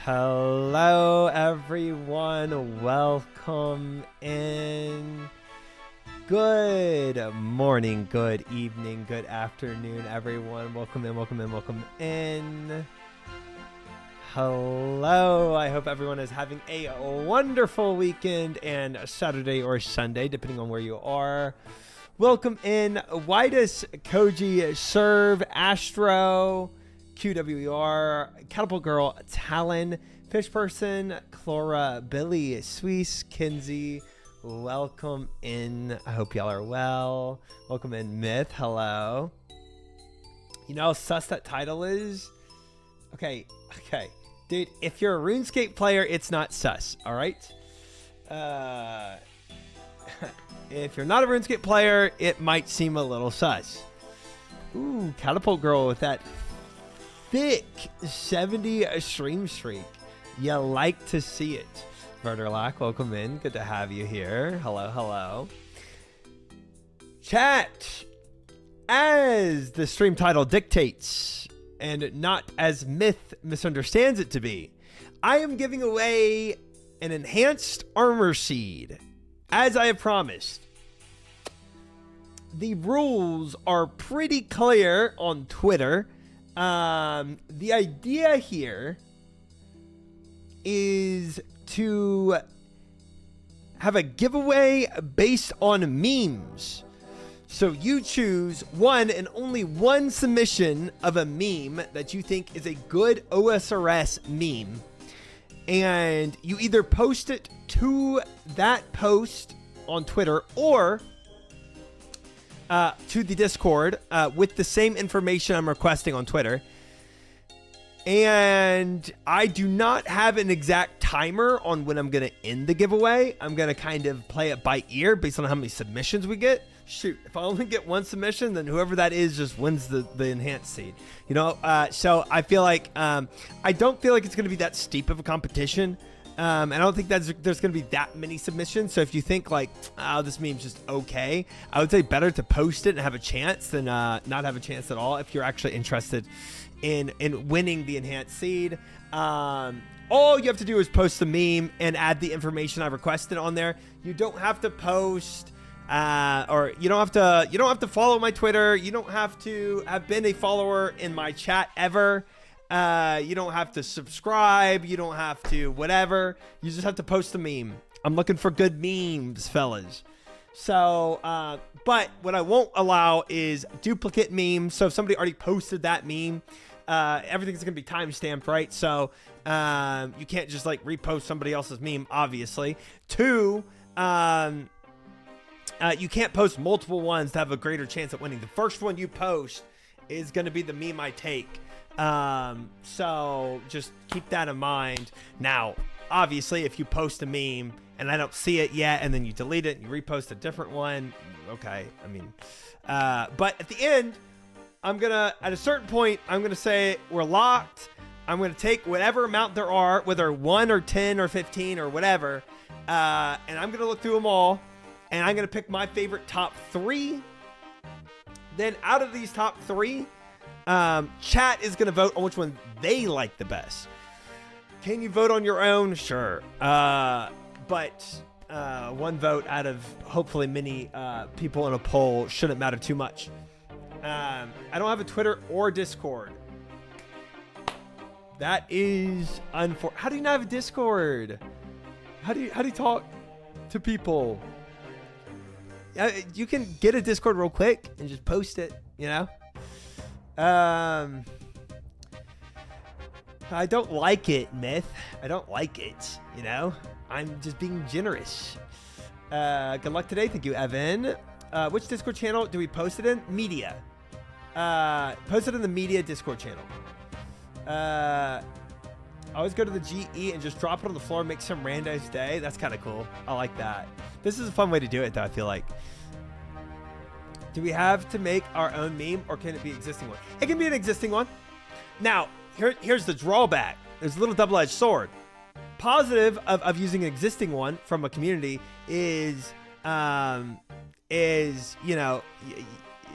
Hello, everyone. Welcome in. Good morning, good evening, good afternoon, everyone. Welcome in, welcome in, welcome in. Hello. I hope everyone is having a wonderful weekend and Saturday or Sunday, depending on where you are. Welcome in. Why does Koji serve Astro? QWER, Catapult Girl, Talon, Fish Person, Clora, Billy, Swiss, Kinsey. Welcome in. I hope y'all are well. Welcome in, Myth. Hello. You know how sus that title is? Okay. Dude, if you're a RuneScape player, it's not sus, all right? If you're not a RuneScape player, it might seem a little sus. Ooh, Catapult Girl with that thick 70 stream streak. You like to see it. Murderlock, welcome in. Good to have you here. Hello, hello. Chat, as the stream title dictates, and not as Myth misunderstands it to be, I am giving away an enhanced armor seed, as I have promised. The rules are pretty clear on Twitter. The idea here is to have a giveaway based on memes. So you choose one and only one submission of a meme that you think is a good OSRS meme. And you either post it to that post on Twitter or to the Discord with the same information I'm requesting on Twitter. And I do not have an exact timer on when I'm going to end the giveaway. I'm going to kind of play it by ear based on how many submissions we get. Shoot, if I only get one submission, then whoever that is just wins the enhanced seed. You know, so I feel like I don't feel like it's going to be that steep of a competition. I don't think there's going to be that many submissions. So if you think like, oh, this meme's just okay, I would say better to post it and have a chance than not have a chance at all if you're actually interested in winning the enhanced seed. All you have to do is post the meme and add the information I requested on there. You don't have to post or you don't have to follow my Twitter. You don't have to have been a follower in my chat ever. You don't have to subscribe. You don't have to whatever. You just have to post a meme. I'm looking for good memes, fellas. So, but what I won't allow is duplicate memes. So if somebody already posted that meme, everything's going to be timestamped, right? So, you can't just like repost somebody else's meme, obviously. Two, you can't post multiple ones to have a greater chance at winning. The first one you post is going to be the meme I take. So just keep that in mind. Now, obviously, if you post a meme and I don't see it yet, and then you delete it and you repost a different one, okay. I mean, but at the end, at a certain point, I'm gonna say we're locked. I'm gonna take whatever amount there are, whether 1 or 10 or 15 or whatever, and I'm gonna look through them all, and I'm gonna pick my favorite top 3. Then out of these top 3, chat is going to vote on which one they like the best. Can you vote on your own? Sure. But one vote out of hopefully many people in a poll shouldn't matter too much. I don't have a Twitter or Discord. That is unfortunate. How do you not have a Discord? How do you talk to people? You can get a Discord real quick and just post it, you know? I don't like it, Myth. I don't like it, you know? I'm just being generous. Good luck today. Thank you, Evan. Which Discord channel do we post it in? Media. Post it in the media Discord channel. I always go to the GE and just drop it on the floor and make some rando's day. That's kind of cool. I like that. This is a fun way to do it, though, I feel like. Do we have to make our own meme, or can it be an existing one? It can be an existing one. Now, here's the drawback. There's a little double-edged sword. Positive of using an existing one from a community is you know,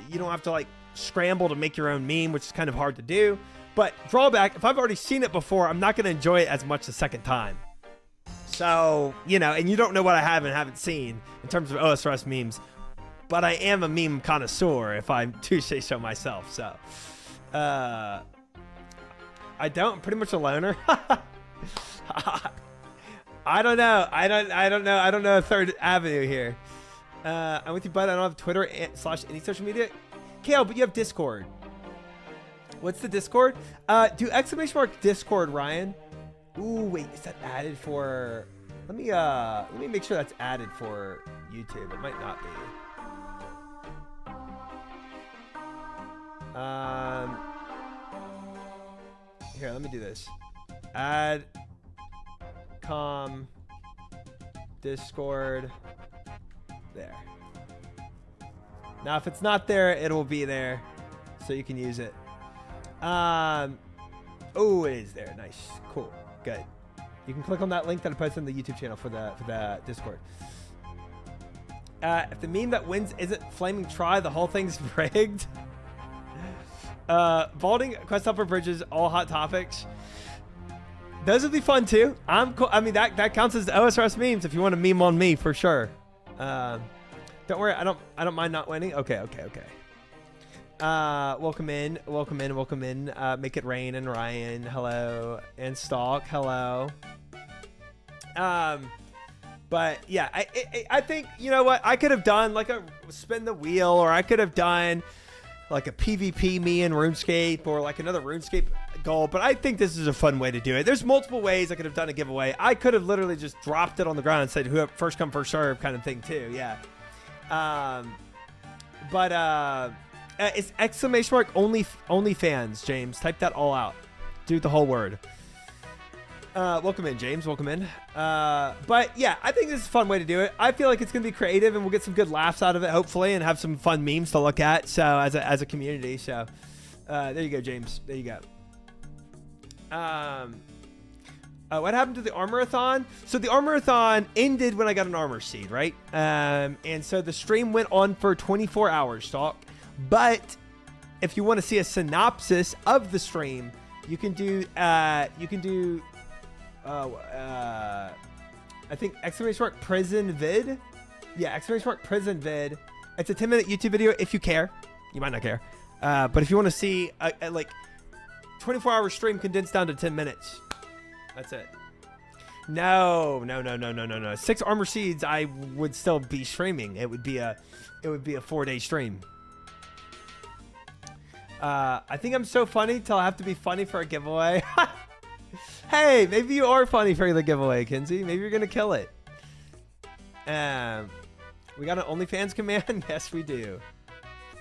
you don't have to like scramble to make your own meme, which is kind of hard to do. But drawback, if I've already seen it before, I'm not going to enjoy it as much the second time. So, you know, and you don't know what I have and haven't seen in terms of OSRS memes. But I am a meme connoisseur, if I do say so myself. So, I don't. I'm pretty much a loner. I don't know. I don't know a third avenue here. I'm with you, bud. I don't have Twitter / any social media. Kale, but you have Discord. What's the Discord? Do ! Discord, Ryan. Ooh, wait, is that added for? Let me make sure that's added for YouTube. It might not be. Here, let me do this. Add Discord. There. Now, if it's not there, it will be there, so you can use it. Oh, it is there. Nice, cool, good. You can click on that link that I posted on the YouTube channel for the Discord. If the meme that wins isn't flaming try, the whole thing's rigged. Vaulting, quest upper bridges, all hot topics. Those would be fun too. I'm cool. I mean, that counts as the OSRS memes if you want to meme on me for sure. Don't worry, I don't mind not winning. Okay. Welcome in. Make it rain and Ryan, hello, and Stalk, hello. But yeah, I think, you know what, I could have done like a spin the wheel, or I could have done like a PvP me in RuneScape, or like another RuneScape goal. But I think this is a fun way to do it. There's multiple ways I could have done a giveaway. I could have literally just dropped it on the ground and said whoever first come first serve kind of thing too. Yeah. It's !OnlyFans, James. Type that all out. Do the whole word. Welcome in, James. Welcome in. But yeah, I think this is a fun way to do it. I feel like it's going to be creative and we'll get some good laughs out of it, hopefully, and have some fun memes to look at. So as a community. So, there you go, James. There you go. What happened to the Armorathon? So the Armorathon ended when I got an armor seed, right? And so the stream went on for 24 hours, Stalk. But if you want to see a synopsis of the stream, you can do I think !PrisonVid. Yeah, !PrisonVid. It's a 10-minute YouTube video if you care. You might not care. But if you want to see a like 24-hour stream condensed down to 10 minutes. That's it. No. 6 armor seeds, I would still be streaming. It would be a 4-day stream. I think I'm so funny till I have to be funny for a giveaway. Hey, maybe you are funny for the giveaway, Kinsey. Maybe you're gonna kill it. We got an OnlyFans command. Yes, we do.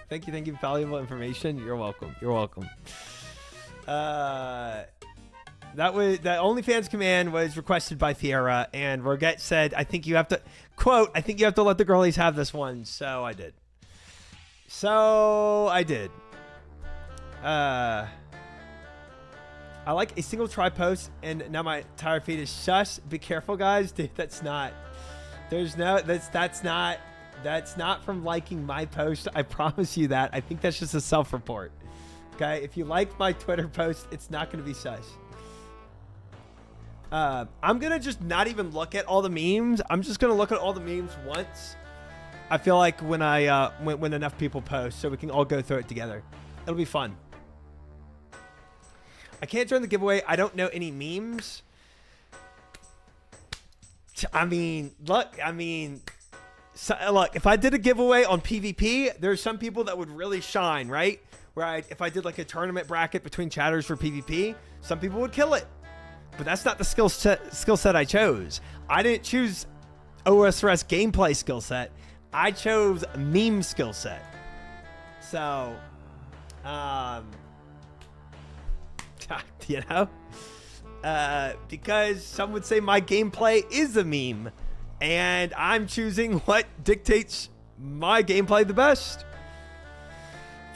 Thank you. Valuable information. You're welcome. That OnlyFans command was requested by Fiera, and Roget said, I think you have to let the girlies have this one. So I did. I like a single try post, and now my entire feed is shush. Be careful, guys. Dude, that's not from liking my post. I promise you that. I think that's just a self-report. Okay, if you like my Twitter post, it's not going to be shush. I'm gonna just not even look at all the memes. I'm just gonna look at all the memes once. I feel like when enough people post, so we can all go through it together. It'll be fun. I can't join the giveaway. I don't know any memes. Look, if I did a giveaway on PvP, there's some people that would really shine, right? If I did like a tournament bracket between chatters for PvP, some people would kill it. But that's not the skill set I chose. I didn't choose OSRS gameplay skill set. I chose meme skill set. So, you know, because some would say my gameplay is a meme, and I'm choosing what dictates my gameplay the best.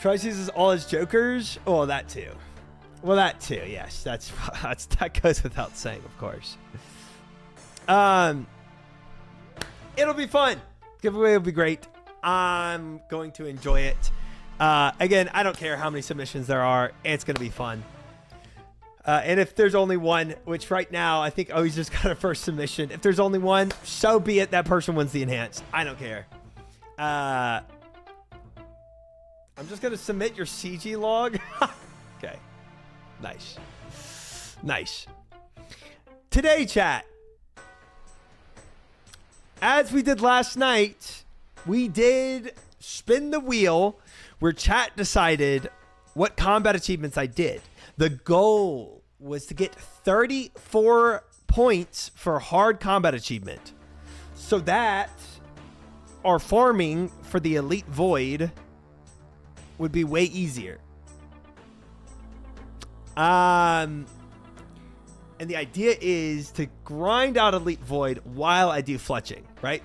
Trice uses all his jokers. Oh, that too. Well, that too. Yes, that goes without saying, of course. It'll be fun. Giveaway will be great. I'm going to enjoy it. Again, I don't care how many submissions there are. It's going to be fun. And if there's only one, which right now I think he's just got a first submission. If there's only one, so be it. That person wins the enhanced. I don't care. I'm just going to submit your CG log. Okay. Nice. Nice. Today, chat. As we did last night, we did spin the wheel where chat decided what combat achievements I did. The goal was to get 34 points for hard combat achievement so that our farming for the elite void would be way easier. And the idea is to grind out elite void while I do fletching, right?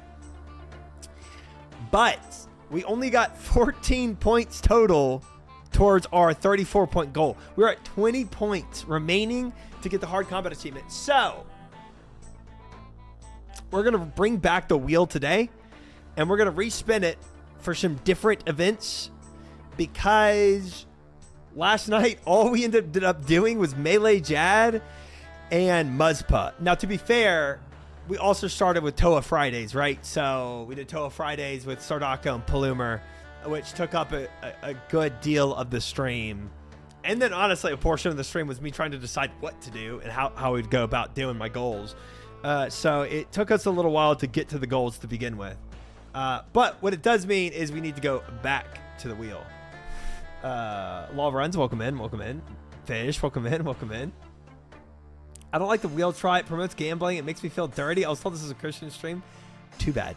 But we only got 14 points total towards our 34-point goal. We're at 20 points remaining to get the hard combat achievement. So we're going to bring back the wheel today, and we're going to respin it for some different events, because last night all we ended up doing was Melee Jad and Muzpa. Now, to be fair, we also started with Toa Fridays, right? So we did Toa Fridays with Sardako and Palumer, which took up a good deal of the stream. And then, honestly, a portion of the stream was me trying to decide what to do and how we'd go about doing my goals. So it took us a little while to get to the goals to begin with. But what it does mean is we need to go back to the wheel. Law of Runs, welcome in, welcome in. Fish, welcome in, welcome in. I don't like the wheel try. It promotes gambling. It makes me feel dirty. I was told this is a Christian stream. Too bad.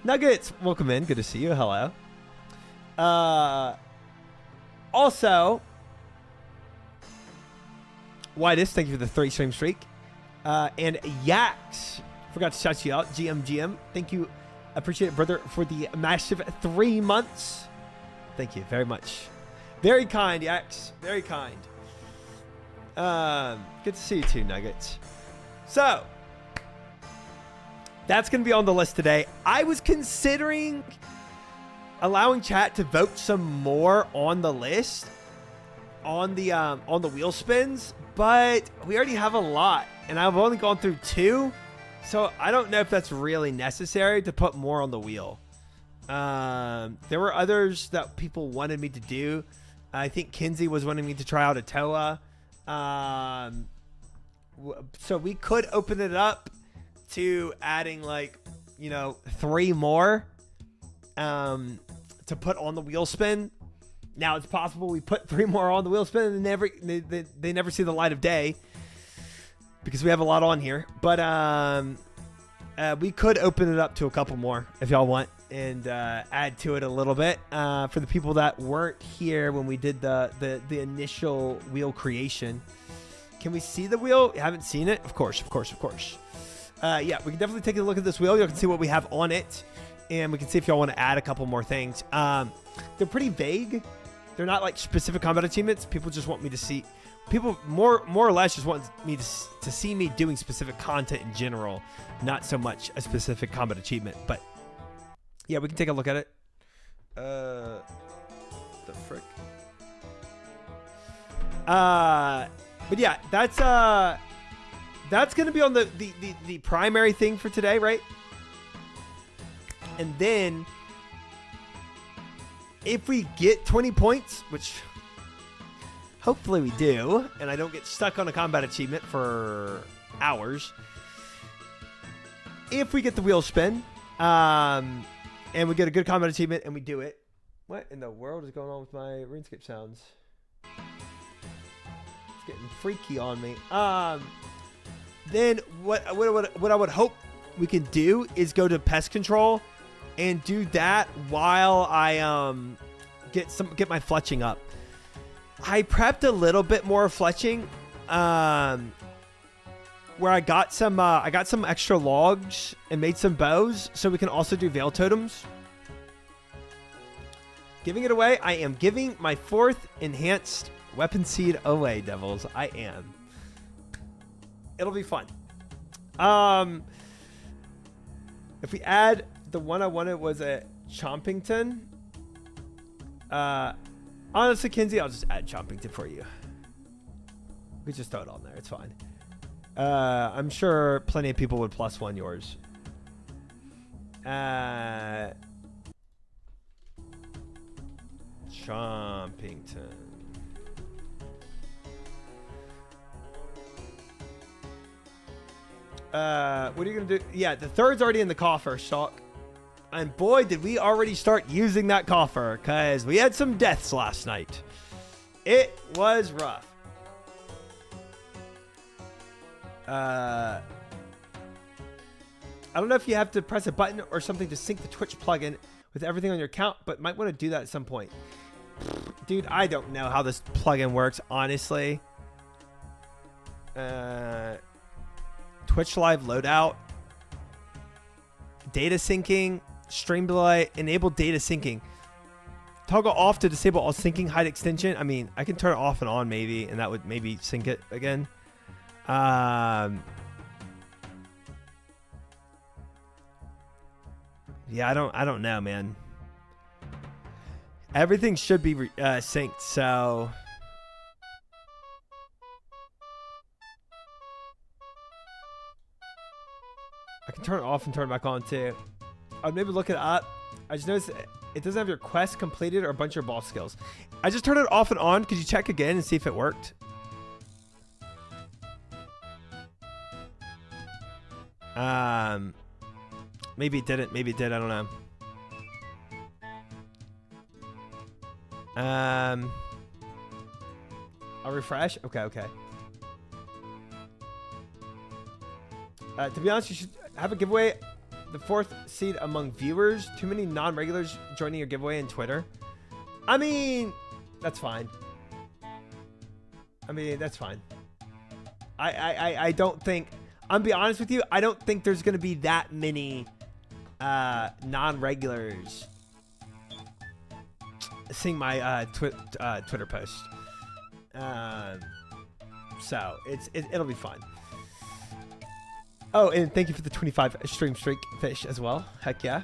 Nuggets, welcome in. Good to see you. Hello. Also, Whitus, thank you for the 3 stream streak. And Yaks, forgot to shout you out. GM, thank you. Appreciate it, brother, for the massive 3 months. Thank you very much. Very kind, Yaks. Very kind. Good to see you too, Nuggets. So that's going to be on the list today. I was considering allowing chat to vote some more on the list on the wheel spins, but we already have a lot, and I've only gone through 2, so I don't know if that's really necessary to put more on the wheel. There were others that people wanted me to do. I think Kinsey was wanting me to try out a Toa. So we could open it up to adding 3 more to put on the wheel spin. Now it's possible we put 3 more on the wheel spin and they never see the light of day because we have a lot on here. But we could open it up to a couple more if y'all want, and add to it a little bit for the people that weren't here when we did the initial wheel creation. Can we see the wheel? You haven't seen it? Of course. Yeah, we can definitely take a look at this wheel. You can see what we have on it, and we can see if y'all want to add a couple more things. They're pretty vague. They're not like specific combat achievements. People just want me to see. People more or less just want me to see me doing specific content in general, not so much a specific combat achievement. But yeah, we can take a look at it. The frick. But yeah, that's gonna be on the primary thing for today, right? And then if we get 20 points, which hopefully we do, and I don't get stuck on a combat achievement for hours, if we get the wheel spin, and we get a good combat achievement and we do it. What in the world is going on with my RuneScape sounds? It's getting freaky on me. Then what I would hope we can do is go to pest control and do that while I get my fletching up. I prepped a little bit more fletching, where I got some extra logs and made some bows, so we can also do veil totems. Giving it away. I am giving my 4th enhanced weapon seed away, devils. I am. It'll be fun. If we add the one I wanted was a Chompington. Honestly, Kinsey, I'll just add Chompington for you. We just throw it on there. It's fine. I'm sure plenty of people would +1 yours. Chompington. What are you gonna do? Yeah, the third's already in the coffer, Shock. And boy, did we already start using that coffer, because we had some deaths last night. It was rough. I don't know if you have to press a button or something to sync the Twitch plugin with everything on your account, but might want to do that at some point. Dude, I don't know how this plugin works, honestly. Twitch Live loadout. Data syncing. Stream delay. Enable data syncing. Toggle off to disable all syncing. Hide extension. I mean, I can turn it off and on maybe, and that would maybe sync it again. Yeah, I don't know, man. Everything should be synced, so I can turn it off and turn it back on too. I'd maybe look it up. I just noticed it doesn't have your quest completed or a bunch of your boss skills. I just turned it off and on. Could you check again and see if it worked? Maybe it didn't. Maybe it did. I don't know. I'll refresh. Okay. To be honest, you should have a giveaway. The 4th seed among viewers. Too many non-regulars joining your giveaway on Twitter. I mean, that's fine. I don't think. I'm be honest with you. I don't think there's gonna be that many non-regulars seeing my Twitter post. So it'll be fun. Oh, and thank you for the 25 stream streak fish as well. Heck yeah.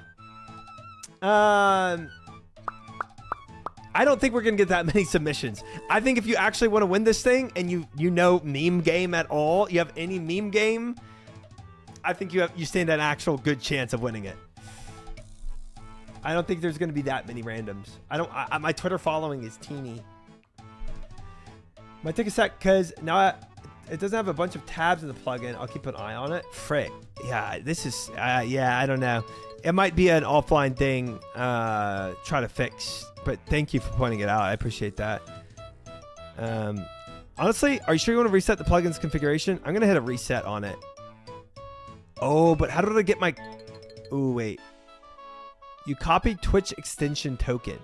I don't think we're gonna get that many submissions. I think if you actually want to win this thing and you know meme game at all, you have any meme game, I think you stand an actual good chance of winning it. I don't think there's gonna be that many randoms. My Twitter following is teeny. Might take a sec because now it doesn't have a bunch of tabs in the plugin. I'll keep an eye on it. Frick. Yeah, this is yeah, I don't know. It might be an offline thing. Try to fix. But thank you for pointing it out. I appreciate that. Honestly, are you sure you want to reset the plugin's configuration? I'm gonna hit a reset on it. Oh, but how did I get my? Oh wait. You copied Twitch extension token.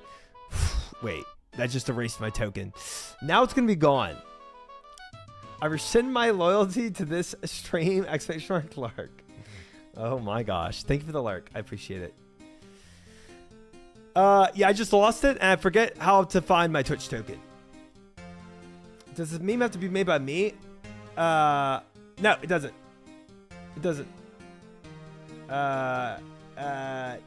Wait, that just erased my token. Now it's gonna be gone. I rescind my loyalty to this stream! ! Lurk. Oh my gosh. Thank you for the lurk. I appreciate it. Yeah, I just lost it and I forget how to find my Twitch token. Does this meme have to be made by me? No, it doesn't. It doesn't.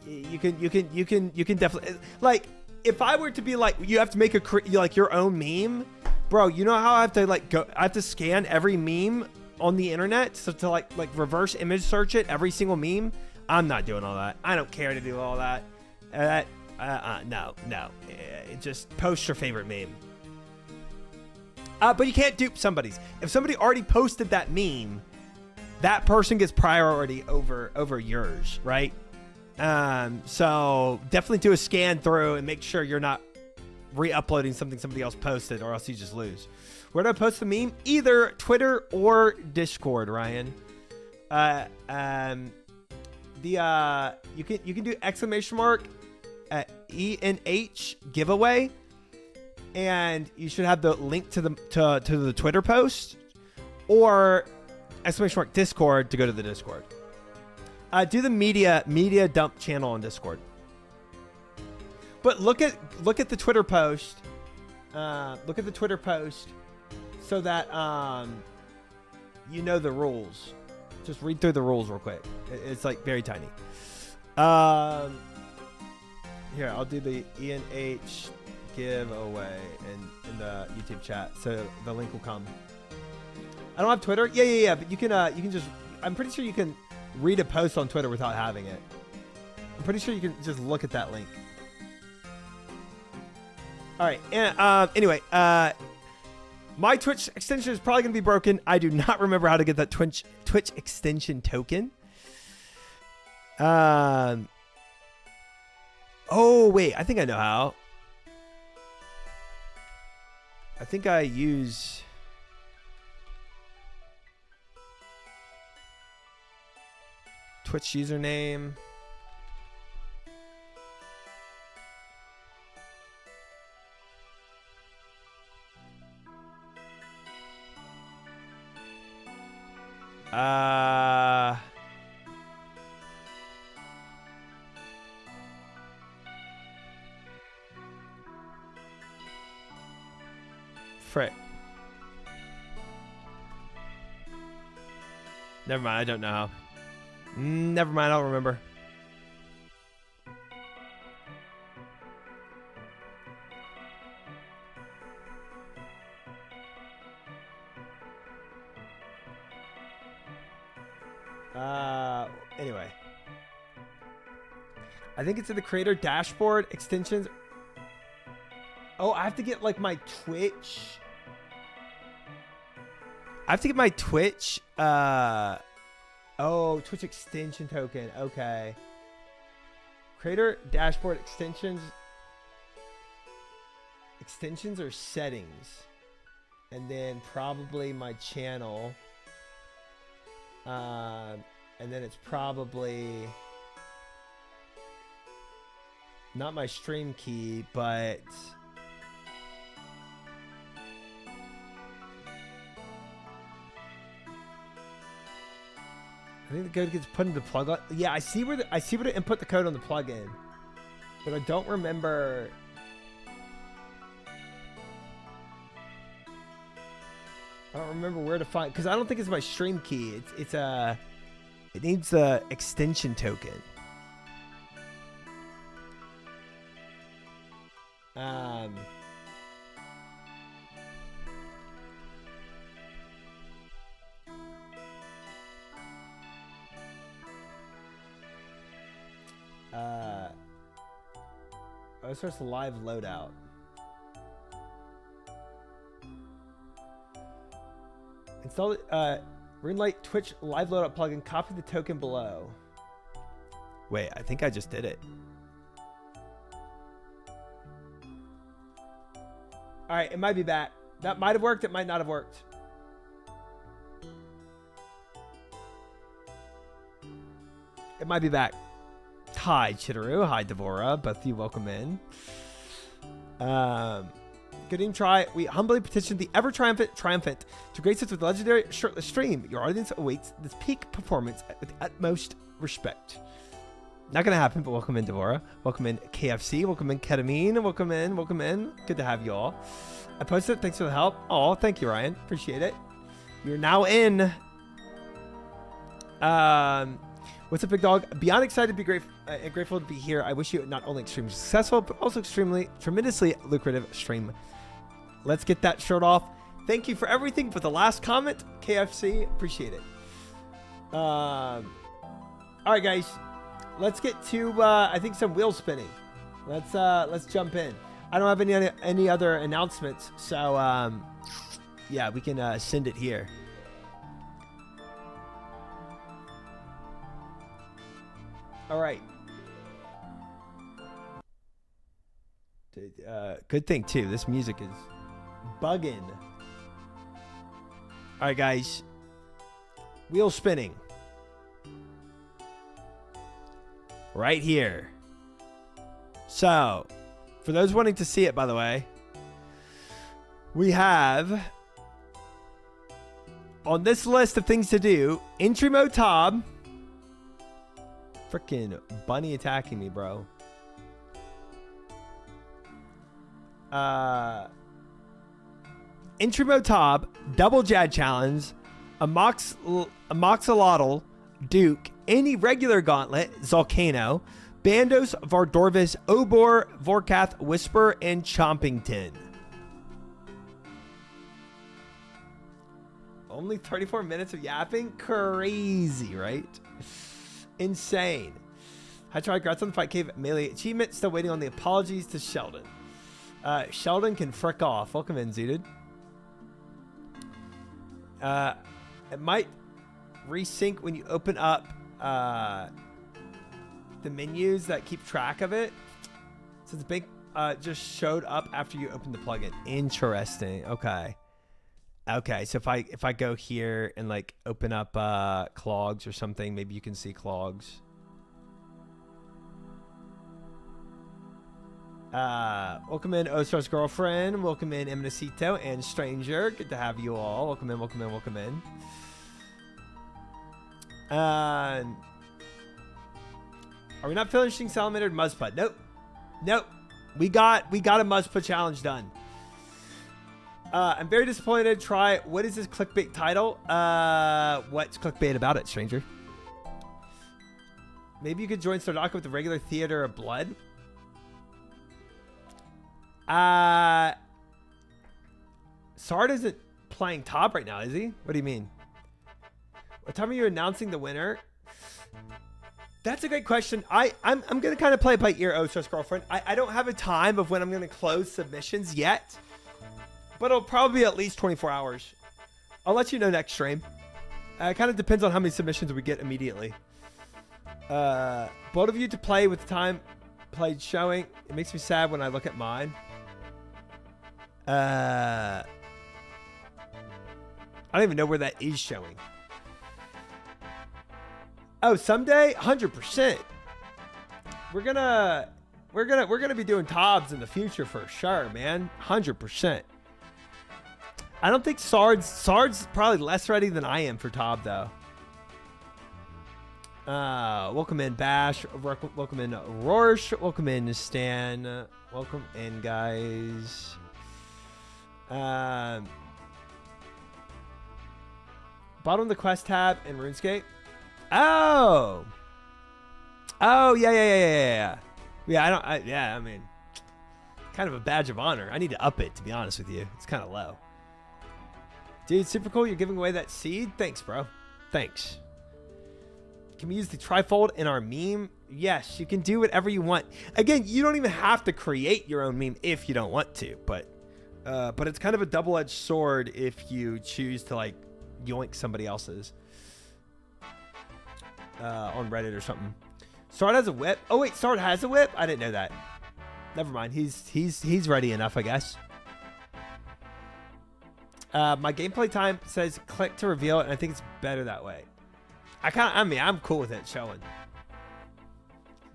You can definitely, like, if I were to be like, you have to make like your own meme. Bro, you know how I have to I have to scan every meme on the internet to like reverse image search it, every single meme? I'm not doing all that. I don't care to do all that. No. Just post your favorite meme. But you can't dupe somebody's. If somebody already posted that meme, that person gets priority over yours, right? So definitely do a scan through and make sure you're not re-uploading something somebody else posted, or else you just lose. Where do I post the meme? Either Twitter or Discord, Ryan. You can do !EnhGiveAway, and you should have the link to the Twitter post, or !Discord to go to the Discord. Do the media dump channel on Discord. But look at the Twitter post. Look at the Twitter post so that you know the rules. Just read through the rules real quick. It's like very tiny. Here, I'll do the ENH giveaway in the YouTube chat, so the link will come. I don't have Twitter. Yeah. But you can just. I'm pretty sure you can read a post on Twitter without having it. I'm pretty sure you can just look at that link. All right. And anyway, my Twitch extension is probably gonna be broken. I do not remember how to get that Twitch extension token. Oh wait, I think I know how. I think I use. Twitch username. Frick. Never mind, I don't know how. Never mind, I don't remember. Anyway. I think it's in the creator dashboard extensions. Oh, I have to get like my Twitch. I have to get my Twitch. Oh, Twitch extension token. Okay. Creator dashboard extensions. Extensions or settings. And then probably my channel. And then it's probably not my stream key, but I think the code gets put into the plug. Yeah, I see where to input the code on the plugin, but I don't remember. I don't remember where to find, because I don't think it's my stream key. It needs the extension token. Oh, it starts the live loadout. Install Greenlight Twitch live loadout plugin. Copy the token below. Wait, I think I just did it. All right, it might be back. That might have worked. It might not have worked. It might be back. Hi, Chitaru. Hi, Devora. Both of you welcome in. Good evening, Try. We humbly petition the ever triumphant to grace us with legendary shirtless stream. Your audience awaits this peak performance with utmost respect. Not gonna happen, but welcome in, Devora. Welcome in, KFC. Welcome in, Ketamine. Welcome in. Welcome in. Good to have you all. I posted. Thanks for the help. Oh, thank you, Ryan. Appreciate it. You're now in. What's up, big dog? Beyond excited to be grateful to be here. I wish you not only extremely successful, but also tremendously lucrative stream. Let's get that shirt off. Thank you for everything. For the last comment, KFC, appreciate it. All right, guys, let's get to I think some wheel spinning. Let's jump in. I don't have any other announcements, so yeah, we can send it here. All right. Good thing too. This music is bugging. All right, guys. Wheel spinning. Right here. So, for those wanting to see it, by the way, we have on this list of things to do, entry mode tab. Freaking bunny attacking me, bro. Entry mode tab, double jad challenge, Amoxolotl, Duke, any regular gauntlet, Volcano, Bandos, Vardorvis, Obor, Vorkath, Whisper, and Chompington. Only 34 minutes of yapping? Crazy, right? Insane. I tried congrats on the Fight Cave melee achievement. Still waiting on the apologies to Sheldon. Sheldon can frick off. Welcome in, Zooted. It might resync when you open up the menus that keep track of it. So the big just showed up after you opened the plugin. Interesting. Okay. Okay. So if I go here and like open up clogs or something, maybe you can see clogs. Welcome in Osar's girlfriend. Welcome in Eminacito and Stranger. Good to have you all. Welcome in, welcome in, welcome in. Are we not finishing Salamander and Muzzpud? Nope. Nope. We got a Muzzpud challenge done. I'm very disappointed. Try. What is this clickbait title? What's clickbait about it, Stranger? Maybe you could join Stardaka with the regular Theater of Blood. Sard isn't playing top right now, is he? What do you mean? What time are you announcing the winner? That's a great question. I'm gonna kind of play it by ear, Osar's girlfriend. I don't have a time of when I'm gonna close submissions yet, but it'll probably be at least 24 hours. I'll let you know next stream. It kind of depends on how many submissions we get immediately. Both of you to play with the time played showing. It makes me sad when I look at mine. I don't even know where that is showing. Oh, someday, 100%. We're gonna be doing Tobs in the future for sure, man. 100%. I don't think Sard's probably less ready than I am for Tob though. Welcome in Bash. Welcome in Rorsch. Welcome in Stan. Welcome in guys. Bottom of the quest tab in RuneScape. Oh, yeah. I mean, kind of a badge of honor. I need to up it, to be honest with you. It's kind of low. Dude, super cool. You're giving away that seed. Thanks, bro. Thanks. Can we use the trifold in our meme? Yes, you can do whatever you want. Again, you don't even have to create your own meme if you don't want to, but it's kind of a double-edged sword if you choose to like yoink somebody else's. On Reddit or something. Sard has a whip. Oh wait, Sard has a whip? I didn't know that. Never mind. He's ready enough, I guess. My gameplay time says click to reveal it, and I think it's better that way. I'm cool with it showing.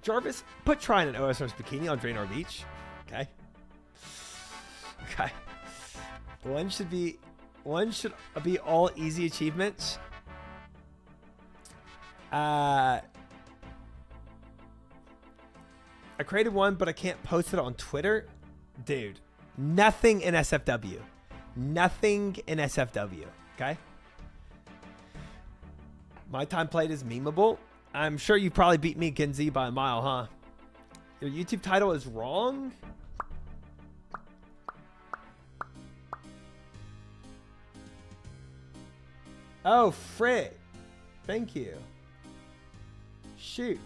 Jarvis, put trying an OSR's bikini on Draenor Beach. Okay. Okay. One should be all easy achievements. I created one, but I can't post it on Twitter. Dude, nothing in SFW. Nothing in SFW. Okay? My time played is memeable. I'm sure you probably beat me, Genzi, by a mile, huh? Your YouTube title is wrong? Oh, frick. Thank you. Shoot.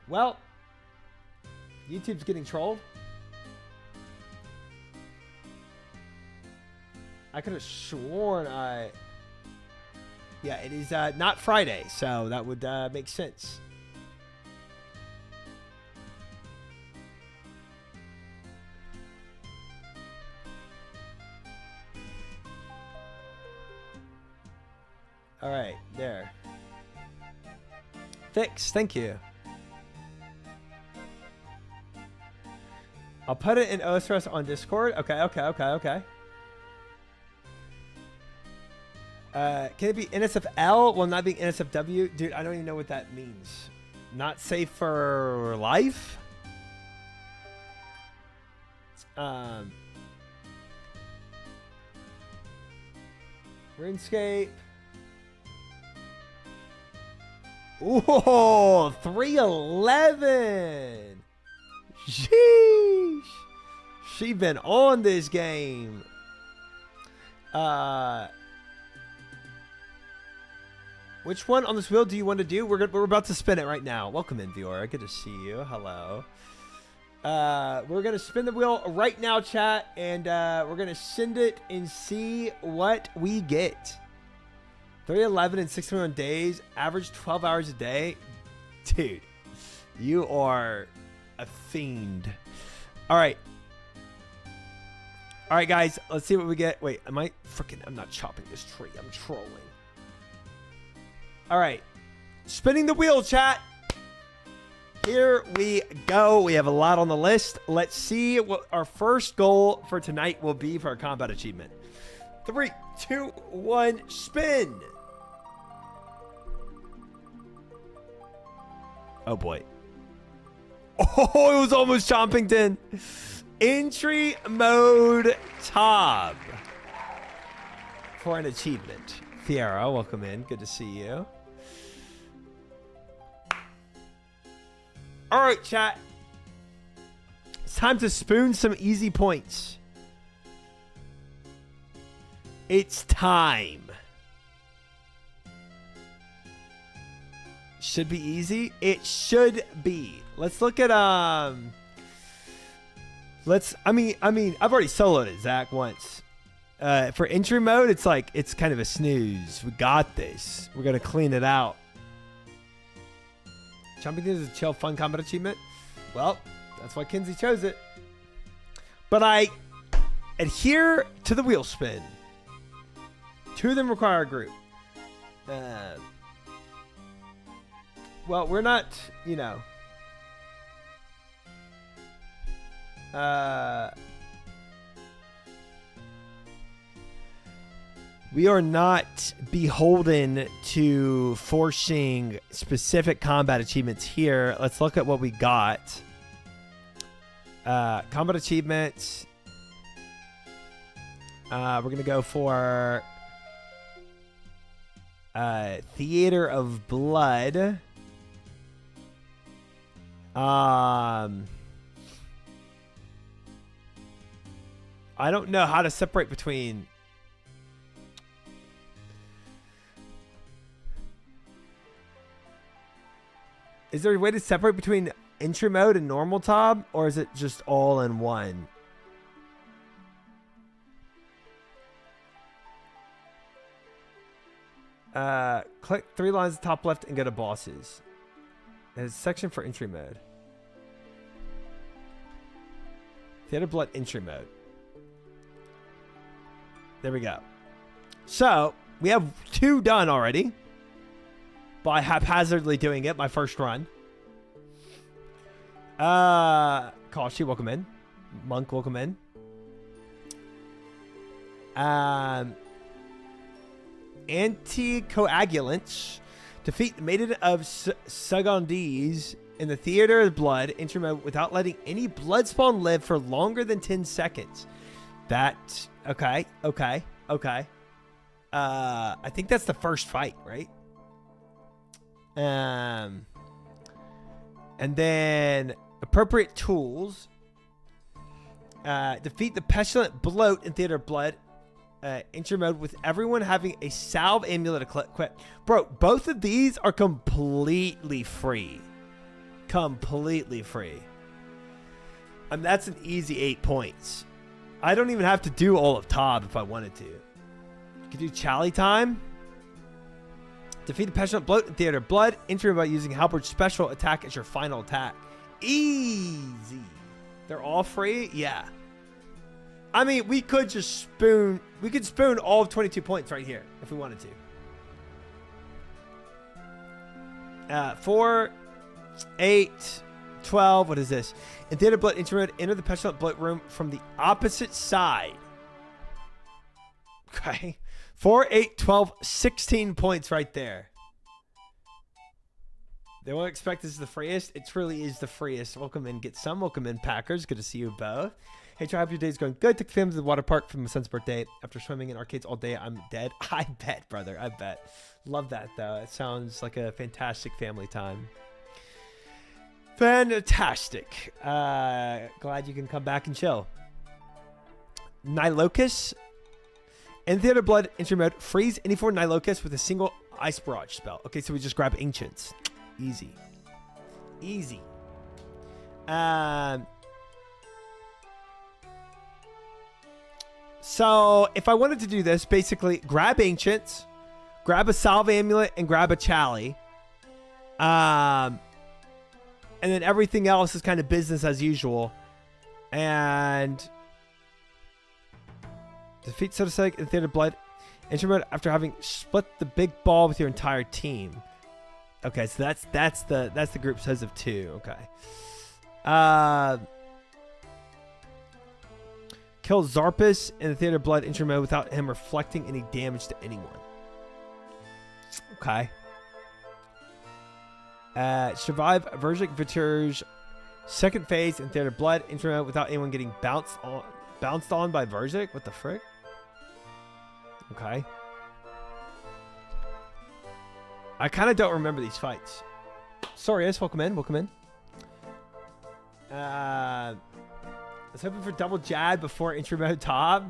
Well, YouTube's getting trolled. I could have sworn yeah, it is not Friday, so that would make sense. All right, there. Fix, thank you. I'll put it in OSRS on Discord. Okay. Can it be NSFL while not being NSFW? Dude, I don't even know what that means. Not safe for life? RuneScape. Ooh, 311. Sheesh. She been on this game. Which one on this wheel do you want to do? We're about to spin it right now. Welcome in, Viora. Good to see you. Hello. We're going to spin the wheel right now, chat, and we're going to send it and see what we get. 311 and 61 days, average 12 hours a day. Dude, you are a fiend. All right. All right, guys, let's see what we get. Wait, I'm not chopping this tree. I'm trolling. All right. Spinning the wheel, chat. Here we go. We have a lot on the list. Let's see what our first goal for tonight will be for our combat achievement. 3, 2, 1, spin. Oh, boy. Oh, it was almost Chompington. Entry mode Tob for an achievement. Fiera, welcome in. Good to see you. All right, chat. It's time to spoon some easy points. It's time. Should be easy. It should be. Let's look at I mean, I've already soloed it, Zach, once. For entry mode, it's like it's kind of a snooze. We got this. We're gonna clean it out. Jumping is a chill, fun combat achievement. Well, that's why Kinsey chose it. But I adhere to the wheel spin. 2 of them require a group. Well, we're not, you know. We are not beholden to forcing specific combat achievements here. Let's look at what we got. Combat achievements. We're going to go for Theater of Blood. I don't know how to separate between... Is there a way to separate between entry mode and normal Tob, or is it just all in one? Click 3 lines at the top left and go to bosses. There's a section for entry mode. Theater Blood entry mode. There we go. So we have 2 done already. By haphazardly doing it, my first run. Kashi, welcome in. Monk, welcome in. Anticoagulants. Defeat the Maiden of Sagondese in the Theater of Blood entry mode without letting any blood spawn live for longer than 10 seconds. That, okay. I think that's the first fight, right? And then appropriate tools. Defeat the pestilent bloat in Theater of Blood. Entry mode with everyone having a salve amulet equipped. Bro, both of these are completely free. Completely free. I mean, that's an easy 8 points. I don't even have to do all of Tob if I wanted to. You could do Chally time. Defeat the pestilent bloat in Theater of Blood. Entry by using Halberd's special attack as your final attack. Easy. They're all free? Yeah. I mean, we could just spoon. We could spoon all of 22 points right here if we wanted to. 4, 8, 12. What is this? In Theater of Blood, entry mode, enter the pestilent bloat room from the opposite side. Okay. 4, 8, 12, 16 points right there. They won't expect this is the freest. It truly is the freest. Welcome in, Get Some. Welcome in, Packers. Good to see you both. Hey, Try, hope your day's going good. Took the family to the water park for my son's birthday. After swimming in arcades all day, I'm dead. I bet, brother. I bet. Love that, though. It sounds like a fantastic family time. Fantastic. Glad you can come back and chill. Nilocus. In Theater Blood, entry mode, freeze any 4 Nilocus with a single Ice Barrage spell. Okay, so we just grab Ancients. Easy. Easy. So if I wanted to do this, basically grab Ancients, grab a Salve Amulet, and grab a Chally. And then everything else is kind of business as usual. And defeat Sotoseg in Theater Blood. Entry mode after having split the big ball with your entire team. Okay, so that's the group size of 2. Okay. Kill Zarpus in the Theater Blood entry mode without him reflecting any damage to anyone. Okay. Survive Vergic Viterge second phase in Theater Blood entry mode without anyone getting bounced on by Vergic. What the frick? Okay. I kind of don't remember these fights. Sorry, yes, welcome in. Welcome in. I was hoping for double Jad before entry mode top.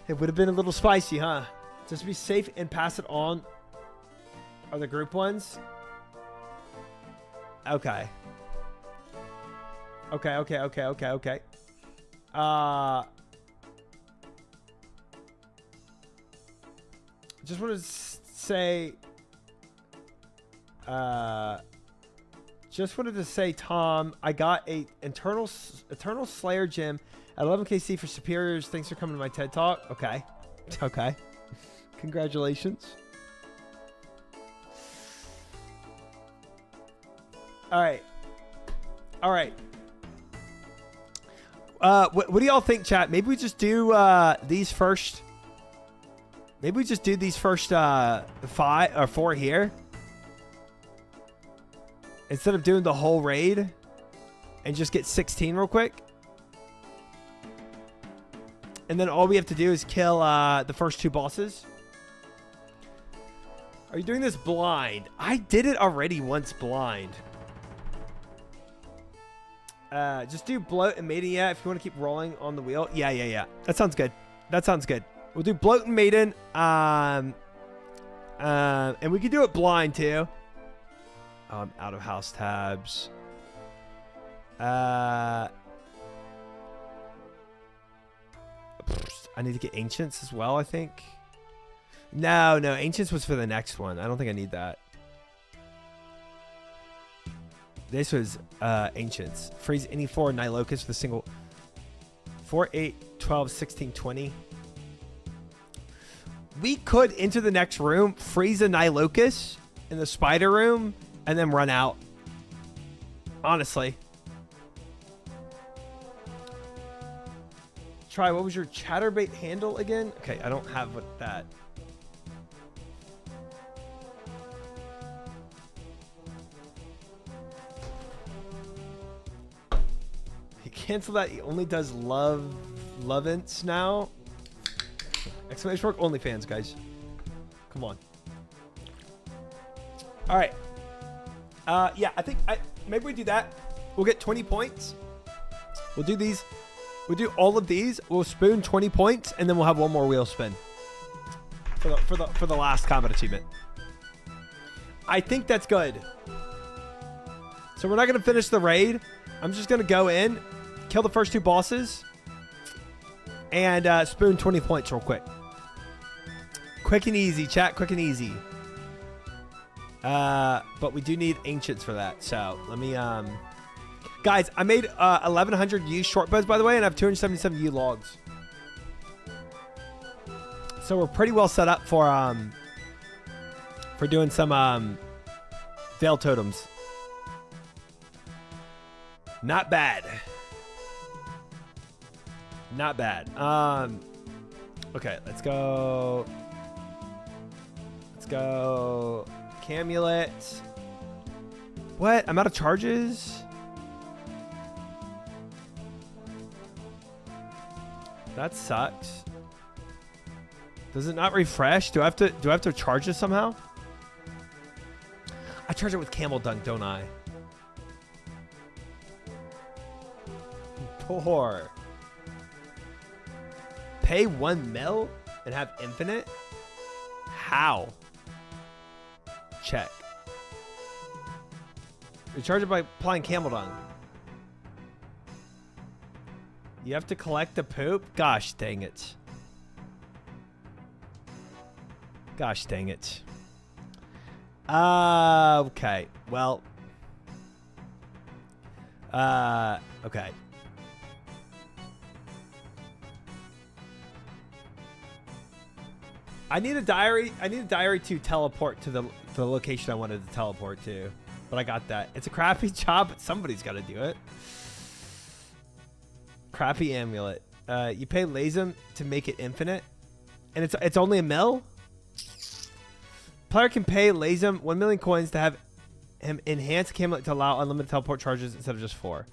It would have been a little spicy, huh? Just be safe and pass it on. Are the group ones? Okay. Okay. Just wanted to say... just wanted to say, Tom, I got a Eternal Slayer gem at 11 KC for superiors. Thanks for coming to my TED Talk. Okay. Okay. Congratulations. All right. All right. What do y'all think, chat? Maybe we just do these first. Maybe we just do these first 5 or 4 here. Instead of doing the whole raid and just get 16 real quick. And then all we have to do is kill the first 2 bosses. Are you doing this blind? I did it already once blind. Just do Bloat and Maiden, yeah, if you want to keep rolling on the wheel. Yeah. That sounds good. That sounds good. We'll do Bloat and Maiden. And we can do it blind too. Out of house tabs. I need to get Ancients as well, I think. No, Ancients was for the next one. I don't think I need that. This was Ancients. Freeze any 4 Nilocus with a single 4, 8, 12, 16, 20. We could enter the next room, freeze a Nilocus in the spider room, and then run out. Honestly. Try, what was your chatterbait handle again? Okay, I don't have what that. He canceled that. He only does Loveance now. Exclamation mark OnlyFans, guys. Come on. All right. Yeah, I think maybe we do that. We'll get 20 points. We'll do these. We'll do all of these. We'll spoon 20 points, and then we'll have one more wheel spin for the last combat achievement. I think that's good. So we're not gonna finish the raid. I'm just gonna go in, kill the first 2 bosses, and spoon 20 points real quick. Quick and easy, chat. Quick and easy. But we do need Ancients for that. So let me, guys, I made 1,100 U short bows, by the way, and I have 277 U logs. So we're pretty well set up for doing some Veil Totems. Not bad. Not bad. Okay, let's go. Let's go. Camulet. What? I'm out of charges? That sucks. Does it not refresh? Do I have to charge this somehow? I charge it with Camel Dunk, don't I? Poor. Pay 1 mil? and have infinite? How? Check. Recharge it by applying camel dung. You have to collect the poop? Gosh dang it. Gosh dang it. Okay. Well. Okay. I need a diary. I need a diary to teleport to the location I wanted to teleport to. But I got that. It's a crappy job, but somebody's got to do it. Crappy amulet. You pay Lazem to make it infinite, and it's only a mil. Player can pay Lazem 1 million coins to have him enhance amulet to allow unlimited teleport charges instead of just 4.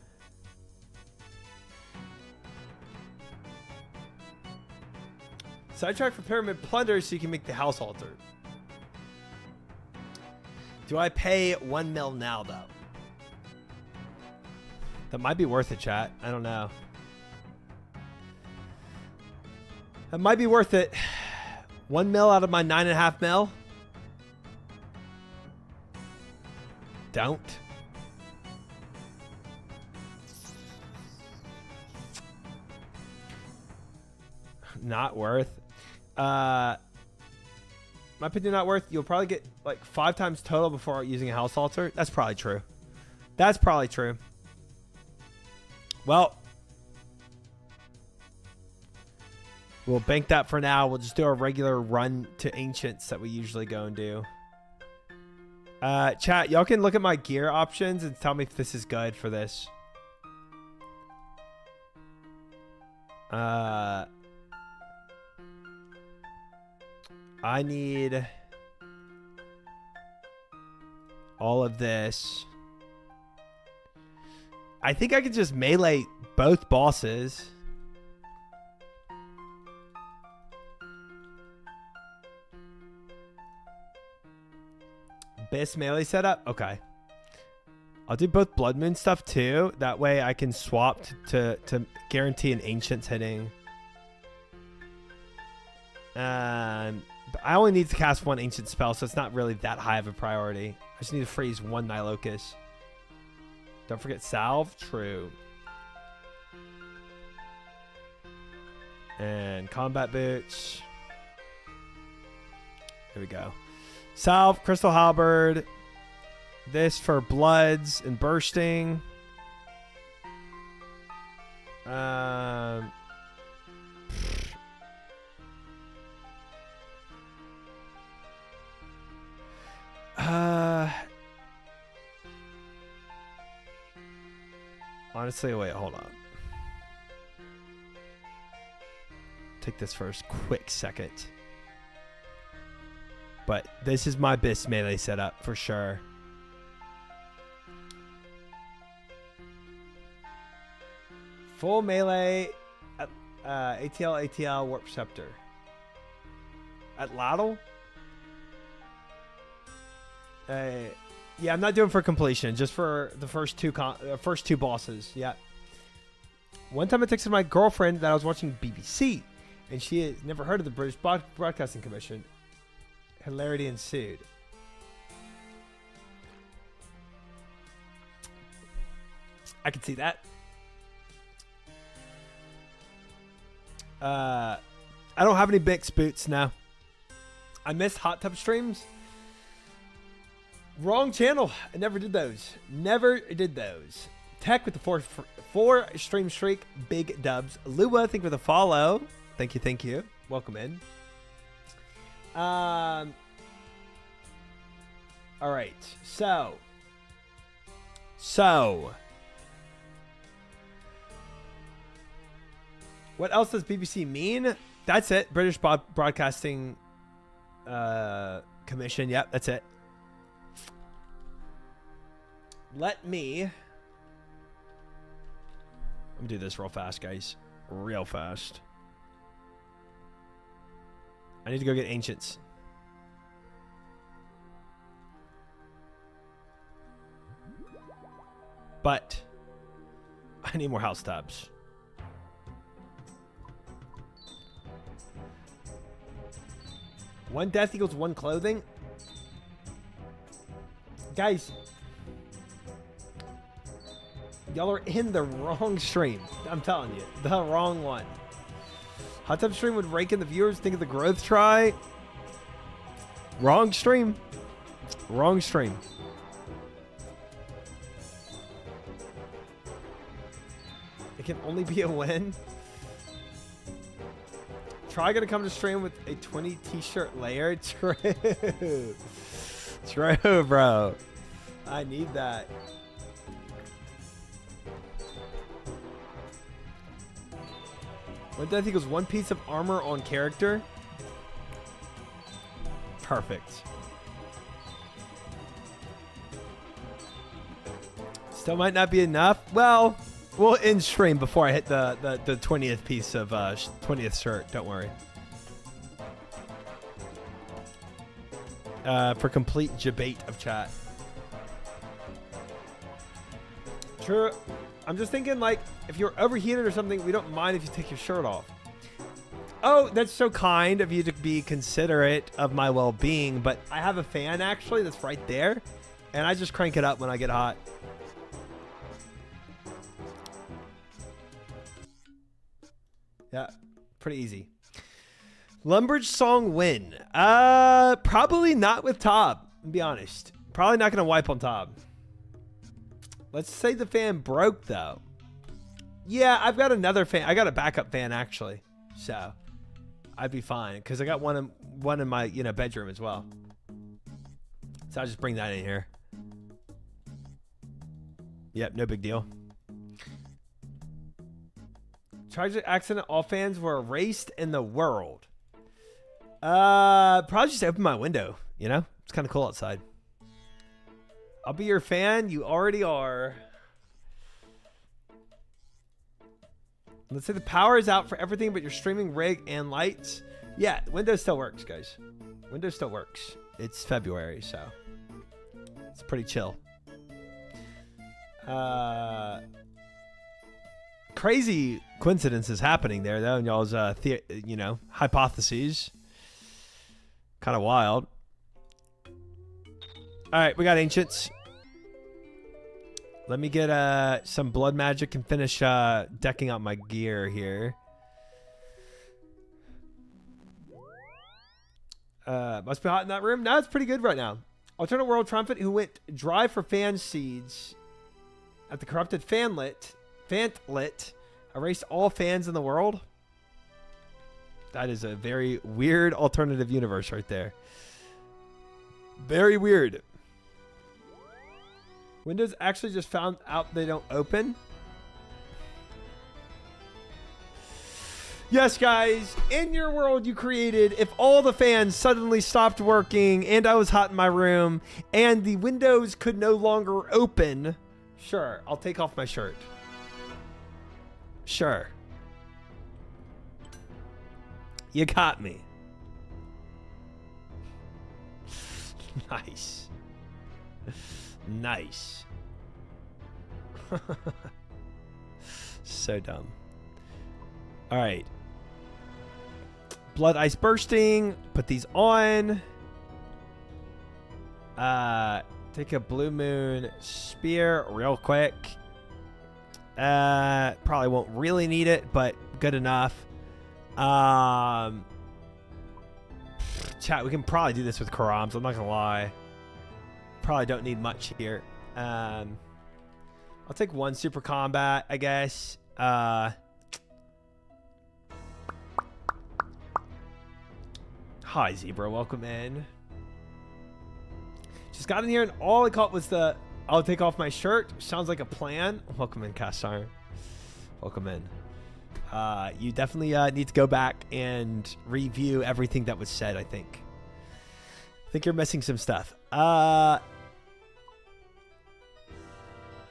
Sidetrack for pyramid plunder so you can make the house altar. Do I pay 1 mil now though? That might be worth it, chat. I don't know. That might be worth it. 1 mil out of my 9.5 mil. Don't. Not worth. My opinion, not worth. You'll probably get like 5 times total before using a house altar. That's probably true. That's probably true. Well, we'll bank that for now. We'll just do a regular run to ancients that we usually go and do. Chat, y'all can look at my gear options and tell me if this is good for this. I need all of this. I think I could just melee both bosses. Best melee setup? Okay. I'll do both Blood Moon stuff too. That way I can swap to guarantee an Ancient's hitting. But I only need to cast 1 Ancient spell, so it's not really that high of a priority. I just need to freeze 1 Nilocus. Don't forget Salve. True. And Combat Boots. There we go. Salve, Crystal Halberd. This for Bloods and Bursting. Honestly, wait, hold on. Take this first quick second. But this is my best melee setup for sure. Full melee, ATL, Warp Scepter. At Laddle? Yeah, I'm not doing for completion, just for the first two bosses. Yeah. One time I texted my girlfriend that I was watching BBC, and she had never heard of the British Broadcasting Commission. Hilarity ensued. I can see that. I don't have any Bix boots now. I missed hot tub streams. Wrong channel. I never did those. Never did those. Tech with the four stream streak. Big dubs. Lua, thank you for the follow. Thank you. Thank you. Welcome in. All right. So. What else does BBC mean? That's it. British Broadcasting Commission. Yep, that's it. Let me do this real fast, guys. Real fast. I need to go get Ancients. But I need more house tabs. One death equals one clothing. Guys, y'all are in the wrong stream. I'm telling you, the wrong one. Hot Tub Stream would rake in the viewers. Think of the growth try. Wrong stream. Wrong stream. It can only be a win. Try gonna come to stream with a 20 t-shirt layer. True. True, bro. I need that. One death equals one piece of armor on character. Perfect. Still might not be enough. Well, we'll end stream before I hit the 20th piece of 20th shirt. Don't worry. For complete debate of chat. True. I'm just thinking, like, if you're overheated or something, we don't mind if you take your shirt off. Oh, that's so kind of you to be considerate of my well-being, but I have a fan, actually, that's right there, and I just crank it up when I get hot. Yeah, pretty easy. Lumbridge song win. Probably not with Tob, to be honest. Probably not going to wipe on Tob. Let's say the fan broke, though. Yeah, I've got another fan. I got a backup fan, actually. So, I'd be fine. Because I got one in my, bedroom as well. So, I'll just bring that in here. Yep, no big deal. Tragic accident. All fans were erased in the world. Probably just open my window. It's kind of cool outside. I'll be your fan. You already are. Let's say the power is out for everything but your streaming rig and lights. Yeah, Windows still works, guys. Windows still works. It's February, so it's pretty chill. Crazy coincidences happening there, though, in y'all's hypotheses. Kind of wild. All right, we got Ancients. Let me get some blood magic and finish decking out my gear here. Must be hot in that room. No, it's pretty good right now. Alternate World Triumphant who went dry for fan seeds at the corrupted Fantlet erased all fans in the world. That is a very weird alternative universe right there. Very weird. Windows actually just found out they don't open. Yes, guys, in your world you created, if all the fans suddenly stopped working and I was hot in my room and the windows could no longer open, sure, I'll take off my shirt. Sure. You got me. Nice. Nice. So dumb. All right. Blood Ice Bursting. Put these on. Take a Blue Moon Spear real quick. Probably won't really need it, but good enough. Chat, we can probably do this with Karams. I'm not gonna lie. Probably don't need much here. I'll take one super combat, I guess. Hi, Zebra. Welcome in. Just got in here and all I caught was the I'll take off my shirt. Sounds like a plan. Welcome in, Cast Iron. Welcome in. You definitely need to go back and review everything that was said, I think. I think you're missing some stuff.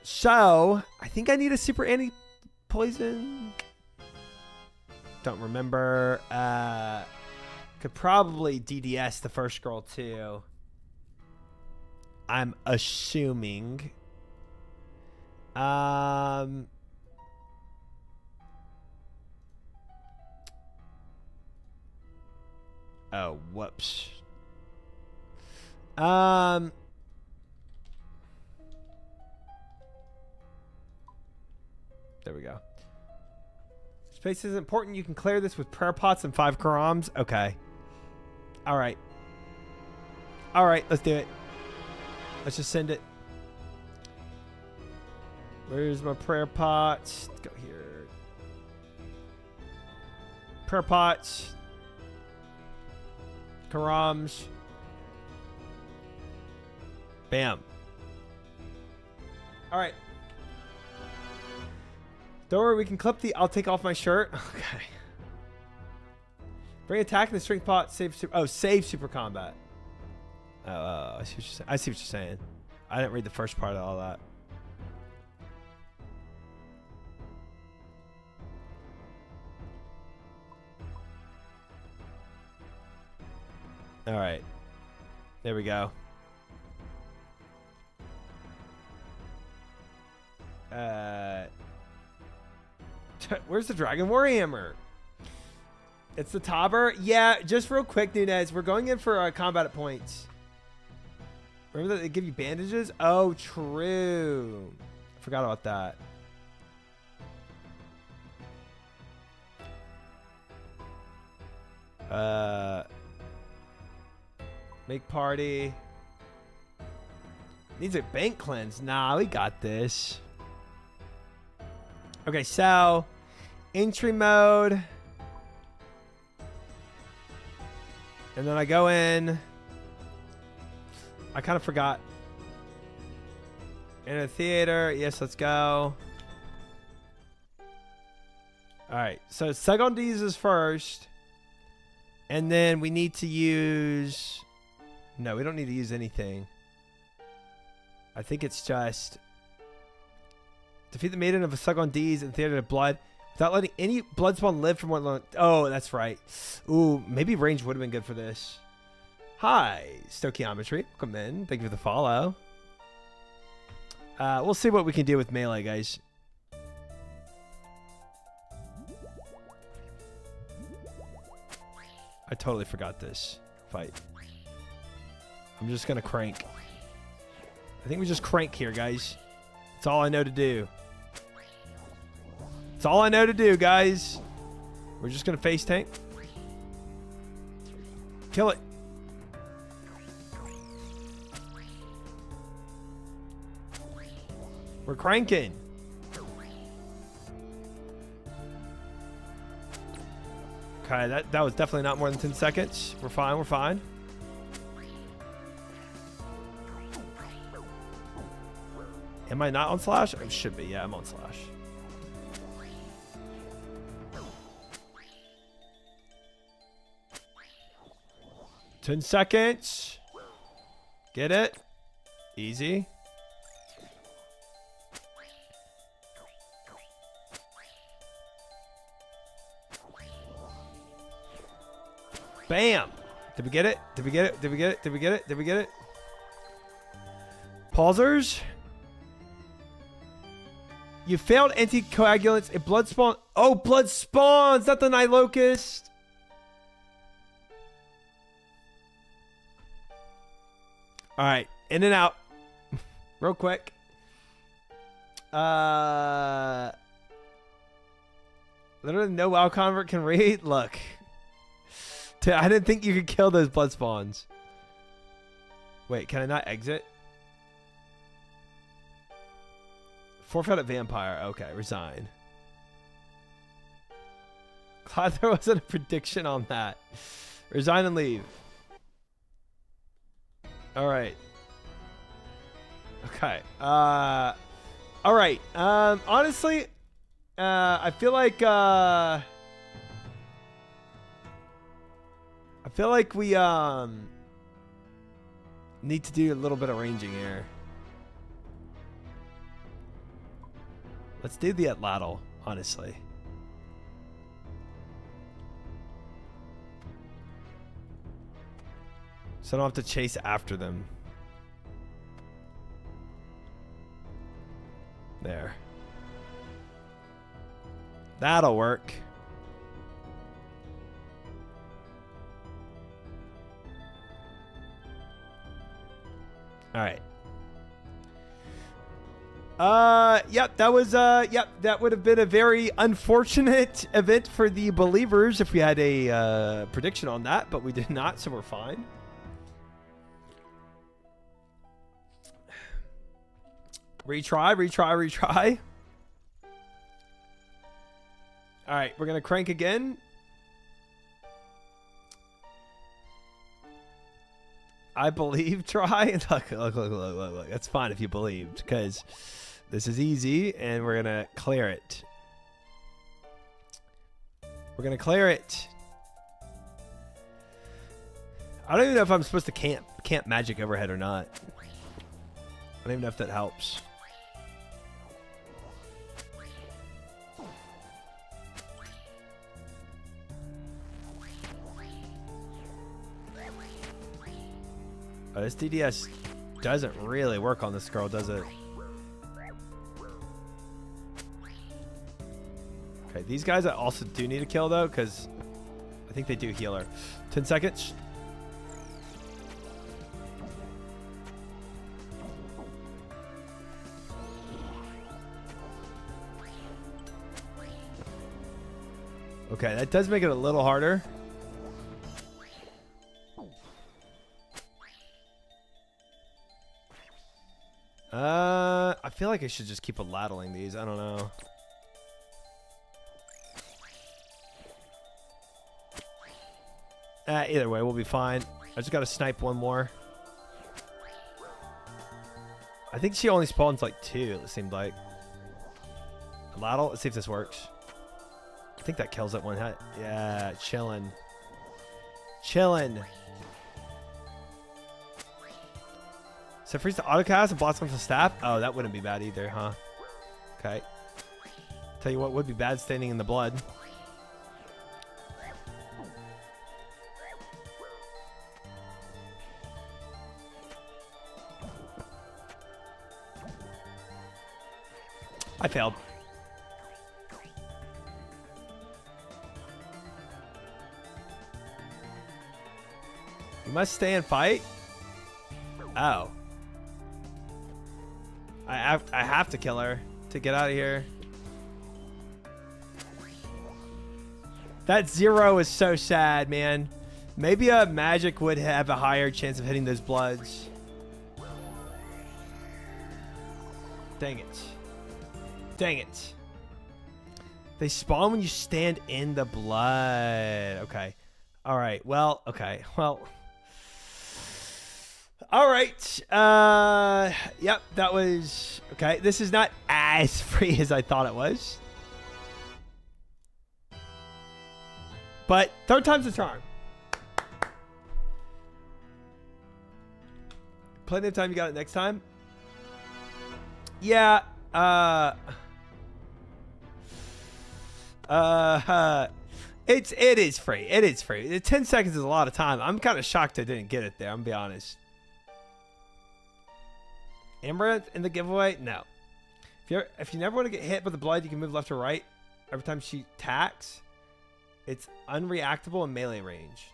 So, I think I need a super anti-poison. Don't remember. Could probably DDS the first girl, too. I'm assuming. Oh, whoops. There we go. Space is important. You can clear this with prayer pots and 5 Karams. Okay. All right. All right, let's do it. Let's just send it. Where's my prayer pots? Let's go here. Prayer pots. Karams. Bam. All right. Don't worry, we can clip the I'll take off my shirt. Okay. Bring attack in the strength pot. Save super. Oh, save super combat. I see what you're saying. I see what you're saying. I didn't read the first part of all that. All right. There we go. Where's the Dragon Warhammer? It's the Tauber. Yeah, just real quick, Nunez. We're going in for combat at points. Remember that they give you bandages? Oh, true. I forgot about that. Make party. Needs a bank cleanse. Nah, we got this. Okay, so entry mode. And then I go in. I kind of forgot. In a theater. Yes, let's go. All right. So Segondese is first. And then we need to use... No, we don't need to use anything. I think it's just... Defeat the maiden of a Segondese in theater of blood without letting any blood spawn live for more than... Oh, that's right. Ooh, maybe range would have been good for this. Hi, Stoichiometry. Welcome in. Thank you for the follow. We'll see what we can do with melee, guys. I totally forgot this fight. I'm just going to crank. I think we just crank here, guys. That's all I know to do. That's all I know to do, guys. We're just going to face tank. Kill it. We're cranking. Okay, that was definitely not more than 10 seconds. We're fine, we're fine. Am I not on slash? I should be, yeah, I'm on slash. Ten seconds. Get it? Easy. Bam! Did we get it? Did we get it? Did we get it? Did we get it? Did we get it? Pausers? You failed anticoagulants. A blood spawn. Oh, blood spawns! Not the Night Locust! Alright. In and out. Real quick. Literally no WoW convert can read. Look. I didn't think you could kill those blood spawns. Wait, can I not exit? Forfeit at vampire. Okay, resign. Glad there wasn't a prediction on that. Resign and leave. All right. Okay. All right. Honestly, I feel like we need to do a little bit of ranging here. Let's do the Atlatl, honestly. So I don't have to chase after them. There. That'll work. All right. Yep, that was, yep, that would have been a very unfortunate event for the believers if we had a prediction on that, but we did not, so we're fine. Retry. All right, we're going to crank again. I believe try. Look. That's fine if you believed, because this is easy, and we're going to clear it. We're going to clear it. I don't even know if I'm supposed to camp magic overhead or not. I don't even know if that helps. Oh, this DDS doesn't really work on this girl, does it? Okay, these guys I also do need to kill, though, because I think they do heal her. 10 seconds. Okay, that does make it a little harder. I feel like I should just keep ladling these. I don't know. Either way, we'll be fine. I just got to snipe one more. I think she only spawns like 2, it seemed like. Ladle? Let's see if this works. I think that kills it one hit. Yeah, chilling. So freeze the autocast and blossom the staff. Oh, that wouldn't be bad either, huh? Okay. Tell you what would be bad, standing in the blood. I failed. You must stay and fight? Oh. I have to kill her to get out of here. That 0 is so sad, man. Maybe a magic would have a higher chance of hitting those bloods. Dang it. They spawn when you stand in the blood. Okay. All right. Well, okay. Well. All right. Yep, that was okay. This is not as free as I thought it was. But third time's the charm. Plenty of time. You got it next time. Yeah. It is free. It is free. 10 seconds is a lot of time. I'm kind of shocked I didn't get it there. I'm gonna be honest. Amaranth in the giveaway? No. If you never want to get hit with the blood, you can move left or right. Every time she attacks, it's unreactable in melee range.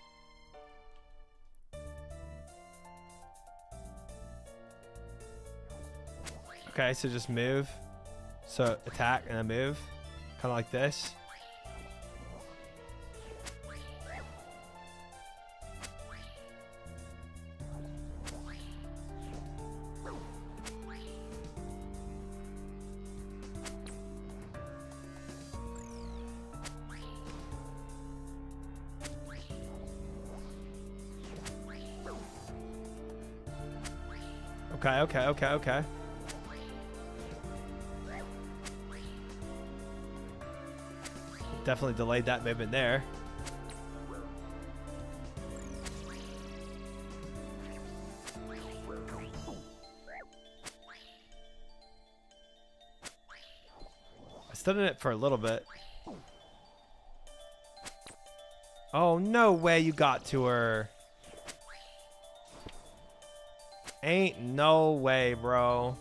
Okay, so just move. So attack and then move. Kind of like this. Okay. Definitely delayed that movement there. I stood in it for a little bit. Oh, no way you got to her. Ain't no way, bro.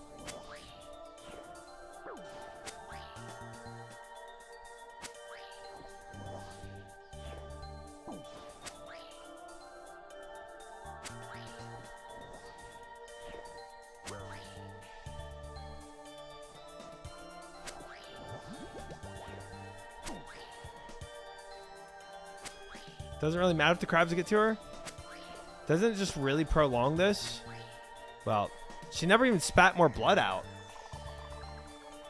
Doesn't really matter if the crabs get to her. Doesn't it just really prolong this? Well, she never even spat more blood out.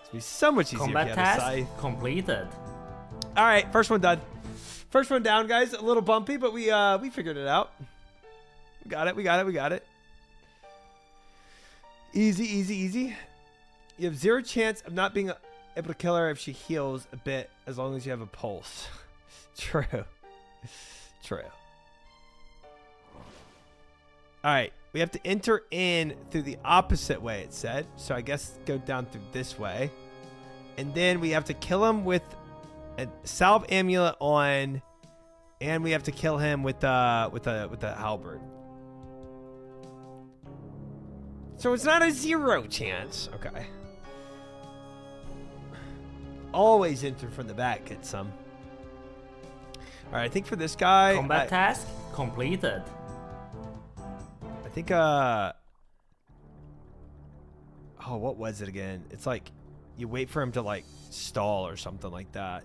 It'd be so much easier Combat if you had a task scythe. completed. All right, first one done. First one down, guys. A little bumpy, but we figured it out. We got it. We got it. We got it. Easy, easy, easy. You have 0 chance of not being able to kill her if she heals a bit, as long as you have a pulse. True. True. All right. We have to enter in through the opposite way, it said. So I guess go down through this way. And then we have to kill him with a salve amulet on, and we have to kill him with a halberd. So it's not a 0 chance. Okay. Always enter from the back, get some. All right, I think for this guy, Combat task completed. I think oh, what was it again? It's like you wait for him to like stall or something like that.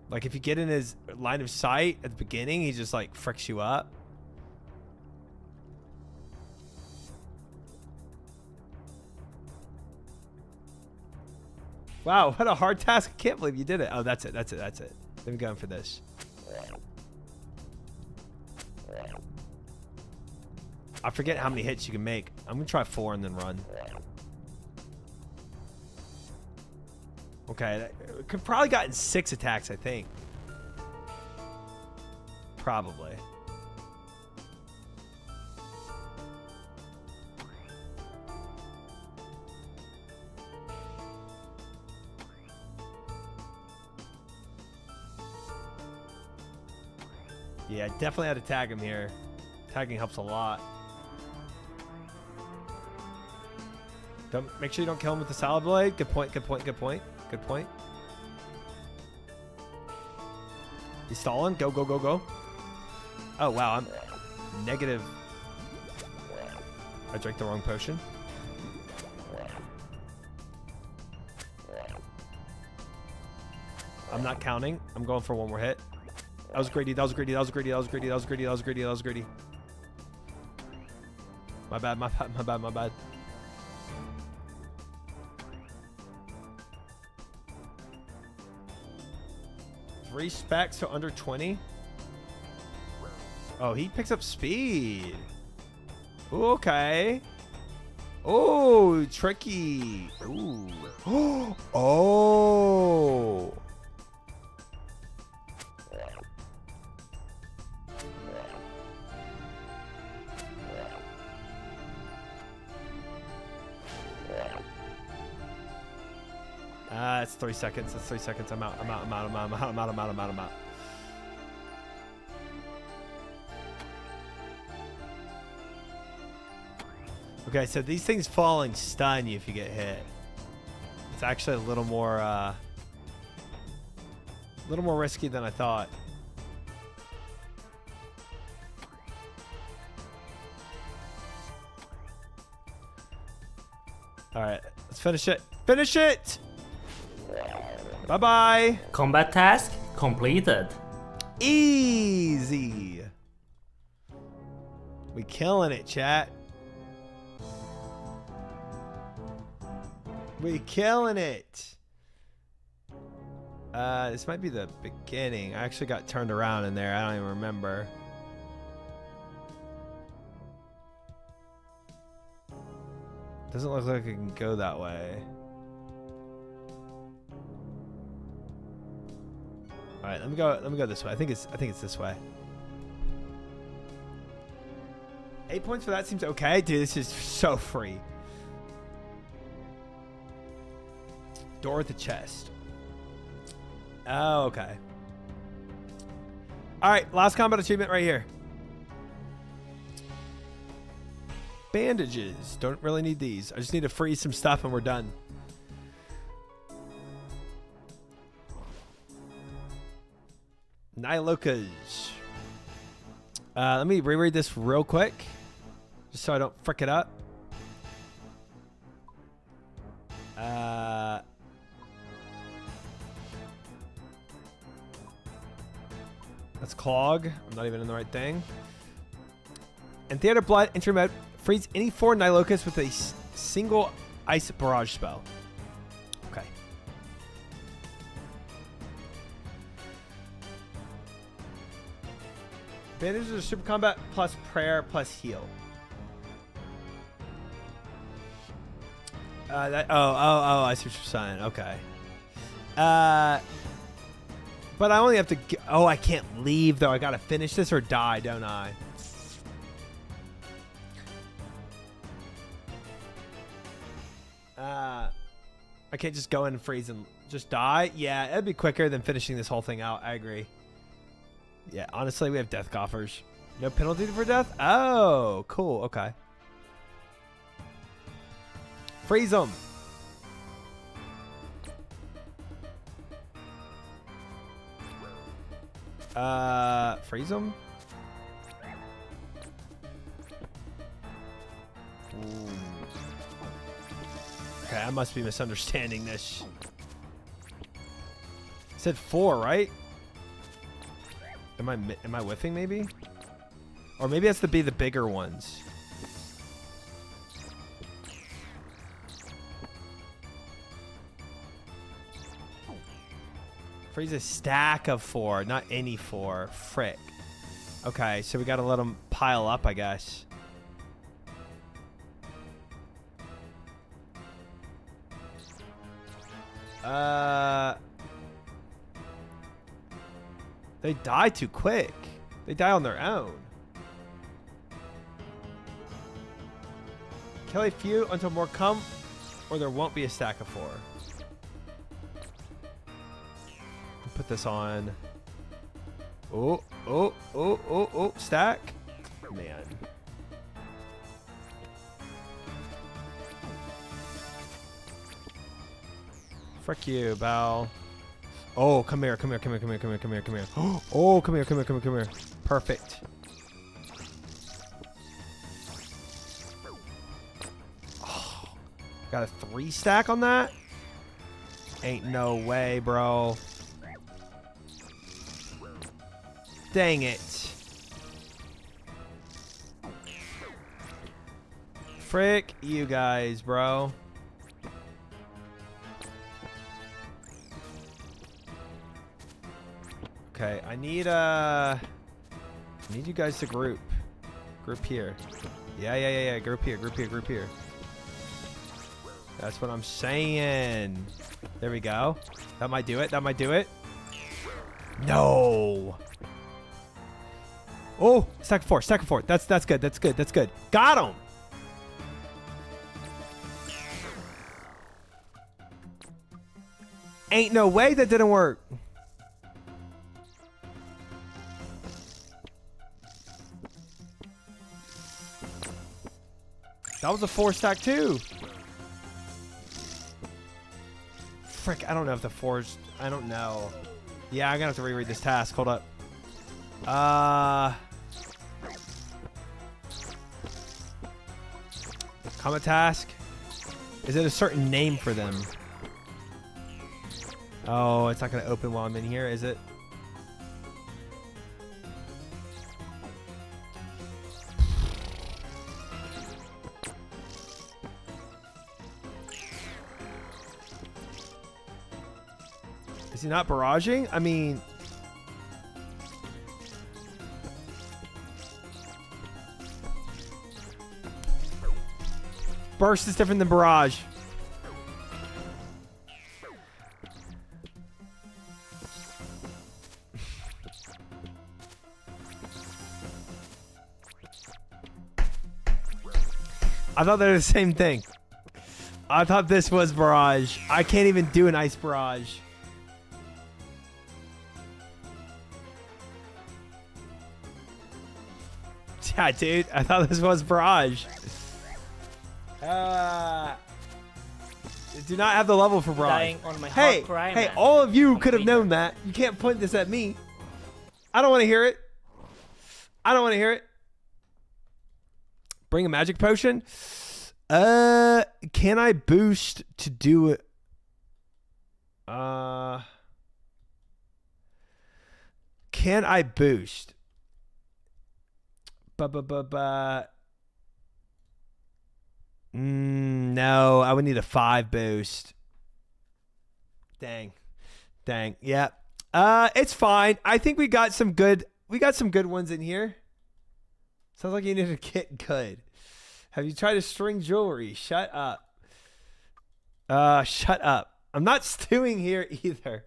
Like if you get in his line of sight at the beginning, he just like fricks you up. Wow, what a hard task. I can't believe you did it. Oh, that's it. That's it. That's it. Let me go in for this. I forget how many hits you can make. I'm going to try 4 and then run. Okay. Could probably gotten 6 attacks, I think. Probably. Yeah, definitely had to tag him here. Tagging helps a lot. Make sure you don't kill him with the salad blade. Good point, good point, good point. Good point. He's stalling. Go, go, go, go. Oh, wow. I'm negative. I drank the wrong potion. I'm not counting. I'm going for one more hit. That was greedy. That was greedy. That was greedy. That was greedy. That was greedy. That was greedy. That was greedy. My bad. My bad. My bad. My bad. Three specs, so under 20. Oh, he picks up speed. Ooh, okay. Oh, tricky. Ooh. Oh. It's 3 seconds. It's 3 seconds. I'm out. I'm out. I'm out. I'm out. I'm out. I'm out. I'm out. I'm out. I'm out. Okay, so these things falling stun you if you get hit. It's actually a little more risky than I thought. All right, let's finish it. Finish it. Bye-bye. Combat task completed. Easy. We killing it, chat. We killing it. This might be the beginning. I actually got turned around in there. I don't even remember. Doesn't look like it can go that way. All right, let me go this way. I think it's this way. 8 points for that seems okay. Dude, this is so free. Door at the chest. Oh, okay. All right, last combat achievement right here. Bandages. Don't really need these. I just need to freeze some stuff and we're done. Nilokas. Let me reread this real quick, just so I don't frick it up. Let's clog. I'm not even in the right thing. In Theater Blood, entry mode, freeze any 4 Nilocusts with a single ice barrage spell. Okay. Bandages are super combat plus prayer plus heal. I see what you're saying. Okay. But I only have to. I can't leave though. I gotta finish this or die, don't I? I can't just go in and freeze and just die. Yeah, it'd be quicker than finishing this whole thing out. I agree. Yeah, honestly, we have death coffers. No penalty for death. Oh, cool. Okay. Freeze them. Freeze them. Ooh. Okay, I must be misunderstanding this. It said 4, right? Am I whiffing maybe? Or maybe it has to be the bigger ones. Freeze a stack of 4, not any 4. Frick. Okay, so we gotta let them pile up, I guess. They die too quick. They die on their own. Kill a few until more come, or there won't be a stack of 4. Put this on. Oh, stack. Man. Frick you, Bal. Oh, come here. Oh, come here. Perfect. Oh, got a 3 stack on that? Ain't no way, bro. Dang it. Frick you guys, bro. Okay, I need you guys to group. Group here. Yeah. Group here. That's what I'm saying. There we go. That might do it. No. Oh, stack of 4. That's good. Got him. Ain't no way that didn't work. That was a 4 stack too. Frick, I don't know if the 4's... I don't know. Yeah, I'm gonna have to reread this task. Hold up. Comet task. Is it a certain name for them? Oh, it's not gonna open while I'm in here, is it? Is he not barraging? I mean... Burst is different than barrage. I thought they were the same thing. I thought this was barrage. I can't even do an ice barrage. Yeah, dude. I thought this was barrage. Do not have the level for barrage. Hey, all of you could have known that. You can't point this at me. I don't want to hear it. Bring a magic potion. Can I boost to do it? Can Can I boost? No, I would need a 5 boost. Dang. Yeah. It's fine. I think we got some good ones in here. Sounds like you need to get good. Have you tried to string jewelry? Shut up. Shut up. I'm not stewing here either.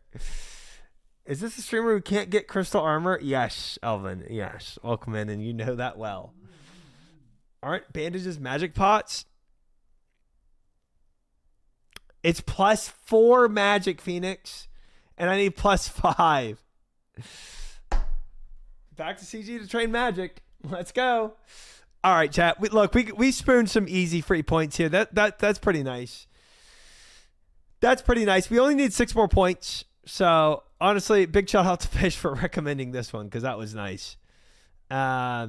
Is this a streamer who can't get crystal armor? Yes, Elvin. Yes. Welcome in, and you know that well. Aren't bandages magic pots? It's +4 magic, Phoenix. And I need +5. Back to CG to train magic. Let's go. All right, chat. We spooned some easy free points here. That's pretty nice. That's pretty nice. We only need 6 more points. So honestly, big shout out to Fish for recommending this one because that was nice. I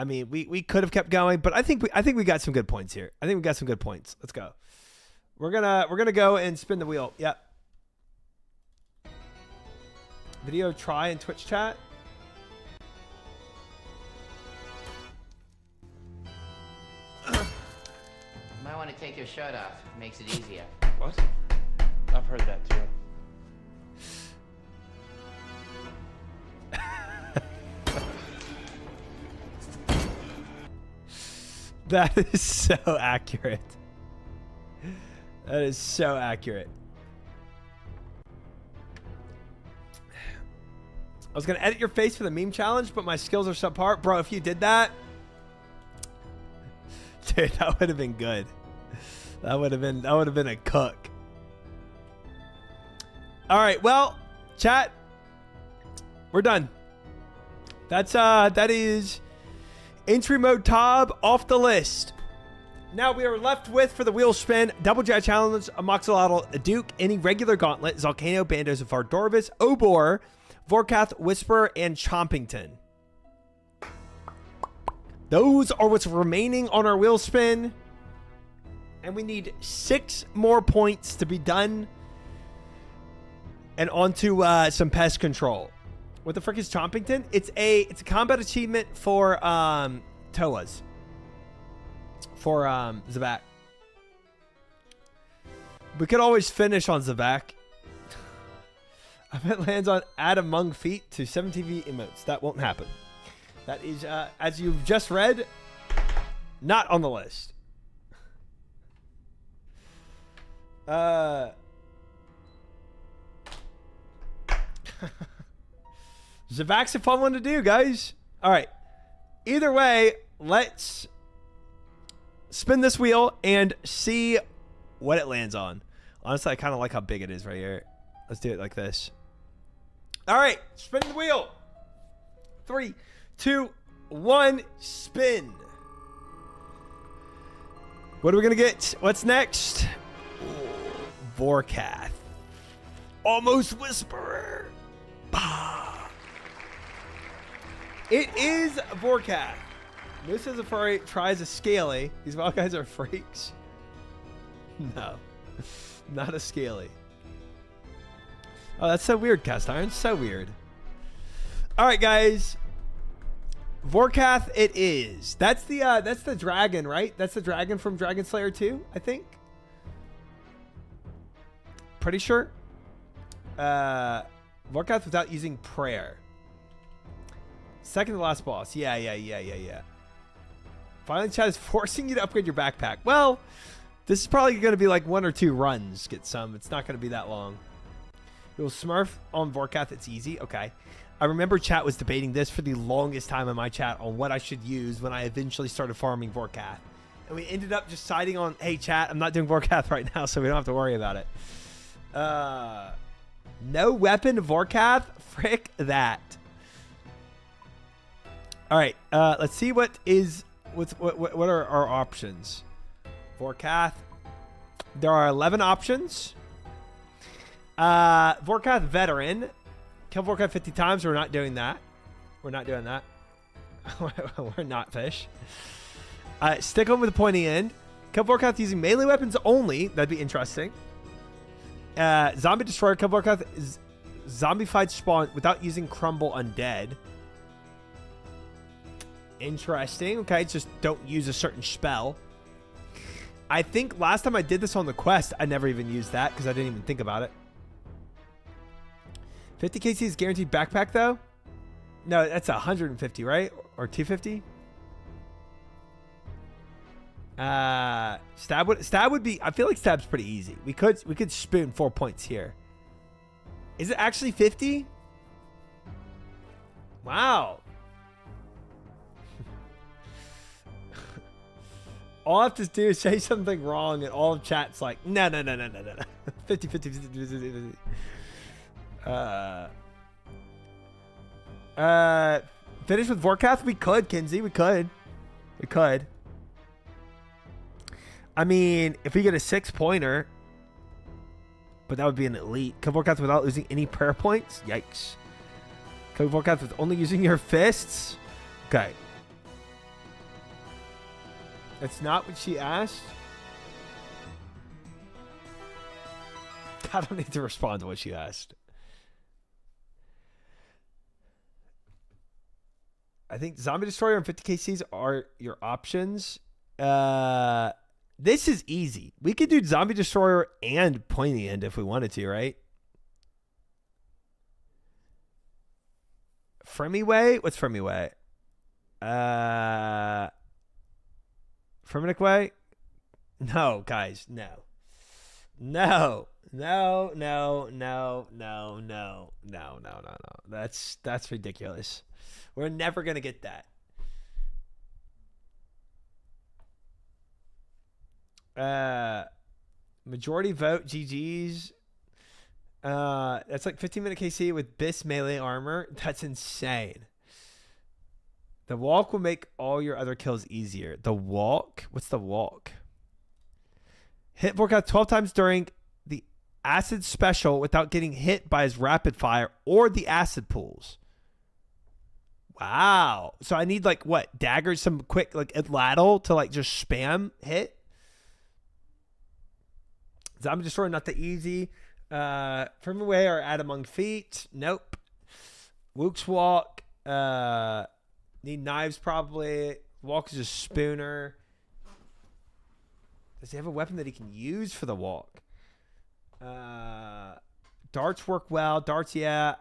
mean, we could have kept going, but I think we got some good points here. I think we got some good points. Let's go. We're gonna go and spin the wheel. Yep. Video try in Twitch chat. Might want to take your shirt off. Makes it easier. What? I've heard that too. That is so accurate. That is so accurate. I was gonna edit your face for the meme challenge, but my skills are subpar. Bro, if you did that, dude, that would have been good. That would have been a cook. All right, well, chat, we're done. That is entry mode Tob off the list. Now we are left with, for the wheel spin, Double Jet Challenge, Amoxolotl, Duke, any regular gauntlet, Zalcano, Bandos, of Fardorvis, Obor, Vorkath, Whisperer, and Chompington. Those are what's remaining on our wheel spin. And we need 6 more points to be done. And onto some pest control. What the frick is Chompington? It's a combat achievement for Toas. For Zabak. We could always finish on Zabak. I bet lands on add among feet to 7 TV emotes. That won't happen. That is, as you've just read, not on the list. Zabak's a fun one to do, guys. All right. Either way, let's spin this wheel and see what it lands on. Honestly, I kind of like how big it is right here. Let's do it like this. All right, spin the wheel. 3, 2, 1, spin. What are we gonna get? What's next? Vorkath. Almost Whisperer. Bah. It is Vorkath. Moose as a furry tries a scaly. These wild guys are freaks. No, not a scaly. Oh, that's so weird, Cast Iron. So weird. All right, guys. Vorkath it is. That's the dragon, right? That's the dragon from Dragon Slayer 2, I think. Pretty sure. Vorkath without using prayer. Second to last boss. Yeah. Finally, chat is forcing you to upgrade your backpack. Well, this is probably going to be like 1 or 2 runs. Get some. It's not going to be that long. You'll smurf on Vorkath. It's easy. Okay. I remember chat was debating this for the longest time in my chat on what I should use when I eventually started farming Vorkath. And we ended up just siding on, hey, chat, I'm not doing Vorkath right now, so we don't have to worry about it. No weapon Vorkath? Frick that. All right. Let's see what are our options. Vorkath. There are 11 options. Vorkath Veteran. Kill Vorkath 50 times. We're not doing that. We're not doing that. We're not fish. Stick on with the pointy end. Kill Warcraft using melee weapons only. That'd be interesting. Zombie Destroyer. Kill Warcraft is zombified spawn without using Crumble Undead. Interesting. Okay, just don't use a certain spell. I think last time I did this on the quest, I never even used that because I didn't even think about it. 50 KC is guaranteed backpack though? No, that's 150, right? Or 250? Stab would be, I feel like stab's pretty easy. We could spoon 4 points here. Is it actually 50? Wow. All I have to do is say something wrong and all of chat's like, no. 50, 50, 50, 50, 50. Finish with Vorkath? We could, Kinsey. We could. I mean, if we get a 6-pointer, but that would be an elite. Kill Vorkath without losing any prayer points? Yikes. Kill Vorkath with only using your fists? Okay. That's not what she asked. I don't need to respond to what she asked. I think Zombie Destroyer and 50 KCs are your options. This is easy. We could do Zombie Destroyer and Pointy End if we wanted to, right? Fremiway? What's Fremiway? Ferminic Way? No, guys, no. That's ridiculous. We're never gonna get that. Majority vote, GG's. That's like 15-minute KC with BIS melee armor. That's insane. The walk will make all your other kills easier. The walk? What's the walk? Hit Vorkath 12 times during the acid special without getting hit by his rapid fire or the acid pools. Wow. So I need like what? Daggers, some quick like Atlatl to like just spam hit. Zombie Destroyer, not that easy. From away or add among feet. Nope. Wook's walk. Need knives probably. Walk is a spooner. Does he have a weapon that he can use for the walk? Darts work well. Darts, yeah.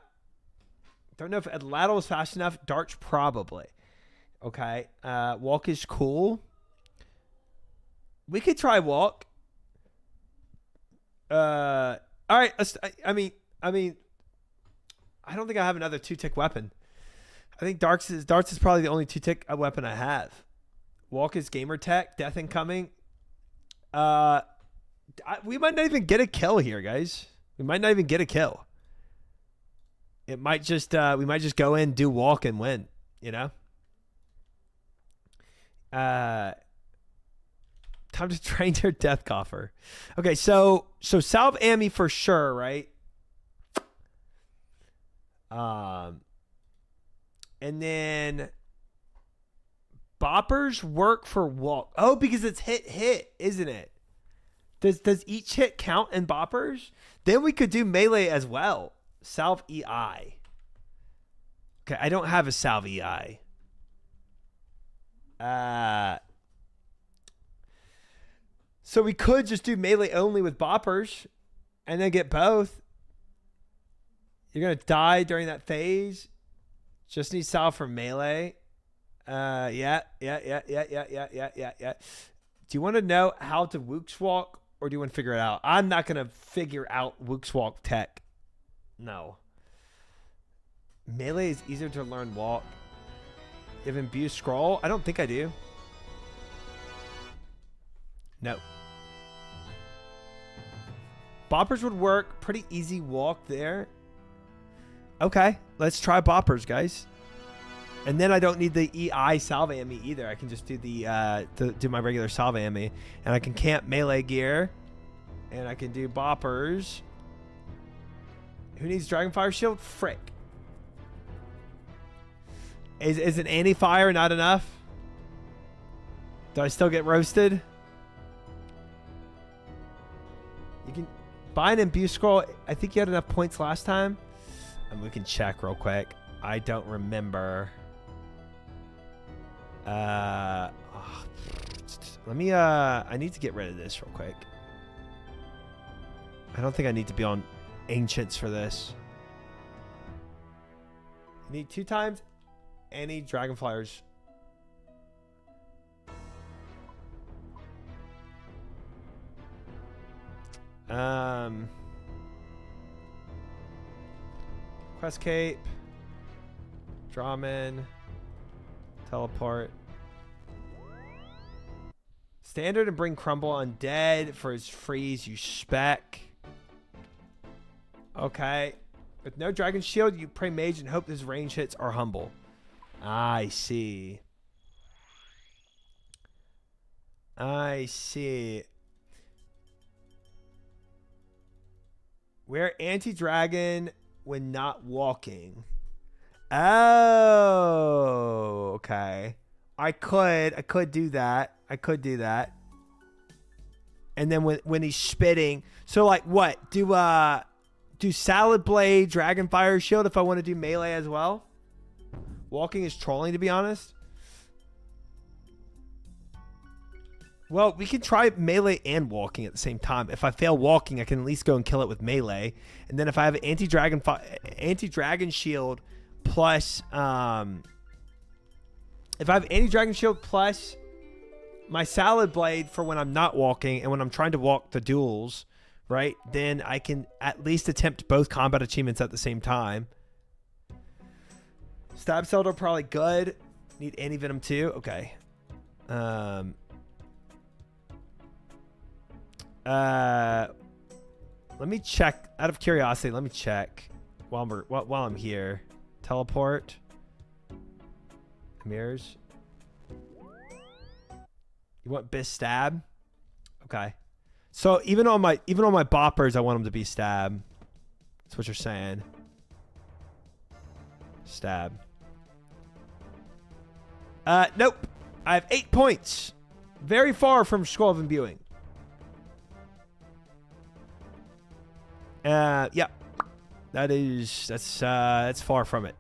Don't know if Atlatl is fast enough. Darts probably. Okay. Walk is cool. We could try walk. All right. I mean, I don't think I have another 2-tick weapon. I think darts is probably the only 2-tick weapon I have. Walk is gamer tech. Death incoming. We might not even get a kill here, guys. We might not even get a kill. It might just we might just go in, do walk, and win. You know. Time to train your death coffer. Okay, so salve Amy for sure, right? And then boppers work for walk. Oh, because it's hit, isn't it? Does each hit count in boppers? Then we could do melee as well. Salve EI. Okay, I don't have a salve EI. So we could just do melee only with boppers and then get both. You're going to die during that phase. Just need salve for melee. Yeah. Do you want to know how to Wook's walk or do you want to figure it out? I'm not going to figure out Wook's walk tech. No. Melee is easier to learn walk. You have imbue scroll? I don't think I do. No. Boppers would work. Pretty easy walk there. Okay. Let's try boppers, guys. And then I don't need the EI salve ammy either. I can just do do my regular salve ammy. And I can camp melee gear. And I can do boppers. Who needs Dragonfire Shield? Frick. Is an anti-fire not enough? Do I still get roasted? Buy an imbue scroll. I think you had enough points last time. And we can check real quick. I don't remember. Let me, I need to get rid of this real quick. I don't think I need to be on Ancients for this. You need 2 times any Dragonflyers. Quest Cape. Drawman. Teleport. Standard and bring Crumble Undead for his freeze, you spec. Okay. With no Dragon Shield, you pray Mage and hope his range hits are humble. I see. I see. Wear anti-dragon when not walking. Oh, okay. I could do that. I could do that. And then when he's spitting, so like what? Do Salad Blade, Dragon Fire Shield if I want to do melee as well? Walking is trolling, to be honest. Well, we can try melee and walking at the same time. If I fail walking, I can at least go and kill it with melee. And then if I have anti-dragon shield plus if I have anti-dragon shield plus my Salad Blade for when I'm not walking and when I'm trying to walk the duels, right? Then I can at least attempt both combat achievements at the same time. Stab Cellar probably good. Need anti-venom too. Okay. Let me check out of curiosity. Let me check while I'm here. Teleport. Mirrors. You want Biss Stab? Okay. So even on my boppers, I want them to be stab. That's what you're saying. Stab. Nope. I have 8 points. Very far from Scroll of Imbuing. Yeah. That's far from it.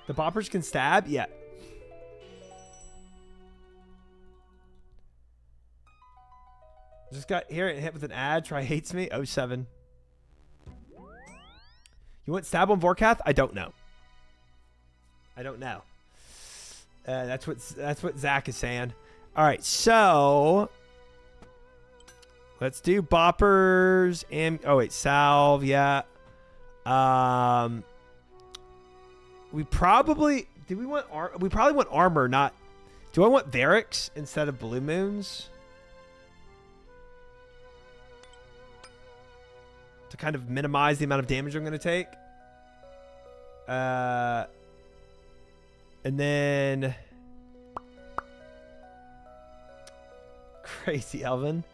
The boppers can stab? Yeah. Just got here and hit with an ad. Try hates me. 07. You want stab on Vorkath? I don't know. I don't know. That's what Zach is saying. All right, so let's do boppers and salve. Yeah. We probably want armor. Not. Do I want Varix instead of Blue Moons? To kind of minimize the amount of damage I'm going to take. And then Crazy Elvin.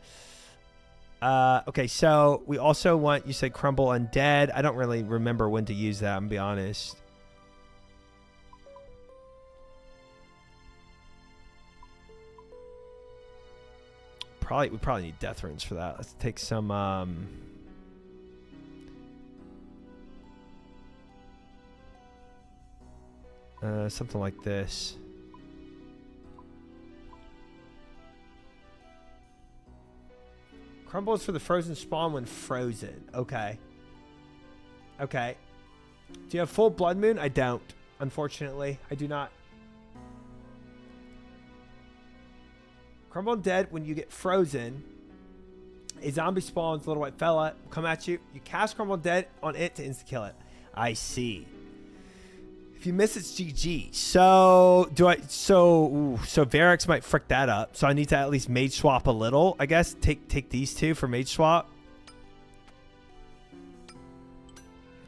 Okay, so we also want, you said Crumble Undead. I don't really remember when to use that, I'm gonna be honest. We probably need Death Runes for that. Let's take some something like this. Crumble is for the frozen spawn when frozen. Okay. Okay. Do you have full Blood Moon? I don't. Unfortunately, I do not. Crumble Dead, when you get frozen, a zombie spawns, little white fella, come at you. You cast Crumble Dead on it to insta-kill it. I see. If you miss, it's GG. So Varix might frick that up. So I need to at least mage swap a little. I guess take these two for mage swap.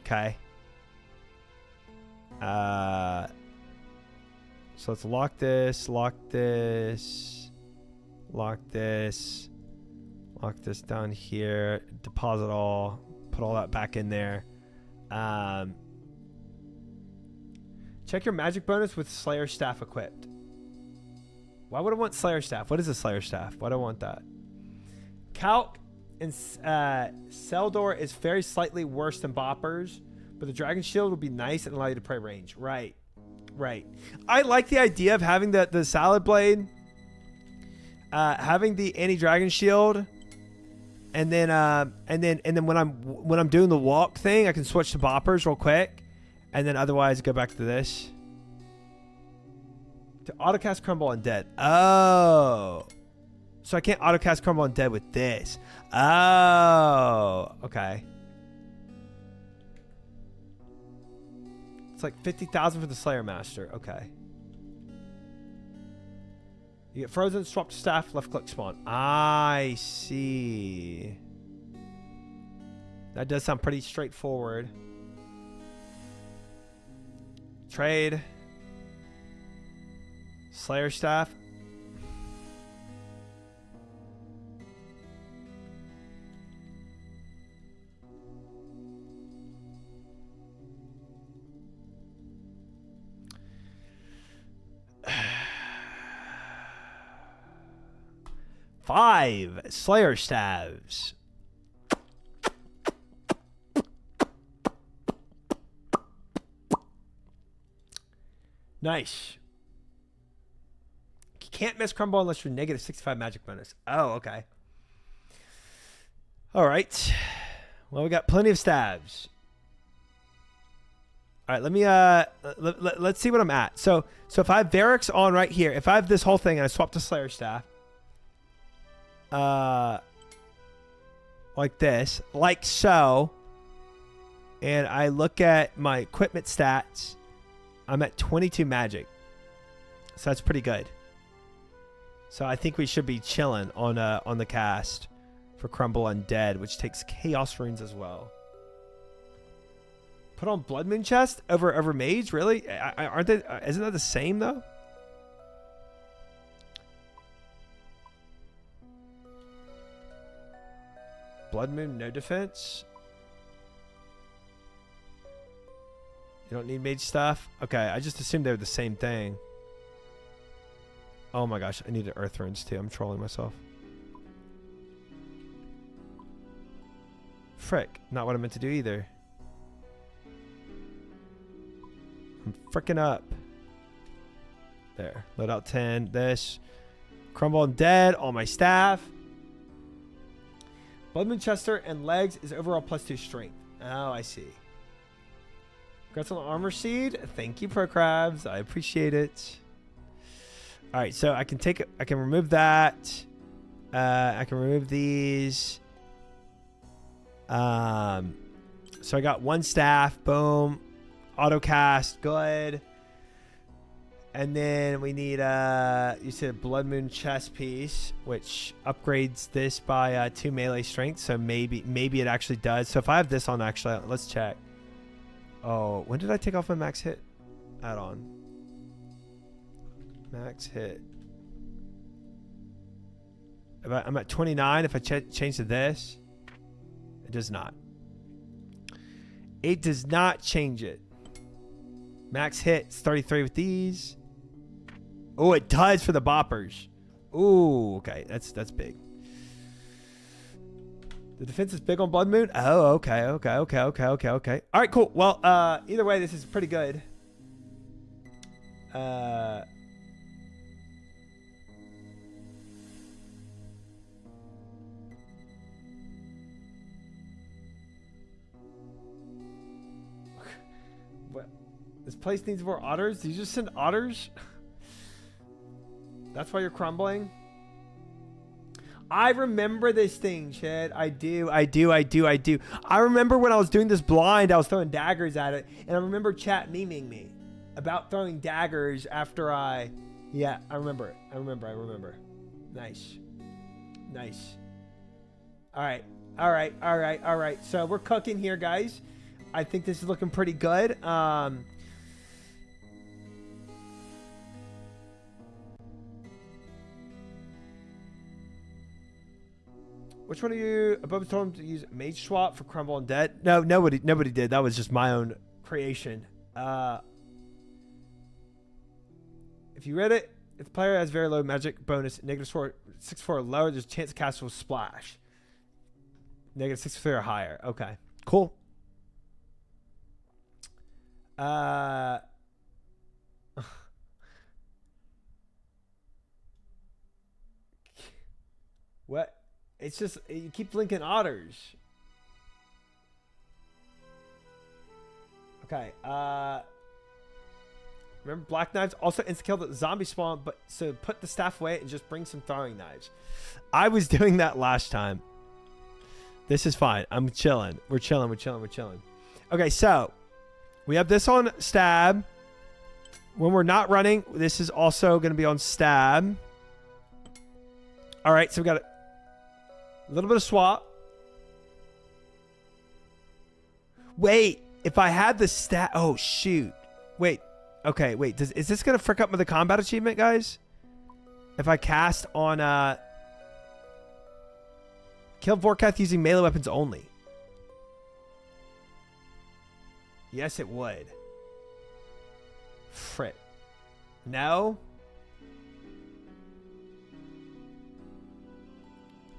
Okay. So let's lock this down here. Deposit all. Put all that back in there. Check your magic bonus with Slayer Staff equipped. Why would I want Slayer Staff? What is a Slayer Staff? Why do I want that? Calc And Seldor is very slightly worse than Boppers, but the Dragon Shield will be nice and allow you to play range. Right. Right. I like the idea of having the Salad Blade, having the anti-Dragon Shield, and then when I'm doing the walk thing, I can switch to Boppers real quick, and then otherwise go back to this. To autocast Crumble Undead. Oh. So I can't autocast Crumble Undead with this. Oh. Okay. It's like 50,000 for the Slayer Master. Okay. You get frozen, swap to staff, left click spawn. I see. That does sound pretty straightforward. Trade. Slayer staff. Five Slayer staves. Nice. You can't miss Crumble unless you're negative 65 magic bonus. Oh, okay. All right. Well, we got plenty of stabs. All right, let me let's see what I'm at. So if I have Varix on right here, if I have this whole thing and I swap to Slayer staff, like this, like so, and I look at my equipment stats, I'm at 22 magic, so that's pretty good. So I think we should be chilling on the cast for Crumble Undead, which takes Chaos Runes as well. Put on Blood Moon Chest over Mage, really? Aren't they? Isn't that the same though? Blood Moon, no defense. You don't need mage stuff? Okay, I just assumed they were the same thing. Oh my gosh, I needed Earth Runes too. I'm trolling myself. Frick, not what I meant to do either. I'm fricking up. There, load out 10. This. Crumble Undead, all my staff. Blood Moon Chester and legs is overall +2 strength. Oh, I see. Congrats on the armor seed. Thank you, Pro Crabs. I appreciate it. All right, so I can take it. I can remove that. I can remove these. So I got one staff. Boom. Auto cast. Good. And then we need you said a Blood Moon chest piece, which upgrades this by 2 melee strength. So maybe it actually does. So if I have this on, actually, let's check. Oh, when did I take off my max hit add-on? Max hit. I'm at 29. If I change to this, it does not. It does not change it. Max hit is 33 with these. Oh, it does for the boppers. Ooh, okay. That's big. The defense is big on Blood Moon. Oh, okay. All right, cool. Well, either way, this is pretty good. What? This place needs more otters? Did you just send otters? That's why you're crumbling? I remember this thing, Chad. I do. I remember when I was doing this blind, I was throwing daggers at it, and I remember chat memeing me about throwing daggers after I... Yeah, I remember it. I remember. Nice. All right. So we're cooking here, guys. I think this is looking pretty good. Which one of you above told him to use Mage Swap for Crumble Undead? No, nobody did. That was just my own creation. If you read it, if the player has very low magic bonus, -4, 6/4 or lower, there's a chance to cast will splash. Negative 63 or higher. Okay. Cool. What? It's just, you keep linking otters. Okay. Remember black knives also insta-kill the zombie spawn, but so put the staff away and just bring some throwing knives. I was doing that last time. This is fine. I'm chilling. We're chilling. We're chilling. We're chilling. Okay, so we have this on stab. When we're not running, this is also going to be on stab. All right, so we got a little bit of swap. Wait, if I had the stat, oh shoot. Wait, okay, wait. Is this gonna frick up with the combat achievement, guys? If I cast on kill Vorkath using melee weapons only. Yes, it would. Frick. No.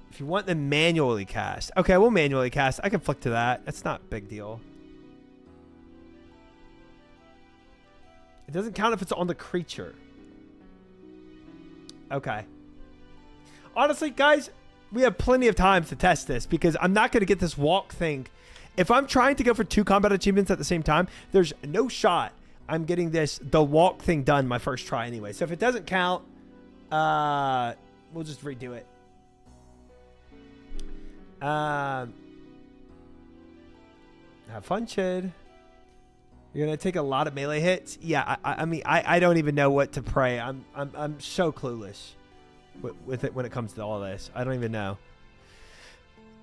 If you want them manually cast. Okay, we'll manually cast. I can flick to that. That's not a big deal. It doesn't count if it's on the creature. Okay. Honestly, guys, we have plenty of time to test this because I'm not going to get this walk thing. If I'm trying to go for 2 combat achievements at the same time, there's no shot I'm getting the walk thing done my first try anyway. So if it doesn't count, we'll just redo it. Have fun, Chid. You're gonna take a lot of melee hits. Yeah, I mean, I don't even know what to pray. I'm so clueless with it when it comes to all this. I don't even know.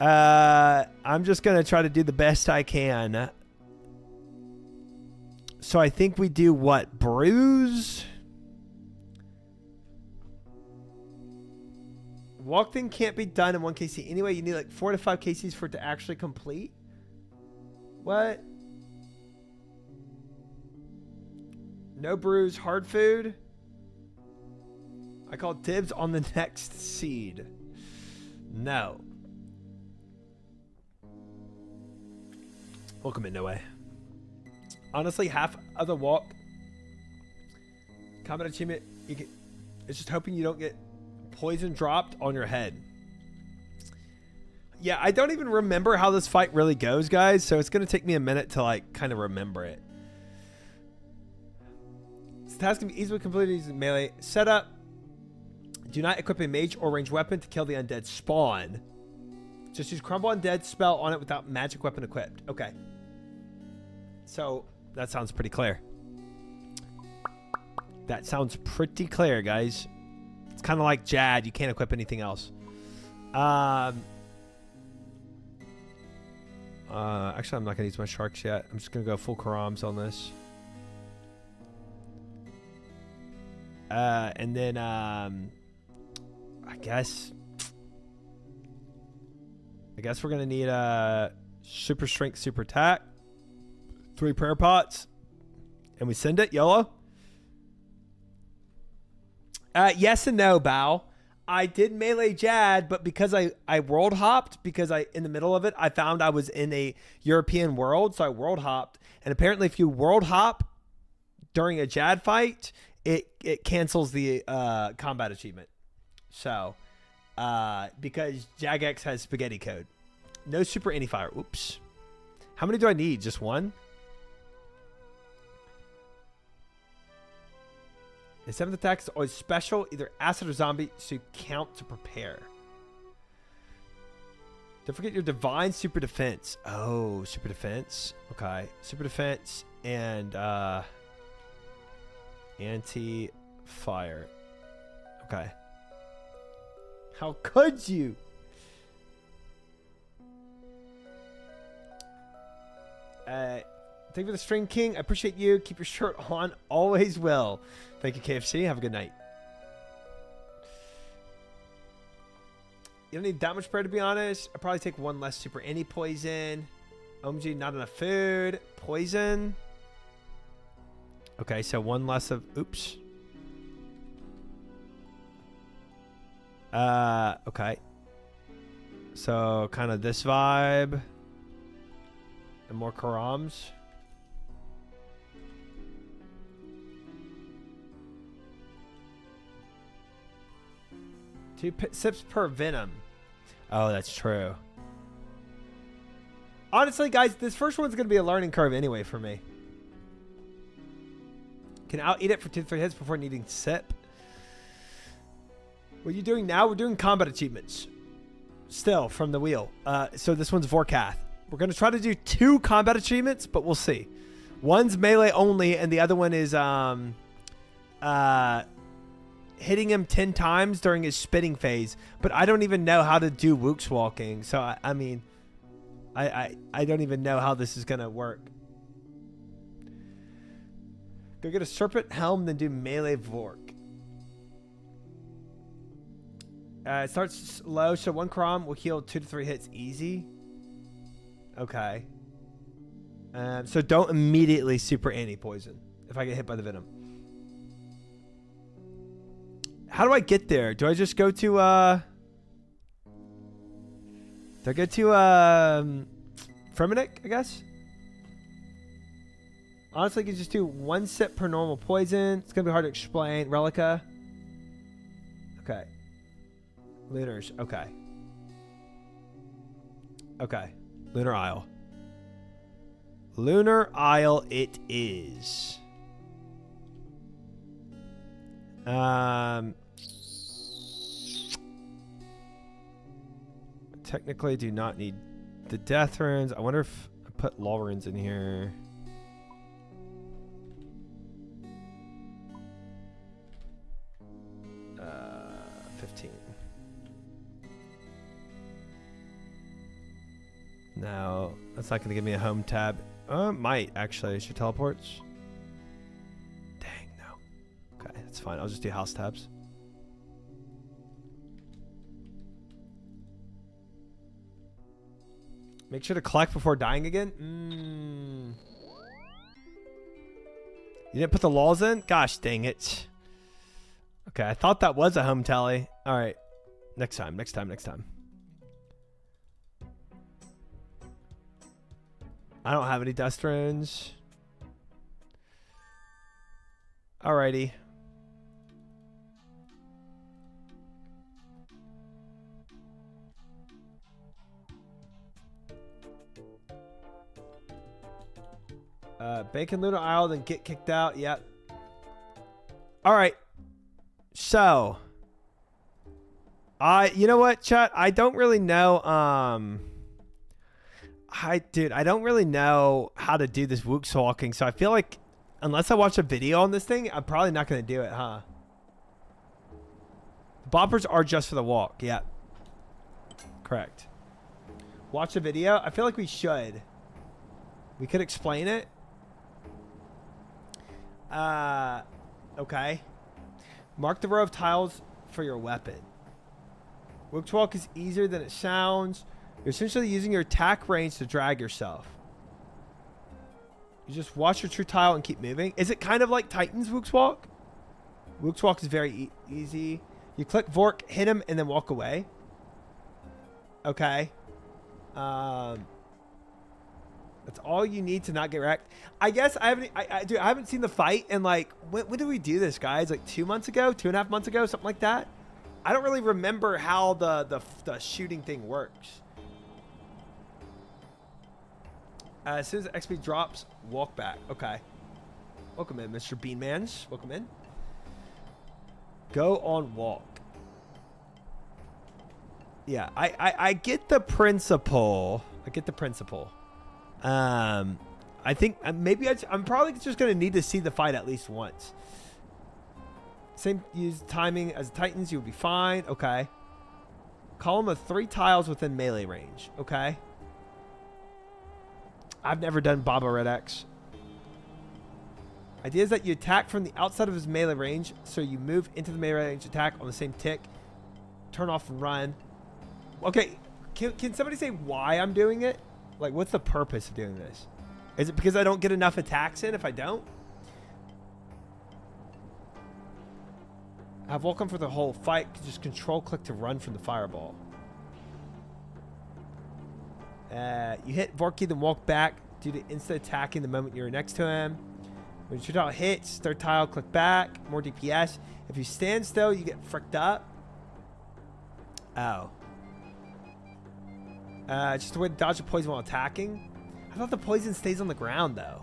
I'm just gonna try to do the best I can. So I think we do what? Bruise? Walk thing can't be done in 1 KC. Anyway, you need like 4 to 5 KCs for it to actually complete. What? No bruise, hard food. I call dibs on the next seed. No. Welcome in, no way. Honestly, half of the walk combat achievement, it's just hoping you don't get poison dropped on your head. Yeah, I don't even remember how this fight really goes, guys, so it's going to take me a minute to like kind of remember it. This task can be easily completed using melee. Setup. Do not equip a mage or ranged weapon to kill the undead spawn. Just use Crumble Undead spell on it without magic weapon equipped. Okay. So, that sounds pretty clear. That sounds pretty clear, guys. It's kind of like Jad. You can't equip anything else. Actually, I'm not going to use my sharks yet. I'm just going to go full Karams on this. And then, I guess we're going to need super strength, super attack, 3 prayer pots, and we send it. YOLO. Yes and no, Bao. I did melee Jad, but because I world hopped, because in the middle of it, I found I was in a European world, so I world hopped. And apparently if you world hop during a Jad fight, it cancels the combat achievement. So, because Jagex has spaghetti code. No super anti-fire. Oops. How many do I need? Just 1? The 7th attack is always special, either acid or zombie, so you count to prepare. Don't forget your divine super defense. Oh, super defense. Okay. Super defense and anti-fire. Okay. How could you? Thank you for the string king. I appreciate you. Keep your shirt on. Always will. Thank you, KFC. Have a good night. You don't need that much prayer, to be honest. I'll probably take 1 less super any poison. OMG, not enough food. Poison. Okay, so 1 less of... Oops. Okay. So kind of this vibe. And more Karams. 2 sips per venom. Oh, that's true. Honestly, guys, this first one's going to be a learning curve anyway for me. Can out-eat it for 2 to 3 hits before needing sip. What are you doing now? We're doing combat achievements. Still, from the wheel. So this one's Vorkath. We're going to try to do 2 combat achievements, but we'll see. One's melee only, and the other one is hitting him 10 times during his spitting phase. But I don't even know how to do Wook's walking. So, I mean, I don't even know how this is going to work. Go get a serpent helm, then do melee Vork. It starts low, so 1 Karam will heal 2 to 3 hits easy. Okay. So don't immediately super anti-poison if I get hit by the venom. How do I get there? Do I just go to do I go to Fremennik, I guess? Honestly, you can just do 1 sip per normal poison. It's gonna be hard to explain. Relica. Okay. Lunars. Okay. Okay. Lunar Isle. Lunar Isle it is. Technically do not need the death runes. I wonder if I put law runes in here. Uh, 15. No, that's not going to give me a home tab. It might, actually. Should teleports? Dang, no. Okay, that's fine. I'll just do house tabs. Make sure to collect before dying again? You didn't put the laws in? Gosh, dang it. Okay, I thought that was a home tally. All right. Next time, next time, next time. I don't have any dust runes. Alrighty. Bacon Lunar Isle, then get kicked out. Yep. Alright. So. You know what, chat? I don't really know, dude, I don't really know how to do this Wook's walking, so I feel like unless I watch a video on this thing, I'm probably not going to do it, huh? Boppers are just for the walk. Yeah. Correct. Watch a video? I feel like we should. We could explain it. Okay. Mark the row of tiles for your weapon. Wook's walk is easier than it sounds. You're essentially using your attack range to drag yourself. You just watch your true tile and keep moving. Is it kind of like Titan's Wook's walk? Wook's walk is very easy. You click Vork, hit him, and then walk away. Okay. That's all you need to not get wrecked. I guess I haven't seen the fight in like, when did we do this, guys? Like 2 months ago, 2.5 months ago, something like that. I don't really remember how the shooting thing works. As soon as XP drops, walk back. Okay. Welcome in, Mr. Beanmans. Welcome in. Go on walk. Yeah, I get the principle. I get the principle. I think maybe I'm probably just going to need to see the fight at least once. Same use timing as Titans, you would be fine. Okay. Column of 3 tiles within melee range. Okay. I've never done Baba Red X. Idea is that you attack from the outside of his melee range, so you move into the melee range attack on the same tick. Turn off and run. Okay, can somebody say why I'm doing it? Like, what's the purpose of doing this? Is it because I don't get enough attacks in if I don't? Have welcome for the whole fight. Just control click to run from the fireball. You hit Vorky, then walk back due to instant attacking the moment you're next to him. When your tile hits, third tile, click back. More DPS. If you stand still, you get fricked up. Oh. Just a way to dodge the poison while attacking. I thought the poison stays on the ground, though.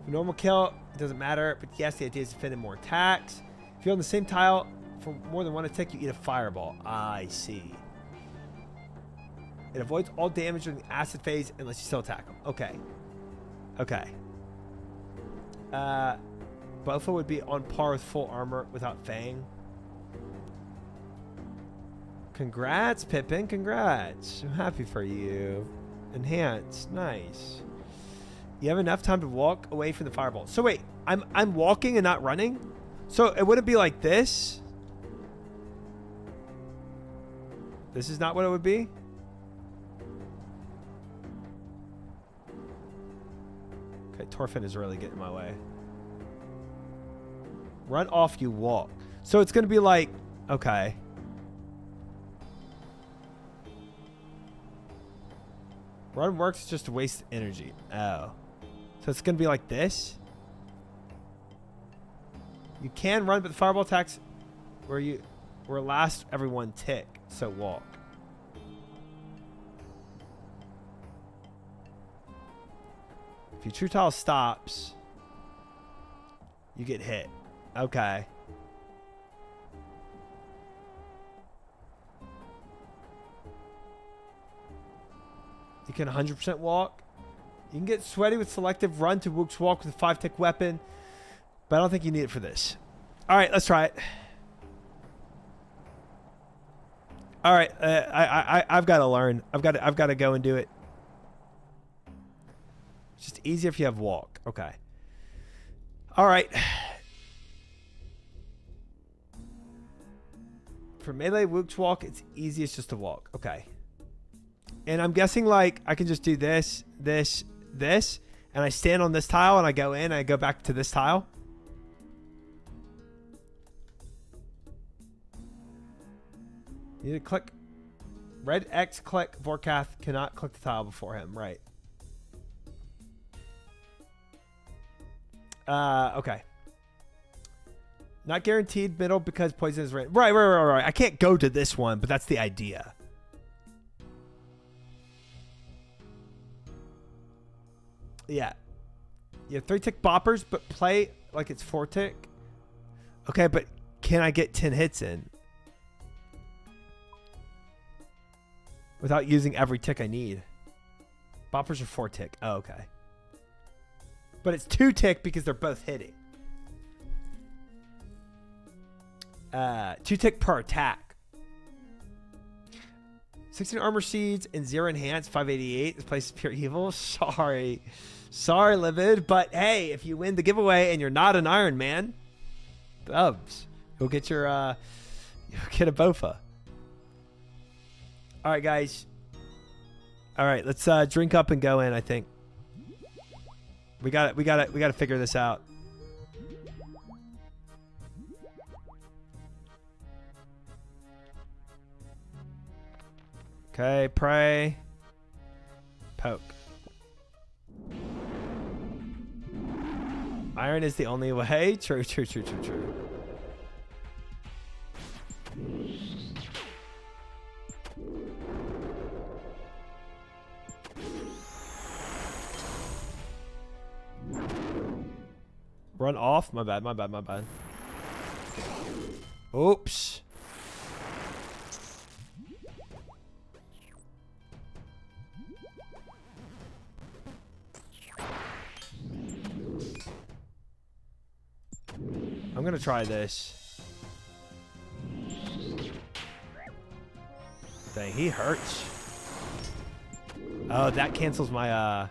Normal kill, it doesn't matter. But yes, the idea is to fit in more attacks. If you're on the same tile for more than one attack, you eat a fireball. I see. It avoids all damage during the acid phase unless you still attack them. Okay. Okay. Bofa would be on par with full armor without Fang. Congrats, Pippin. Congrats. I'm happy for you. Enhance. Nice. You have enough time to walk away from the fireball. So wait, I'm walking and not running? So it wouldn't be like this? This is not what it would be? Okay, Torfin is really getting in my way. Run off, you walk. So it's going to be like, okay. Run works just to waste energy. Oh. So it's going to be like this. You can run, but the fireball attacks where last every one tick. So walk. If your true tile stops, you get hit. Okay. You can 100% walk. You can get sweaty with selective run to Wook's walk with a 5-tick weapon, but I don't think you need it for this. All right, let's try it. All right, I've got to learn. I've got to go and do it. It's just easier if you have walk. Okay. All right. For melee Wook's walk, it's easiest just to walk. Okay. And I'm guessing like I can just do this, this, this, and I stand on this tile and I go in and I go back to this tile. You need to click red X, click Vorkath cannot click the tile before him. Right. Okay. Not guaranteed middle because poison is red. Right. I can't go to this one, but that's the idea. Yeah. You have 3-tick boppers, but play like it's 4-tick. Okay, but can I get 10 hits in? Without using every tick I need. Boppers are 4-tick. Oh, okay. But it's 2-tick because they're both hitting. 2-tick per attack. 16 armor seeds and 0 enhance, 588. This place is pure evil. Sorry. Sorry, Livid. But hey, if you win the giveaway and you're not an Iron Man, dubs. You'll get your you'll get a Bofa. Alright, guys. Alright, let's drink up and go in, I think. We gotta figure this out. Okay, pray. Poke. Iron is the only way. True. Run off? My bad. Oops. I'm gonna try this. Dang, he hurts. Oh, that cancels my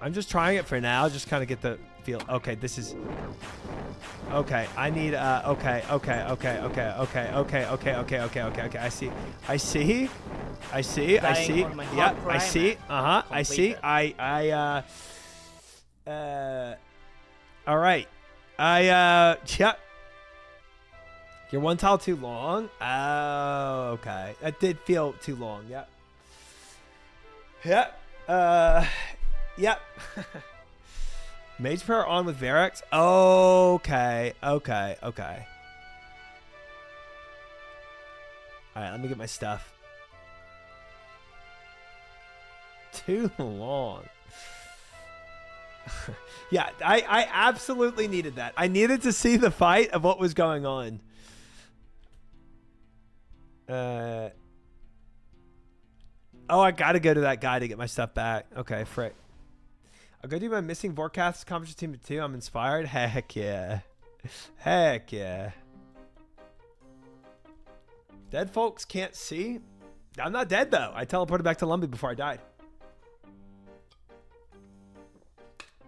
I'm just trying it for now, just kind of get the feel. Okay, this is okay. I need okay. I see. Yeah, I see. I see. All right. Yeah. You're one tile too long? Oh, okay. That did feel too long. Yep. Yep. Yep. Mage Prayer on with Verex? Okay. Okay. Okay. Alright, let me get my stuff. Too long. Yeah, I absolutely needed that. I needed to see the fight of what was going on. Oh, I gotta go to that guy to get my stuff back. Okay, frick. I'll go do my missing Vorkath's competition team of 2. I'm inspired. Heck yeah. Heck yeah. Dead folks can't see. I'm not dead though. I teleported back to Lumbee before I died.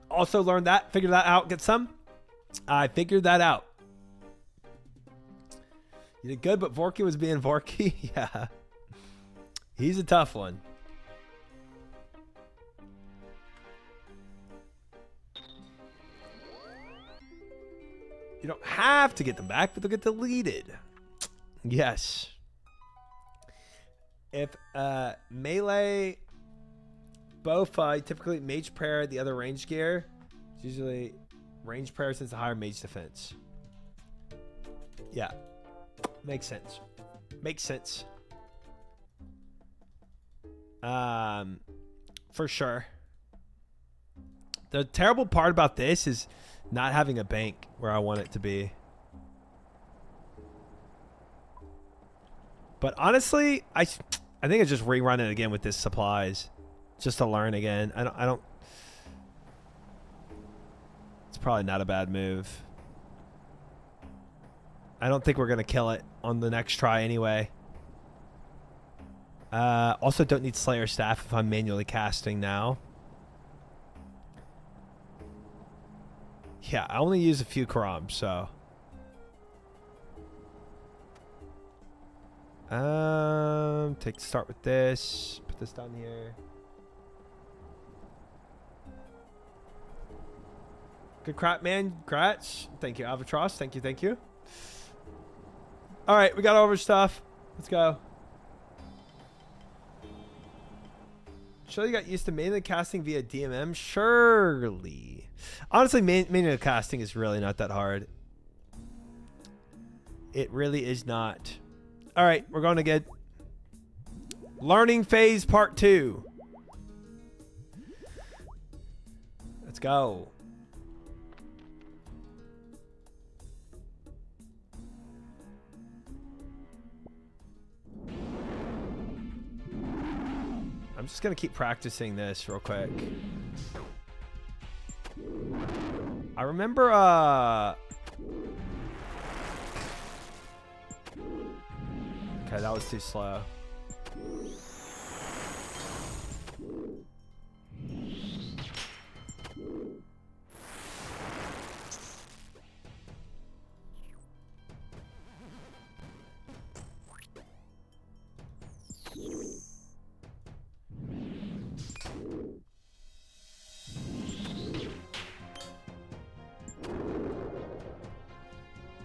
Also learned that. Figured that out. Get some. I figured that out. You did good, but Vorky was being Vorky. Yeah. He's a tough one. You don't have to get them back, but they'll get deleted. Yes. If melee bow fight, typically mage prayer, the other range gear. It's usually range prayer since the higher mage defense. Yeah. Makes sense. Makes sense. For sure. The terrible part about this is not having a bank where I want it to be. But honestly, I think I just rerun it again with this supplies, just to learn again. I don't. It's probably not a bad move. I don't think we're gonna kill it on the next try anyway. Also, don't need Slayer Staff if I'm manually casting now. Yeah, I only use a few Karams, so. Start with this. Put this down here. Good crap, man. Grats. Thank you, Albatross. Thank you, thank you. All right, we got all of our stuff. Let's go. Surely got used to mainly casting via DMM. Surely. Honestly, manual casting is really not that hard. It really is not. All right, we're going to get learning phase part 2. Let's go. I'm just going to keep practicing this real quick. I remember, okay, that was too slow.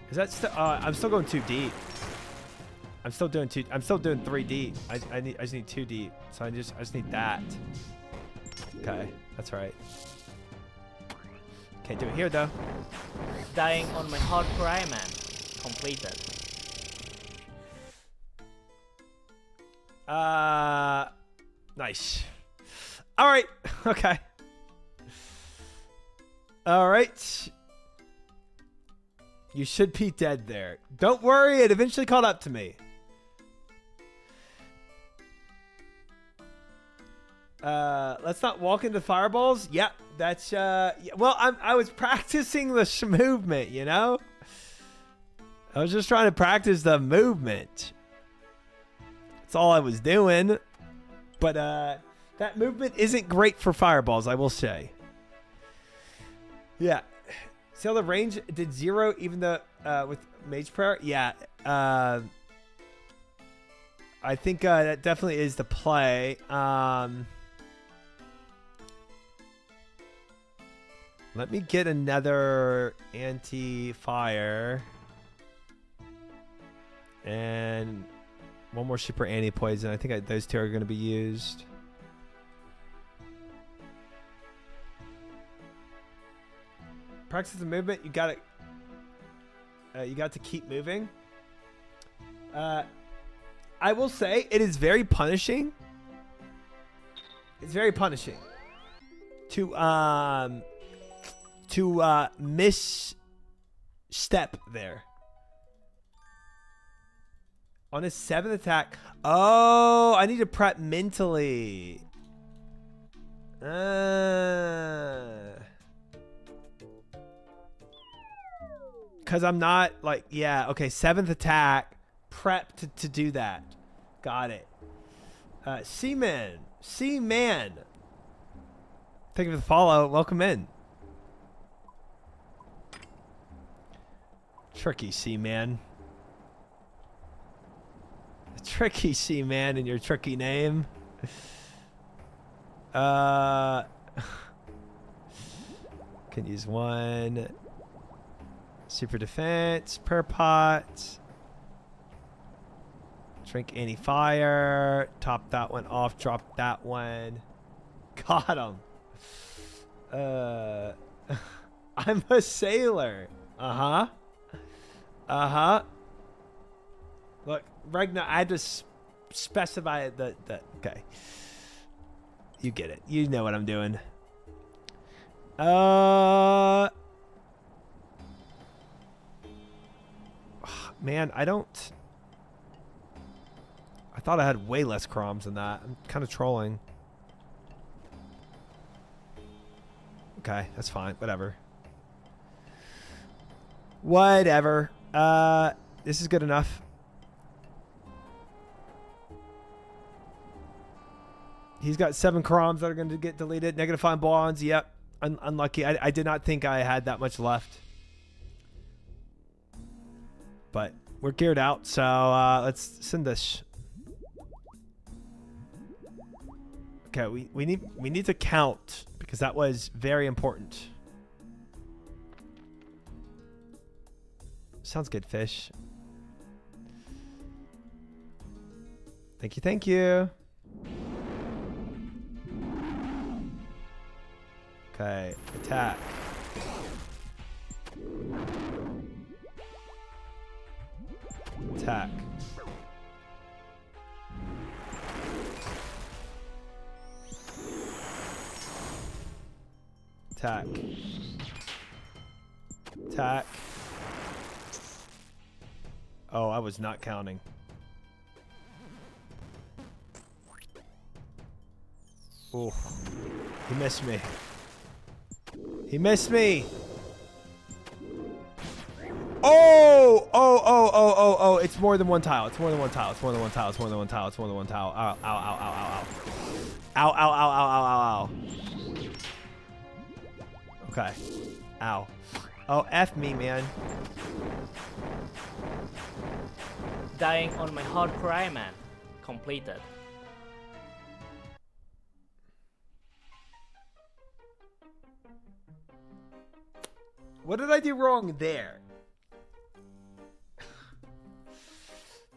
Is that still? I'm still going too deep. I'm still doing 3 deep. I just need 2 deep. So I just need that. Okay, that's right. Can't do it here though. Dying on my hard cry, man. Completed. Nice. All right. Okay. All right. You should be dead there. Don't worry, it eventually caught up to me. Let's not walk into fireballs. Yep, that's yeah. Well, I was practicing the movement, you know? I was just trying to practice the movement. That's all I was doing. But that movement isn't great for fireballs, I will say. Yeah. See how the range did 0 even though with Mage Prayer? Yeah. I think that definitely is the play. Let me get another anti-fire. And one more super anti-poison. I think those two are going to be used. Practice the movement. You got to keep moving. I will say it is very punishing. It's very punishing to misstep there. On his 7th attack. Oh, I need to prep mentally. Because I'm not like, yeah, okay, 7th attack. Prep to do that. Got it. Seaman. Seaman. Thank you for the follow. Welcome in. Tricky Seaman. Tricky Seaman in your tricky name. Can use one. Super defense per pot. Drink any fire. Top that one off. Drop that one. Got him. I'm a sailor. Uh-huh. Uh-huh. Look, Ragnar, I had to specify that. Okay. You get it. You know what I'm doing. Man, I thought I had way less croms than that. I'm kind of trolling. Okay, that's fine. Whatever. Whatever. This is good enough. He's got 7 croms that are going to get deleted. -5 bonds. Yep. Unlucky. I did not think I had that much left. But we're geared out, so let's send this. Okay, we need to count because that was very important. Sounds good, fish. Thank you, thank you. Okay, attack. Attack. Attack. Attack. Oh, I was not counting. Oh, he missed me. He missed me. Oh, it's more than one tile. It's more than one tile. It's more than one tile. It's more than one tile. It's more than one tile. Ow, ow, ow, ow, ow, ow. Ow, ow, ow, ow, ow, ow, ow. Okay. Ow. Oh, F me, man. Dying on my hard cry, man. Completed. What did I do wrong there?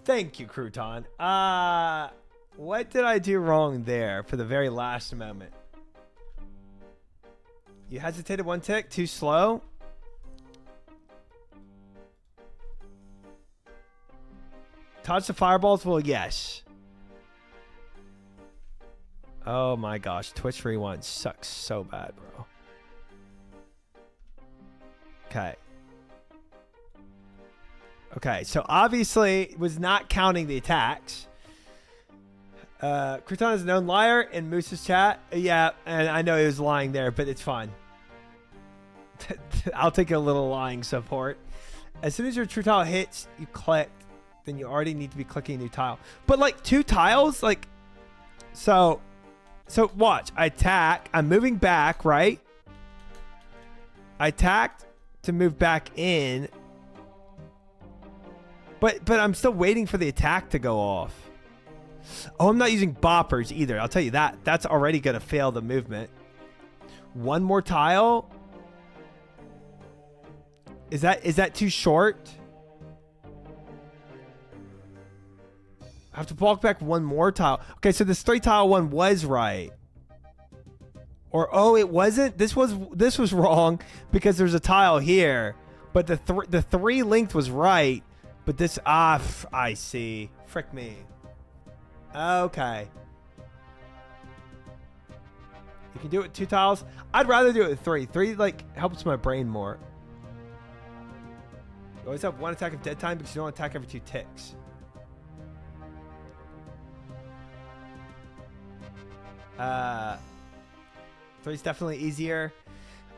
Thank you, Crouton. What did I do wrong there for the very last moment? You hesitated one tick, too slow. Touch the fireballs? Well, yes. Oh my gosh, Twitch Rewind sucks so bad, bro. Okay. Okay, so obviously was not counting the attacks. Crouton is a known liar in Moose's chat. Yeah, and I know he was lying there, but it's fine. I'll take a little lying support. As soon as your true tile hits, you click, then you already need to be clicking a new tile. But like 2 tiles, like, so watch. I attack. I'm moving back, right? I attacked to move back in. But I'm still waiting for the attack to go off. Oh, I'm not using boppers either. I'll tell you that. That's already going to fail the movement. One more tile. Is that too short? I have to walk back one more tile. Okay, so this 3 tile one was right. Or oh, it wasn't. This was wrong because there's a tile here, but the 3 length was right. But this I see. Frick me. Okay. You can do it with 2 tiles. I'd rather do it with 3. 3 like helps my brain more. You always have 1 attack of dead time because you don't attack every 2 ticks. Three's definitely easier.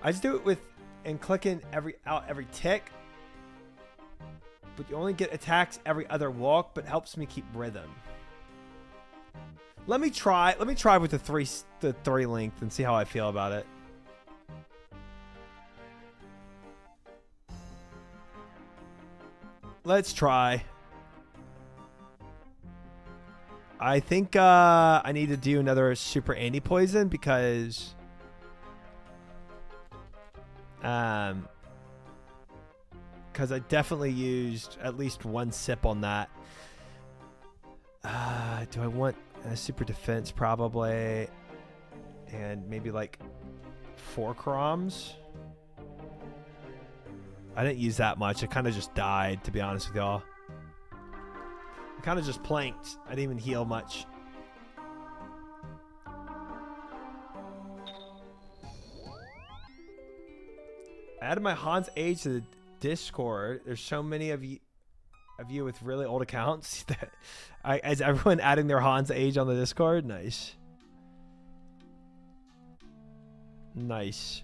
I just do it with and clicking every tick. But you only get attacks every other walk, but helps me keep rhythm. Let me try with the 3 length and see how I feel about it. Let's try. I think I need to do another super anti-poison because I definitely used at least 1 sip on that. Do I want a super defense? Probably. And maybe like 4 chroms. I didn't use that much. I kind of just died, to be honest with y'all. I kind of just planked. I didn't even heal much. I added my Hans age to the Discord. There's so many of you with really old accounts that is everyone adding their Hans age on the Discord? Nice. Nice.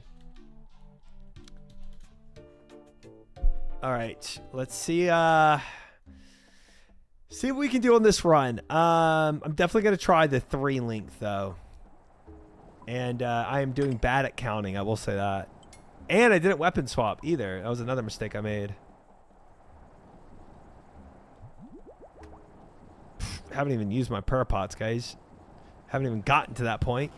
All right, let's see what we can do on this run. I'm definitely gonna try the 3 length though, and I am doing bad at counting. I will say that. And I didn't weapon swap either. That was another mistake I made. Haven't even used my parapots, guys. Haven't even gotten to that point.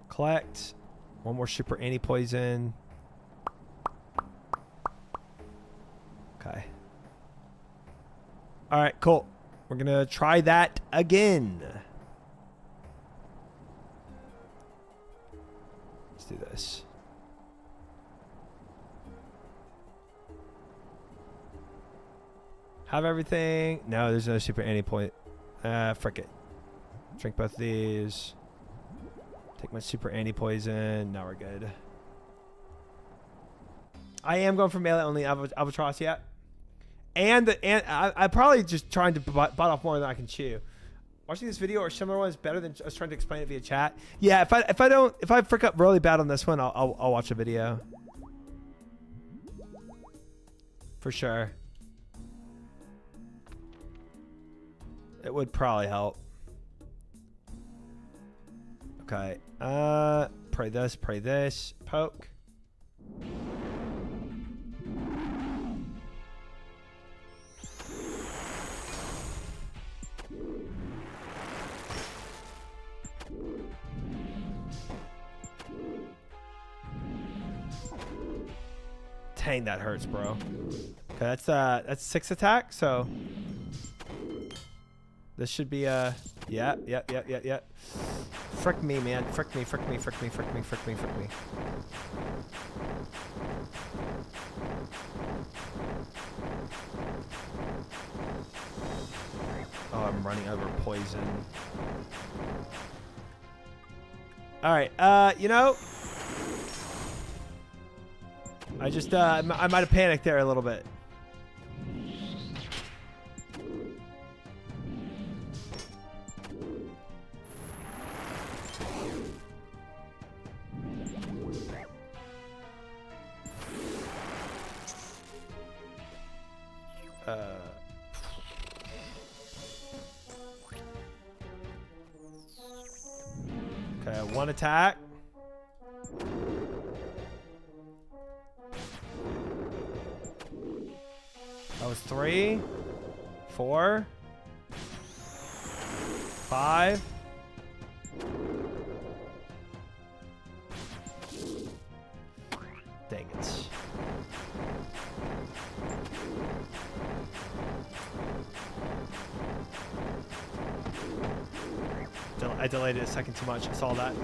Collect. 1 more super anti-poison. Okay. All right, cool. We're going to try that again. Let's do this. Have everything. No, there's no super anti-point. Frick it. Drink both of these. Take my super anti-poison. Now we're good. I am going for melee only albatross yet. And I'm probably just trying to bite off more than I can chew. Watching this video or similar one is better than us trying to explain it via chat. Yeah, if I frick up really bad on this one, I'll watch a video. For sure. It would probably help. Okay. Pray this. Poke. Dang, that hurts, bro. Okay, that's 6 attack, so this should be yep. Frick me, man. Frick me. Oh, I'm running over poison. All right, you know, I just I might have panicked there a little bit. Okay, 1 attack. That was 3, 4, 5. Dang it. I delayed it a second too much. I saw that.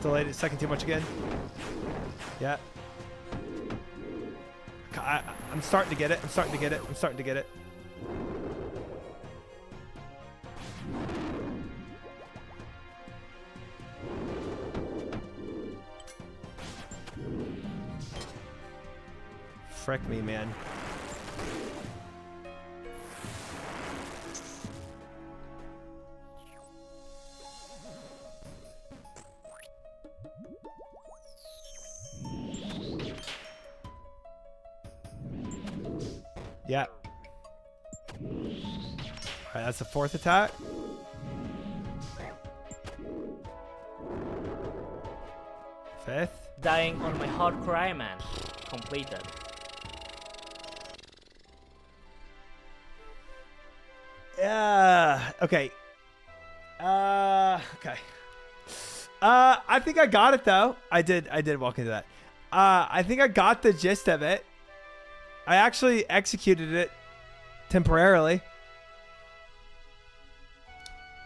Delayed it a second too much again. Yeah. I'm starting to get it. I'm starting to get it. I'm starting to get it. Frick me, man. Yeah. All right, that's the 4th attack. Fifth. Dying on my hardcore Iron Man. Completed. Yeah. Okay. Okay. I think I got it though. I did walk into that. I think I got the gist of it. I actually executed it temporarily.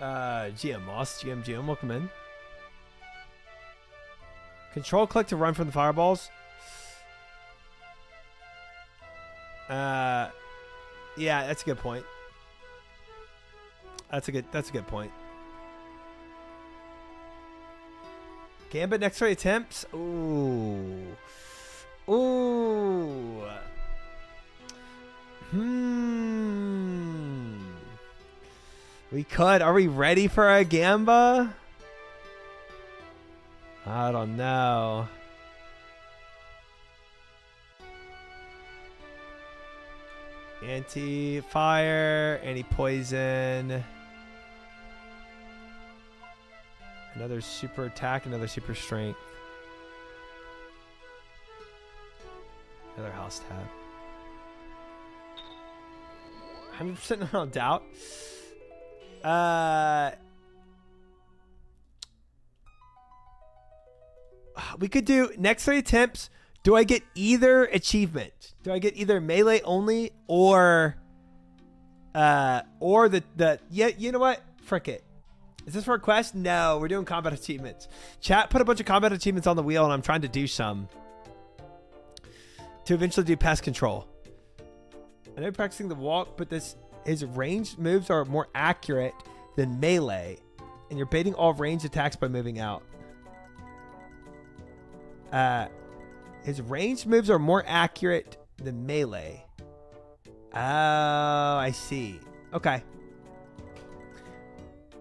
GM Moss, GM, welcome in. Control click to run from the fireballs. Yeah, that's a good point. That's a good point. Gambit next 3 attempts. Ooh. Ooh. We could. Are we ready for a Gamba? I don't know. Anti-fire, anti-poison. Another super attack, another super strength. Another house tab. 100% no doubt. We could do next 3 attempts. Do I get either achievement? Do I get either melee only or the yeah, you know what? Frick it. Is this for a quest? No, we're doing combat achievements. Chat put a bunch of combat achievements on the wheel and I'm trying to do some to eventually do pest control. I know practicing the walk, but his ranged moves are more accurate than melee, and you're baiting all ranged attacks by moving out. His ranged moves are more accurate than melee. Oh, I see. Okay.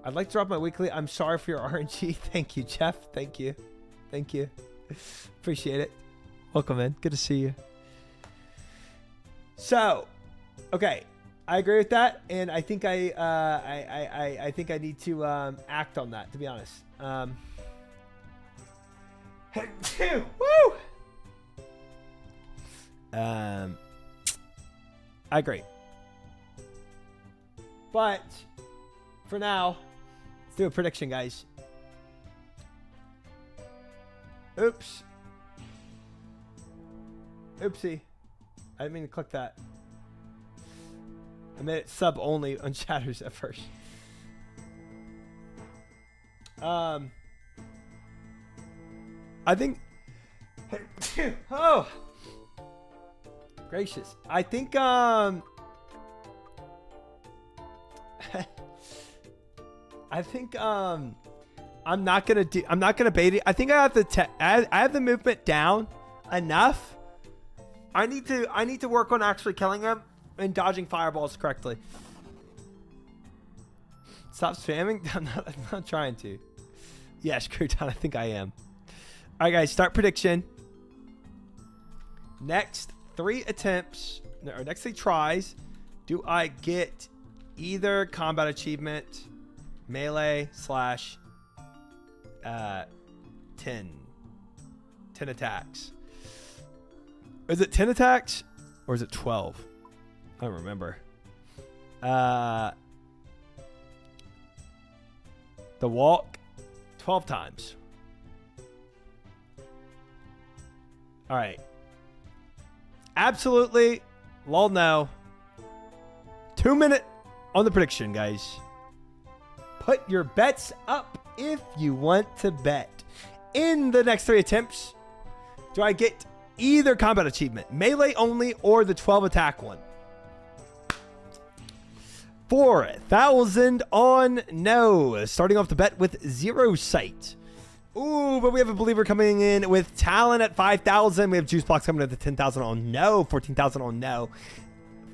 I'd like to drop my weekly. I'm sorry for your RNG. Thank you, Jeff. Thank you. Thank you. Appreciate it. Welcome in. Good to see you. So, okay. I agree with that, and I think I think I need to act on that, to be honest. Woo! I agree. But for now, let's do a prediction, guys. Oops. Oopsie. I didn't mean to click that. I made it sub only on chatters at first. I think. Oh, gracious! I think I think I'm not gonna bait it. I think I have the I have the movement down enough. I need to work on actually killing him and dodging fireballs correctly. Stop spamming. I'm not trying to. Yeah, screw down. I think I am. All right, guys. Start prediction. Next 3 attempts, or next 3 tries, do I get either combat achievement, melee / 10 attacks? Is it 10 attacks or is it 12? I don't remember. The walk 12 times. All right. Absolutely. Lol, no. 2 minute on the prediction, guys. Put your bets up if you want to bet. In the next 3 attempts, do I get either combat achievement, melee only, or the 12 attack one? 4,000 on no. Starting off the bet with 0 sight. Ooh, but we have a believer coming in with talent at 5,000. We have juice blocks coming in at 10,000 on no. 14,000 on no.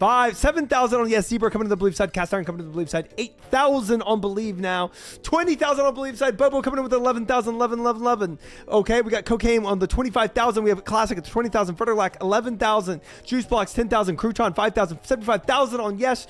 7,000 on yes. Zebra coming to the believe side. Cast iron coming to the believe side. 8,000 on believe now. 20,000 on believe side. Bobo coming in with 11,000. 11. Okay, we got cocaine on the 25,000. We have a classic at 20,000. Fertilic 11,000. Juice blocks 10,000. Crouton 5,000. 75,000 on yes.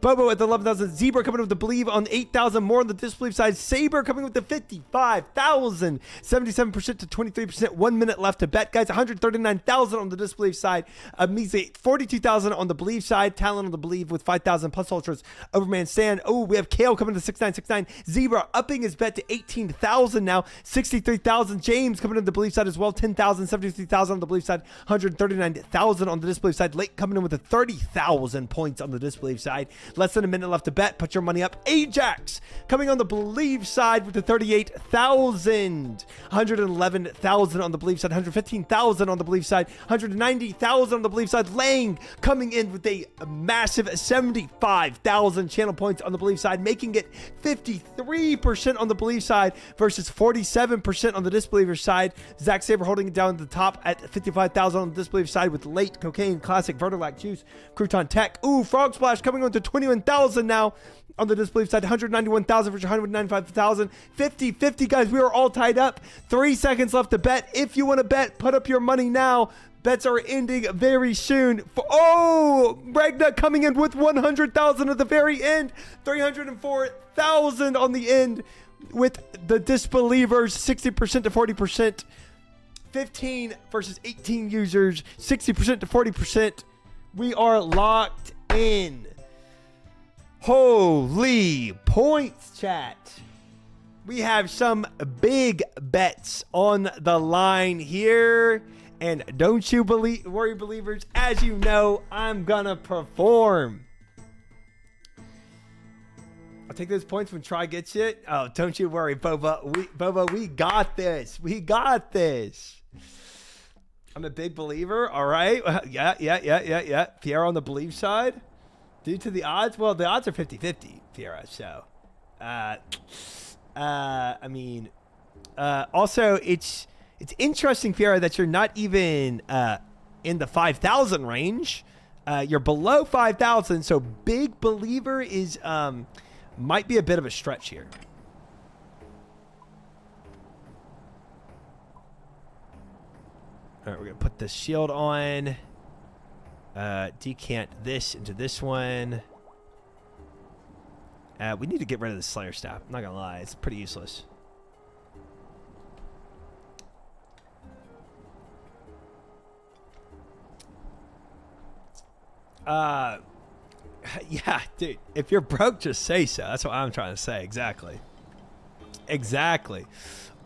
Bobo at the 11,000. Zebra coming with the believe on 8,000. More on the disbelieve side. Saber coming with the 55,000. 77% to 23%. 1 minute left to bet, guys. 139,000 on the disbelieve side. A measly 42,000 on the believe side. Talent on the believe with 5,000 plus ultras. Overman stand. Oh, we have Kale coming to 6969. Zebra upping his bet to 18,000 now. 63,000. James coming to the believe side as well. 10,000. 73,000 on the believe side. 139,000 on the disbelieve side. Late coming in with a 30,000 points on the disbelieve side. Less than a minute left to bet. Put your money up. Ajax coming on the believe side with the 38,000. 111,000 on the believe side. 115,000 on the believe side. 190,000 on the believe side. Lang coming in with a massive 75,000 channel points on the believe side, making it 53% on the believe side versus 47% on the disbeliever side. Zack Saber holding it down at the top at 55,000 on the disbeliever side with late cocaine, classic, Vertilac juice, Crouton tech. Ooh, Frog Splash coming on to 21,000 now on the disbelief side. 191,000 versus 195,000. 50-50, guys. We are all tied up. 3 seconds left to bet. If you want to bet, put up your money now. Bets are ending very soon. Oh, Ragna coming in with 100,000 at the very end. 304,000 on the end with the disbelievers. 60% to 40%. 15 versus 18 users. 60% to 40%. We are locked in. Holy points, chat. We have some big bets on the line here. And don't you worry, believers. As you know, I'm gonna perform. I'll take those points when Try gets it. Oh, don't you worry, Boba. We got this. We got this. I'm a big believer. All right. Yeah. Fiera on the believe side. Due to the odds, well, the odds are 50-50, Fiera. So, I mean, also it's interesting, Fiera, that you're not even in the 5,000 range. You're below 5,000, so big believer is might be a bit of a stretch here. All right, we're gonna put the shield on. Decant this into this one. We need to get rid of the Slayer staff. I'm not gonna lie, it's pretty useless. Yeah, dude. If you're broke, just say so. That's what I'm trying to say. Exactly.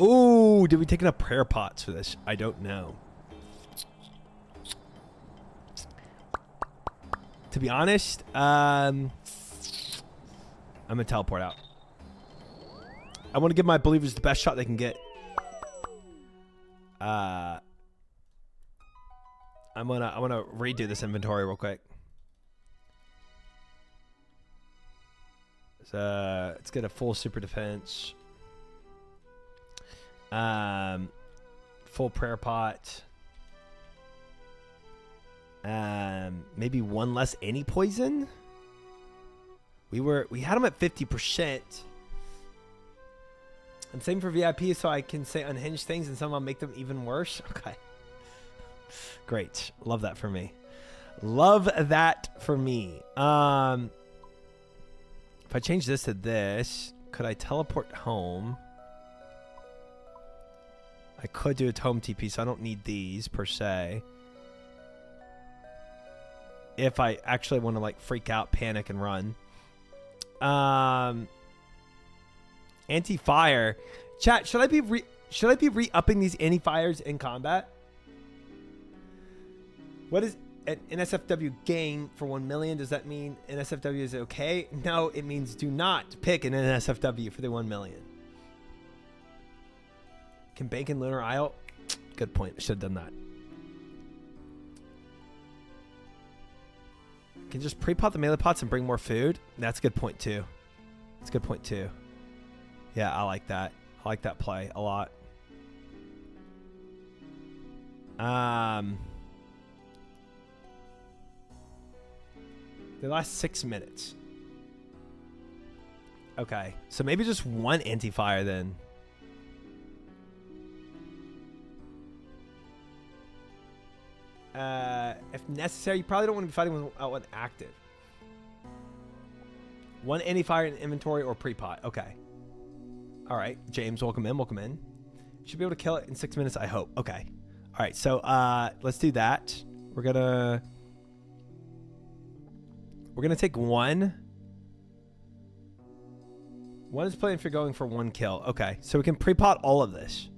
Ooh, did we take enough prayer pots for this? I don't know. To be honest, I'm gonna teleport out. I want to give my believers the best shot they can get. I'm gonna redo this inventory real quick. So let's get a full super defense. Full prayer pot. Maybe one less any poison. We had them at 50%. And same for VIP, so I can say unhinged things and somehow make them even worse. Okay. Great. Love that for me. Love that for me. If I change this to this, could I teleport home? I could do a home TP, so I don't need these per se. If I actually want to like freak out, panic, and run. Anti-fire. Chat, should I be re-upping these anti-fires in combat? What is an NSFW game for 1 million. Does that mean NSFW is okay? No, it means do not pick an NSFW for the 1 million. Can bank in Lunar Isle? Good point. I should have done that. Can just pre-pot the melee pots and bring more food? That's a good point too. That's a good point too. Yeah, I like that. I like that play a lot. They last 6 minutes. Okay, so maybe just one anti-fire then. If necessary, you probably don't want to be fighting without one active. One anti-fire in inventory or pre-pot. Okay. All right, James, welcome in. Welcome in. Should be able to kill it in 6 minutes, I hope. Okay. All right, so let's do that. We're gonna take one. One is playing for going for 1 kill. Okay, so we can pre-pot all of this.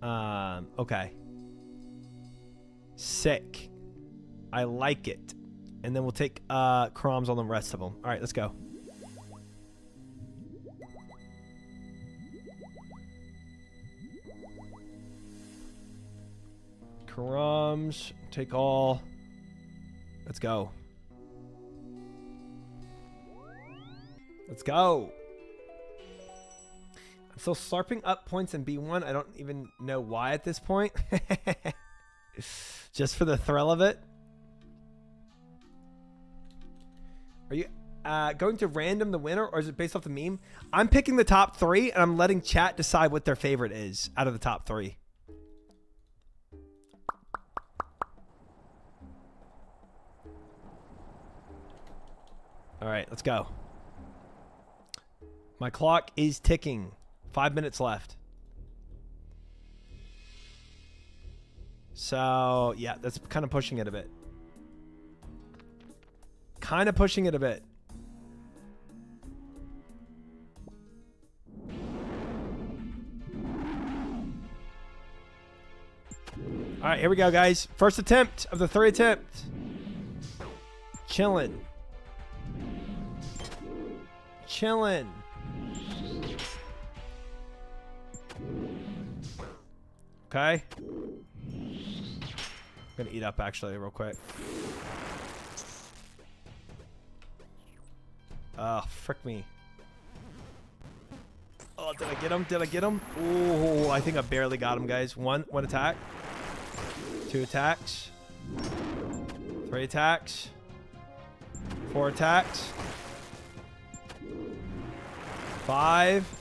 Okay. Sick. I like it. And then we'll take Chroms on the rest of them. All right, let's go. Chroms, take all. Let's go. Let's go. I'm still slurping up points in B1. I don't even know why at this point. Just for the thrill of it. Are you going to random the winner, or is it based off the meme? I'm picking the top 3, and I'm letting chat decide what their favorite is out of the top 3. All right, let's go. My clock is ticking. 5 minutes left. So, yeah, that's kind of pushing it a bit. Kind of pushing it a bit. All right, here we go, guys. First attempt of the 3rd attempt. Chilling. Chilling. Okay. I'm gonna eat up actually real quick. Oh, frick me. Oh, did I get him? Did I get him? Oh, I think I barely got him, guys. One attack. 2 attacks. 3 attacks. 4 attacks. 5.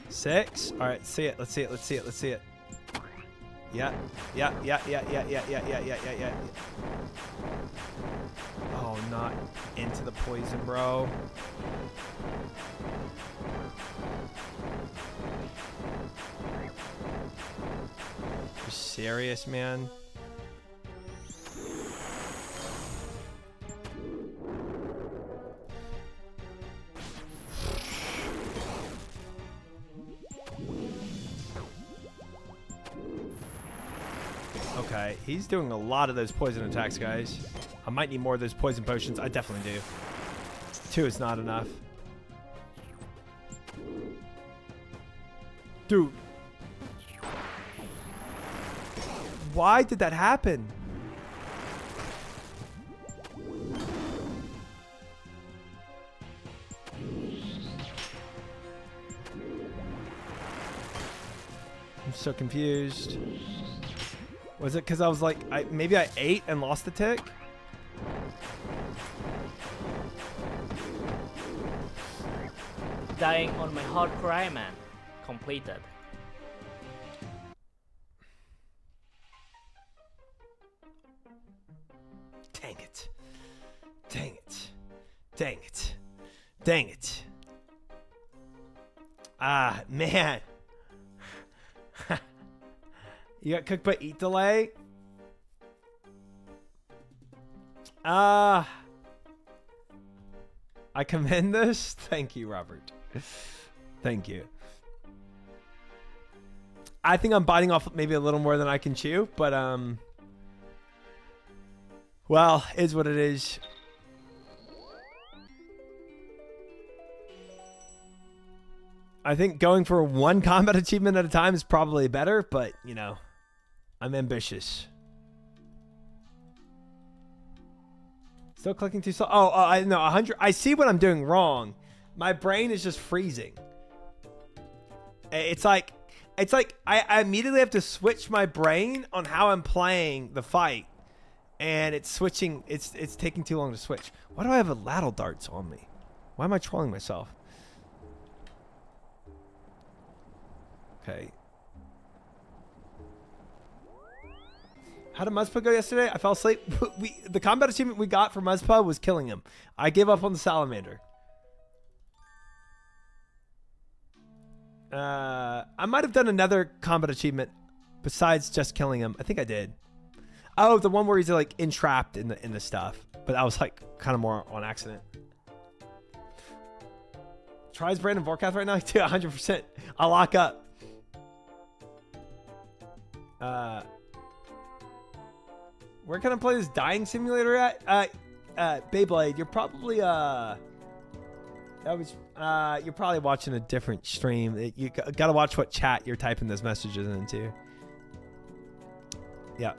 6. All right, see it. Let's see it. Let's see it. Let's see it. Yeah. Oh, not into the poison, bro. You serious, man? Okay, he's doing a lot of those poison attacks, guys. I might need more of those poison potions. I definitely do. 2 is not enough. Dude. Why did that happen? I'm so confused. Was it because I was like, maybe I ate and lost the tick? Dying on my hard cry, man. Completed. Dang it. Dang it. Dang it. Dang it. Ah, man. You got cook but eat delay? I commend this. Thank you, Robert. Thank you. I think I'm biting off maybe a little more than I can chew, but well, is what it is. I think going for one combat achievement at a time is probably better, but you know, I'm ambitious. Still clicking too slow. Oh, I know 100. I see what I'm doing wrong. My brain is just freezing. It's like I immediately have to switch my brain on how I'm playing the fight, and it's switching. It's taking too long to switch. Why do I have a ladle darts on me? Why am I trolling myself? Okay. How did Muzpa go yesterday? I fell asleep. The combat achievement we got for Muzpa was killing him. I gave up on the salamander. I might have done another combat achievement besides just killing him. I think I did. Oh, the one where he's like entrapped in the stuff. But that was like kind of more on accident. Tries Brandon Vorkath right now? Dude, 100%. I'll lock up. Where can I play this dying simulator at? Beyblade, you're probably you're probably watching a different stream. You gotta watch what chat you're typing those messages into. Yeah.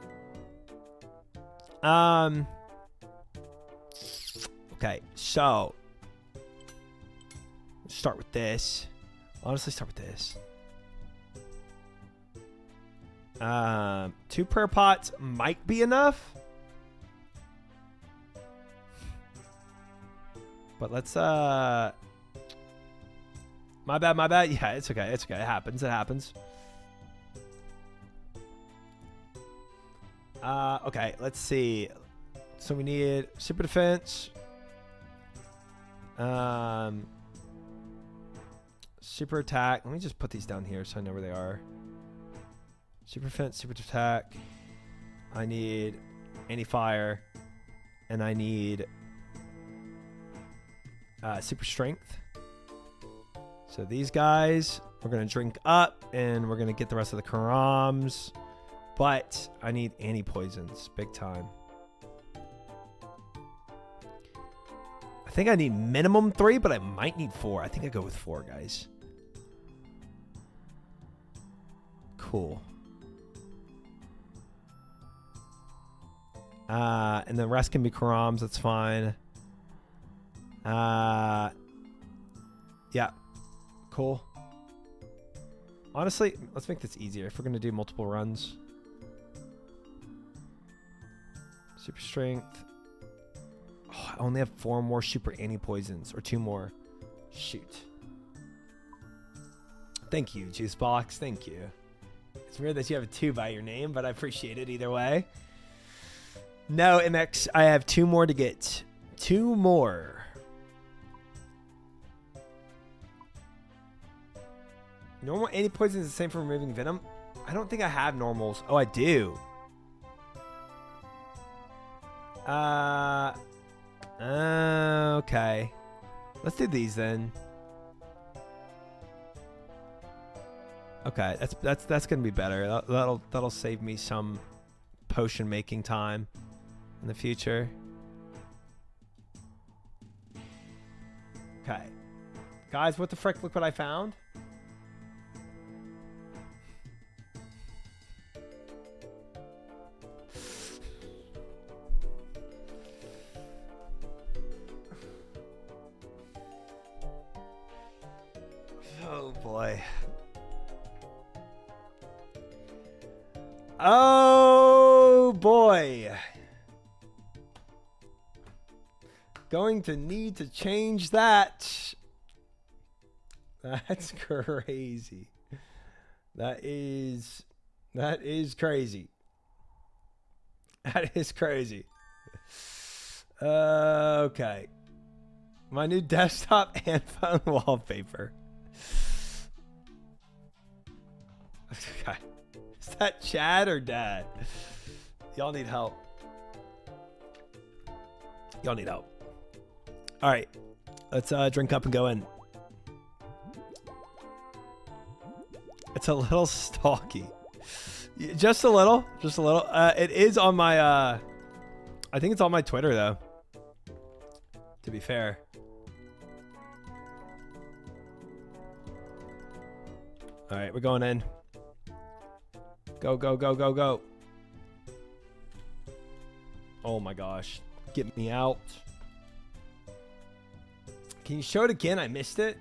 Okay, so start with this. Honestly, start with this. 2 prayer pots might be enough. But let's my bad. Yeah, it's okay. It happens. Okay, let's see. So we need super defense. Super attack. Let me just put these down here so I know where they are. Super defense, super attack. I need anti-fire, and I need super strength. So these guys, we're gonna drink up, and we're gonna get the rest of the Karams. But I need anti-poisons, big time. I think I need minimum 3, but I might need 4. I think I go with 4, guys. Cool. And the rest can be Karams. That's fine. Yeah. Cool. Honestly, let's make this easier. If we're going to do multiple runs. Super strength. Oh, I only have 4 more super anti-poisons. Or 2 more. Shoot. Thank you, Juicebox. Thank you. It's weird that you have a 2 by your name, but I appreciate it either way. No, MX, I have 2 more to get. 2 more. Normal anti-poison is the same for removing venom. I don't think I have normals. Oh, I do. Okay. Let's do these then. Okay, that's gonna be better. That'll save me some potion making time in the future. Okay. Guys, what the frick? Look what I found. Oh boy. Oh boy. Going to need to change that. That's crazy. That is crazy. That is crazy. Okay. My new desktop and phone wallpaper. Okay. Is that Chad or Dad? Y'all need help. Y'all need help. All right. Let's drink up and go in. It's a little stalky. Just a little. Just a little. It is on my, I think it's on my Twitter, though. To be fair. All right, we're going in. Go, go, go, go, go. Oh my gosh. Get me out. Can you show it again? I missed it.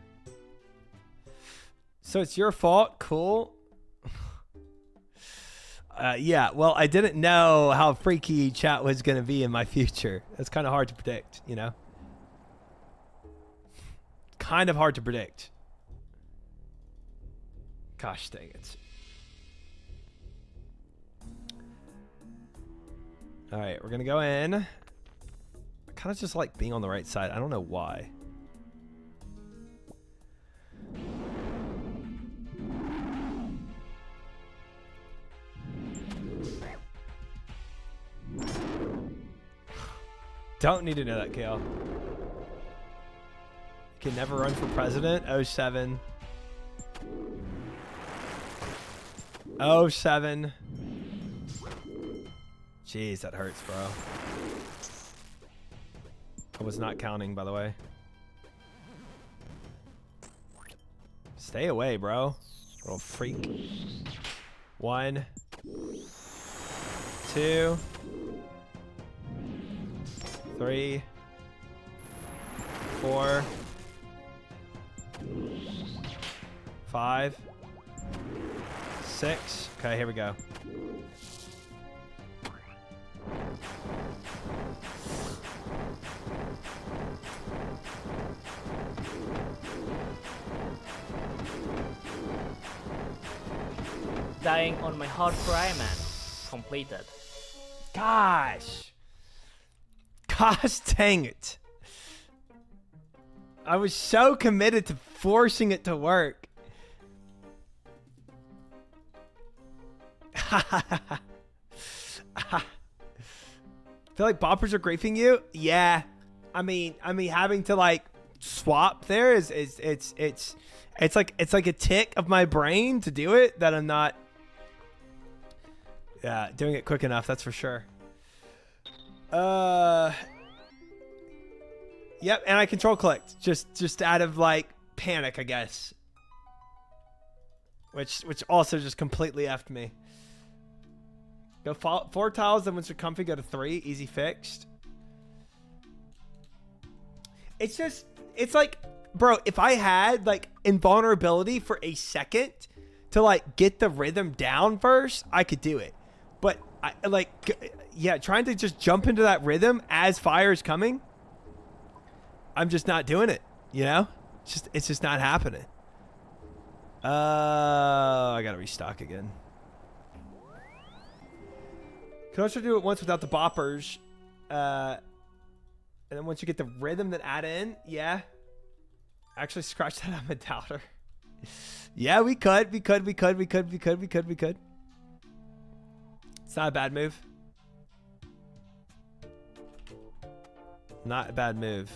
So it's your fault. Cool. Yeah, well, I didn't know how freaky chat was going to be in my future. That's kind of hard to predict, you know? Kind of hard to predict. Gosh dang it. All right, we're going to go in. I kind of just like being on the right side. I don't know why. Don't need to know that, Kale. Can never run for president. 07. 07. Jeez, that hurts, bro. I was not counting, by the way. Stay away, bro. Little freak. 1, 2, 3, 4, 5, 6. Okay, here we go. Dying on my hardcore Iron Man. Completed. Gosh. Gosh dang it. I was so committed to forcing it to work. I feel like boppers are griefing you. Yeah. I mean having to like swap there is it's like a tick of my brain to do it that I'm not doing it quick enough, that's for sure. Yep, and I control clicked just out of like panic, I guess. Which also just completely effed me. Go 4 tiles, then once you're comfy, go to 3. Easy fixed. It's like, bro, if I had like invulnerability for a second to like get the rhythm down first, I could do it. But I like, yeah, trying to just jump into that rhythm as fire is coming, I'm just not doing it, you know? It's just not happening. I gotta restock again. Can also do it once without the boppers. And then once you get the rhythm that add in, yeah. Actually scratch that on my doubter. Yeah, we could. It's not a bad move. Not a bad move.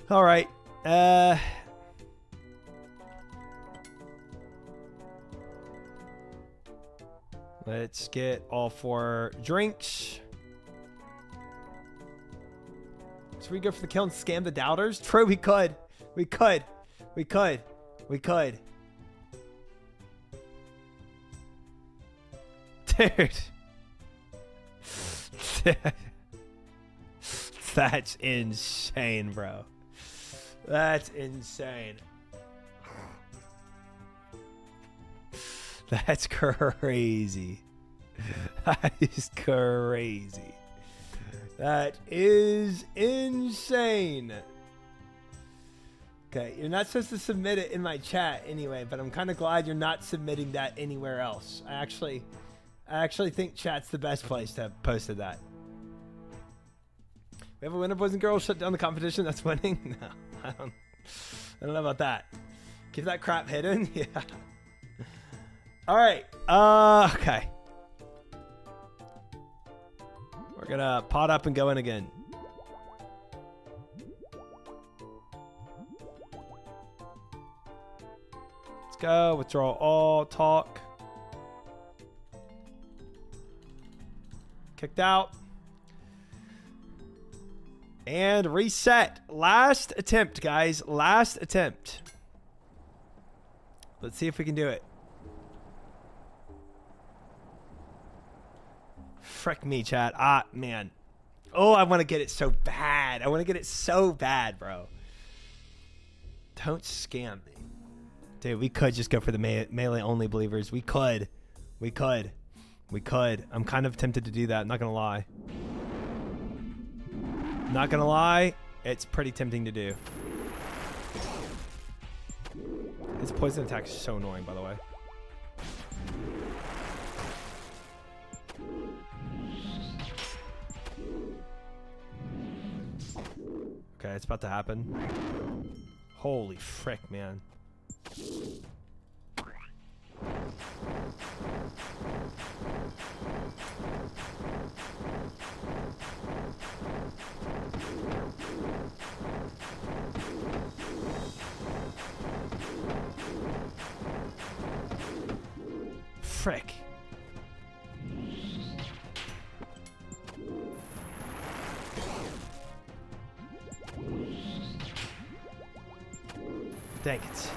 All right. Let's get all 4 drinks. Should we go for the kill and scam the doubters? True, we could. Dude. That's insane, bro. That's insane. That's crazy. That is crazy. That is insane. Okay, you're not supposed to submit it in my chat anyway, but I'm kind of glad you're not submitting that anywhere else. I actually think chat's the best place to have posted that. We have a winner, boys and girls. Shut down the competition. That's winning. No, I don't know about that. Keep that crap hidden. Yeah. All right. Okay. We're gonna pot up and go in again. Let's go. Withdraw all. Talk. Kicked out. And reset. Last attempt, guys. Last attempt. Let's see if we can do it. Frick me, chat. Ah, man. Oh, I want to get it so bad. I want to get it so bad, bro. Don't scam me. Dude, we could just go for the melee only believers. We could. We could. We could. I'm kind of tempted to do that. I'm not going to lie. Not going to lie. It's pretty tempting to do. His poison attack is so annoying, by the way. Okay, it's about to happen. Holy frick, man. Frick. Dang it.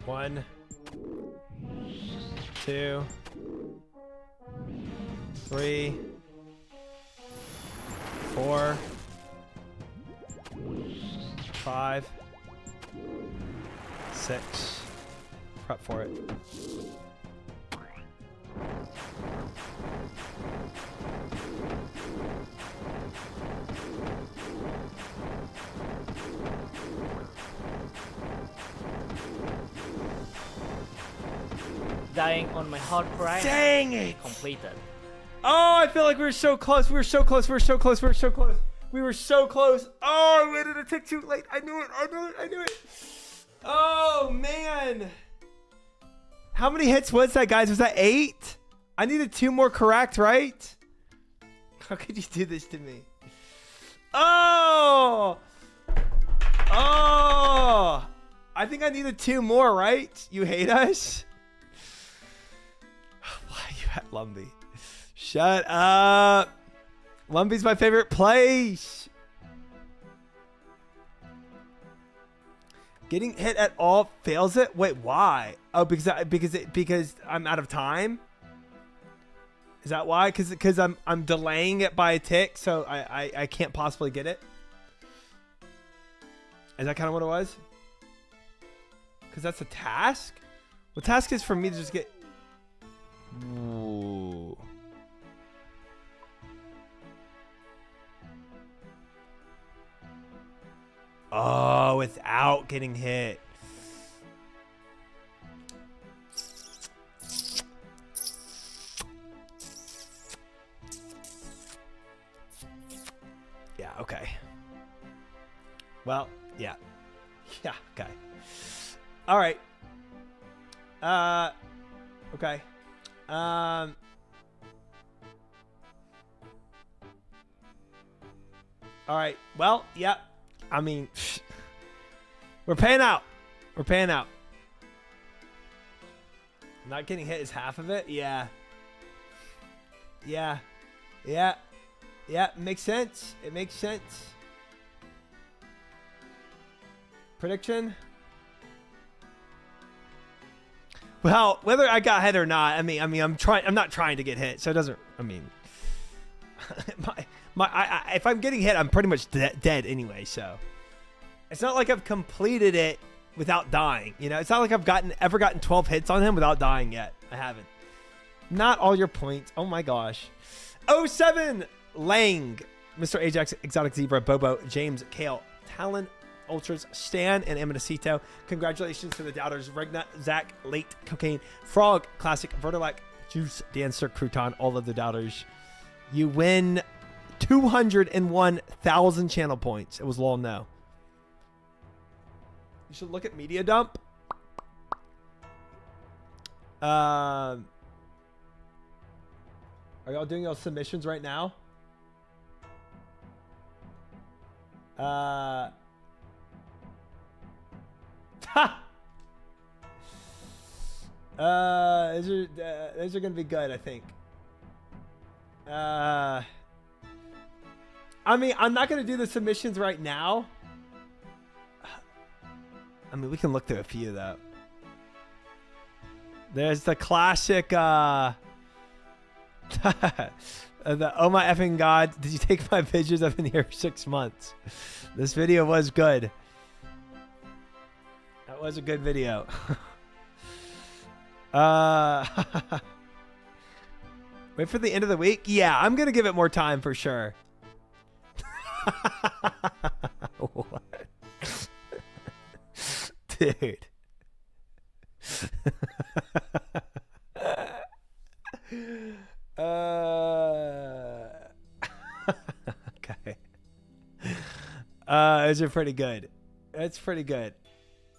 One, two, three, four, 5, 6. Prep for it. Dying on my hardcore Iron Man. Dang it! Completed. Oh, I feel like we were so close. We were so close. We were so close. We were so close. We were so close. Oh, I waited a tick too late. I knew it. I knew it. I knew it. Oh, man. How many hits was that, guys? Was that 8? I needed 2 more correct, right? How could you do this to me? Oh. Oh. I think I needed 2 more, right? You hate us? Why are you at Lumbee? Shut up. Lumbee's my favorite place. Getting hit at all fails it? Wait, why? Oh, because I'm out of time? Is that why? Because I'm delaying it by a tick, so I can't possibly get it? Is that kind of what it was? Because that's a task? The task is for me to just get... Ooh. Oh, without getting hit. Yeah, okay. Well, yeah. Yeah, okay. All right. Okay. All right. Well, yeah. I mean, we're paying out. We're paying out. Not getting hit is half of it. Yeah. Yeah. Yeah. Yeah. Makes sense. It makes sense. Prediction? Well, whether I got hit or not, I mean, I'm not trying to get hit, so it doesn't. I mean, if I'm getting hit, I'm pretty much dead anyway. So it's not like I've completed it without dying. You know, it's not like I've ever gotten 12 hits on him without dying yet. I haven't. Not all your points. Oh my gosh. 07 Lang, Mr. Ajax, Exotic Zebra, Bobo, James, Kale, Talon, Ultras, Stan, and Amanacito. Congratulations to the doubters. Regna, Zach, Late, Cocaine, Frog, Classic, Vertilac, Juice, Dancer, Crouton, all of the doubters. You win 201,000 channel points. It was lol no. You should look at media dump. Are y'all doing y'all submissions right now? Those are gonna be good, I think. I mean, I'm not gonna do the submissions right now. I mean, we can look through a few though. There's the classic the oh my effing god, did you take my pictures? I've been here for 6 months. This video was good. That was a good video. Wait for the end of the week? Yeah, I'm gonna give it more time for sure. What? Dude. Okay. Those are pretty good. That's pretty good.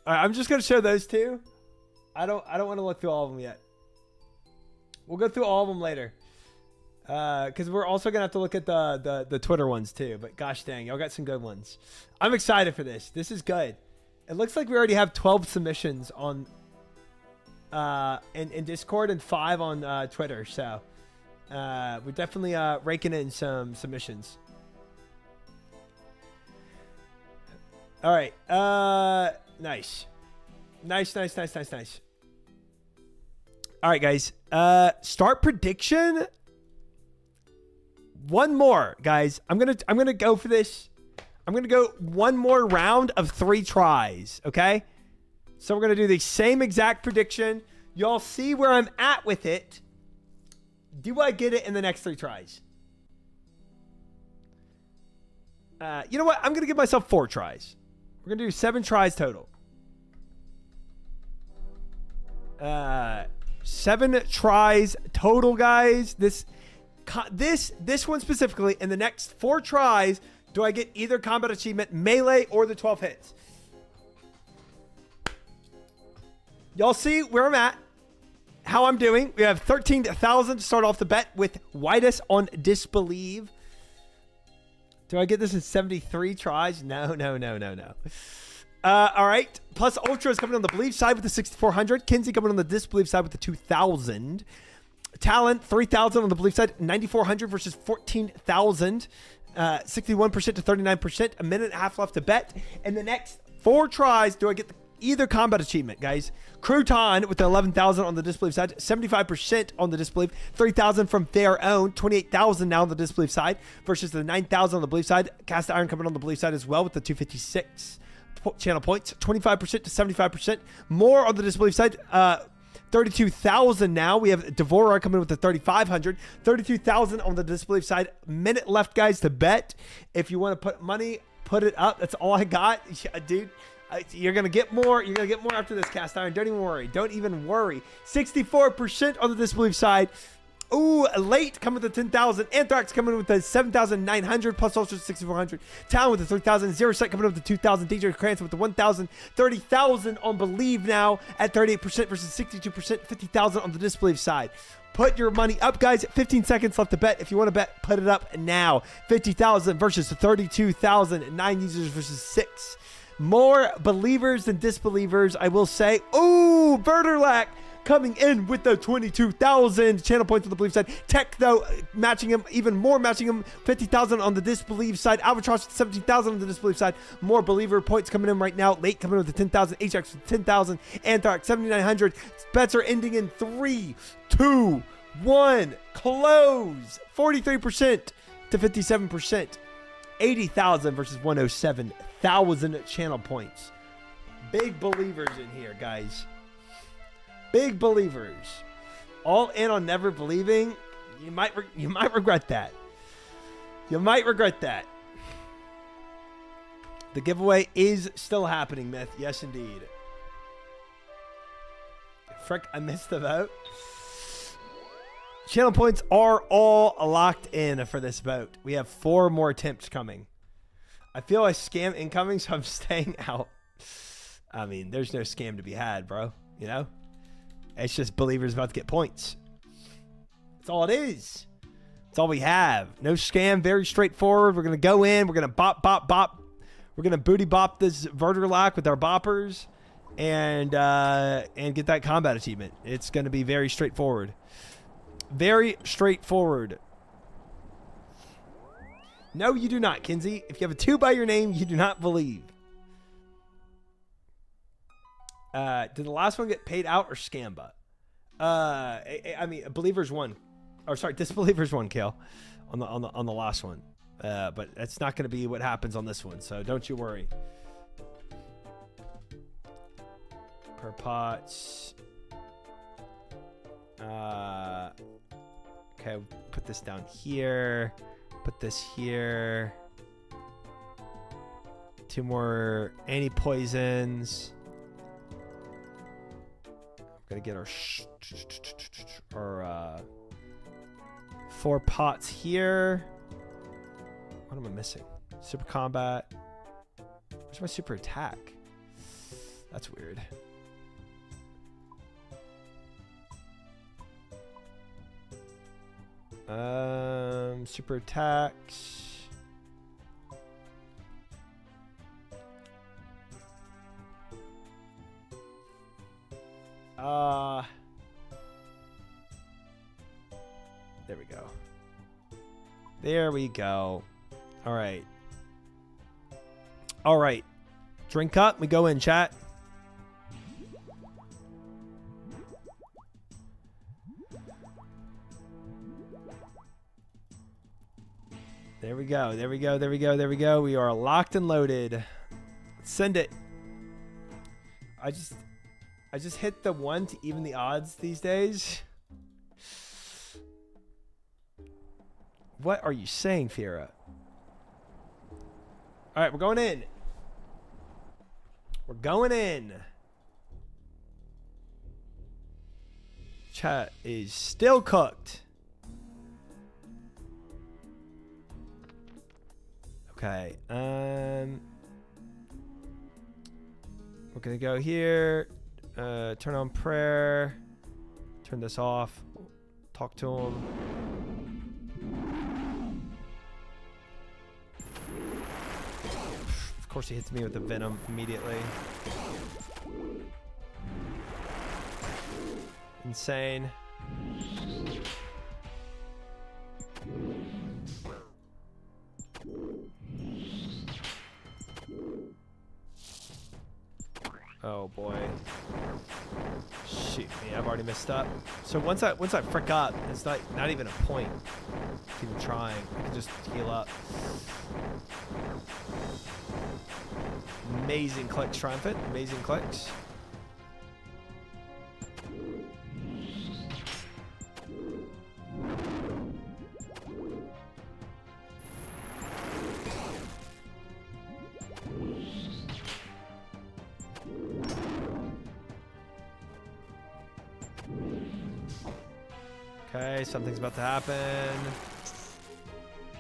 All right, I'm just gonna show those two. I don't want to look through all of them yet. We'll go through all of them later. Because we're also gonna have to look at the Twitter ones too. But gosh dang, y'all got some good ones. I'm excited for this. This is good. It looks like we already have 12 submissions on in Discord and 5 on Twitter. So we're definitely raking in some submissions. All right. Nice. Nice. All right, guys. Start prediction. One more, guys. I'm gonna go for this. I'm gonna go one more round of 3 tries. Okay. So we're gonna do the same exact prediction. Y'all see where I'm at with it. Do I get it in the next 3 tries? You know what? I'm gonna give myself 4 tries. We're gonna do 7 tries total. 7 tries total, guys. This one specifically. In the next 4 tries, do I get either combat achievement, melee, or the 12 hits? Y'all see where I'm at, how I'm doing. We have 13,000 to start off the bet with Whitus on Disbelieve. Do I get this in 73 tries? No. All right. Plus Ultra is coming on the Believe side with the 6,400. Kinsey coming on the Disbelieve side with the 2,000. Talent, 3,000 on the Believe side. 9,400 versus 14,000. 61% to 39%. A minute and a half left to bet. In the next 4 tries, do I get either combat achievement, guys? Crouton with the 11,000 on the Disbelieve side. 75% on the Disbelieve. 3,000 from their own. 28,000 now on the Disbelieve side versus the 9,000 on the Believe side. Cast Iron coming on the Believe side as well with the 256 channel points. 25% to 75%. More on the Disbelieve side. 32,000 now. We have Devora coming with the 3,500. 32,000 on the Disbelieve side. Minute left, guys, to bet. If you want to put money, put it up. That's all I got. Yeah, dude. You're going to get more. You're going to get more after this, Cast Iron. Don't even worry. Don't even worry. 64% on the Disbelieve side. Ooh, Late coming with the 10,000. Anthrax coming with the 7,900 plus Ultra 6,400. Talon with the 3,000. Zero Set coming with the 2,000. DJ Cranston with the 1,000. 30,000 on Believe now at 38% versus 62%. 50,000 on the Disbelieve side. Put your money up, guys. 15 seconds left to bet. If you want to bet, put it up now. 50,000 versus 32,000. 9 users versus 6. More believers than disbelievers, I will say. Ooh, Verderlac coming in with the 22,000 channel points on the Believe side. Tech, though, matching him, even more matching him. 50,000 on the Disbelieve side. Albatross with 17,000 on the Disbelieve side. More believer points coming in right now. Late coming in with the 10,000. Ajax with 10,000. Anthrax 7,900. Bets are ending in 3, 2, 1. Close. 43% to 57%. 80,000 versus 107,000 channel points. Big believers in here, guys. Big believers. All in on never believing. You might regret that. You might regret that. The giveaway is still happening, Myth. Yes, indeed. Frick, I missed the vote. Channel points are all locked in for this vote. We have 4 more attempts coming. I feel a scam incoming, so I'm staying out. I mean, there's no scam to be had, bro. You know? It's just believers about to get points. That's all it is. That's all we have. No scam. Very straightforward. We're going to go in. We're going to bop, bop, bop. We're going to booty bop this Verter lock with our boppers and get that combat achievement. It's going to be very straightforward. Very straightforward. No, you do not, Kinsey. If you have a 2 by your name, you do not believe. Did the last one get paid out or scamba? I mean, believers won, or sorry, disbelievers won, Kale, on the last one. But that's not going to be what happens on this one, so don't you worry. Per pots. Okay, put this down here. Put this here. 2 more anti-poisons. Gotta get our 4 pots here. What am I missing? Super combat. Where's my super attack? That's weird. Super attacks. There we go. There we go. All right. All right. Drink up. We go in, chat. There we go. There we go. There we go. There we go. We are locked and loaded. Send it. I just hit the 1 to even the odds these days. What are you saying, Fiera? All right, we're going in. We're going in. Chat is still cooked. Okay. We're gonna go here. Turn on prayer. Turn this off. Talk to him. Of course, he hits me with the venom immediately. Insane. Oh boy. Shoot me, I've already messed up. So once I frick up, it's not even a point to even trying. I can just heal up. Amazing clicks, Triumphant. Amazing clicks. Okay, something's about to happen.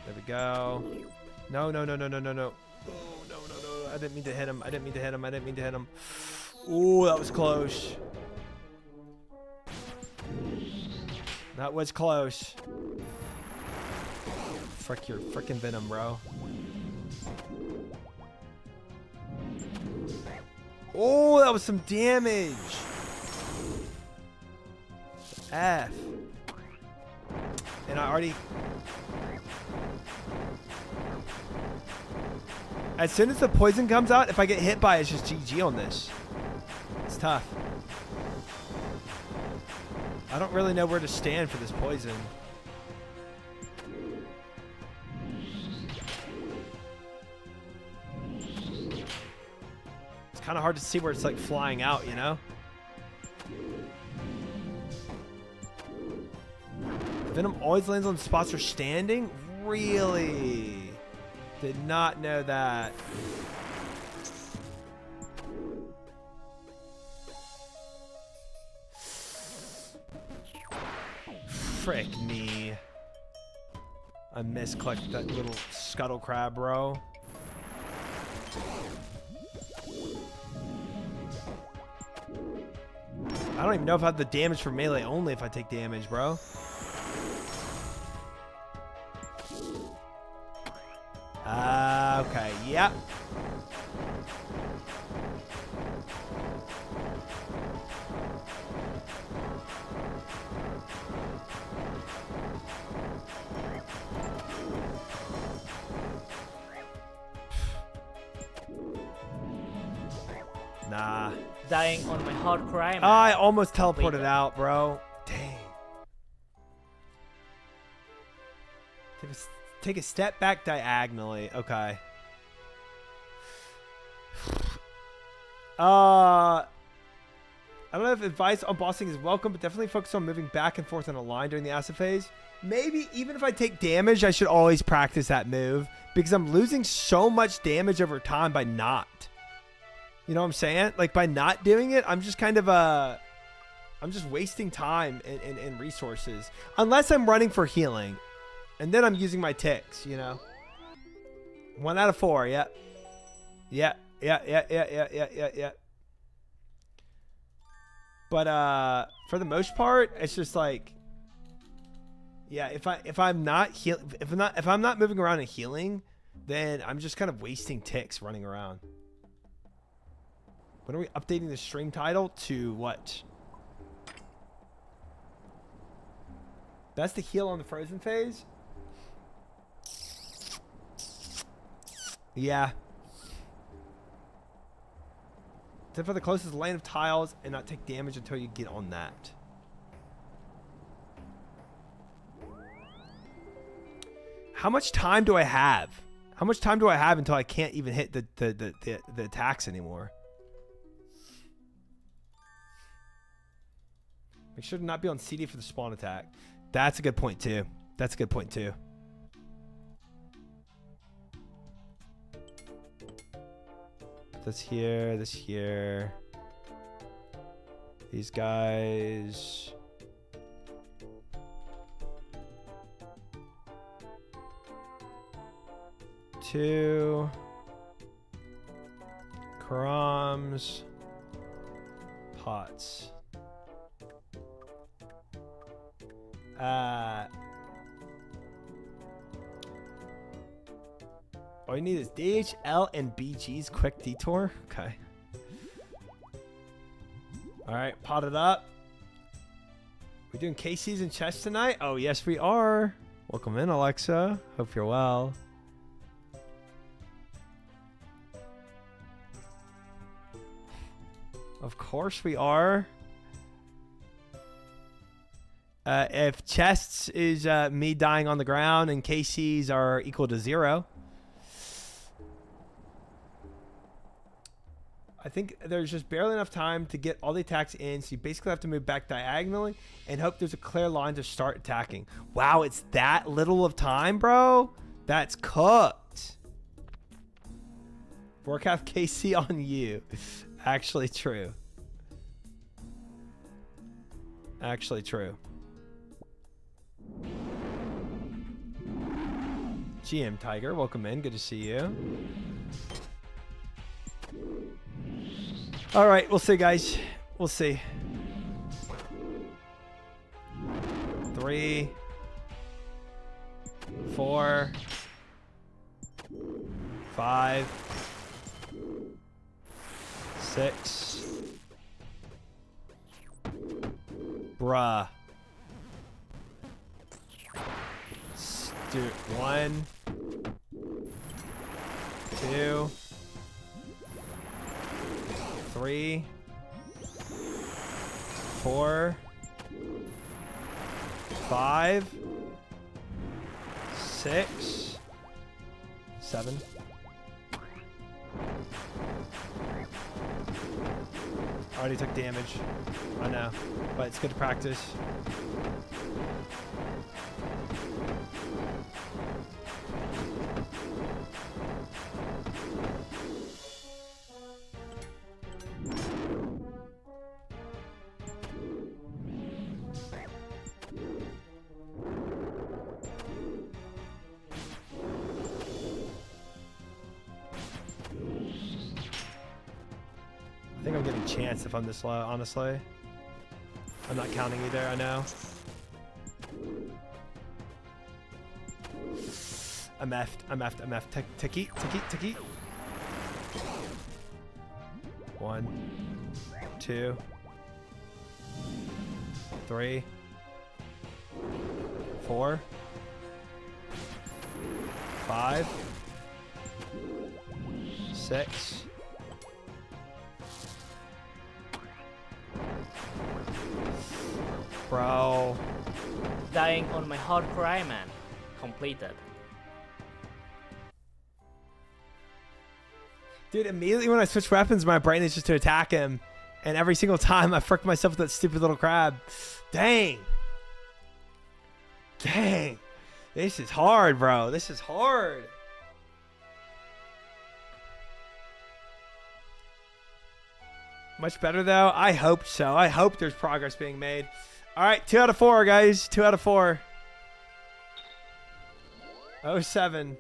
There we go. No, no, no, no, no, no, no. Oh, no, no, no. I didn't mean to hit him. I didn't mean to hit him. I didn't mean to hit him. Ooh, that was close. That was close. Frick your frickin' venom, bro. Oh, that was some damage. F. And I already... As soon as the poison comes out, if I get hit by it, it's just GG on this. It's tough. I don't really know where to stand for this poison. It's kind of hard to see where it's like flying out, you know? Venom always lands on spots for standing? Really? Did not know that. Frick me. I misclicked that little scuttle crab, bro. I don't even know if I have the damage for melee only if I take damage, bro. Okay, yep. Nah. Dying on my hardcore Iron Man. I almost teleported Completed. out, bro. Dang. Take a step back diagonally. Okay. I don't know if advice on bossing is welcome, but definitely focus on moving back and forth in a line during the acid phase. Maybe even if I take damage, I should always practice that move because I'm losing so much damage over time by not. You know what I'm saying? Like by not doing it, I'm just kind of I'm just wasting time and resources. Unless I'm running for healing. And then I'm using my ticks, you know. 1 out of 4, yeah. Yeah. But for the most part, it's just like, yeah, if I'm not moving around and healing, then I'm just kind of wasting ticks running around. When are we updating the stream title to what? That's the heal on the frozen phase? Yeah. Except for the closest lane of tiles and not take damage until you get on that. How much time do I have? How much time do I have until I can't even hit the attacks anymore? Make sure to not be on CD for the spawn attack. That's a good point too. That's a good point too. This here, this here. These guys. Two. Crumbs. Pots. All you need is DHL and BG's quick detour. Okay. All right, pot it up. We doing KC's and chess tonight? Oh, yes, we are. Welcome in, Alexa. Hope you're well. Of course we are. If chests is me dying on the ground and KC's are equal to 0. I think there's just barely enough time to get all the attacks in, so you basically have to move back diagonally and hope there's a clear line to start attacking. Wow, it's that little of time, bro? That's cooked. Warcraft KC on you. Actually true. Actually true. GM Tiger, welcome in. Good to see you. All right, we'll see, guys. We'll see. 3, 4, 5, 6. Bruh. Let's do it. 1, 2, 3, 4, 5, 6, 7. Already took damage. I know, but it's good to practice. think I'm getting a chance if I'm this low, honestly. I'm not counting either, I know. I'm effed. Ticky. 1, 2, 3, 4, 5, 6. Bro. Dying on my hardcore Iron Man. Completed. Dude, immediately when I switch weapons, my brain is just to attack him. And every single time I frick myself with that stupid little crab. Dang. This is hard, bro. This is hard. Much better, though? I hope so. I hope there's progress being made. All right, 2 out of 4, guys. 2 out of 4. 07.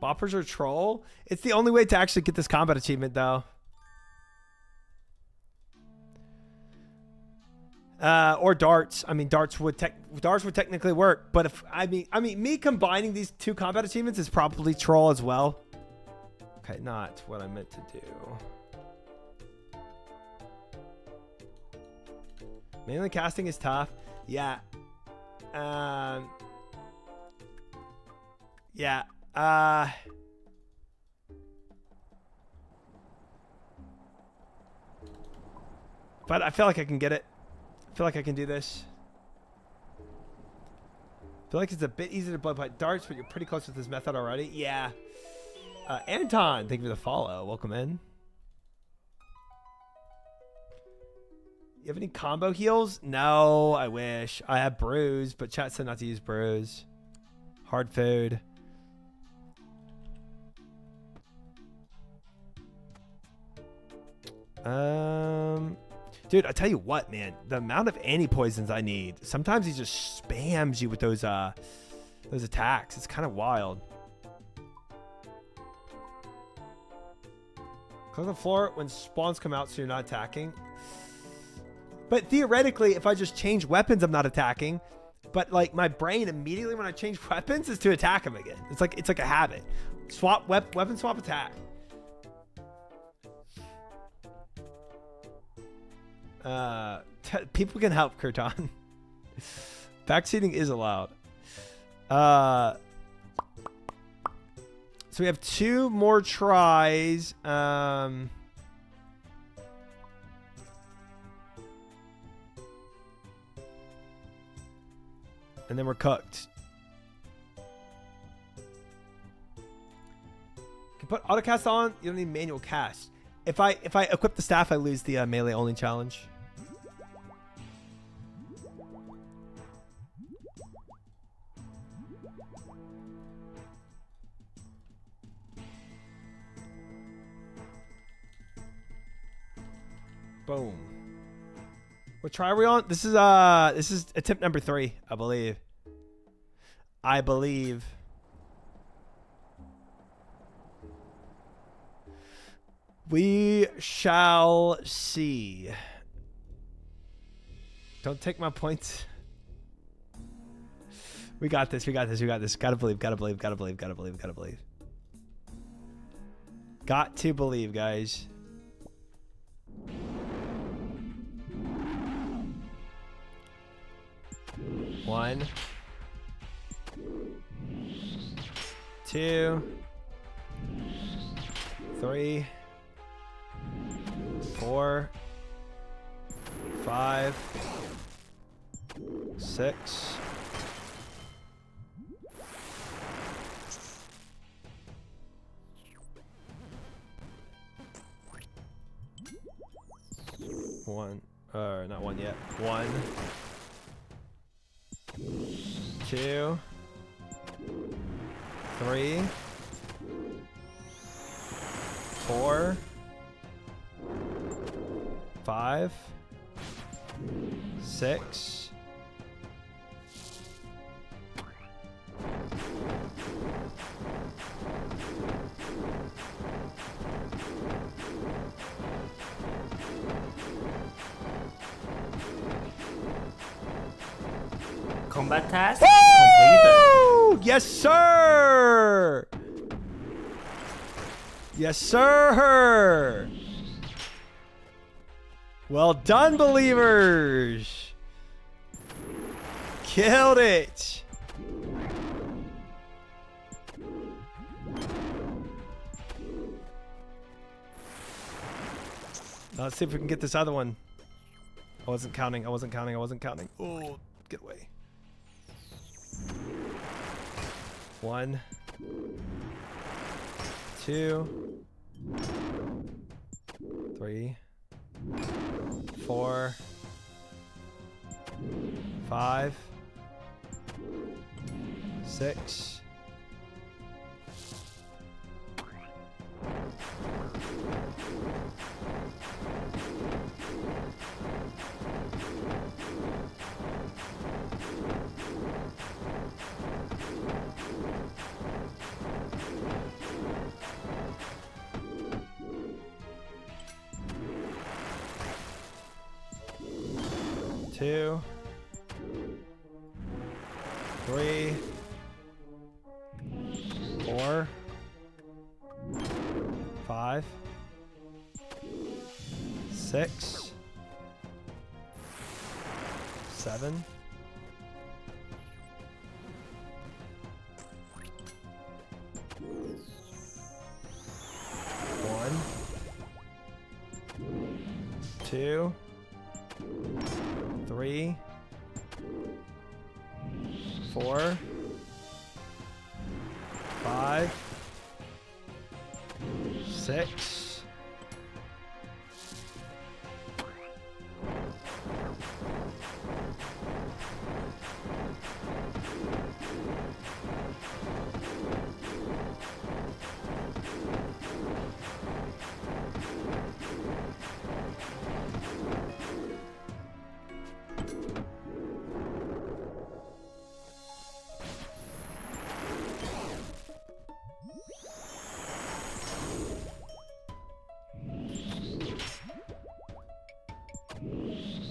Boppers or troll? It's the only way to actually get this combat achievement, though. Or darts. I mean, darts would technically work, but if I mean, me combining these 2 combat achievements is probably troll as well. Okay, not what I meant to do. Mainly casting is tough. Yeah. Yeah. But I feel like I can get it. I feel like I can do this. I feel like it's a bit easier to blow by darts, but you're pretty close with this method already. Yeah. Anton, thank you for the follow. Welcome in. You have any combo heals? No, I wish. I have bruise, but chat said not to use bruise. Hard food. Dude, I tell you what, man. The amount of anti-poisons I need. Sometimes he just spams you with those attacks. It's kind of wild. Click on the floor when spawns come out so you're not attacking. But theoretically, if I just change weapons, I'm not attacking. But like my brain immediately when I change weapons is to attack him again. It's like a habit. Swap weapon swap attack. People can help, Kurtan. Backseating is allowed. So we have 2 more tries. And then we're cooked. You can put autocast on. You don't need manual cast. If I equip the staff, I lose the melee only challenge. Boom. What try are we on? This is attempt number 3, I believe. We shall see. Don't take my points. We got this. Gotta believe. Got to believe, guys. One, 2, 3, 4, 5, 6. One, not one yet. 1, 2, 3, 4, 5, 6. Combat task completed. Yes, sir. Yes, sir. Well done, believers. Killed it. Let's see if we can get this other one. I wasn't counting. I wasn't counting. I wasn't counting. Oh, get away. 1, 2, 3, 4, 5, 6. Two, 3, 4, 5, 6, 7, 1, 2, 3, 4, 5, 6.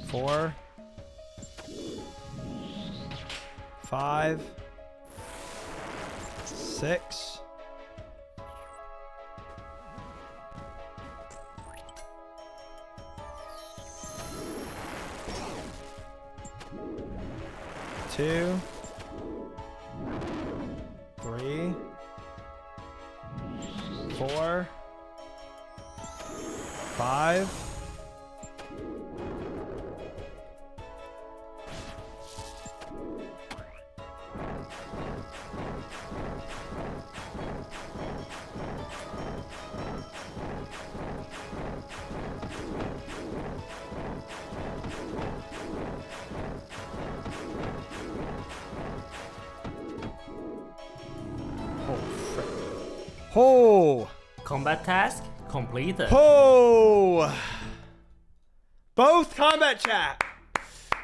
Four, 5, 6, 2, 3, 4, 5. Oh, Combat task completed. oh! Both combat chat.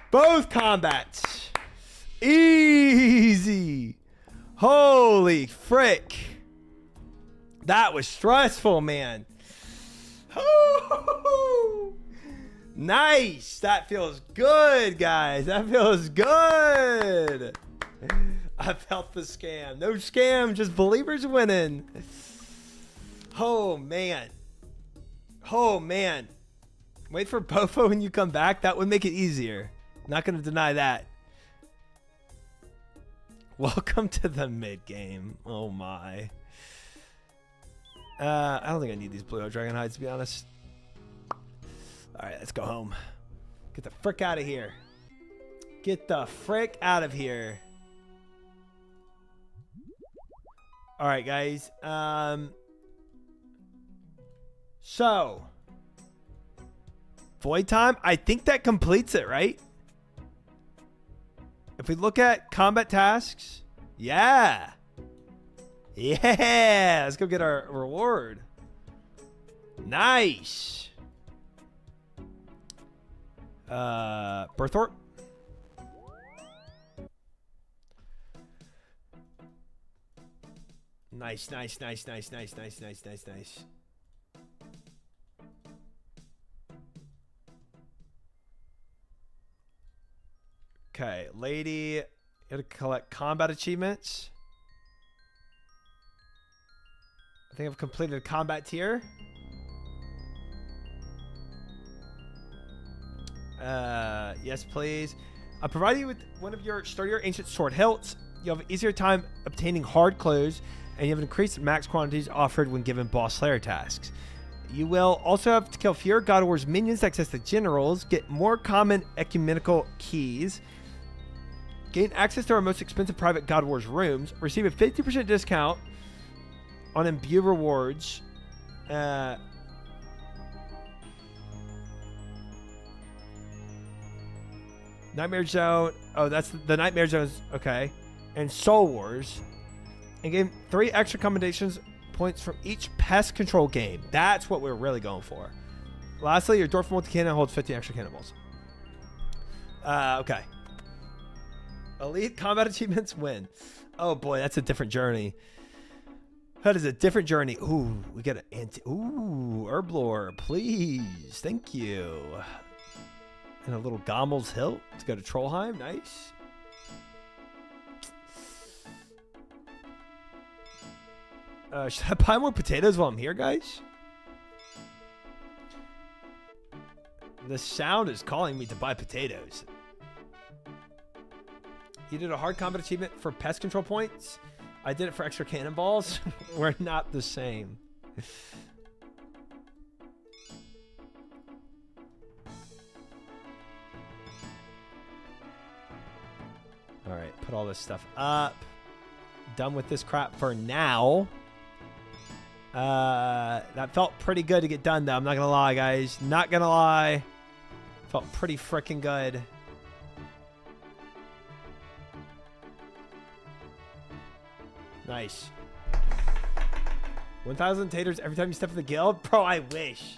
Both combats. Easy. Holy frick. That was stressful, man. Nice. That feels good, guys. That feels good. I felt the scam. No scam, just believers winning. Oh, man. Oh, man. Wait for Bofo when you come back. That would make it easier. Not going to deny that. Welcome to the mid game. Oh, my. I don't think I need these blue dragon hides, to be honest. All right, let's go home. Get the frick out of here. Get the frick out of here. All right, guys. So, void time. I think that completes it, right? If we look at combat tasks, yeah. Yeah, let's go get our reward. Nice. Berthorpe. Nice, nice, nice, nice, nice, nice, nice, nice, nice. Okay, lady You gotta collect combat achievements. I think I've completed a combat tier. Yes, please. I'll provide you with one of your sturdier ancient sword hilts. You have an easier time obtaining hard clothes, and you have increased max quantities offered when given boss slayer tasks. You will also have to kill fewer God of War's minions, access the generals, get more common ecumenical keys, gain access to our most expensive private God of War's rooms, receive a 50% discount on imbue rewards. Nightmare Zone. Oh, that's the Nightmare Zones. Okay. And Soul Wars. And gain 3 extra commendations points from each pest control game. That's what we're really going for. Lastly, your Dwarf multi-cannon holds 50 extra cannonballs. Okay. Elite combat achievements win. Oh boy, that's a different journey. That is a different journey. Ooh, we got an anti. Ooh, Herblore, please. Thank you. And a little Gommel's hilt to go to Trollheim. Nice. Should I buy more potatoes while I'm here, guys? The sound is calling me to buy potatoes. You did a hard combat achievement for pest control points. I did it for extra cannonballs. We're not the same. All right, put all this stuff up. Done with this crap for now. That felt pretty good to get done, though. I'm not gonna lie, guys. Not gonna lie. Felt pretty freaking good. Nice. 1,000 taters every time you step in the guild? Bro, I wish.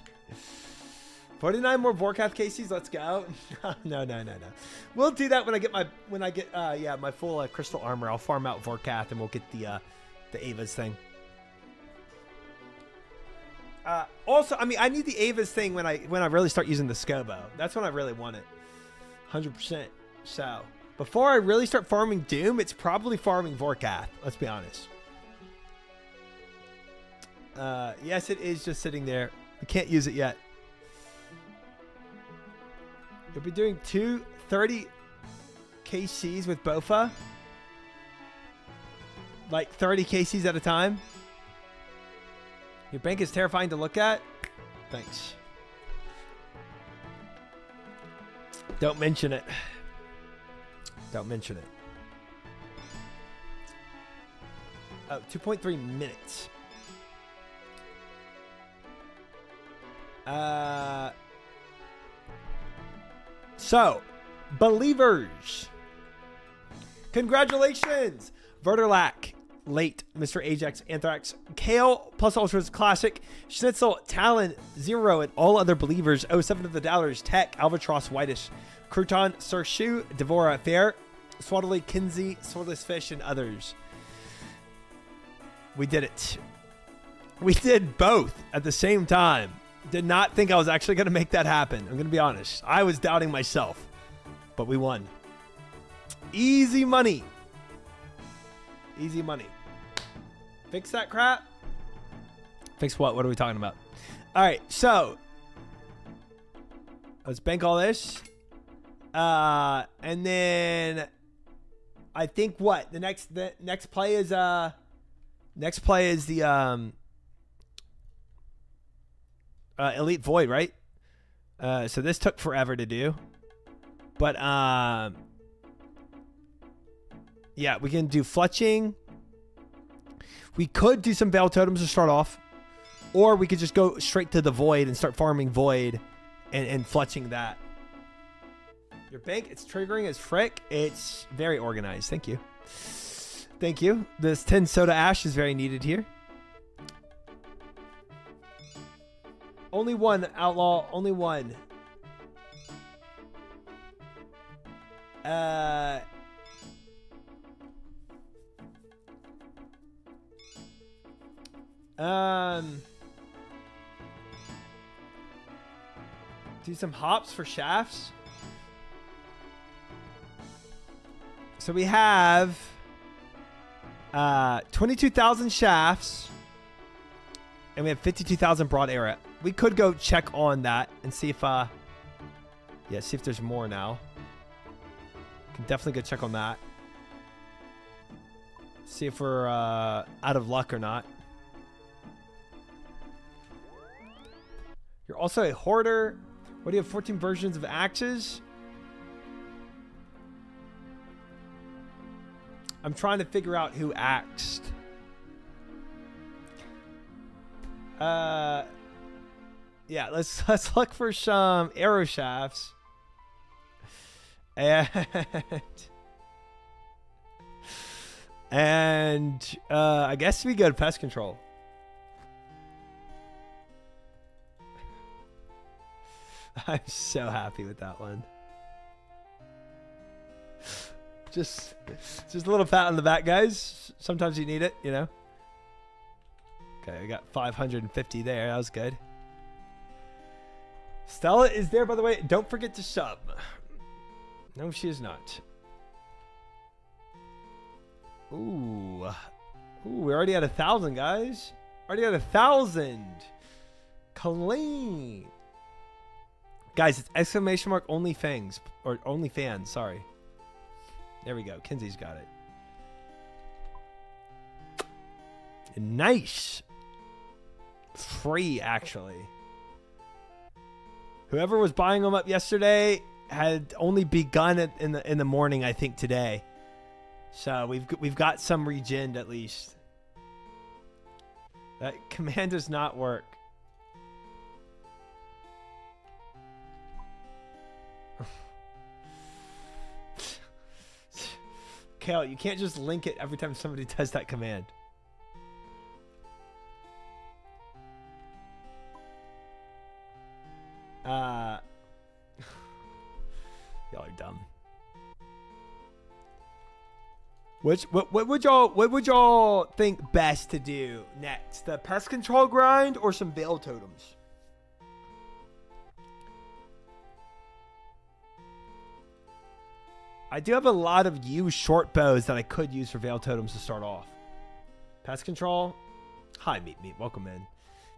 49 more Vorkath KCs. Let's go. No. We'll do that when I get my full crystal armor. I'll farm out Vorkath and we'll get the Ava's thing. Also, I mean, I need the Ava's thing when I really start using the Scobo. That's when I really want it. 100%. So, before I really start farming Doom, it's probably farming Vorkath. Let's be honest. Yes, it is just sitting there. We can't use it yet. You'll be doing 230 KCs with Bofa. Like 30 KCs at a time. Your bank is terrifying to look at. Thanks. Don't mention it. Don't mention it. Oh, 2.3 minutes. So, believers. Congratulations. Verderlac, Late, Mr. Ajax, Anthrax, Kale, Plus Ultras, Classic, Schnitzel, Talon, Zero, and all other believers. 07 of the Doubters, Tech, Albatross, Whitish, Crouton, Sir Shu, Devora, Fair, Swaddly, Kinsey, Swordless Fish, and others. We did it. We did both at the same time. Did not think I was actually going to make that happen. I'm going to be honest. I was doubting myself. But we won. Easy money. Easy money. Fix that crap. Fix what? What are we talking about? All right. So, let's bank all this. And then I think what? The next play is the Elite Void, right? So this took forever to do. But yeah, we can do fletching. We could do some Veil Totems to start off. Or we could just go straight to the Void and start farming Void and fletching that. Your bank, it's triggering as frick. It's very organized. Thank you. Thank you. This 10 soda ash is very needed here. Only one, Outlaw. Only one. Do some hops for shafts. So we have 22,000 shafts, and we have 52,000 broad area. We could go check on that and see if see if there's more now. Can definitely go check on that. See if we're out of luck or not. You're also a hoarder. What do you have? 14 versions of axes. I'm trying to figure out who axed. Yeah, let's look for some arrow shafts. And I guess we go to pest control. I'm so happy with that one. Just a little pat on the back, guys. Sometimes you need it, you know. Okay, I got 550 there. That was good. Stella is there, by the way. Don't forget to sub. No, she is not. Ooh, we already had 1,000, guys. Already had 1,000. Clean. Guys, it's exclamation mark only fangs or only fans. Sorry. There we go. Kinsey's got it. Nice. Free, actually. Whoever was buying them up yesterday had only begun it in the morning, I think, today. So we've got some regen at least. That command does not work. Kale, you can't just link it every time somebody does that command. Y'all are dumb. What would y'all think best to do next? The pest control grind or some veil totems? I do have a lot of used short bows that I could use for veil totems to start off. Pest control. Hi, Meat. Welcome in.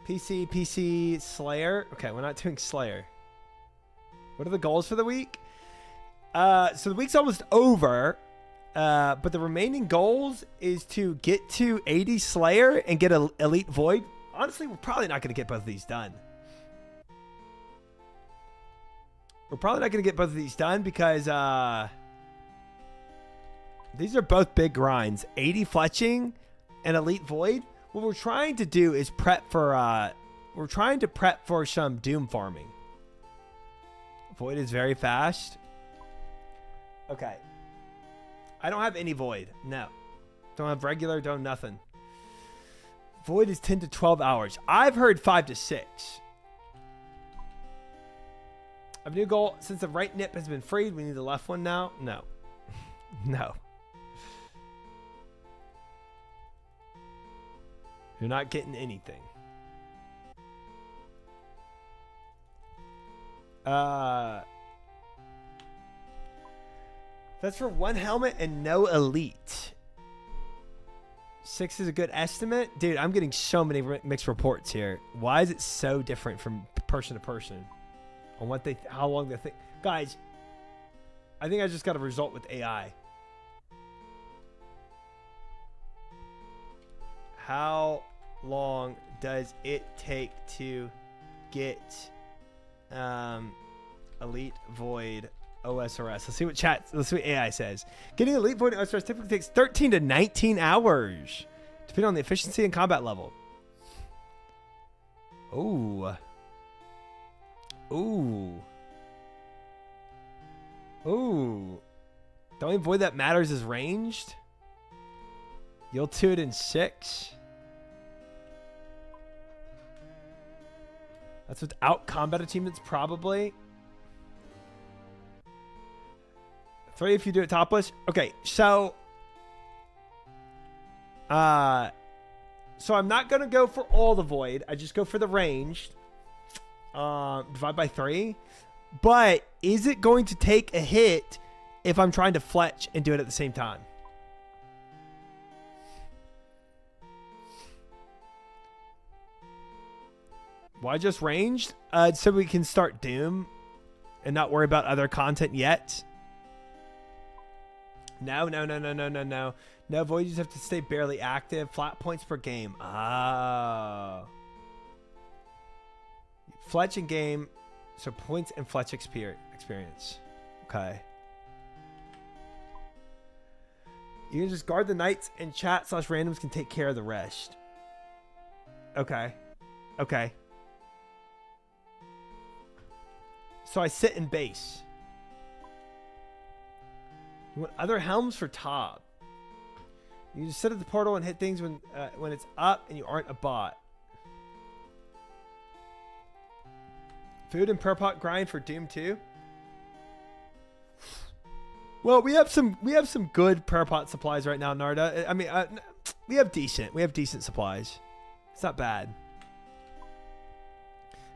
PC, Slayer. Okay, we're not doing Slayer. What are the goals for the week? So the week's almost over. But the remaining goals is to get to 80 Slayer and get an Elite Void. Honestly, we're probably not going to get both of these done. We're probably not going to get both of these done because these are both big grinds. 80 Fletching and Elite Void. What we're trying to do is prep for some Doom farming. Void is very fast. Okay. I don't have any Void. No. Don't have regular, don't nothing. Void is 10 to 12 hours. I've heard 5 to 6. I have a new goal. Since the right nip has been freed, we need the left one now. No. No. You're not getting anything. That's for one helmet and no elite. 6 is a good estimate. Dude, I'm getting so many mixed reports here. Why is it so different from person to person on what how long they think? Guys, I think I just got a result with AI. How long does it take to get Elite Void OSRS? Let's see what AI says. Getting Elite Void OSRS typically takes 13 to 19 hours, depending on the efficiency and combat level. Ooh. Ooh. Ooh. The only void that matters is ranged. You'll do it in 6. That's without combat achievements, probably. 3 if you do it topless. Okay, so I'm not gonna go for all the void. I just go for the ranged. Divide by 3. But is it going to take a hit if I'm trying to fletch and do it at the same time. Why just ranged? So we can start Doom and not worry about other content yet. No. No, Voyages have to stay barely active. Flat points per game. Oh. Fletch in game. So points and Fletch experience. Okay. You can just guard the knights and chat/randoms can take care of the rest. Okay. Okay. So I sit in base. You want other helms for top. You just sit at the portal and hit things when it's up and you aren't a bot. Food and per pot grind for Doom 2. Well, we have some good per pot supplies right now, Narda. I mean, we have decent supplies. It's not bad.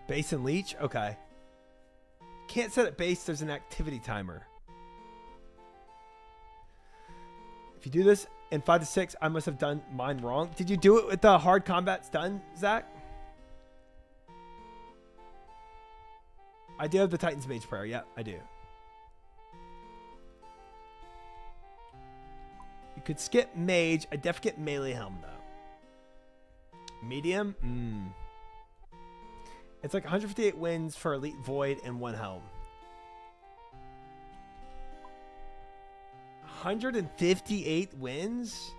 Base and leech, okay. Can't set at base. There's an activity timer. If you do this in 5 to 6, I must have done mine wrong. Did you do it with the hard combat stun, Zach? I do have the Titan's Mage Prayer. Yeah, I do. You could skip Mage. I definitely get Melee Helm, though. Medium? It's like 158 wins for Elite Void and 1 Helm. 158 wins?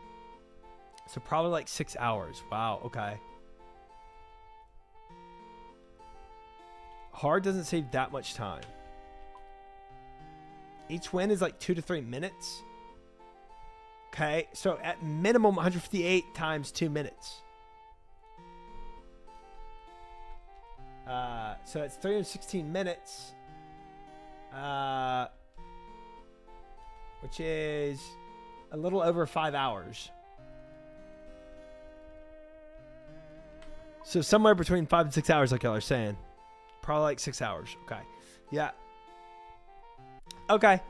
So probably like 6 hours. Wow, okay. Hard doesn't save that much time. Each win is like 2 to 3 minutes. Okay, so at minimum 158 times 2 minutes. So it's 316 minutes. Which is a little over 5 hours. So somewhere between 5 and 6 hours, like y'all are saying. Probably like 6 hours. Okay. Yeah. Okay.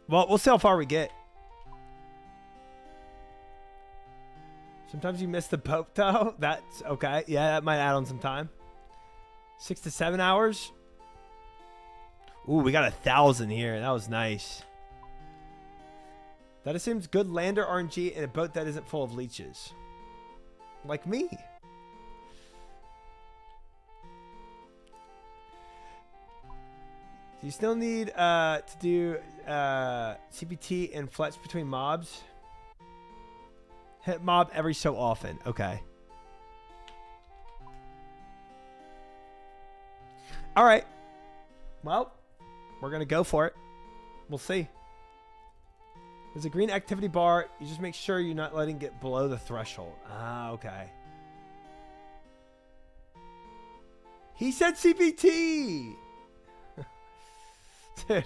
Well, we'll see how far we get. Sometimes you miss the boat, though. That's okay. Yeah, that might add on some time. 6 to 7 hours. Ooh, we got 1,000 here. That was nice. That assumes good lander RNG in a boat that isn't full of leeches. Like me. Do you still need to do CPT and fletch between mobs? Hit mob every so often. Okay. All right. Well, we're going to go for it. We'll see. There's a green activity bar. You just make sure you're not letting it get below the threshold. Ah, okay. He said CPT. Dude.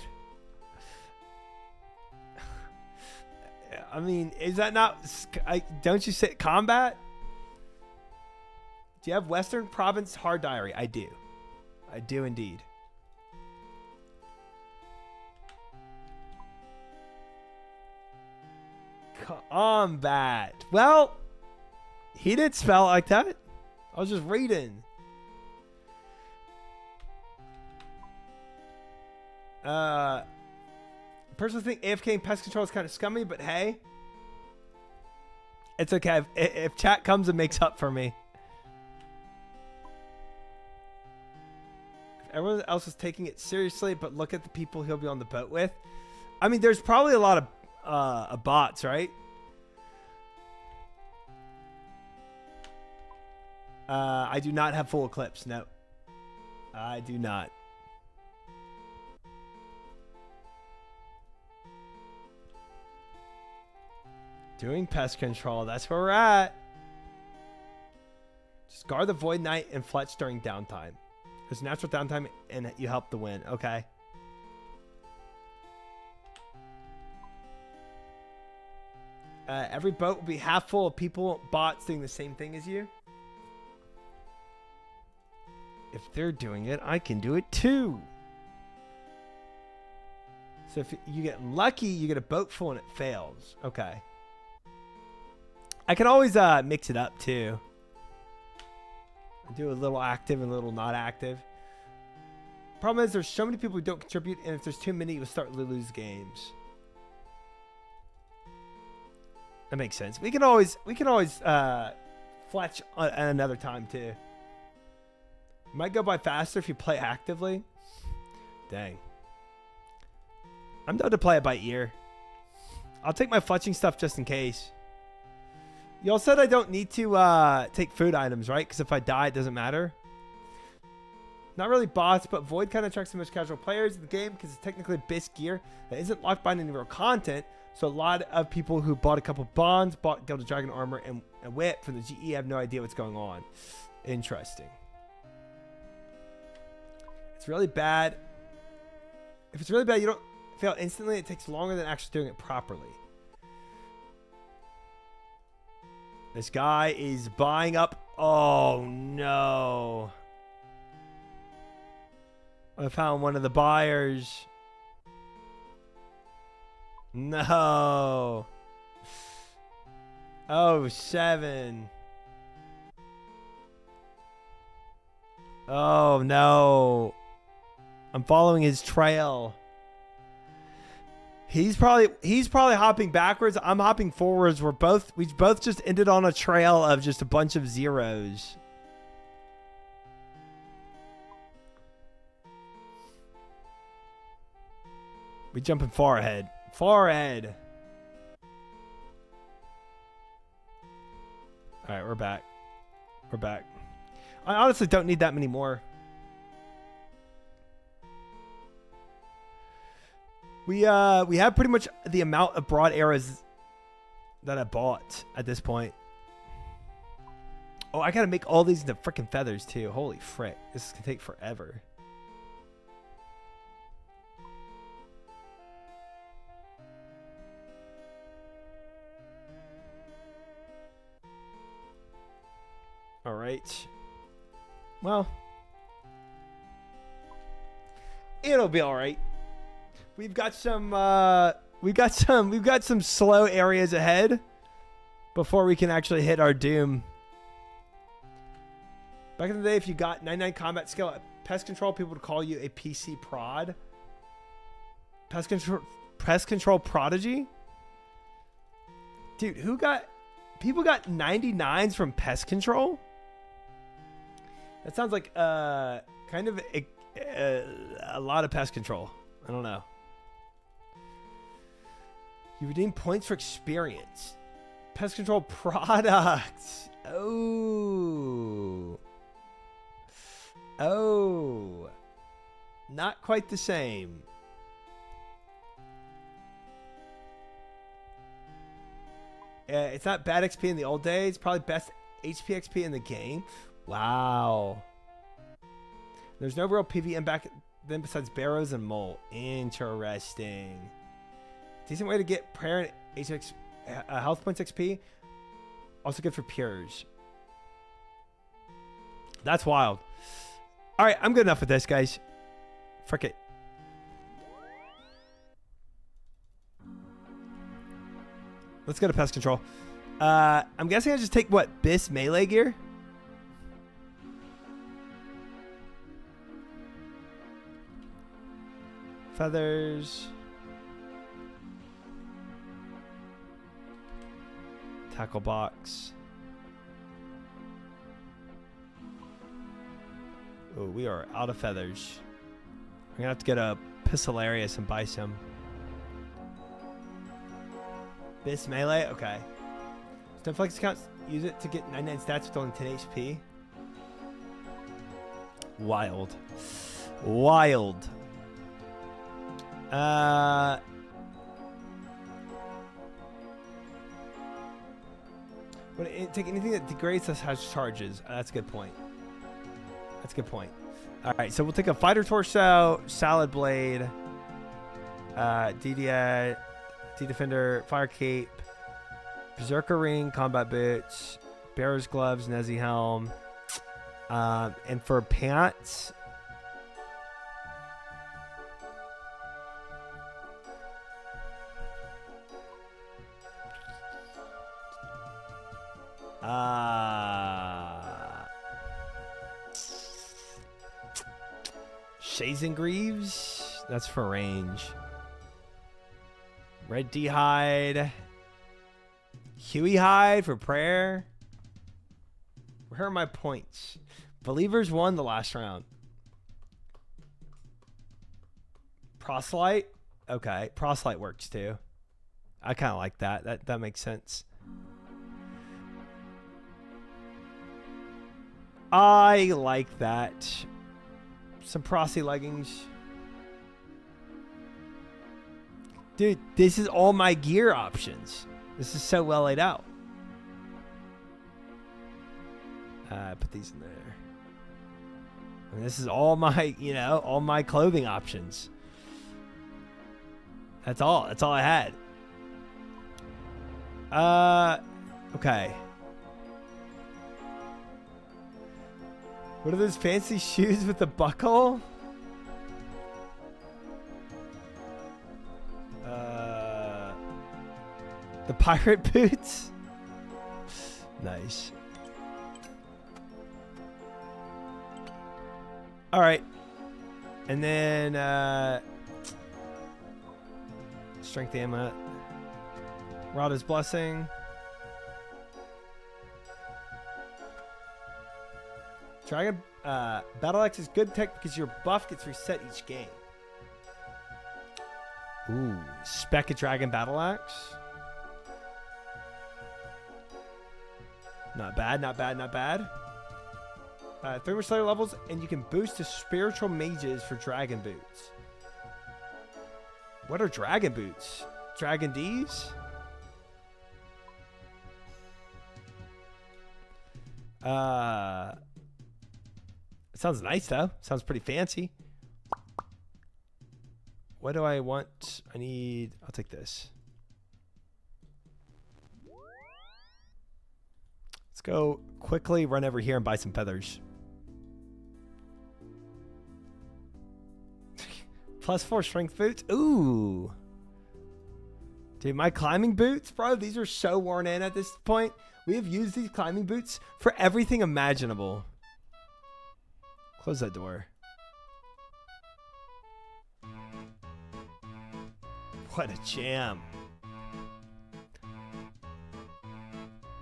I mean, is that not... don't you say combat? Do you have Western Province Hard Diary? I do. I do indeed. Combat. Well, he didn't spell it like that. I was just reading. Personally think AFK and pest control is kind of scummy, but hey, it's okay if chat comes and makes up for me. If everyone else is taking it seriously, but look at the people he'll be on the boat with. I mean, there's probably a lot of bots, right? I do not have full eclipse. No, I do not. Doing pest control. That's where we're at. Just guard the Void Knight and fletch during downtime. There's natural downtime and you help the win. Okay. Every boat will be half full of people, bots doing the same thing as you. If they're doing it, I can do it too. So if you get lucky, you get a boat full and it fails. Okay. I can always mix it up too. Do a little active and a little not active. Problem is there's so many people who don't contribute, and if there's too many, you'll start to lose games. That makes sense. We can always fletch at another time too. Might go by faster if you play actively. Dang. I'm down to play it by ear. I'll take my fletching stuff just in case. Y'all said I don't need to take food items, right? Because if I die, it doesn't matter. Not really bots, but Void kind of attracts the most casual players in the game because it's technically base gear that isn't locked behind any real content. So a lot of people who bought a couple bonds, bought Guild of Dragon armor and a whip from the GE have no idea what's going on. Interesting. It's really bad. If it's really bad, you don't fail instantly. It takes longer than actually doing it properly. This guy is buying up. Oh, no. I found one of the buyers. No. Oh, 7. Oh, no. I'm following his trail. He's probably hopping backwards. I'm hopping forwards. We both just ended on a trail of just a bunch of zeros. We jumping far ahead. Far ahead. All right, we're back. We're back. I honestly don't need that many more. We have pretty much the amount of broad arrows that I bought at this point. Oh, I gotta make all these into freaking feathers too. Holy frick. This is gonna take forever. All right. Well, it'll be all right. We've got some slow areas ahead before we can actually hit our doom. Back in the day, if you got 99 combat skill at pest control, people would call you a PC prod. Pest control prodigy? Dude, people got 99s from pest control? That sounds like kind of a lot of pest control. I don't know. You redeem points for experience. Pest control products. Oh. Oh. Not quite the same. It's not bad XP in the old days. Probably best HP XP in the game. Wow. There's no real PvM back then besides Barrows and Mole. Interesting. Decent way to get prayer and HX, health points XP. Also good for pures. That's wild. All right, I'm good enough with this, guys. Frick it. Let's go to pest control. I'm guessing I just take what? Bis melee gear? Feathers. Tackle box. Oh, we are out of feathers. I'm gonna have to get a Pistolarius and buy some. This melee? Okay. Stunflex accounts, use it to get 99 stats with only 10 HP. Wild. Wild. Would it take anything that degrades us has charges? That's a good point. That's a good point. All right, so we'll take a fighter torso, salad blade, DDA, D-Defender, Fire Cape, Berserker Ring, Combat Boots, Bearer's Gloves, Nezi Helm. And for pants, Shays and Greaves. That's for range. Red D hide. Huey hide for prayer. Where are my points? Believers won the last round. Proselyte. Okay, proselyte works too. I kind of like that. That makes sense. I like that. Some prosy leggings. Dude, this is all my gear options. This is so well laid out. Put these in there. And this is all my, all my clothing options. That's all. That's all I had. Okay. What are those fancy shoes with the buckle? The pirate boots? Nice. All right. And then strength amulet. Rada's blessing. Dragon Battle Axe is good tech because your buff gets reset each game. Ooh, spec a Dragon Battle Axe. Not bad, not bad, not bad. 3 more Slayer levels, and you can boost to Spiritual Mages for Dragon Boots. What are Dragon Boots? Dragon D's? Sounds nice, though. Sounds pretty fancy. What do I want? I'll take this. Let's go quickly run over here and buy some feathers. +4 strength boots. Ooh. Dude, my climbing boots, bro, these are so worn in at this point. We have used these climbing boots for everything imaginable. Close that door. What a jam.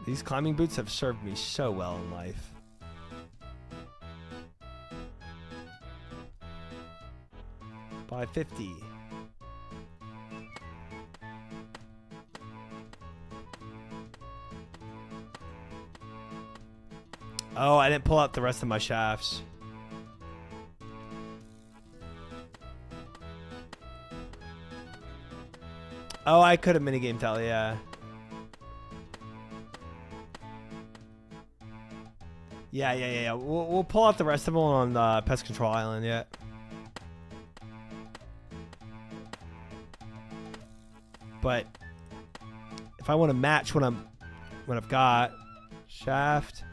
These climbing boots have served me so well in life. Buy 50. Oh, I didn't pull out the rest of my shafts. Oh, I could have minigame tell, yeah. Yeah. We'll pull out the rest of them on the Pest Control Island, yeah. But if I want to match what I've got, shaft,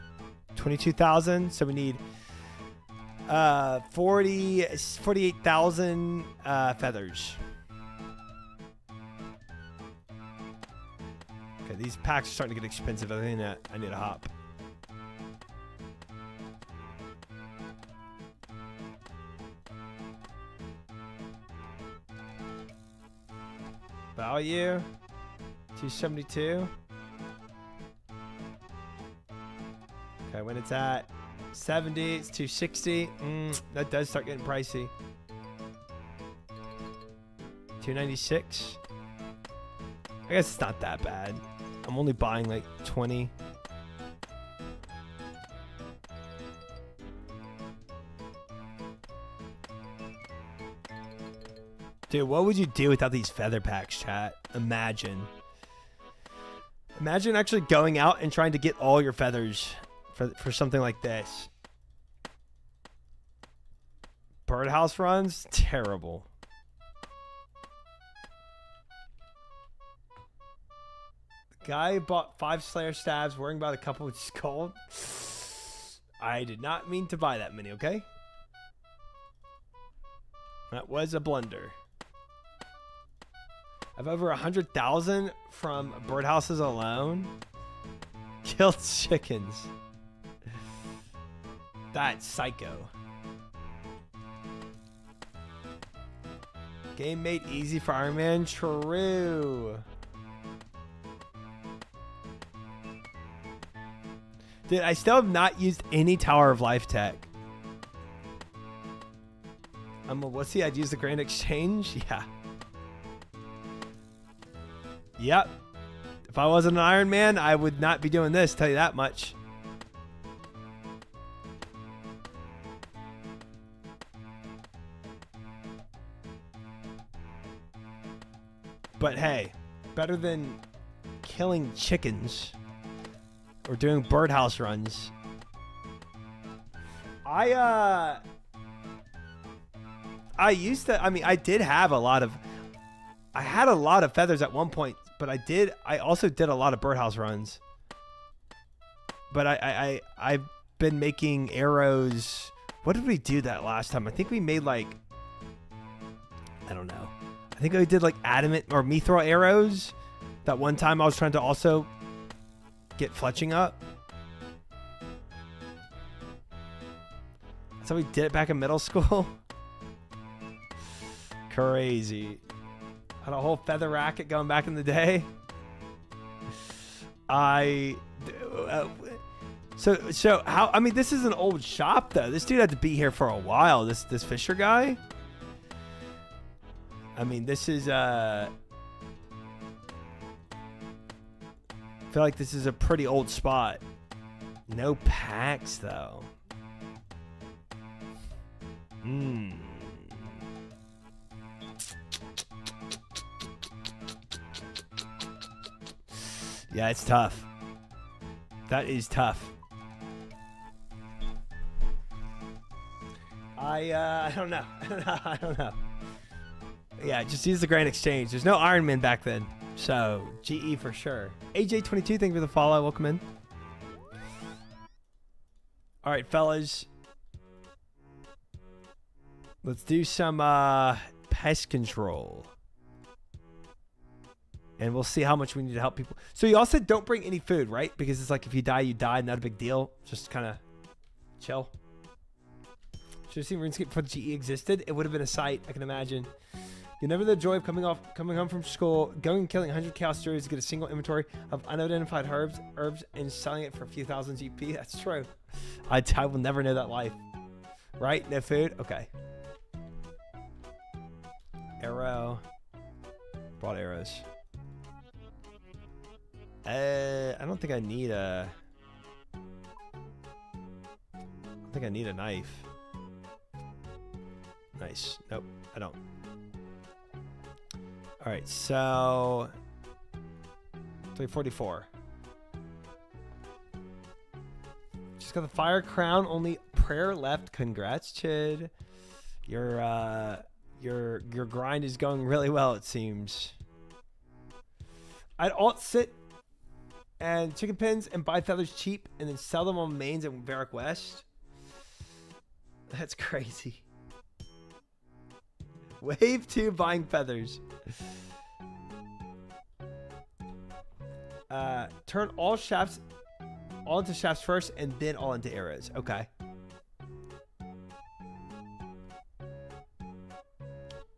22,000. So we need 48,000 feathers. Okay, these packs are starting to get expensive. I think that I need a hop. Value 272. Okay, when it's at 70, it's 260. That does start getting pricey. 296. I guess it's not that bad. I'm only buying like 20. Dude, what would you do without these feather packs, chat? Imagine. Imagine actually going out and trying to get all your feathers for something like this. Birdhouse runs? Terrible. The guy bought 5 Slayer stabs, worrying about a couple which is cold. I did not mean to buy that many, okay? That was a blunder. I have over 100,000 from birdhouses alone. Killed chickens. That's psycho. Game made easy for Iron Man. True. Dude, I still have not used any Tower of Life tech. What's the idea? Use the Grand Exchange? Yeah. Yep. If I wasn't an Iron Man, I would not be doing this, tell you that much. But hey, better than killing chickens or doing birdhouse runs. I used to, I mean, I did have a lot of, I had a lot of feathers at one point, but I also did a lot of birdhouse runs. But I've been making arrows. What did we do that last time? I think we made like, I don't know. I think we did like adamant or mithril arrows. That one time I was trying to also get fletching up. That's how we did it back in middle school. Crazy. Had a whole feather racket going back in the day. So how, I mean, this is an old shop though. This dude had to be here for a while. This Fisher guy. I mean, this is I feel like this is a pretty old spot. No packs though. Yeah, it's tough. That is tough. I don't know. I don't know. Yeah, just use the Grand Exchange. There's no Iron Man back then. So, GE for sure. AJ22, thank you for the follow. Welcome in. All right, fellas. Let's do some pest control. And we'll see how much we need to help people. So you all said don't bring any food, right? Because it's like if you die, you die. Not a big deal. Just kind of chill. Should have seen RuneScape before GE existed. It would have been a sight, I can imagine. You never the joy of coming home from school, going and killing 100 cow stories to get a single inventory of unidentified herbs, and selling it for a few thousand GP. That's true. I will never know that life. Right? No food? Okay. Arrow. Brought arrows. I don't think I need a... I don't think I need a knife. Nice. Nope, I don't. All right, so 344. Just got the fire crown. Only prayer left. Congrats, Chid. Your grind is going really well, it seems. I'd alt sit and chicken pins and buy feathers cheap and then sell them on mains in Varric West. That's crazy. Wave 2 buying feathers. Turn all into shafts first and then all into arrows. Okay.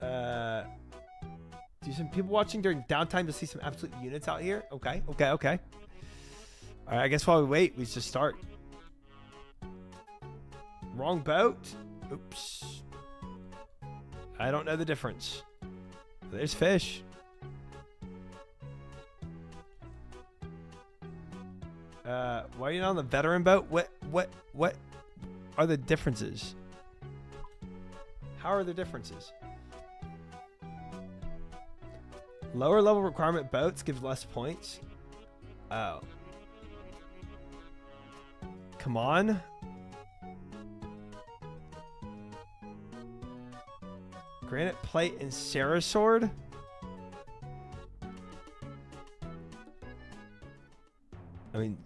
Do some people watching during downtime to see some absolute units out here? Okay. All right, I guess while we wait, we just start. Wrong boat. Oops. I don't know the difference. There's fish. Why are you not on the veteran boat? What are the differences? How are the differences? Lower level requirement boats gives less points. Oh. Come on. Granite plate and Sarah sword. I mean,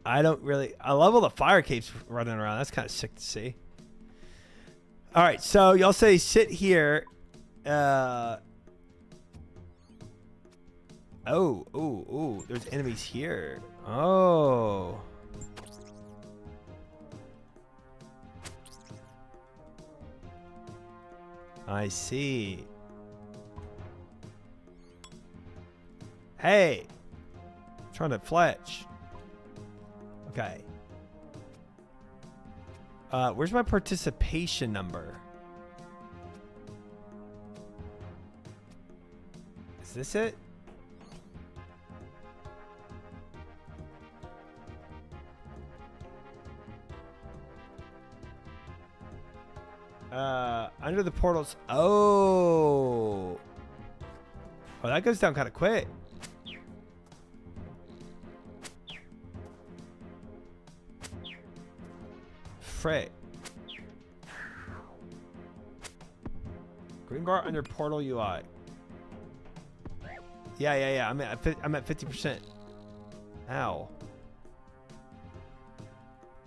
I love all the fire capes running around. That's kind of sick to see. All right, so y'all say sit here. Oh, ooh, ooh. There's enemies here. Oh. I see. Hey. I'm trying to fletch. Okay. Where's my participation number? Is this it? Under the portals. Oh. Oh, that goes down kind of quick. Frick. Green bar under portal UI. Yeah. I'm at 50%. Ow.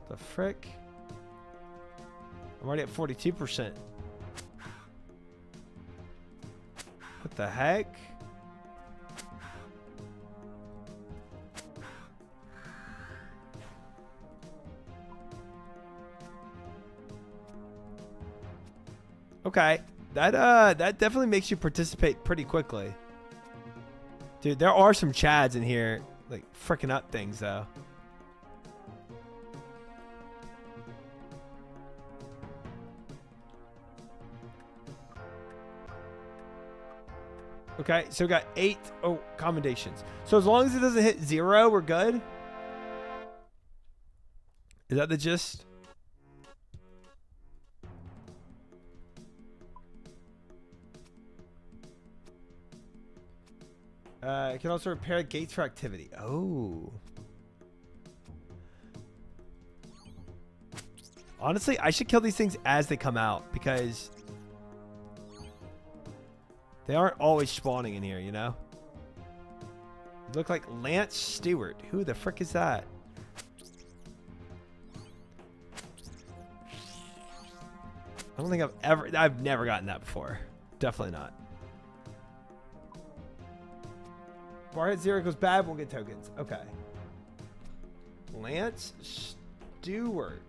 The frick? I'm already at 42%. What the heck? Okay. That definitely makes you participate pretty quickly. Dude, there are some chads in here like freaking up things though. Okay, so we got 8 commendations. So as long as it doesn't hit 0, we're good. Is that the gist? It can also repair gates for activity. Oh. Honestly, I should kill these things as they come out because they aren't always spawning in here, you know? You look like Lance Stewart. Who the frick is that? I don't think I've never gotten that before. Definitely not. Bar hit 0 goes bad, won't get tokens. Okay. Lance Stewart.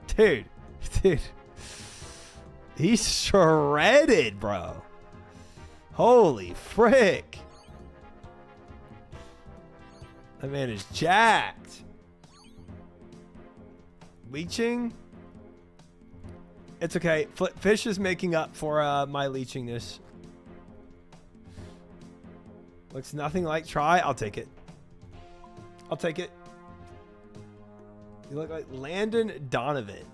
Dude. He's shredded, bro. Holy frick. That man is jacked. Leeching? It's okay. Fish is making up for my leechingness. Looks nothing like try. I'll take it. I'll take it. You look like Landon Donovan.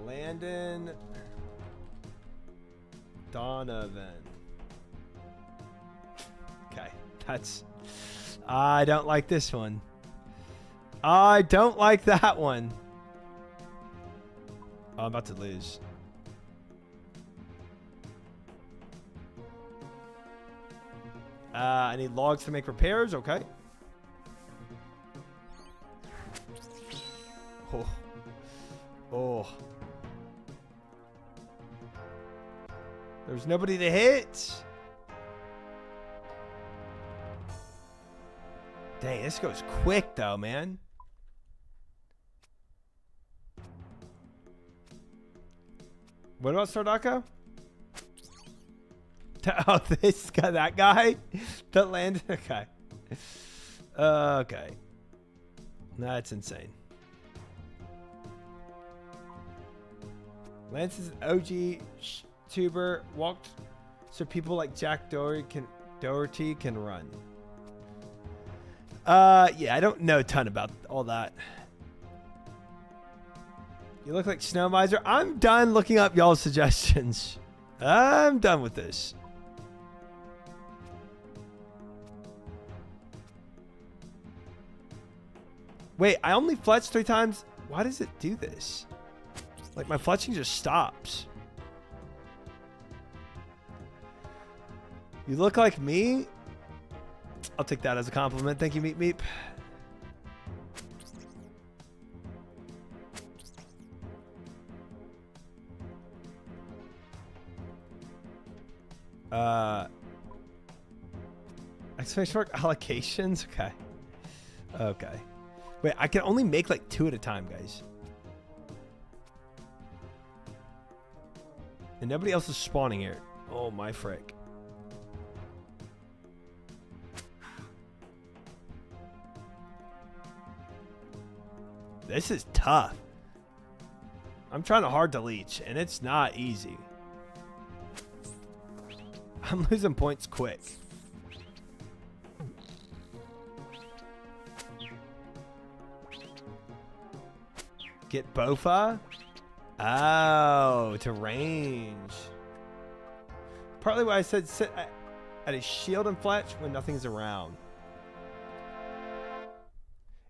Landon Donovan. Okay. That's... I don't like this one. I don't like that one. Oh, I'm about to lose. I need logs to make repairs. Okay. Oh. There's nobody to hit. Dang, this goes quick though, man. What about Sardako? Oh, this guy, that guy that landed. Okay. Okay. That's insane. Lance is an OG tuber. Walked so people like Jack Doherty can run. Yeah, I don't know a ton about all that. You look like Snow Miser. I'm done looking up y'all's suggestions. I'm done with this. Wait, I only fletched 3 times. Why does it do this? Like my fletching just stops. You look like me? I'll take that as a compliment. Thank you, Meep Meep. Exclamation mark allocations. Okay. Okay. Wait, I can only make like 2 at a time, guys. And nobody else is spawning here. Oh my frick. This is tough. I'm trying hard to leech, and it's not easy. I'm losing points quick. Get Bofa? Oh, to range. Partly why I said sit at a shield and fletch when nothing's around.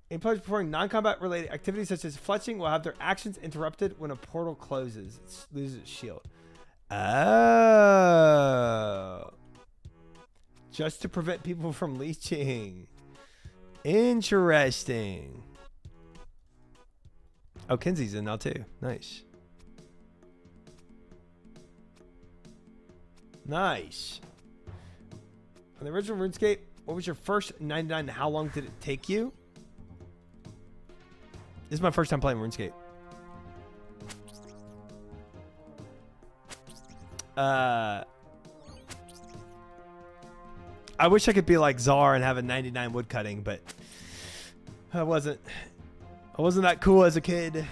In players performing non-combat related activities such as fletching will have their actions interrupted when a portal closes. It loses its shield. Oh. Just to prevent people from leeching. Interesting. Oh, Kinsey's in now too. Nice. Nice. On the original RuneScape, what was your first 99 and how long did it take you? This is my first time playing RuneScape. I wish I could be like Czar and have a 99 woodcutting, but I wasn't that cool as a kid.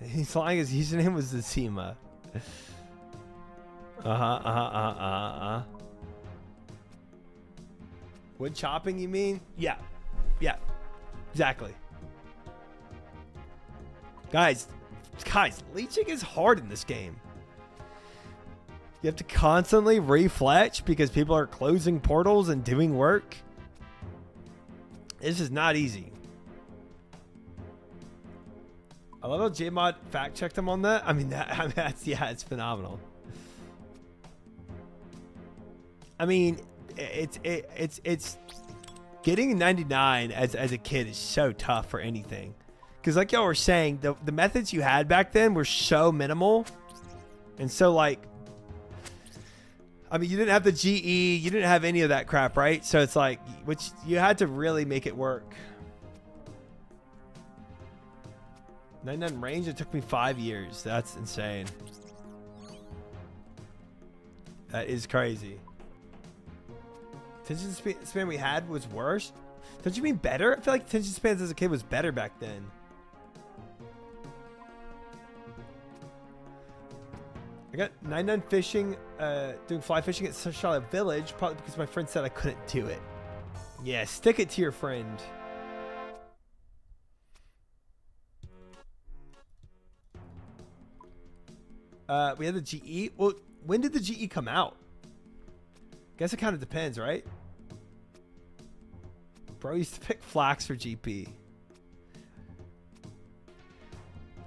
As long as his name was Zima. Wood chopping, you mean? Yeah. Yeah. Exactly. Guys, leeching is hard in this game. You have to constantly refletch because people are closing portals and doing work. This is not easy. I love how JMod fact checked him on that. I mean, that's yeah, it's phenomenal. I mean, it's getting 99 as a kid is so tough for anything. Because like y'all were saying, the methods you had back then were so minimal. And so like, I mean, you didn't have the GE, you didn't have any of that crap, right? So it's like, which you had to really make it work. 99 range, it took me 5 years. That's insane. That is crazy. Attention span we had was worse? Don't you mean better? I feel like attention spans as a kid was better back then. I got 99 fishing, doing fly fishing at Charlotte Village, probably because my friend said I couldn't do it. Yeah, stick it to your friend. We had the GE. Well, when did the GE come out? Guess it kind of depends, right? Bro used to pick flax for GP.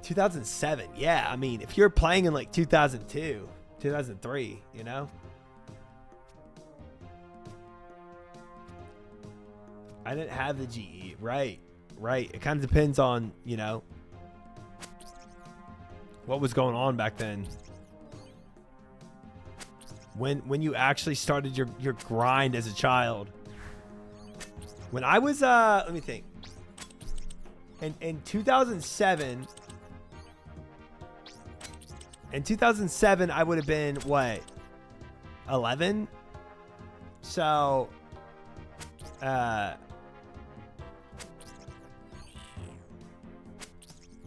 2007. Yeah, I mean, if you're playing in like 2002, 2003, you know? I didn't have the GE. Right. It kind of depends on, you know, what was going on back then. When you actually started your grind as a child. When I was let me think. In 2007, I would have been what? 11? So I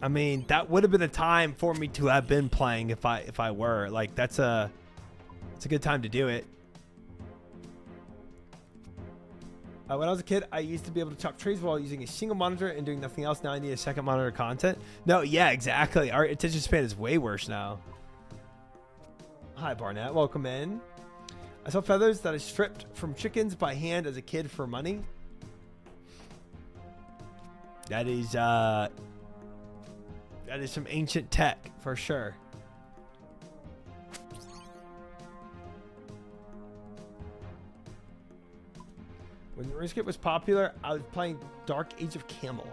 mean, that would have been a time for me to have been playing if I were. Like, it's a good time to do it. When I was a kid, I used to be able to chop trees while using a single monitor and doing nothing else. Now I need a second monitor content. No, yeah, exactly. Our attention span is way worse now. Hi, Barnett. Welcome in. I saw feathers that I stripped from chickens by hand as a kid for money. That is some ancient tech for sure. When RuneScape was popular, I was playing Dark Age of Camelot.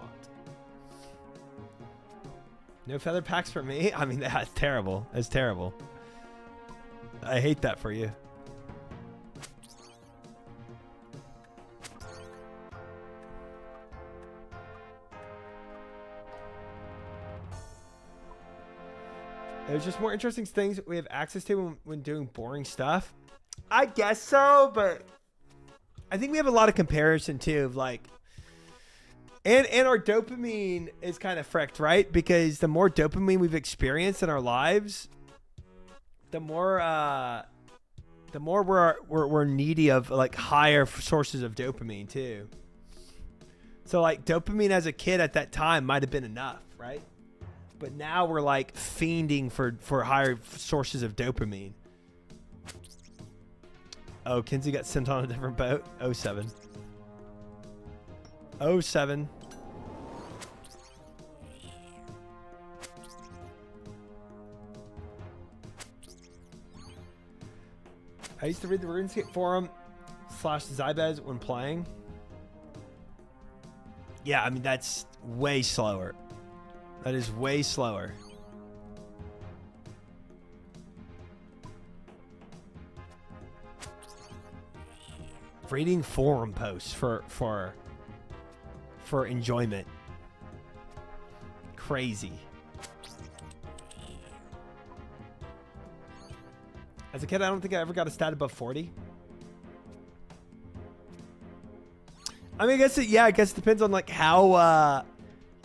No feather packs for me? I mean, that's terrible. That's terrible. I hate that for you. There's just more interesting things we have access to when doing boring stuff. I guess so, but I think we have a lot of comparison too of like, and our dopamine is kind of fricked, right? Because the more dopamine we've experienced in our lives, the more we're needy of like higher sources of dopamine too. So like dopamine as a kid at that time might have been enough, right? But now we're like fiending for higher sources of dopamine. Oh, Kinsey got sent on a different boat. 07. 07. I used to read the RuneScape forum / Zybez when playing. Yeah, I mean, that's way slower. That is way slower. Reading forum posts for enjoyment. Crazy. As a kid, I don't think I ever got a stat above 40. I mean, I guess it depends on like how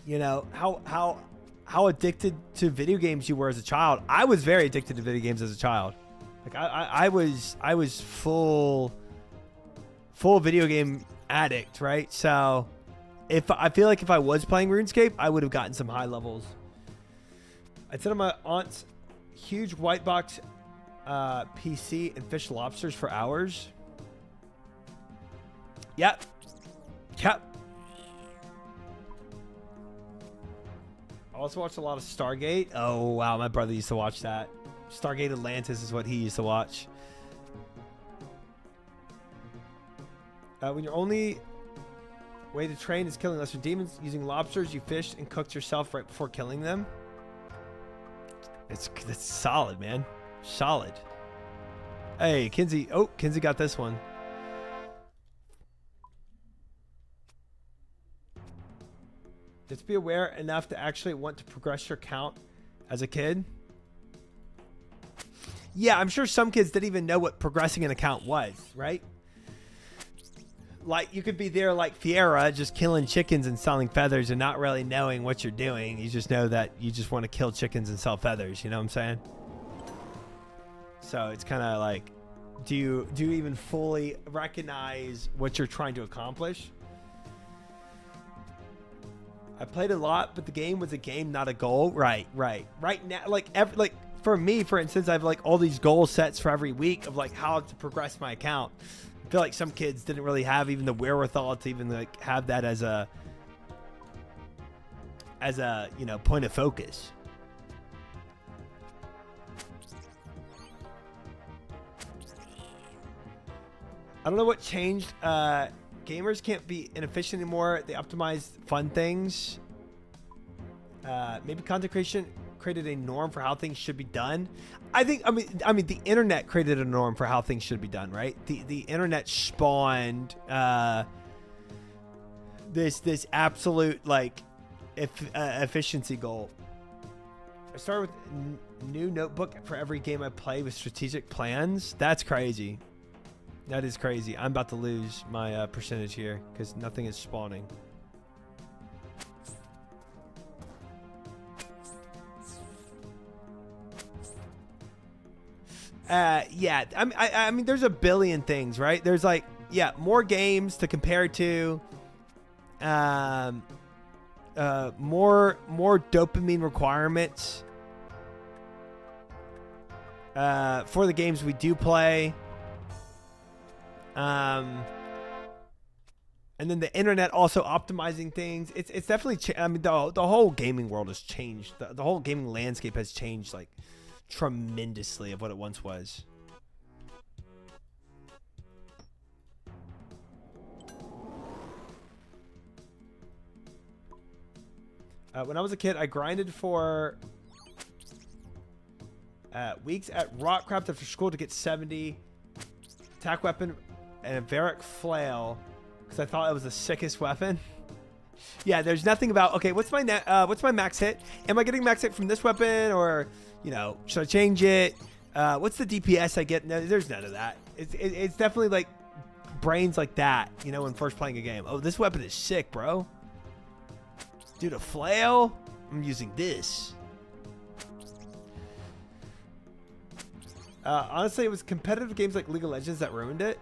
you know, how addicted to video games you were as a child. I was very addicted to video games as a child. Like I was full video game addict, right? So if I feel like if I was playing RuneScape, I would have gotten some high levels. I'd sit on my aunt's huge white box PC and fish lobsters for hours. Yep. I also watched a lot of Stargate. Oh, wow. My brother used to watch that. Stargate Atlantis is what he used to watch. When your only way to train is killing lesser demons, using lobsters you fished and cooked yourself right before killing them. That's solid, man. Solid. Hey, Kinsey. Oh, Kinsey got this one. Just be aware enough to actually want to progress your count as a kid. Yeah, I'm sure some kids didn't even know what progressing an account was, right? Like, you could be there like Fiera, just killing chickens and selling feathers and not really knowing what you're doing. You just know that you just want to kill chickens and sell feathers. You know what I'm saying? So it's kind of like, do you even fully recognize what you're trying to accomplish? I played a lot, but the game was a game, not a goal. Right now, like for me, for instance, I have like all these goal sets for every week of like how to progress my account. I feel like some kids didn't really have even the wherewithal to even like have that as a you know, point of focus. I don't know what changed. Gamers can't be inefficient anymore. They optimize fun things. Maybe content creation created a norm for how things should be done. I mean, the internet created a norm for how things should be done, right? The internet spawned this absolute like efficiency goal. I started with new notebook for every game I play with strategic plans. That's crazy. That is crazy. I'm about to lose my percentage here because nothing is spawning. Yeah. I mean, there's a billion things, right? There's like, yeah, more games to compare to. More dopamine requirements. For the games we do play. And then the internet also optimizing things. It's definitely, I mean, the whole gaming world has changed. The whole gaming landscape has changed like tremendously of what it once was. When I was a kid, I grinded for Weeks at Rockcraft after school to get 70. Attack weapon and a Varric flail because I thought it was the sickest weapon. Yeah, there's nothing about, okay, what's my max hit? Am I getting max hit from this weapon, or, you know, should I change it? What's the DPS I get? No, there's none of that. It's definitely like brains like that, you know, when first playing a game. Oh, this weapon is sick, bro. Dude, a flail? I'm using this. Honestly, it was competitive games like League of Legends that ruined it.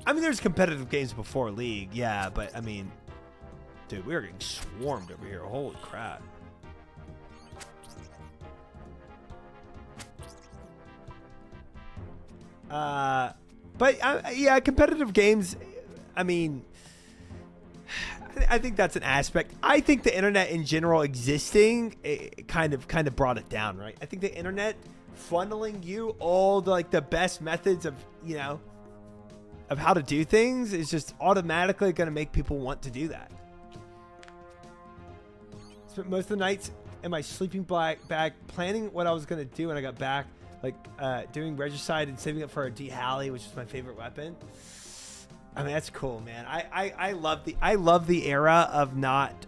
I mean, there's competitive games before League, yeah, but I mean, dude, we are getting swarmed over here. Holy crap. Yeah, competitive games, I mean, I think that's an aspect. I think the internet in general existing, it kind of brought it down, right? I think the internet funneling you all the best methods of, you know, of how to do things is just automatically going to make people want to do that. Spent most of the nights in my sleeping bag planning what I was going to do when I got back, like doing regicide and saving up for a D-Halley, which is my favorite weapon. I mean, that's cool, man. I love the era of not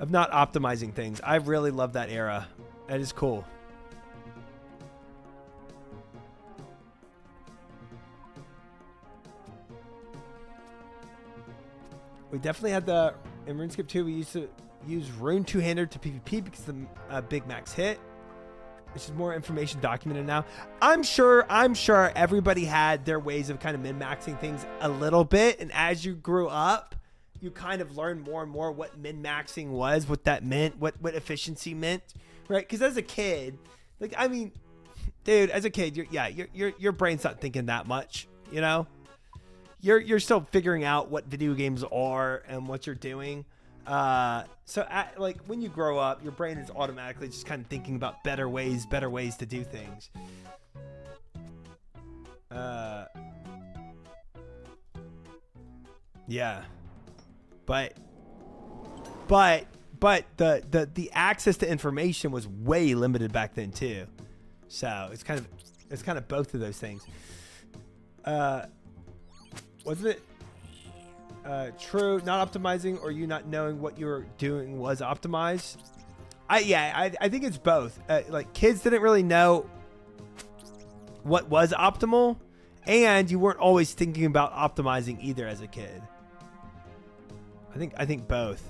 optimizing things. I really love that era. That is cool. We definitely had in RuneScape 2, we used to use Rune two-hander to PvP because of the big max hit. Which is more information documented now. I'm sure everybody had their ways of kind of min-maxing things a little bit. And as you grew up, you kind of learned more and more what min-maxing was, what that meant, what efficiency meant, right? Because as a kid, like, I mean, dude, as a kid, your brain's not thinking that much, you know? You're still figuring out what video games are and what you're doing. Like when you grow up, your brain is automatically just kind of thinking about better ways to do things. Yeah, but the access to information was way limited back then too. So it's kind of both of those things. Wasn't it? True, not optimizing or you not knowing what you were doing was optimized. I think it's both. Like kids didn't really know what was optimal, and you weren't always thinking about optimizing either as a kid. I think both.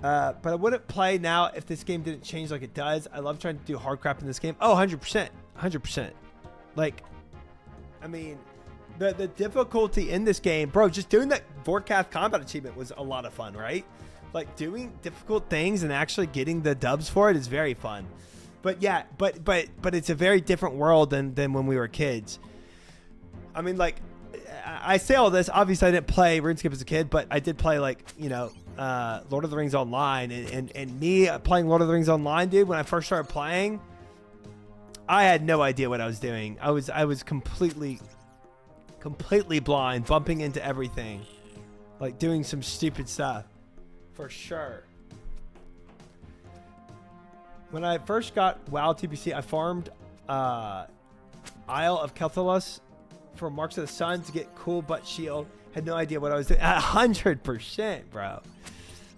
But I wouldn't play now if this game didn't change like it does. I love trying to do hard crap in this game. Oh, 100%. 100%. Like, I mean, the difficulty in this game, bro, just doing that Vorkath combat achievement was a lot of fun, right? Like, doing difficult things and actually getting the dubs for it is very fun. But yeah, but it's a very different world than when we were kids. I mean, like, I say all this, obviously I didn't play RuneScape as a kid, but I did play, like, you know, Lord of the Rings Online, and me playing Lord of the Rings Online, dude, when I first started playing, I had no idea what I was doing. I was completely blind, bumping into everything, like doing some stupid stuff, for sure. When I first got WoW TPC, I farmed Isle of Kelthalos for Marks of the Sun to get cool butt shield. Had no idea what I was doing. 100%, bro.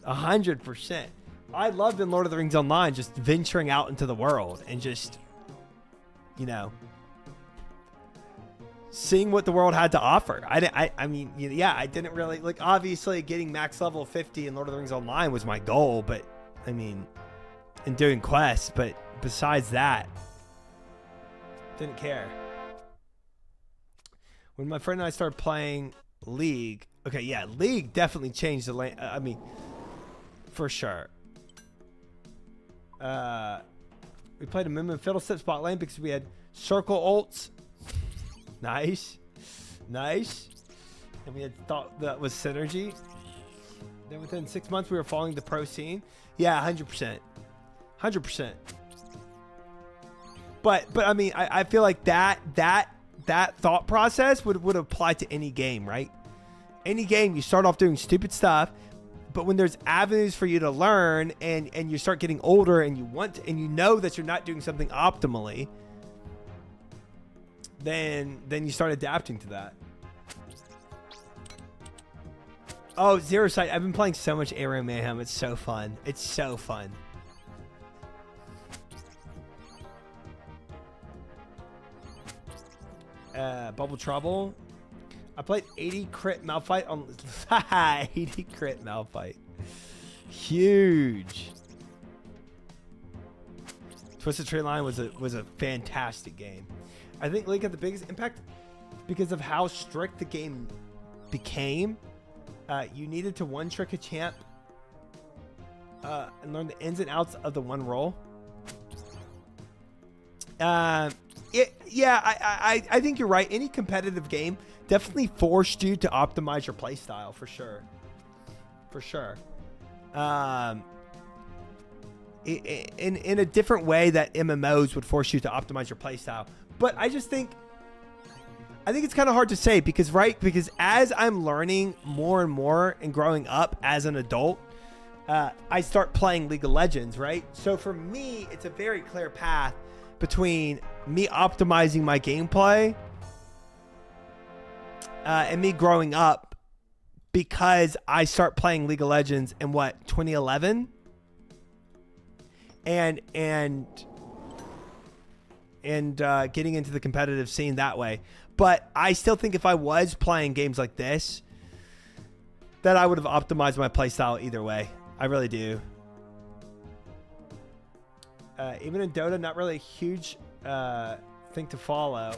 100%. I loved in Lord of the Rings Online just venturing out into the world and just, you know, seeing what the world had to offer. I mean, yeah, I didn't really, like, obviously getting max level 50 in Lord of the Rings Online was my goal, but I mean, and doing quests, but besides that, didn't care. When my friend and I started playing League, okay, yeah, League definitely changed the lane. I mean, for sure. We played a Moon and Fiddlestep spot lane because we had circle ults. Nice. And we had thought that was synergy. Then within 6 months, we were following the pro scene. Yeah, 100%. 100%. But I mean, I feel like that thought process would apply to any game, right? any game, you start off doing stupid stuff, but when there's avenues for you to learn and you start getting older and you want to, and you know that you're not doing something optimally, then you start adapting to that. Oh, Zero Sight. I've been playing so much Area Mayhem. It's so fun. It's so fun. Bubble Trouble. I played 80 crit Malphite on 80 crit Malphite. Huge. Twisted Tree Line was a fantastic game. I think League had the biggest impact because of how strict the game became. You needed to one trick a champ and learn the ins and outs of the one role. I think you're right. Any competitive game definitely forced you to optimize your playstyle for sure. For sure. In a different way that MMOs would force you to optimize your playstyle. But I think it's kind of hard to say because as I'm learning more and more and growing up as an adult, I start playing League of Legends, right? So for me, it's a very clear path between me optimizing my gameplay and me growing up because I start playing League of Legends in 2011 and getting into the competitive scene that way. But I still think if I was playing games like this, that I would have optimized my playstyle either way. I really do. Even in Dota, not really a huge thing to follow.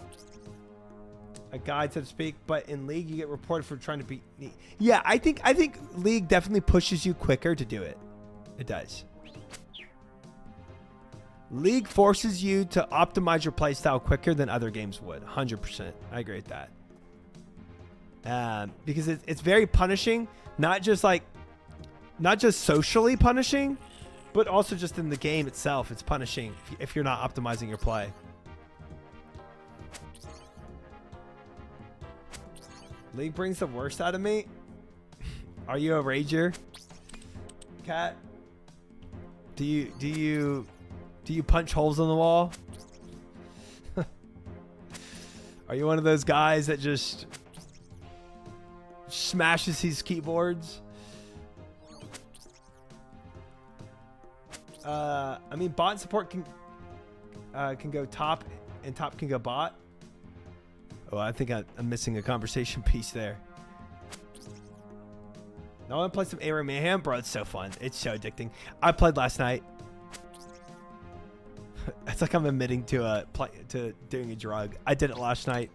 A guide, so to speak. But in League, you get reported for trying to beat. Yeah, I think League definitely pushes you quicker to do it. It does. League forces you to optimize your playstyle quicker than other games would. 100%. I agree with that. Because it's very punishing, not just socially punishing, but also just in the game itself. It's punishing if you're not optimizing your play. League brings the worst out of me. Are you a rager, Cat? Do you punch holes in the wall? Are you one of those guys that just smashes his keyboards? I mean, bot support can go top, and top can go bot. Oh, I think I'm missing a conversation piece there. Now I want to play some Area Mayhem, bro. It's so fun. It's so addicting. I played last night. It's like I'm admitting to doing a drug. I did it last night.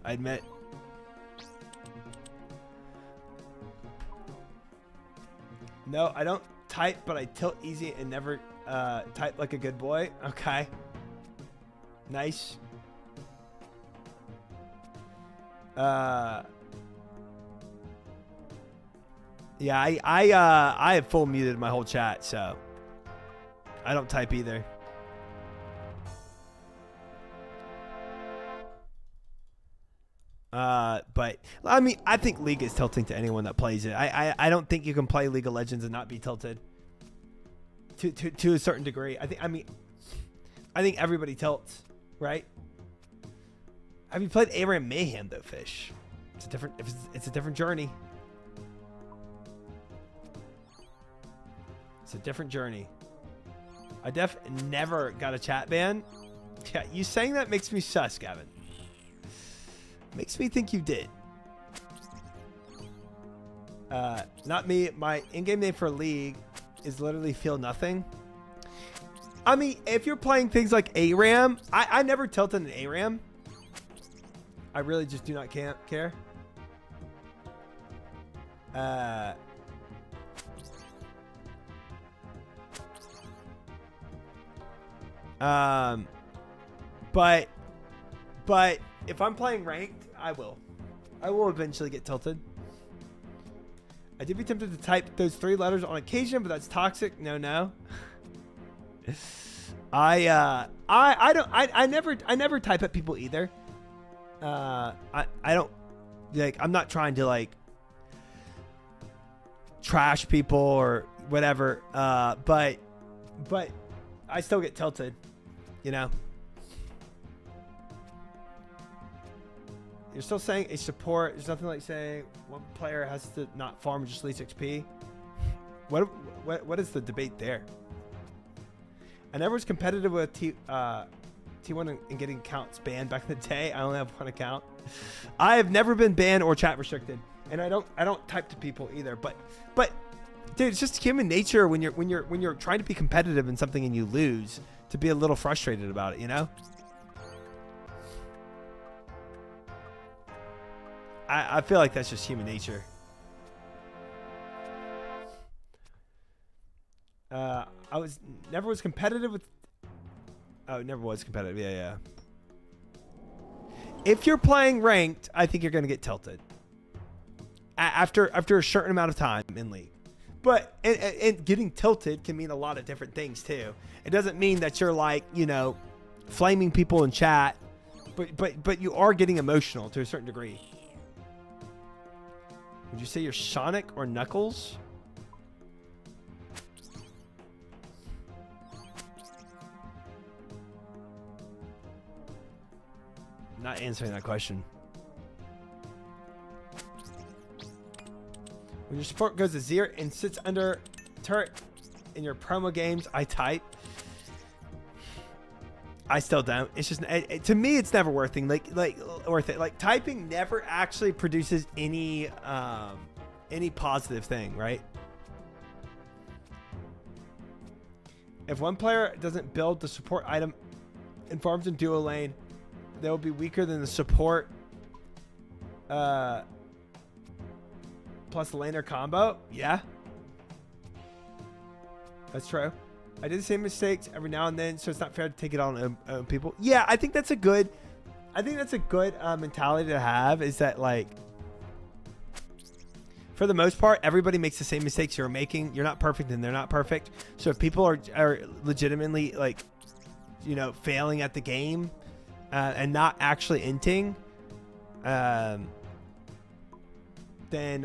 I admit. No, I don't type, but I tilt easy and never type like a good boy. Okay. Nice. Yeah, I have full muted my whole chat, so I don't type either. But I mean, I think League is tilting to anyone that plays it. I don't think you can play League of Legends and not be tilted to a certain degree. I think everybody tilts, right? Have you played Area Mayhem though, Fish? It's a different journey. It's a different journey. I never got a chat ban. Yeah, you saying that makes me sus, Gavin. Makes me think you did. Not me. My in-game name for League is literally Feel Nothing. I mean, if you're playing things like ARAM, I never tilted an ARAM. I really just do not care. But if I'm playing ranked, I will eventually get tilted. I did be tempted to type those 3 letters on occasion, but that's toxic. No. I never type at people either. I don't like, I'm not trying to like, trash people or whatever. But I still get tilted, you know. You're still saying a support. There's nothing like saying one player has to not farm just least XP. What is the debate there? I never was competitive with T1 and getting accounts banned back in the day. I only have one account. I have never been banned or chat restricted, and I don't type to people either. But dude, it's just human nature when you're trying to be competitive in something and you lose to be a little frustrated about it, you know? I feel like that's just human nature. I never was competitive with. Oh, never was competitive. Yeah. If you're playing ranked, I think you're gonna get tilted after a certain amount of time in league. But and getting tilted can mean a lot of different things too. It doesn't mean that you're like, you know, flaming people in chat, but you are getting emotional to a certain degree. Would you say you're Sonic or Knuckles? Not answering that question. When your support goes to 0 and sits under turret in your promo games, I type. I still don't. It's just to me, it's never worth it. Worth it. Like typing never actually produces any positive thing, right? If one player doesn't build the support item and farms in duo lane, they will be weaker than the support plus the laner combo. Yeah, that's true. I do the same mistakes every now and then, so it's not fair to take it on people. Yeah, I think that's a good mentality to have, is that like for the most part everybody makes the same mistakes you're making. You're not perfect and they're not perfect. So if people are legitimately like, you know, failing at the game and not actually inting, then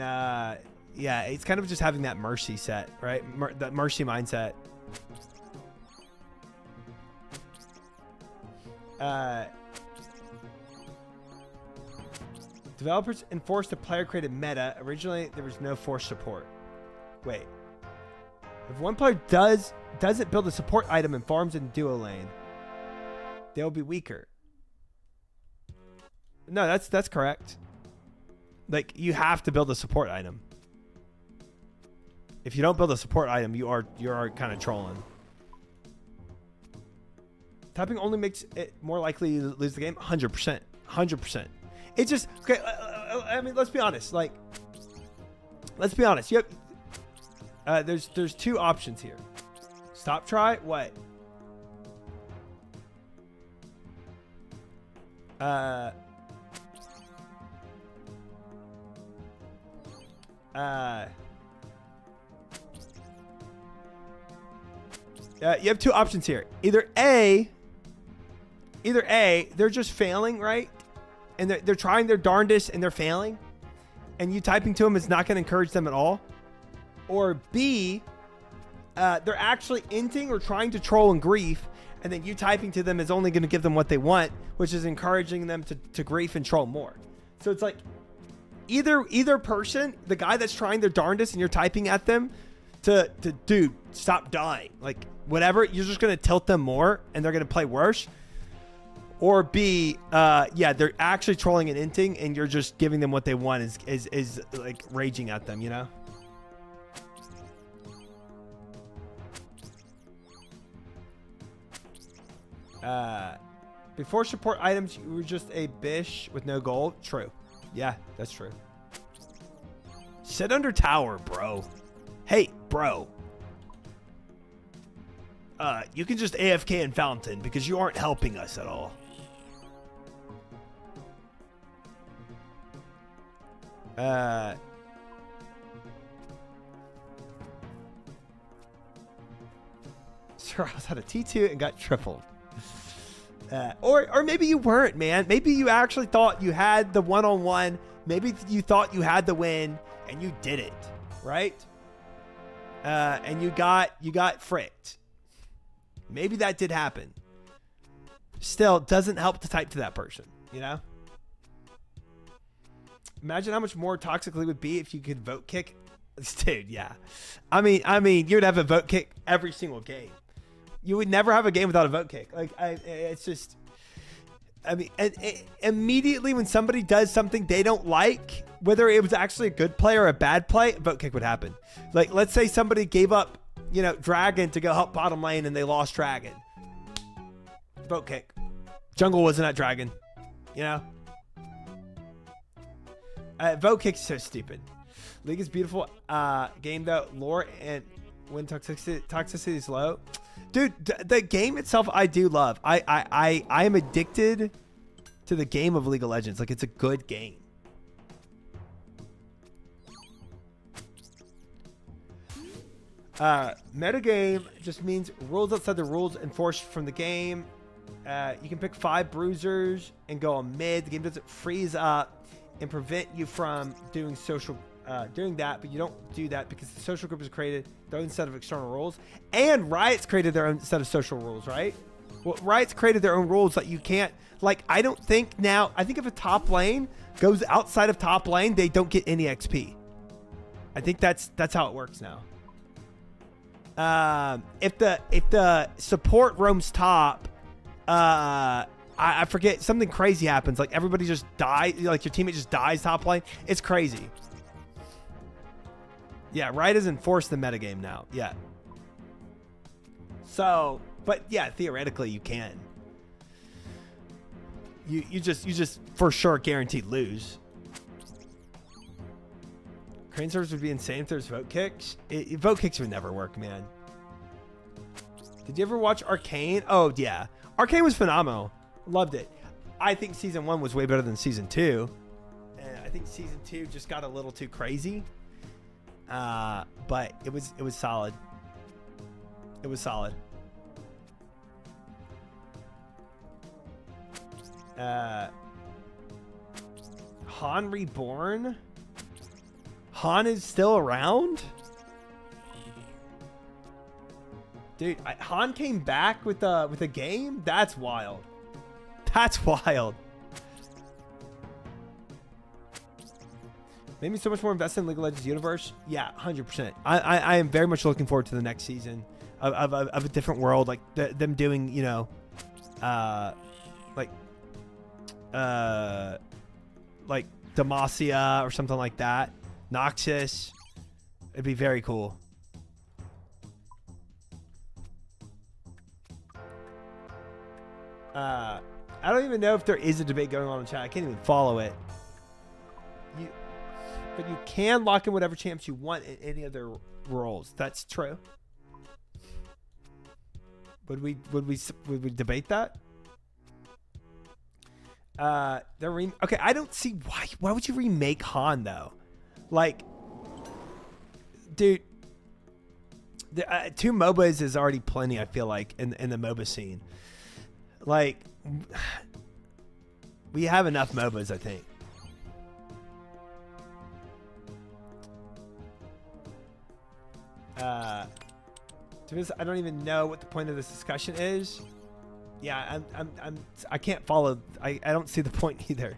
yeah, it's kind of just having that mercy set, right? That mercy mindset. Developers enforced a player-created meta. Originally, there was no forced support. Wait. If one player doesn't build a support item and farms in duo lane, they'll be weaker. No, that's correct. Like, you have to build a support item. If you don't build a support item, you are kind of trolling. Typing only makes it more likely you lose the game. 100%. 100%. It's just okay. I mean, let's be honest. Like, let's be honest. You have, there's two options here. Stop. Try what? You have two options here. Either A, they're just failing, right? And they're trying their darndest and they're failing, and you typing to them is not going to encourage them at all. Or B, they're actually inting or trying to troll and grief, and then you typing to them is only going to give them what they want, which is encouraging them to grief and troll more. So it's like either person, the guy that's trying their darndest and you're typing at them to dude, stop dying, like whatever, you're just going to tilt them more and they're going to play worse. Or B, yeah, they're actually trolling and inting, and you're just giving them what they want, is like raging at them, you know? Before support items, you were just a bish with no gold. True. Yeah, that's true. Sit under tower, bro. Hey, bro. You can just AFK in Fountain because you aren't helping us at all. Sir, I was at a T2 and got tripled. Or maybe you weren't, man. Maybe you actually thought you had the one-on-one. Maybe you thought you had the win and you did it, right? and you got fricked. Maybe that did happen. Still, doesn't help to type to that person, you know? Imagine how much more toxically it would be if you could vote kick. Dude, yeah. I mean, you would have a vote kick every single game. You would never have a game without a vote kick. Like, it's just... I mean, immediately when somebody does something they don't like, whether it was actually a good play or a bad play, a vote kick would happen. Like, let's say somebody gave up, you know, Dragon to go help bottom lane and they lost Dragon. Vote kick. Jungle wasn't at Dragon, you know? Vote kick's so stupid. League is beautiful game though. Lore and when toxicity is low. Dude, the game itself I do love. I am addicted to the game of League of Legends. Like, it's a good game. Metagame just means rules outside the rules enforced from the game. You can pick 5 bruisers and go on mid. The game doesn't freeze up and prevent you from doing that, but you don't do that because the social group has created their own set of external rules, and Riot's created their own set of social rules, right? Well, Riot's created their own rules that you can't, like, I don't think now, I think if a top lane goes outside of top lane, they don't get any XP. I think that's how it works now. If the support roams top, I forget, something crazy happens, like everybody just dies, like your teammate just dies top lane. It's crazy. Yeah, Riot has enforced the metagame now. Yeah. So, but yeah, theoretically you can. You just for sure guaranteed lose. Crane servers would be insane if there's vote kicks. Vote kicks would never work, man. Did you ever watch Arcane? Oh yeah, Arcane was phenomenal. Loved it. I think season 1 was way better than season 2. And I think season 2 just got a little too crazy. But it was solid. It was solid. Han Reborn? Han is still around? Dude, Han came back with a game? That's wild. That's wild. Made me so much more invested in League of Legends universe. Yeah, 100%. I am very much looking forward to the next season of a different world, like them doing, you know, like Demacia or something like that. Noxus. It'd be very cool. I don't even know if there is a debate going on in chat. I can't even follow it. But you can lock in whatever champs you want in any other roles. That's true. Would we debate that? Okay, I don't see why would you remake Han though? Like, dude, 2 MOBAs is already plenty. I feel like in the MOBA scene, like, we have enough MOBAs. I think. I don't even know what the point of this discussion is. Yeah, I can't follow. I don't see the point either.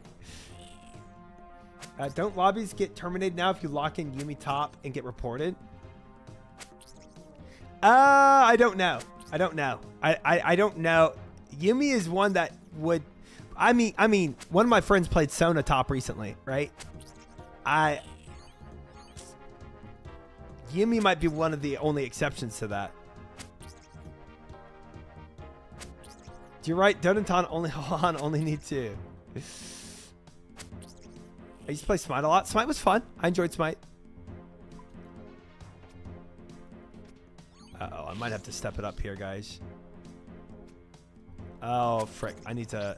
Don't lobbies get terminated now if you lock in Yuumi top and get reported? I don't know. I don't know. I don't know. Yuumi is one that would. I mean, one of my friends played Sona top recently, right? Yuumi might be one of the only exceptions to that. You're right. Donaton only need 2. I used to play Smite a lot. Smite was fun. I enjoyed Smite. Uh-oh, I might have to step it up here, guys. Oh, frick. I need to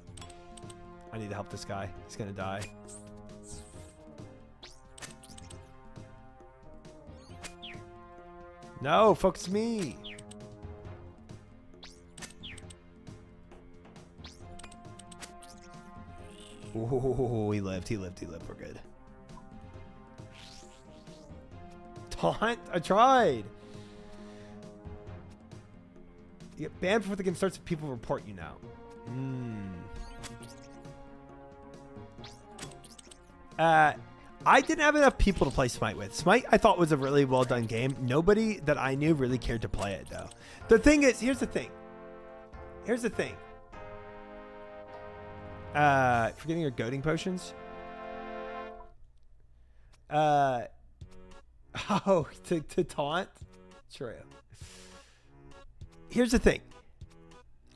help this guy. He's gonna die. No, focus me. Oh, he lived. We're good. Taunt? I tried. You get banned before the game starts if people report you now. I didn't have enough people to play Smite with. Smite, I thought, was a really well done game. Nobody that I knew really cared to play it, though. The thing is, here's the thing. Forgetting your goading potions. To taunt? True. Here's the thing.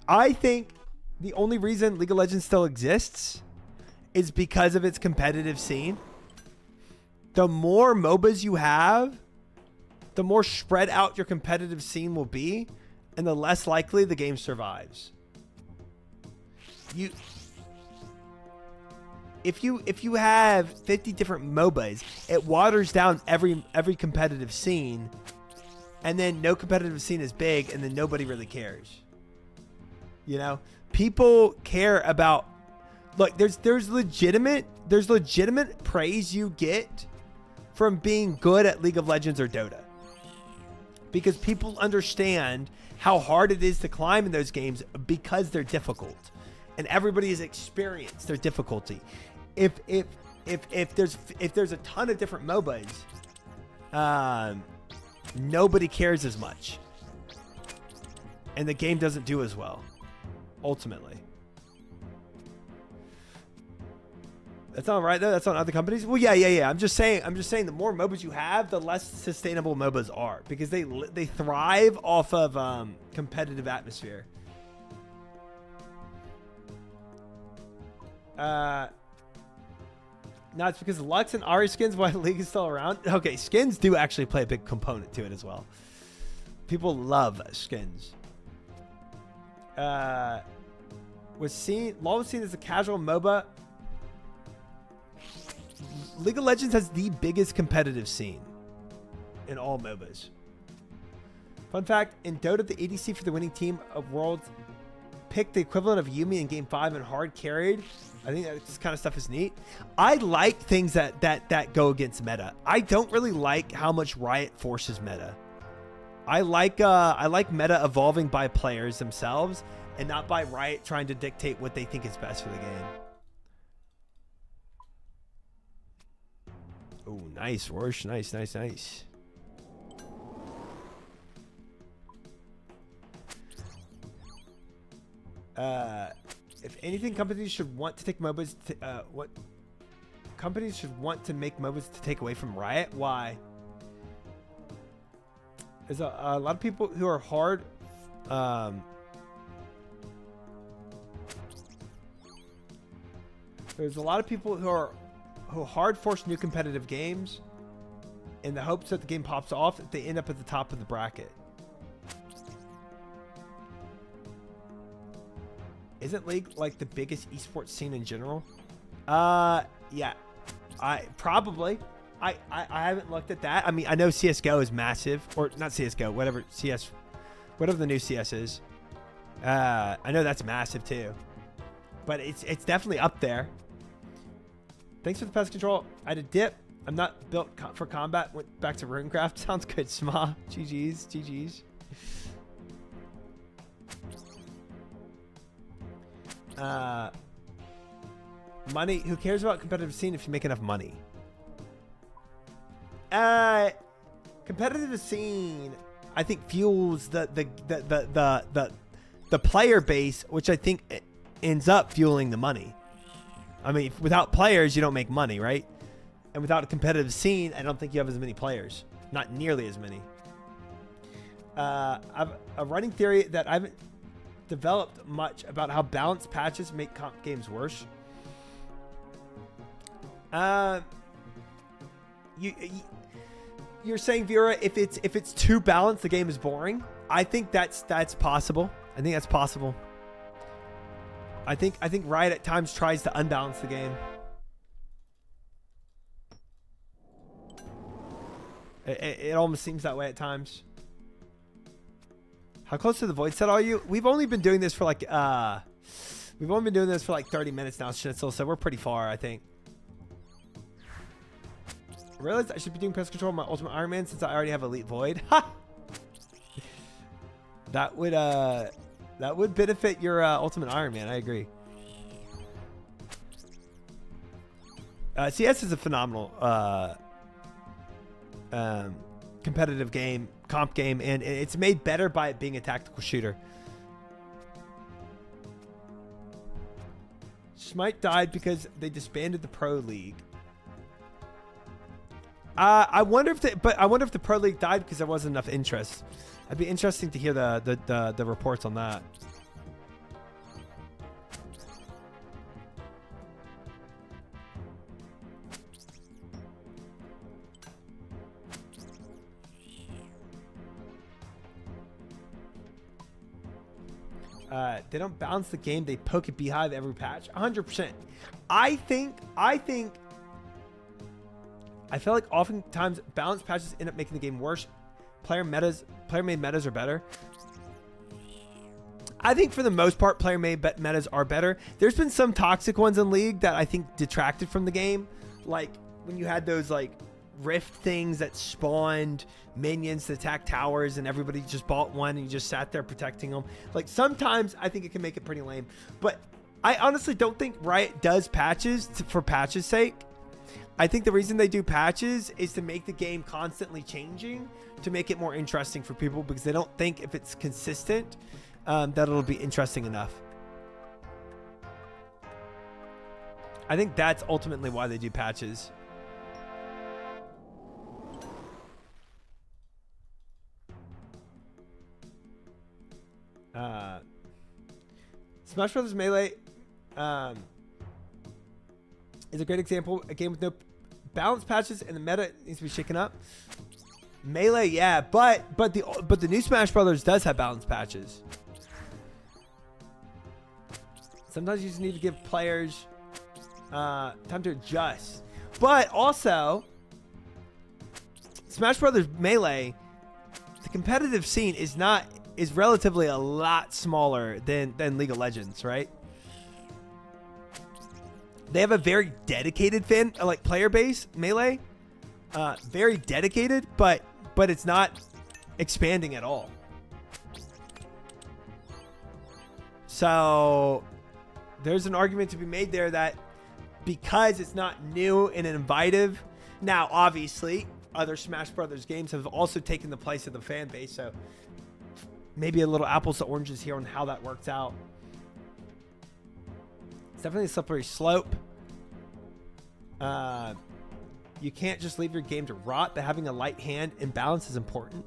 I think the only reason League of Legends still exists is because of its competitive scene. The more MOBAs you have, the more spread out your competitive scene will be, and the less likely the game survives. If you have 50 different MOBAs, it waters down every competitive scene, and then no competitive scene is big, and then nobody really cares. You know, people care about. Look, there's legitimate praise you get from being good at League of Legends or Dota, because people understand how hard it is to climb in those games because they're difficult, and everybody has experienced their difficulty. If there's a ton of different MOBAs, nobody cares as much, and the game doesn't do as well ultimately. That's not right though. That's on other companies. Well, yeah. I'm just saying the more MOBAs you have, the less sustainable MOBAs are, because they thrive off of competitive atmosphere. No, it's because Lux and Ari skins, why the league is still around. Okay, skins do actually play a big component to it as well. People love skins. LoL was seen as a casual MOBA. League of Legends has the biggest competitive scene in all MOBAs. Fun fact, in Dota, the ADC for the winning team of Worlds picked the equivalent of Yumi in Game 5 and hard carried. I think that kind of stuff is neat. I like things that go against meta. I don't really like how much Riot forces meta. I like meta evolving by players themselves and not by Riot trying to dictate what they think is best for the game. Oh, nice, Rorsch. Nice. If anything, companies should want to take MOBAs to, companies should want to make MOBAs to take away from Riot. Why? There's a lot of people who are hard. There's a lot of people who hard force new competitive games in the hopes that the game pops off if they end up at the top of the bracket. Isn't League like the biggest esports scene in general? Yeah. I haven't looked at that. I mean, I know CS:GO is massive, or not CS:GO, whatever the new CS is. I know that's massive too, but it's definitely up there. Thanks for the pest control. I had a dip. I'm not built for combat. Went back to runecraft. Sounds good. Sma. GG's. Money. Who cares about competitive scene if you make enough money? Competitive scene, I think, fuels the player base, which I think ends up fueling the money. I mean, without players, you don't make money, right? And without a competitive scene, I don't think you have as many players. Not nearly as many. I've a running theory that I haven't developed much about how balanced patches make comp games worse. You're saying, Vera, if it's too balanced, the game is boring. I think that's possible. I think that's possible. I think Riot at times tries to unbalance the game. It almost seems that way at times. How close to the void set are you? We've only been doing this for like 30 minutes now, Schnitzel, so we're pretty far, I think. I realized I should be doing pest control on my Ultimate Iron Man since I already have Elite Void. Ha! That would benefit your Ultimate Iron Man. I agree. CS is a phenomenal competitive game, comp game, and it's made better by it being a tactical shooter. Smite died because they disbanded the Pro League. I wonder if the Pro League died because there wasn't enough interest. It'd be interesting to hear the reports on that. They don't balance the game. They poke a beehive every patch. 100%. I feel like oftentimes balanced patches end up making the game worse. Player-made metas are better. I think for the most part, player-made metas are better. There's been some toxic ones in League that I think detracted from the game. Like when you had those like rift things that spawned minions to attack towers and everybody just bought one and you just sat there protecting them. Like sometimes I think it can make it pretty lame. But I honestly don't think Riot does patches for patches' sake. I think the reason they do patches is to make the game constantly changing, to make it more interesting for people, because they don't think if it's consistent that it'll be interesting enough. I think that's ultimately why they do patches. Smash Brothers Melee is a great example. A game with no balance patches and the meta needs to be shaken up. Melee, yeah, but the new Smash Brothers does have balance patches. Sometimes you just need to give players time to adjust. But also, Smash Brothers Melee, the competitive scene is relatively a lot smaller than League of Legends, right? They have a very dedicated player base, Melee. Very dedicated, but it's not expanding at all. So there's an argument to be made there that because it's not new and invitive. Now, obviously, other Smash Brothers games have also taken the place of the fan base, so maybe a little apples to oranges here on how that works out. It's definitely a slippery slope. You can't just leave your game to rot, but having a light hand and balance is important.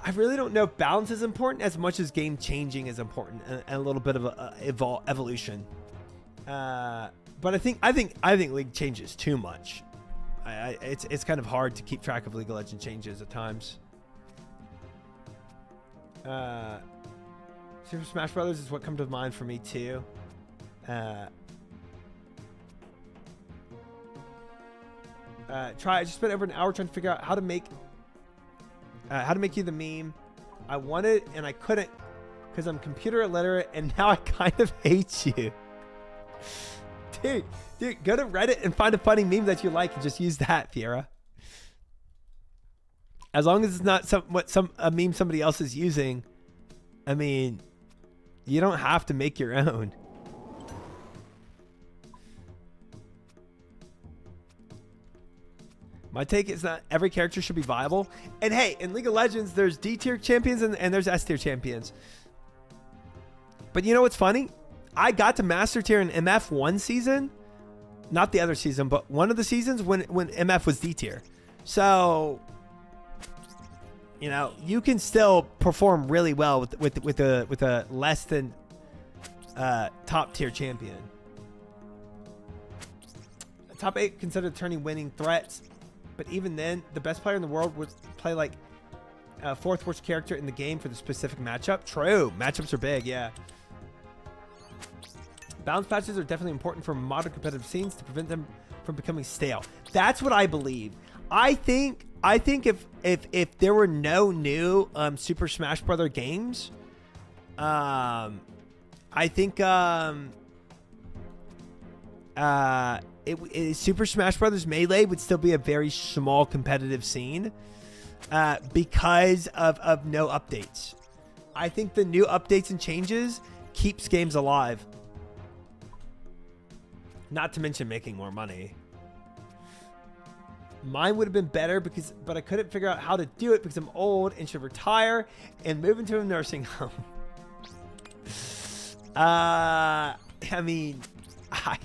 I really don't know if balance is important as much as game changing is important, and a little bit of evolution. But I think League changes too much. It's kind of hard to keep track of League of Legends changes at times. Super Smash Brothers is what comes to mind for me too. I just spent over an hour trying to figure out how to make you the meme I wanted, and I couldn't because I'm computer illiterate, and now I kind of hate you. Dude, go to Reddit and find a funny meme that you like and just use that, Fiera. As long as it's not a meme somebody else is using, I mean, you don't have to make your own. My take is that every character should be viable. And hey, in League of Legends, there's D tier champions and there's S tier champions. But you know what's funny? I got to Master tier in MF one season. Not the other season, but one of the seasons when MF was D tier. So, you know, you can still perform really well with a less than top tier champion. Top 8 considered turning winning threats. But even then, the best player in the world would play like a fourth worst character in the game for the specific matchup. True. Matchups are big, yeah. Balance patches are definitely important for modern competitive scenes to prevent them from becoming stale. That's what I believe. I think if there were no new Super Smash Bros. Games, I think Super Smash Bros. Melee would still be a very small competitive scene because of no updates. I think the new updates and changes keeps games alive. Not to mention making more money. Mine would have been better but I couldn't figure out how to do it because I'm old and should retire and move into a nursing home. I mean, I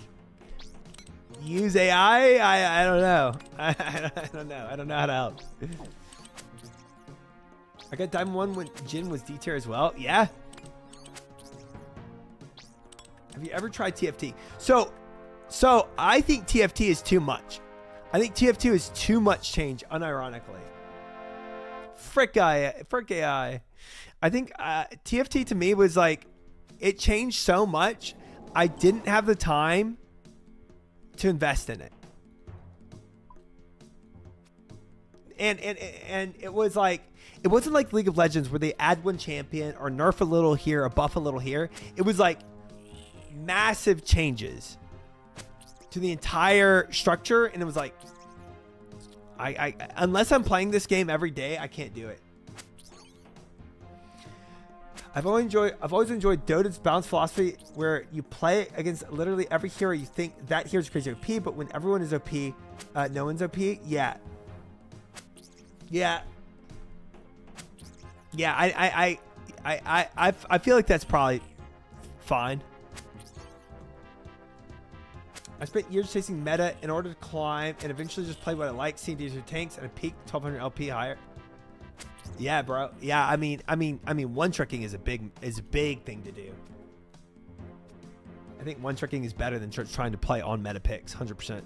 use AI. I don't know. I don't know. I don't know how to help. I got Diamond 1 when Jin was D tier as well. Yeah. Have you ever tried TFT? So I think TFT is too much. I think TF2 is too much change, unironically. Frick AI. I think TFT to me was like, it changed so much, I didn't have the time to invest in it. And it was like, it wasn't like League of Legends where they add one champion or nerf a little here or buff a little here. It was like massive changes to the entire structure, and it was like, I unless I'm playing this game every day, I can't do it. I've always enjoyed Dota's balance philosophy, where you play against literally every hero you think that hero's crazy OP, but when everyone is OP, no one's OP. Yeah. I feel like that's probably fine. I spent years chasing meta in order to climb and eventually just play what I like, seeing these tanks and a peak 1200 LP higher. Yeah, bro. Yeah, I mean, one tricking is a big thing to do. I think one tricking is better than trying to play on meta picks, 100%.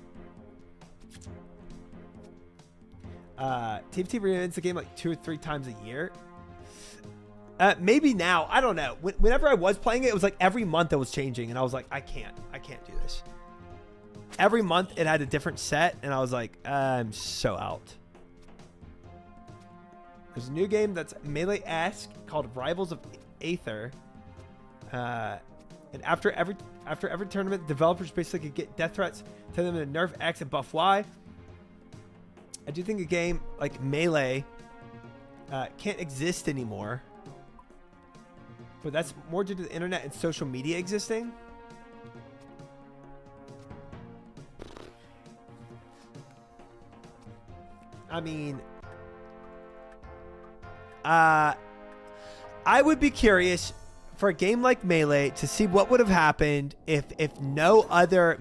TFT reinvents the game like 2 or 3 times a year. Maybe now, I don't know. Whenever I was playing it, it was like every month it was changing, and I was like, I can't do this. Every month it had a different set, and I was like, I'm so out. There's a new game that's Melee-esque called Rivals of Aether. And after every tournament, developers basically could get death threats, tell them to nerf X and buff Y. I do think a game like Melee can't exist anymore. But that's more due to the internet and social media existing. I mean, I would be curious for a game like Melee to see what would have happened if no other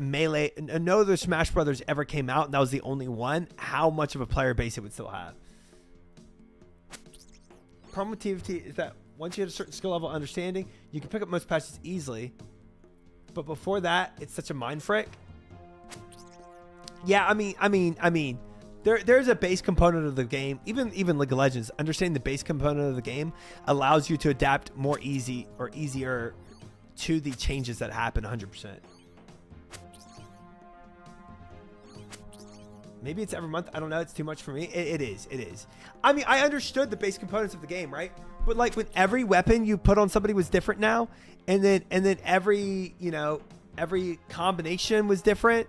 Smash Brothers ever came out and that was the only one, how much of a player base it would still have. Problem with TFT is that once you have a certain skill level understanding, you can pick up most patches easily. But before that, it's such a mind frick. Yeah, I mean, there's a base component of the game. Even League of Legends, understanding the base component of the game allows you to adapt easier to the changes that happen 100%. Maybe it's every month. I don't know. It's too much for me. It is. I mean, I understood the base components of the game, right? But like when every weapon you put on somebody was different now, and then every combination was different,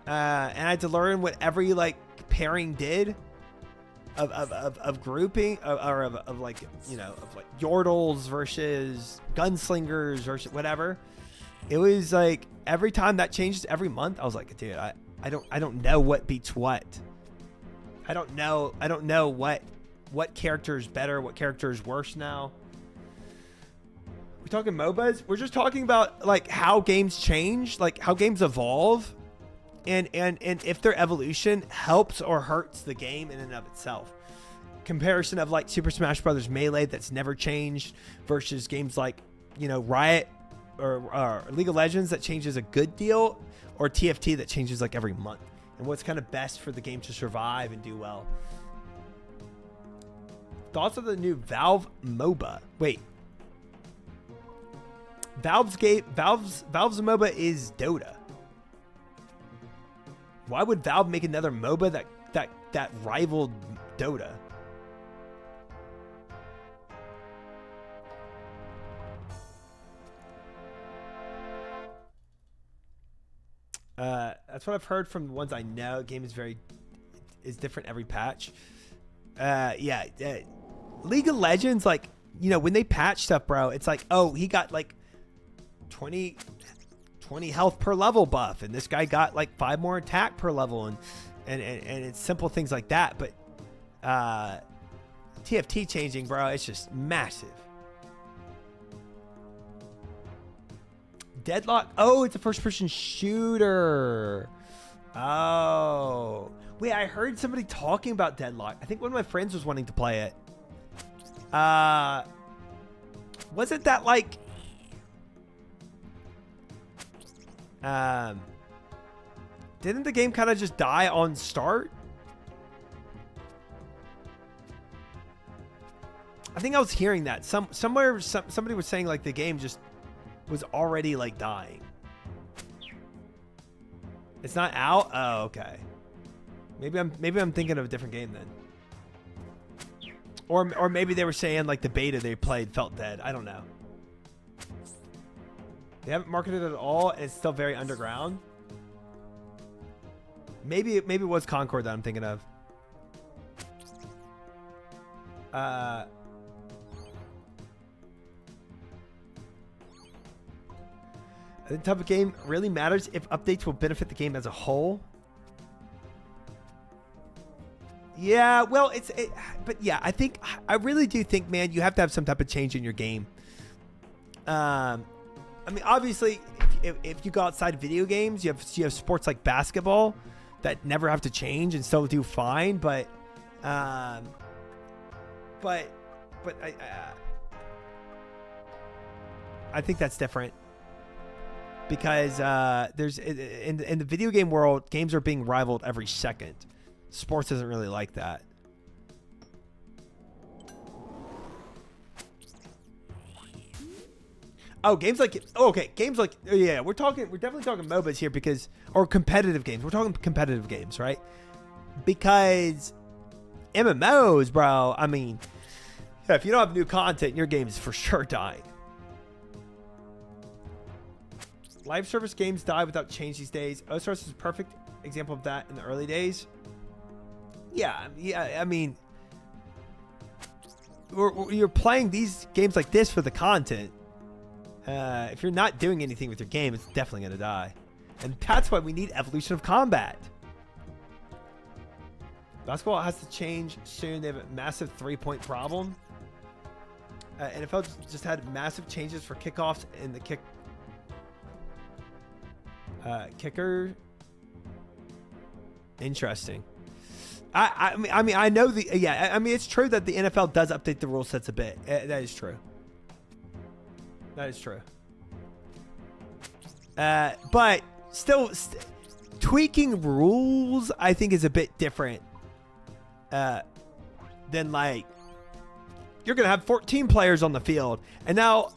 and I had to learn what every like pairing did of grouping of like Yordles versus gunslingers versus whatever. It was like every time that changes every month, I was like, dude, I don't know what beats what. I don't know what character is better, what character is worse now. We're talking MOBAs. We're just talking about like how games change, like how games evolve. And if their evolution helps or hurts the game in and of itself. Comparison of like Super Smash Bros. Melee that's never changed versus games like, Riot or League of Legends that changes a good deal, or TFT that changes like every month. And what's kind of best for the game to survive and do well. Thoughts of the new Valve MOBA? Wait. Valve's MOBA is Dota. Why would Valve make another MOBA that rivaled Dota? That's what I've heard from the ones I know. Game is different every patch. League of Legends, like you know, when they patch stuff, bro, it's like, oh, he got like 20 health per level buff, and this guy got like 5 more attack per level, and it's simple things like that. But TFT changing, bro, it's just massive. Deadlock. Oh, it's a first-person shooter. Oh, wait, I heard somebody talking about Deadlock. I think one of my friends was wanting to play it. Wasn't that like didn't the game kind of just die on start? I think I was hearing that somewhere somebody was saying like the game just was already like dying. It's not out? Oh, okay. Maybe I'm thinking of a different game then. Or maybe they were saying like the beta they played felt dead. I don't know. They haven't marketed it at all, and it's still very underground. Maybe it was Concord that I'm thinking of. The type of game really matters if updates will benefit the game as a whole. Yeah, well, but yeah, I really do think, man, you have to have some type of change in your game. I mean, obviously, if you go outside video games, you have sports like basketball that never have to change and still do fine. But I think that's different because there's in the video game world, games are being rivaled every second. Sports isn't really like that. Oh, games like yeah, we're definitely talking MOBAs here or competitive games. We're talking competitive games, right? Because MMOs, bro, I mean, if you don't have new content, your game is for sure dying. Live service games die without change these days. OSRS is a perfect example of that in the early days. Yeah, I mean, you're playing these games like this for the content. If you're not doing anything with your game, it's definitely going to die. And that's why we need evolution of combat. Basketball has to change soon. They have a massive 3-point problem. NFL just had massive changes for kickoffs and the kicker. Interesting. I mean, I know I mean, it's true that the NFL does update the rule sets a bit. That is true. That is true. But still, tweaking rules, I think, is a bit different than like you're gonna have 14 players on the field, and now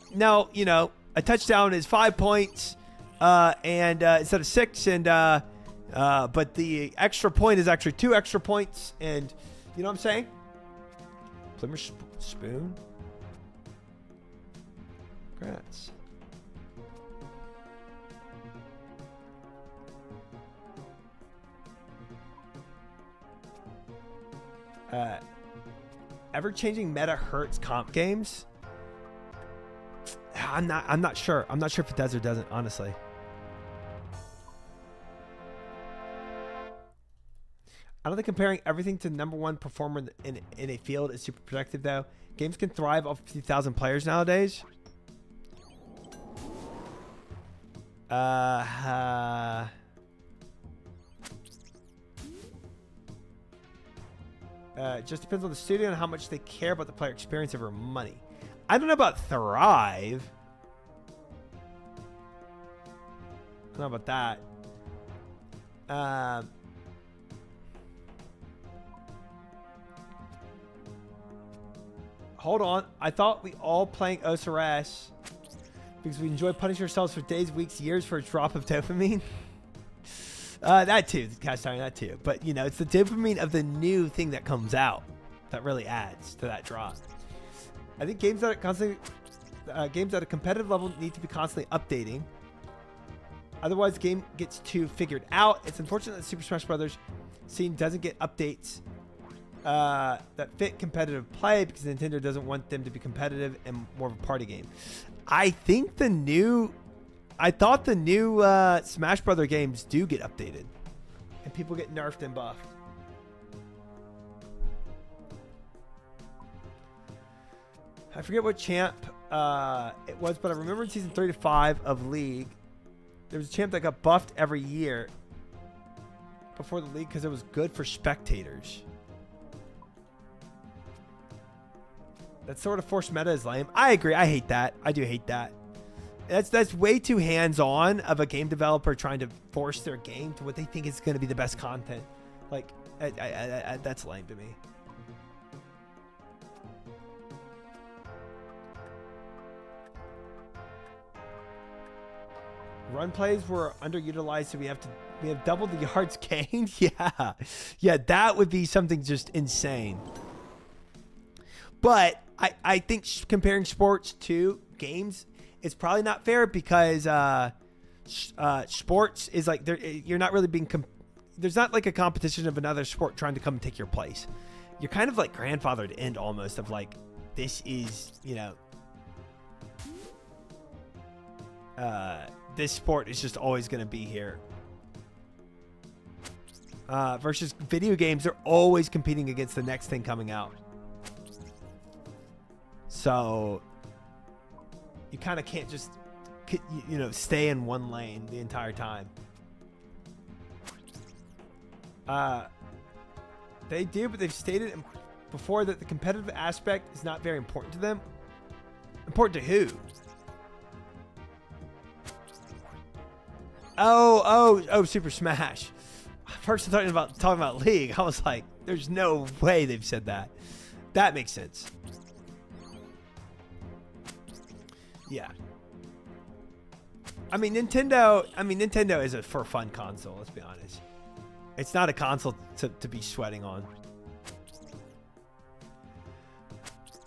you know a touchdown is 5 points, and instead of 6, and but the extra point is actually 2 extra points, and you know what I'm saying? Plymouth spoon. Congrats. Ever-changing meta hurts comp games. I'm not sure. I'm not sure if it does or doesn't, honestly. I don't think comparing everything to #1 performer in a field is super productive, though. Games can thrive off 50,000 players nowadays. It just depends on the studio and how much they care about the player experience over money. I don't know about thrive. I don't know about that. Hold on. I thought we all playing OSRS because we enjoy punishing ourselves for days, weeks, years for a drop of dopamine. That too, Cast Iron, that too. But you know, it's the dopamine of the new thing that comes out that really adds to that drop. I think games that games at a competitive level need to be constantly updating. Otherwise, the game gets too figured out. It's unfortunate that Super Smash Bros. Scene doesn't get updates that fit competitive play because Nintendo doesn't want them to be competitive and more of a party game. I thought the new Smash Brother games do get updated and people get nerfed and buffed. I forget what champ it was, but I remember in season 3 to 5 of League, there was a champ that got buffed every year before the league because it was good for spectators. That sort of forced meta is lame. I agree. I hate that. I do hate that. That's way too hands-on of a game developer trying to force their game to what they think is going to be the best content. Like, that's lame to me. Run plays were underutilized, so we have double the yards gained. Yeah, that would be something just insane. But I think comparing sports to games, it's probably not fair because sports is like you're not really being there's not like a competition of another sport trying to come and take your place. You're kind of like grandfathered in almost of like this is, you know, this sport is just always going to be here. Versus video games, they're always competing against the next thing coming out. So you kind of can't just, you know, stay in one lane the entire time. They do, but they've stated before that the competitive aspect is not very important to them. Important to who? Oh, Super Smash. First, I'm talking about League. I was like, there's no way they've said that. That makes sense. Yeah. I mean, Nintendo is a for fun console, let's be honest. It's not a console to be sweating on.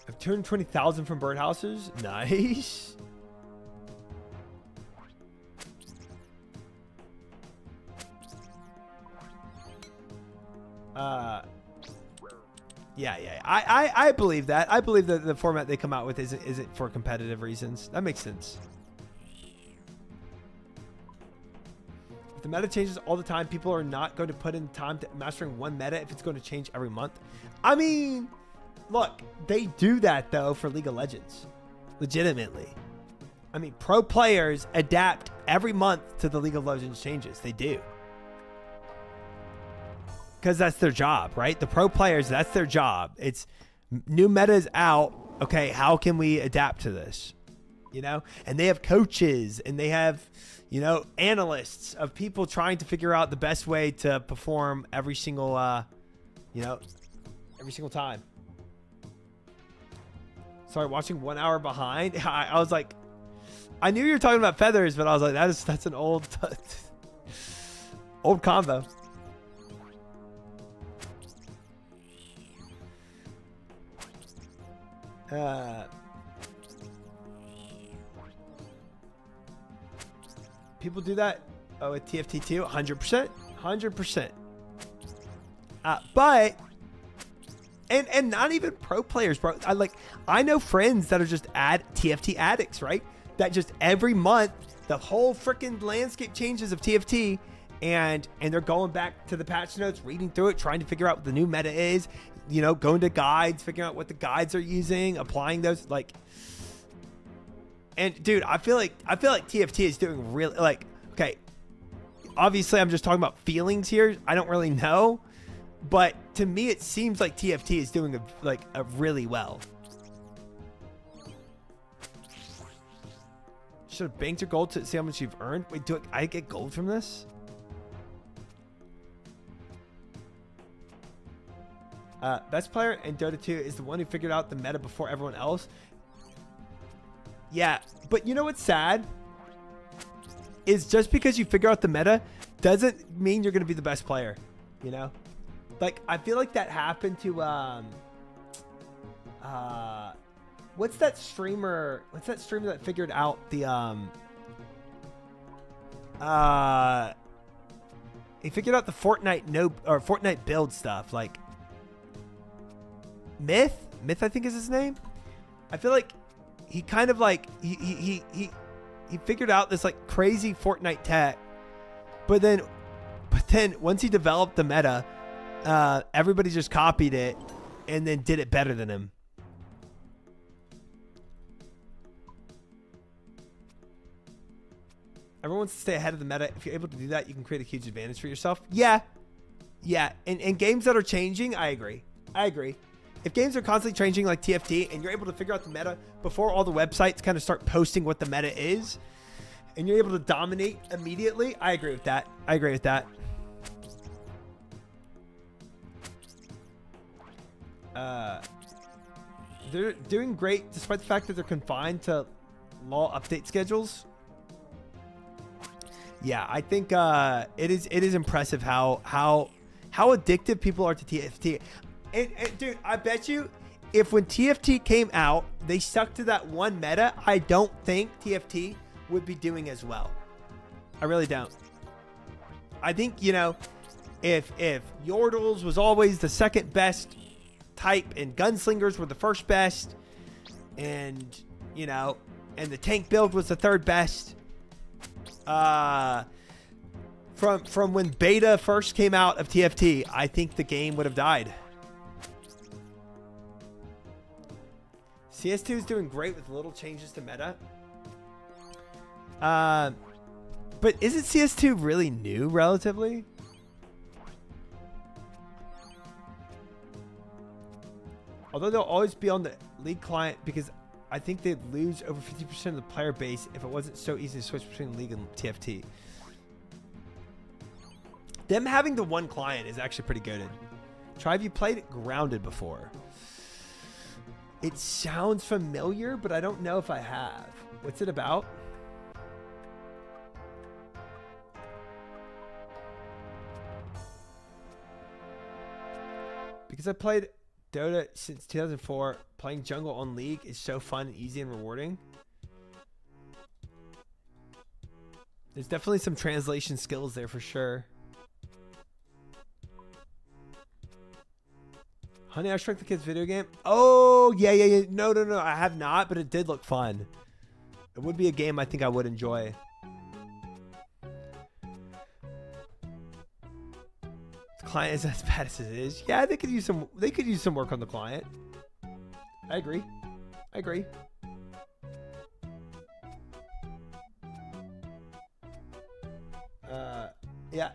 I've turned 20,000 from birdhouses. Nice. Yeah. I believe that. I believe that the format they come out with isn't for competitive reasons. That makes sense. If the meta changes all the time, people are not going to put in time to mastering one meta if it's going to change every month. I mean, look, they do that though for League of Legends. Legitimately. I mean, pro players adapt every month to the League of Legends changes. They do. Because that's their job, right? The pro players, that's their job. It's new meta is out. Okay, how can we adapt to this? You know? And they have coaches and they have, you know, analysts of people trying to figure out the best way to perform every single, you know, every single time. Sorry, watching 1 hour behind. I was like, I knew you were talking about feathers, but I was like, that's an old combo. People do that. Oh, with TFT too, 100%. But and not even pro players, bro. I know friends that are just TFT addicts, right? That just every month the whole freaking landscape changes of TFT, and they're going back to the patch notes, reading through it, trying to figure out what the new meta is. You know, going to guides, figuring out what the guides are using, applying those, like. And dude, I feel like TFT is doing really, like, okay. Obviously, I'm just talking about feelings here. I don't really know, but to me, it seems like TFT is doing a really well. Should have banked your gold to see how much you've earned. Wait, do I get gold from this? Best player in Dota 2 is the one who figured out the meta before everyone else. Yeah, but you know what's sad? Is just because you figure out the meta doesn't mean you're going to be the best player, you know? Like, I feel like that happened to, what's that streamer that figured out the, he figured out the Fortnite build stuff, like, Myth, I think is his name. I feel like he kind of like he figured out this like crazy Fortnite tech, but then once he developed the meta, everybody just copied it and then did it better than him. Everyone wants to stay ahead of the meta. If you're able to do that, you can create a huge advantage for yourself. Yeah. And games that are changing, I agree. If games are constantly changing like TFT and you're able to figure out the meta before all the websites kind of start posting what the meta is, and you're able to dominate immediately, I agree with that. They're doing great despite the fact that they're confined to law update schedules. Yeah, I think it is impressive how addictive people are to TFT. And dude, I bet you if when TFT came out, they stuck to that one meta, I don't think TFT would be doing as well. I really don't. I think, you know, if Yordles was always the second best type and Gunslingers were the first best, and, you know, and the tank build was the third best, from when beta first came out of TFT, I think the game would have died. CS2 is doing great with little changes to meta. But isn't CS2 really new relatively? Although they'll always be on the League client because I think they'd lose over 50% of the player base if it wasn't so easy to switch between League and TFT. Them having the one client is actually pretty good. Try, have you played Grounded before? It sounds familiar, but I don't know if I have. What's it about? Because I played Dota since 2004, playing jungle on League is so fun, easy, and rewarding. There's definitely some translation skills there for sure. Honey, I Shrunk the Kids video game. Oh, yeah. No. I have not, but it did look fun. It would be a game I think I would enjoy. The client is as bad as it is. Yeah, they could use some work on the client. I agree. Yeah.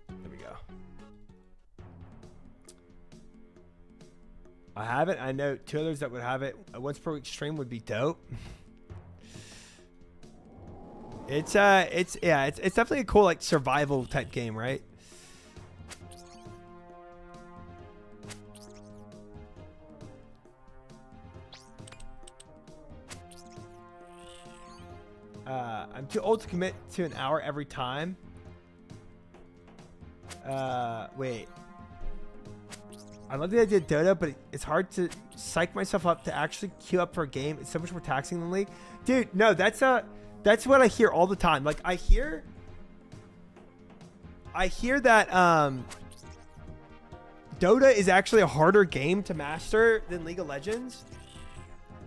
There we go. I have it. I know two others that would have it. A once per week stream would be dope. It's definitely a cool like survival type game, right? I'm too old to commit to an hour every time. Wait. I love the idea of Dota, but it's hard to psych myself up to actually queue up for a game. It's so much more taxing than League. Dude, no, that's what I hear all the time. Like I hear that Dota is actually a harder game to master than League of Legends.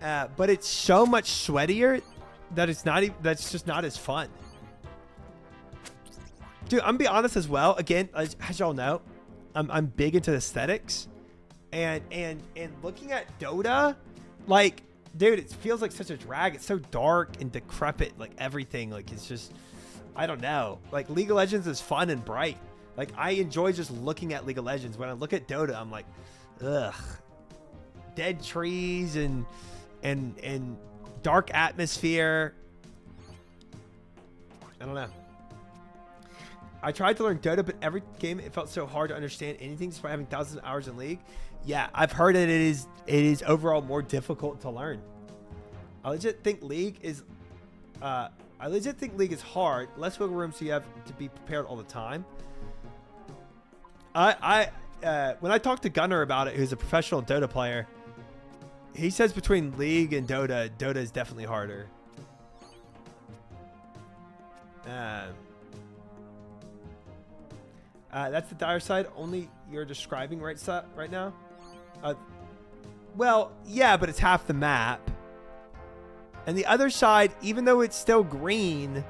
But it's so much sweatier that that's just not as fun. Dude, I'm gonna be honest as well. Again, as y'all know, I'm big into aesthetics, and looking at Dota, like, dude, it feels like such a drag. It's so dark and decrepit, like everything. Like it's just, I don't know. Like League of Legends is fun and bright. Like I enjoy just looking at League of Legends. When I look at Dota, I'm like, ugh, dead trees and dark atmosphere. I don't know. I tried to learn Dota, but every game it felt so hard to understand anything despite having thousands of hours in League. Yeah, I've heard that it is overall more difficult to learn. I legit think League is hard. Less wiggle room, so you have to be prepared all the time. When I talked to Gunnar about it, who's a professional Dota player, he says between League and Dota is definitely harder. That's the dire side. Only you're describing right now. Well, yeah, but it's half the map. And the other side, even though it's still green,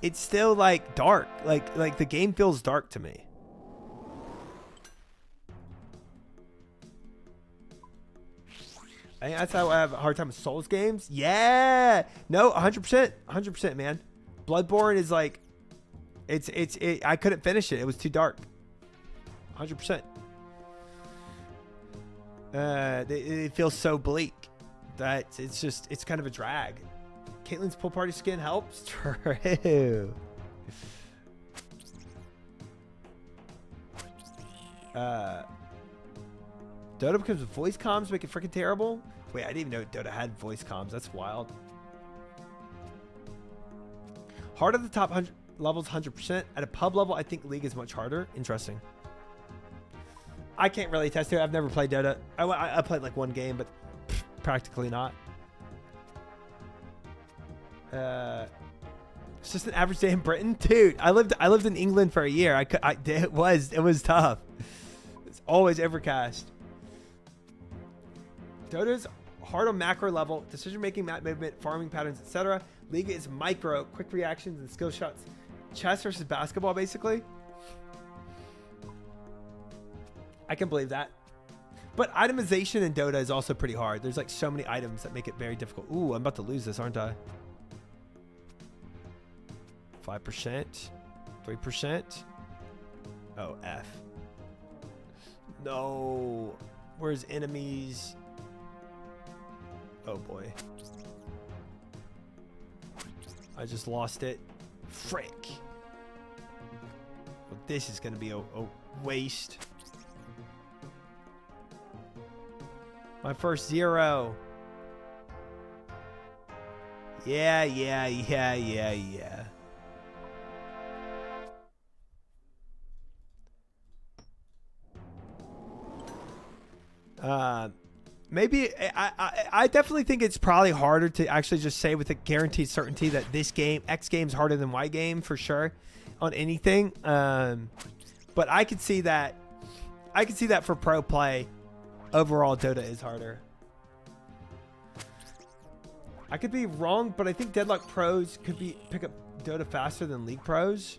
it's still like dark. Like the game feels dark to me. I think that's how I have a hard time with Souls games. Yeah. No, 100%. 100%, man. Bloodborne is like, I couldn't finish it. It was too dark. 100%. It feels so bleak that it's kind of a drag. Caitlin's pool party skin helps. True. Dota becomes voice comms make it freaking terrible. Wait, I didn't even know Dota had voice comms. That's wild. Hard at the top 100 levels, 100%. At a pub level, I think League is much harder. Interesting. I can't really test it. I've never played Dota. I played like one game, but practically not. It's just an average day in Britain, dude. I lived in England for a year. It was tough. It's always overcast. Dota's hard on macro level, decision making, map movement, farming patterns, etc. League is micro, quick reactions and skill shots. Chess versus basketball, basically. I can believe that. But itemization in Dota is also pretty hard. There's like so many items that make it very difficult. Ooh, I'm about to lose this, aren't I? 5%, 3%. Oh, F. No. Where's enemies? Oh boy. I just lost it. Frick. Well, this is going to be a waste. My first 0. Yeah. Maybe I definitely think it's probably harder to actually just say with a guaranteed certainty that this game, X game, is harder than Y game for sure on anything. But I could see that. I could see that for pro play. Overall, Dota is harder. I could be wrong, but I think Deadlock pros could pick up Dota faster than League pros.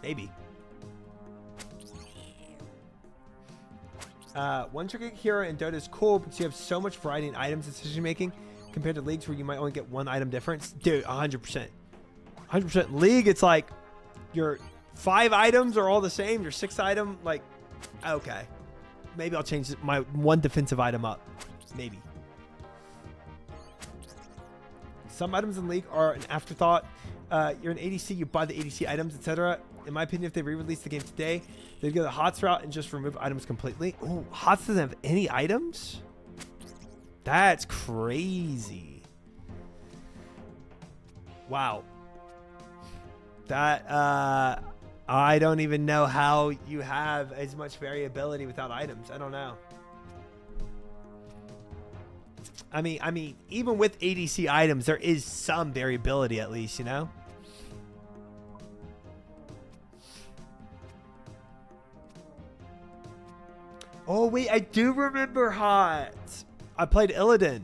Maybe. One trick hero in Dota is cool because you have so much variety in items and decision making compared to Leagues where you might only get one item difference. Dude, 100%. 100%. League, it's like your 5 items are all the same. Your 6th item, like, okay. Maybe I'll change my 1 defensive item up. Maybe. Some items in League are an afterthought. You're an ADC, you buy the ADC items, etc. In my opinion, if they re-release the game today, they'd go the HOTS route and just remove items completely. Oh, HOTS doesn't have any items? That's crazy. Wow. That, I don't even know how you have as much variability without items. I don't know. I mean, even with ADC items, there is some variability at least, you know? Oh, wait, I do remember HOTS. I played Illidan.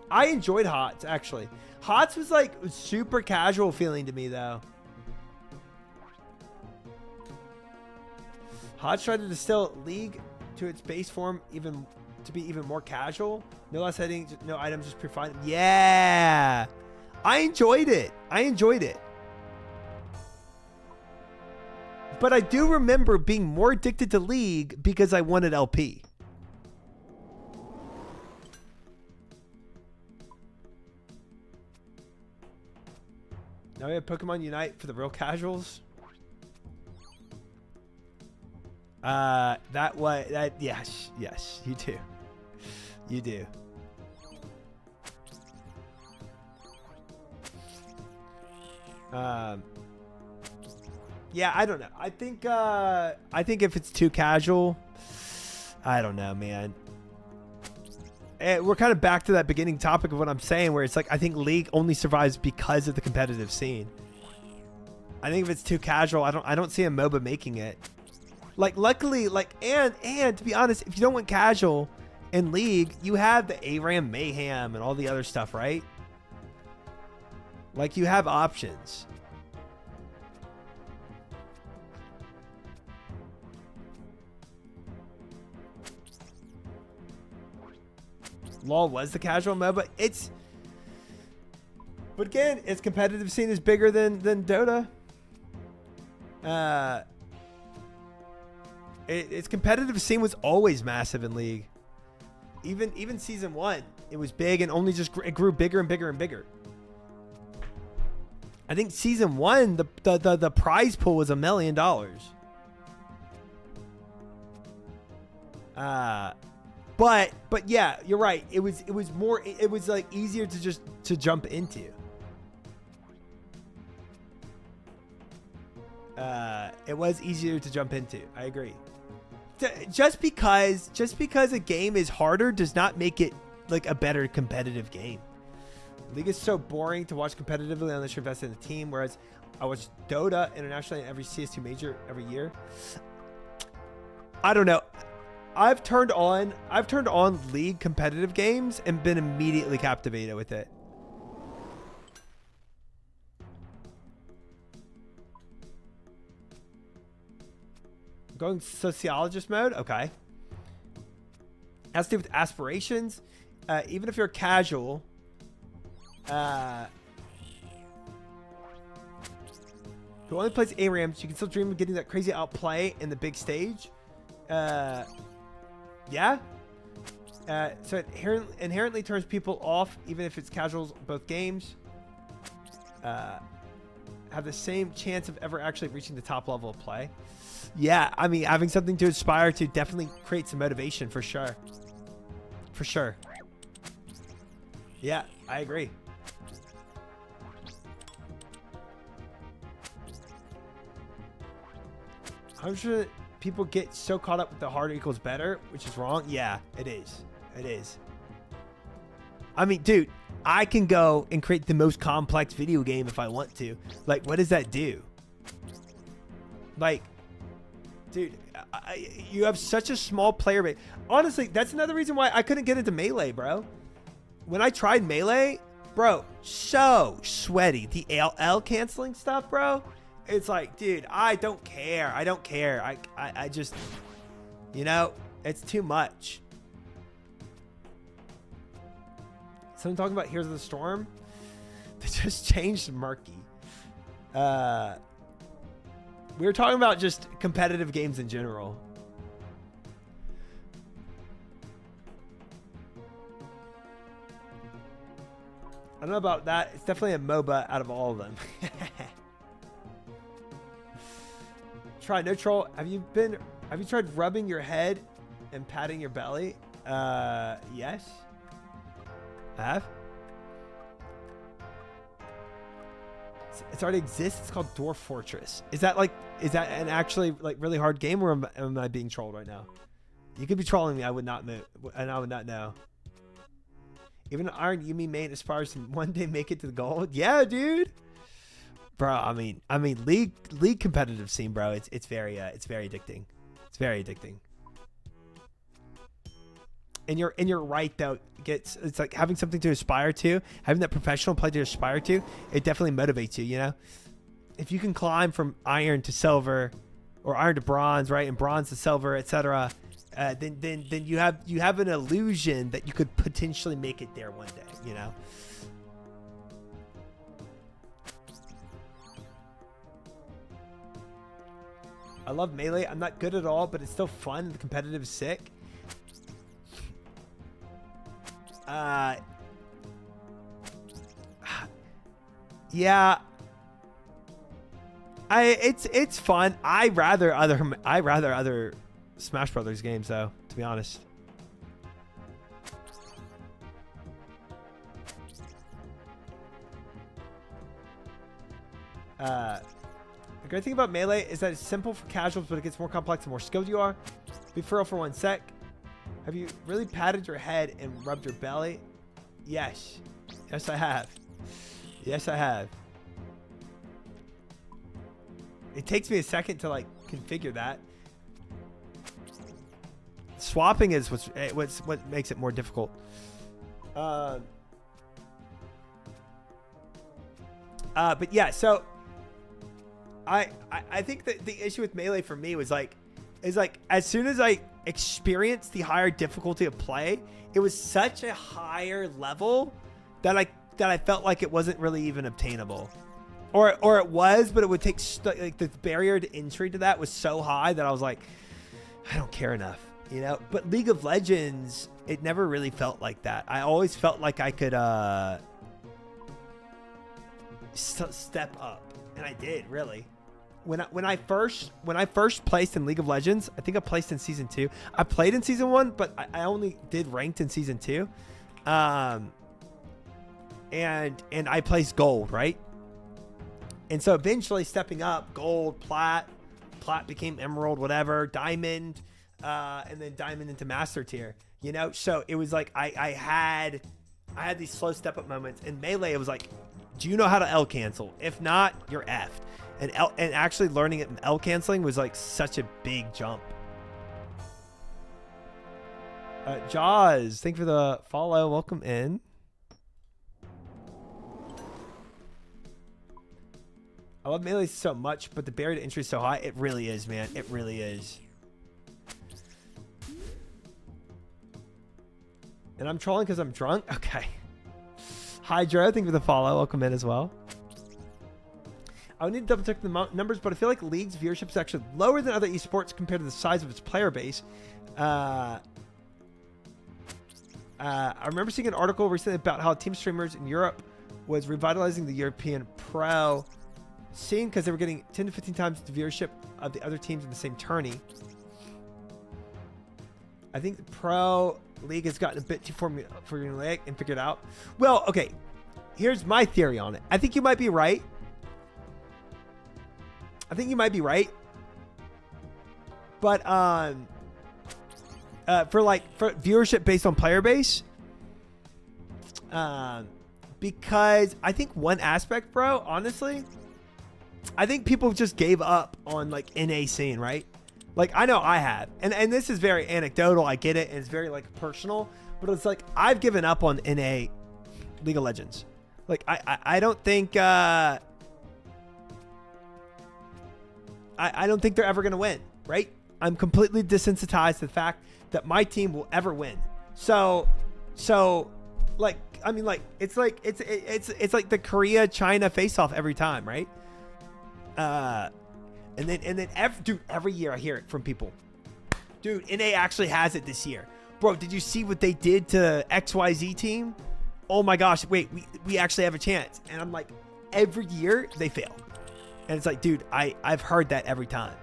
I enjoyed HOTS, actually. HOTS was like super casual feeling to me, though. HOTS tried to distill League to its base form to be even more casual. No less headings, no items, just pure fun. Yeah. I enjoyed it. But I do remember being more addicted to League because I wanted LP. Now we have Pokemon Unite for the real casuals. Yes, you do. You do. Yeah, I don't know. I think if it's too casual, I don't know, man. we're kind of back to that beginning topic of what I'm saying, where it's like I think League only survives because of the competitive scene. I think if it's too casual, I don't see a MOBA making it. Like luckily, like and to be honest, if you don't want casual in League, you have the ARAM Mayhem and all the other stuff, right? Like you have options. LoL was the casual MOBA. But again, its competitive scene is bigger than Dota. Its competitive scene was always massive in League. Even season 1, it was big and only just it grew bigger and bigger and bigger. I think season 1, the prize pool was $1 million. But yeah, you're right. It was like easier to jump into. It was easier to jump into. I agree. Just because a game is harder does not make it like a better competitive game. League is so boring to watch competitively unless you're invested in the team. Whereas I watch Dota internationally in every CS2 major every year. I don't know. I've turned on League competitive games and been immediately captivated with it. Going sociologist mode, okay. Has to do with aspirations. Even if you're casual, who only plays ARAMs, you can still dream of getting that crazy outplay in the big stage. Yeah. So it inherently turns people off, even if it's casuals both games. Have the same chance of ever actually reaching the top level of play. Yeah, I mean, having something to aspire to definitely creates some motivation for sure. For sure. Yeah, I agree. I'm sure that people get so caught up with the harder equals better, which is wrong. Yeah, it is. It is. I mean, dude, I can go and create the most complex video game if I want to. Like, what does that do? Like, dude, you have such a small player base. Honestly, that's another reason why I couldn't get into Melee, bro. When I tried Melee, bro, so sweaty. The AL canceling stuff, bro. It's like, dude, I don't care. I don't care. I just, you know, it's too much. Someone talking about Heroes of the Storm? They just changed Murky. We were talking about just competitive games in general. I don't know about that. It's definitely a MOBA out of all of them. Try no troll. Have you tried rubbing your head and patting your belly? Yes. I have. It already exists. It's called Dwarf Fortress. Is that an actually like really hard game, or am I being trolled right now? You could be trolling me. I would not move, and I would not know. Even an Iron Yumi main aspires to one day make it to the gold. Yeah, dude. Bro, I mean, league competitive scene, bro. It's very addicting. It's very addicting. And you're right though. It's like having something to aspire to, having that professional play to aspire to. It definitely motivates you. You know, if you can climb from iron to silver, or iron to bronze, right, and bronze to silver, etc. Then you have an illusion that you could potentially make it there one day. You know. I love Melee. I'm not good at all, but it's still fun and the competitive is sick. Yeah. It's fun. I rather other Smash Brothers games though, to be honest. The great thing about Melee is that it's simple for casuals, but it gets more complex the more skilled you are. Be for real for 1 sec. Have you really patted your head and rubbed your belly? Yes. Yes, I have. Yes, I have. It takes me a second to like configure that. Swapping is what makes it more difficult. But yeah, so I think that the issue with Melee for me was like, as soon as I experienced the higher difficulty of play, it was such a higher level that I felt like it wasn't really even obtainable, or it was, but it would take like the barrier to entry to that was so high that I was like, I don't care enough, you know. But League of Legends, it never really felt like that. I always felt like I could step up, and I did really. When I first placed in League of Legends, I think I placed in season 2. I played in season 1, but I only did ranked in season 2. And I placed gold, right? And so eventually stepping up, gold, plat became emerald, whatever, diamond, and then diamond into master tier, you know? So it was like I had these slow step up moments. In Melee, it was like, do you know how to L cancel? If not, you're effed. And actually learning it in L canceling was like such a big jump. Jaws, thank you for the follow. Welcome in. I love Melee so much, but the barrier to entry is so high. It really is, man. It really is. And I'm trolling because I'm drunk? Okay. Hydro, thank you for the follow. Welcome in as well. I would need to double check the numbers, but I feel like League's viewership is actually lower than other esports compared to the size of its player base. I remember seeing an article recently about how team streamers in Europe was revitalizing the European pro scene because they were getting 10 to 15 times the viewership of the other teams in the same tourney. I think the pro league has gotten a bit too formulaic and figured out. Well, okay, here's my theory on it. I think you might be right. But for viewership based on player base, because I think one aspect, bro, honestly, I think people just gave up on like NA scene, right? Like I know I have, and this is very anecdotal. I get it, and it's very like personal, but it's like I've given up on NA League of Legends. Like I don't think I don't think they're ever going to win, right? I'm completely desensitized to the fact that my team will ever win. So like, I mean, like, it's like the Korea-China face-off every time, right? And then every year I hear it from people. Dude, NA actually has it this year. Bro, did you see what they did to XYZ team? Oh my gosh, wait, we actually have a chance. And I'm like, every year they fail. And it's like, dude, I've heard that every time.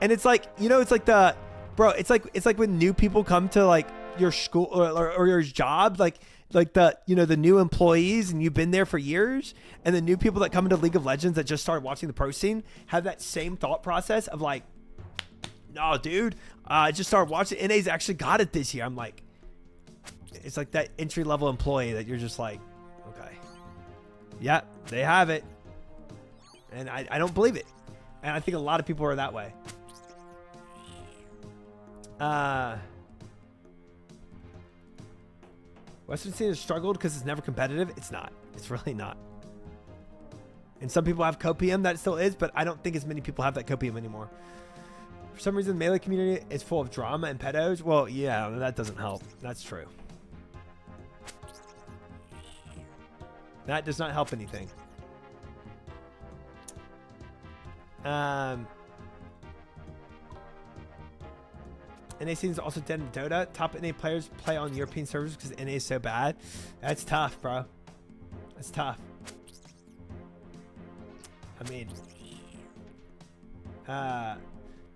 And it's like, you know, it's like it's like when new people come to like your school or your job, like the, you know, the new employees, and you've been there for years, and the new people that come into League of Legends that just started watching the pro scene have that same thought process of like, no, dude, I just started watching. NA's actually got it this year. I'm like, it's like that entry level employee that you're just like, okay, yeah, they have it. And I don't believe it. And I think a lot of people are that way. Western scene has struggled because it's never competitive. It's not. It's really not. And some people have co-PM that it still is, but I don't think as many people have that co-PM anymore. For some reason, the Melee community is full of drama and pedos. Well, yeah, that doesn't help. That's true. That does not help anything. NA scene is also dead in Dota. Top NA players play on European servers because NA is so bad. That's tough, bro. That's tough. I mean, but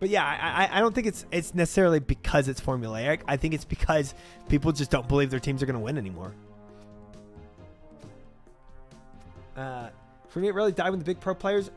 yeah, I don't think it's necessarily because it's formulaic. I think it's because people just don't believe their teams are going to win anymore. For me, it really died when the big pro players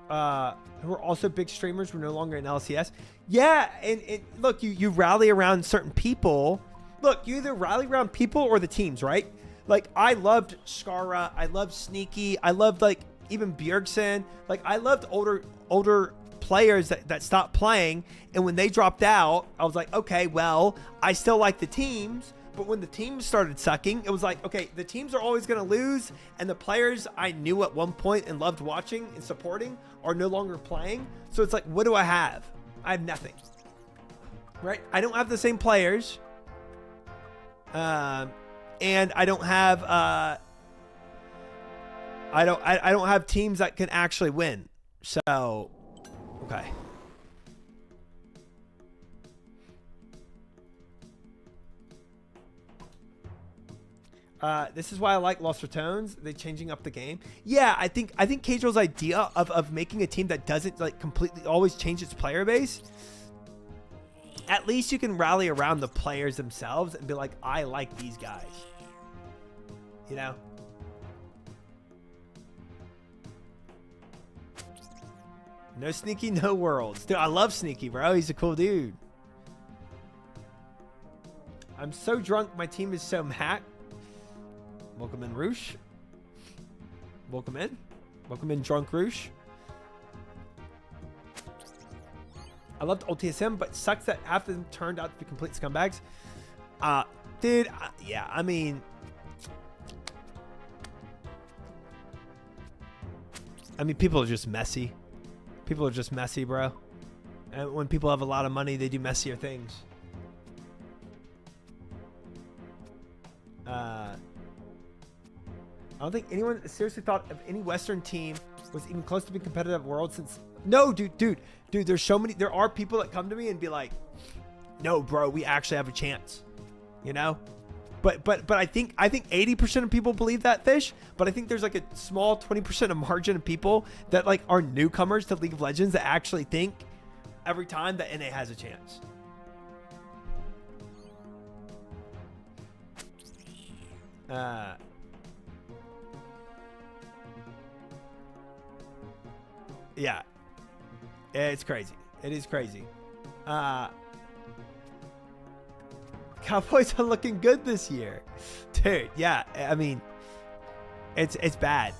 who are also big streamers, were no longer in LCS. Yeah, and look, you rally around certain people. Look, you either rally around people or the teams, right? Like, I loved Skara, I loved Sneaky, I loved, like, even Bjergsen. Like, I loved older players that stopped playing, and when they dropped out, I was like, okay, well, I still like the teams, but when the teams started sucking, it was like, okay, the teams are always going to lose, and the players I knew at one point and loved watching and supporting are no longer playing. So it's like, what do I have? I have nothing, right? I don't have the same players, and I don't have I don't have teams that can actually win. So okay. This is why I like Lost Returns. They changing up the game. Yeah, I think Keijo's idea of making a team that doesn't like completely always change its player base. At least you can rally around the players themselves and be like, I like these guys. You know? No Sneaky, no Worlds. Dude, I love Sneaky, bro. He's a cool dude. I'm so drunk. My team is so hacked. Welcome in, Roosh. Welcome in. Welcome in, Drunk Roosh. I loved old TSM, but sucks that half of them turned out to be complete scumbags. Dude, yeah, I mean... people are just messy. People are just messy, bro. And when people have a lot of money, they do messier things. I don't think anyone seriously thought of any Western team was even close to being competitive at World since... No, dude, there's so many... There are people that come to me and be like, no, bro, we actually have a chance. You know? But I think 80% of people believe that, Fish. But I think there's like a small 20% of margin of people that like are newcomers to League of Legends that actually think every time that NA has a chance. Yeah, it's crazy. It is crazy. Cowboys are looking good this year, dude. Yeah, I mean, it's bad.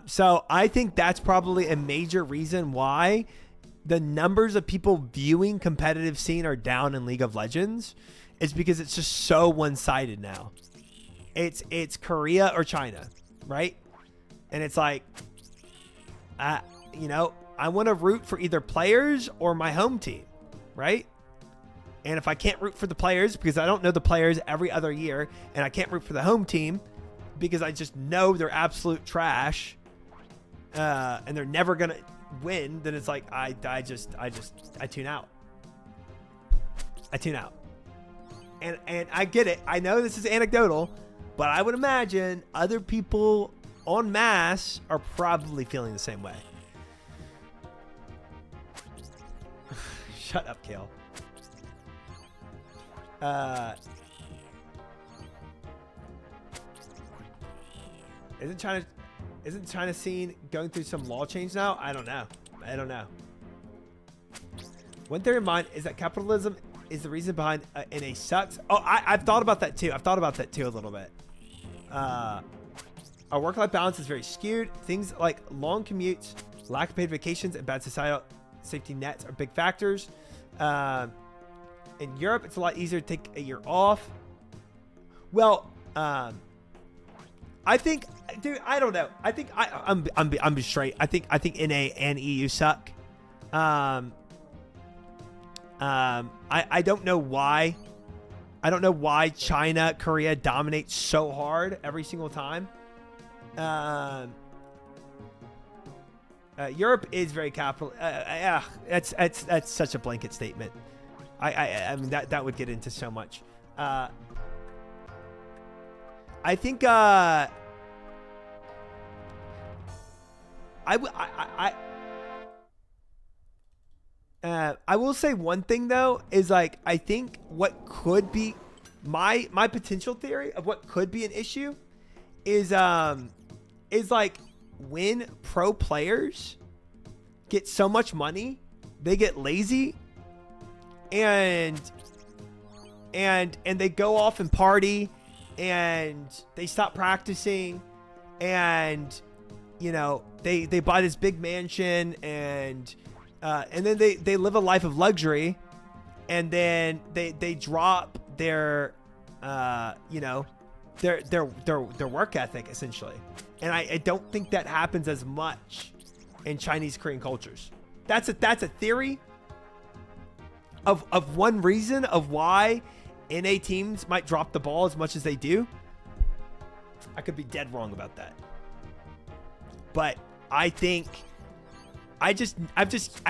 So I think that's probably a major reason why the numbers of people viewing competitive scene are down in League of Legends. Is because it's just so one-sided now. It's Korea or China, right? And it's like, you know, I want to root for either players or my home team, right? And if I can't root for the players because I don't know the players every other year, and I can't root for the home team because I just know they're absolute trash, and they're never gonna win, then it's like I tune out. I tune out. And I get it. I know this is anecdotal, but I would imagine other people en masse are probably feeling the same way. Shut up, Kale. Isn't China scene going through some law change now? I don't know. One theory of mine is that capitalism is the reason behind NA sucks. Oh, I've thought about that too. A little bit. Our work-life balance is very skewed. Things like long commutes, lack of paid vacations, and bad societal safety nets are big factors. In Europe, it's a lot easier to take a year off. Well, I think, dude, I don't know. I think I'm straight. I think NA and EU suck. I don't know why. I don't know why China, Korea dominates so hard every single time. Europe is very capital. Yeah, that's such a blanket statement. I mean that would get into so much. I think I will say one thing though is like I think what could be my potential theory of what could be an issue is is like when pro players get so much money, they get lazy and they go off and party and they stop practicing and you know they buy this big mansion and then they live a life of luxury and then they drop their you know their work ethic essentially. And I don't think that happens as much in Chinese Korean cultures. That's a theory of one reason of why NA teams might drop the ball as much as they do. I could be dead wrong about that. But I think I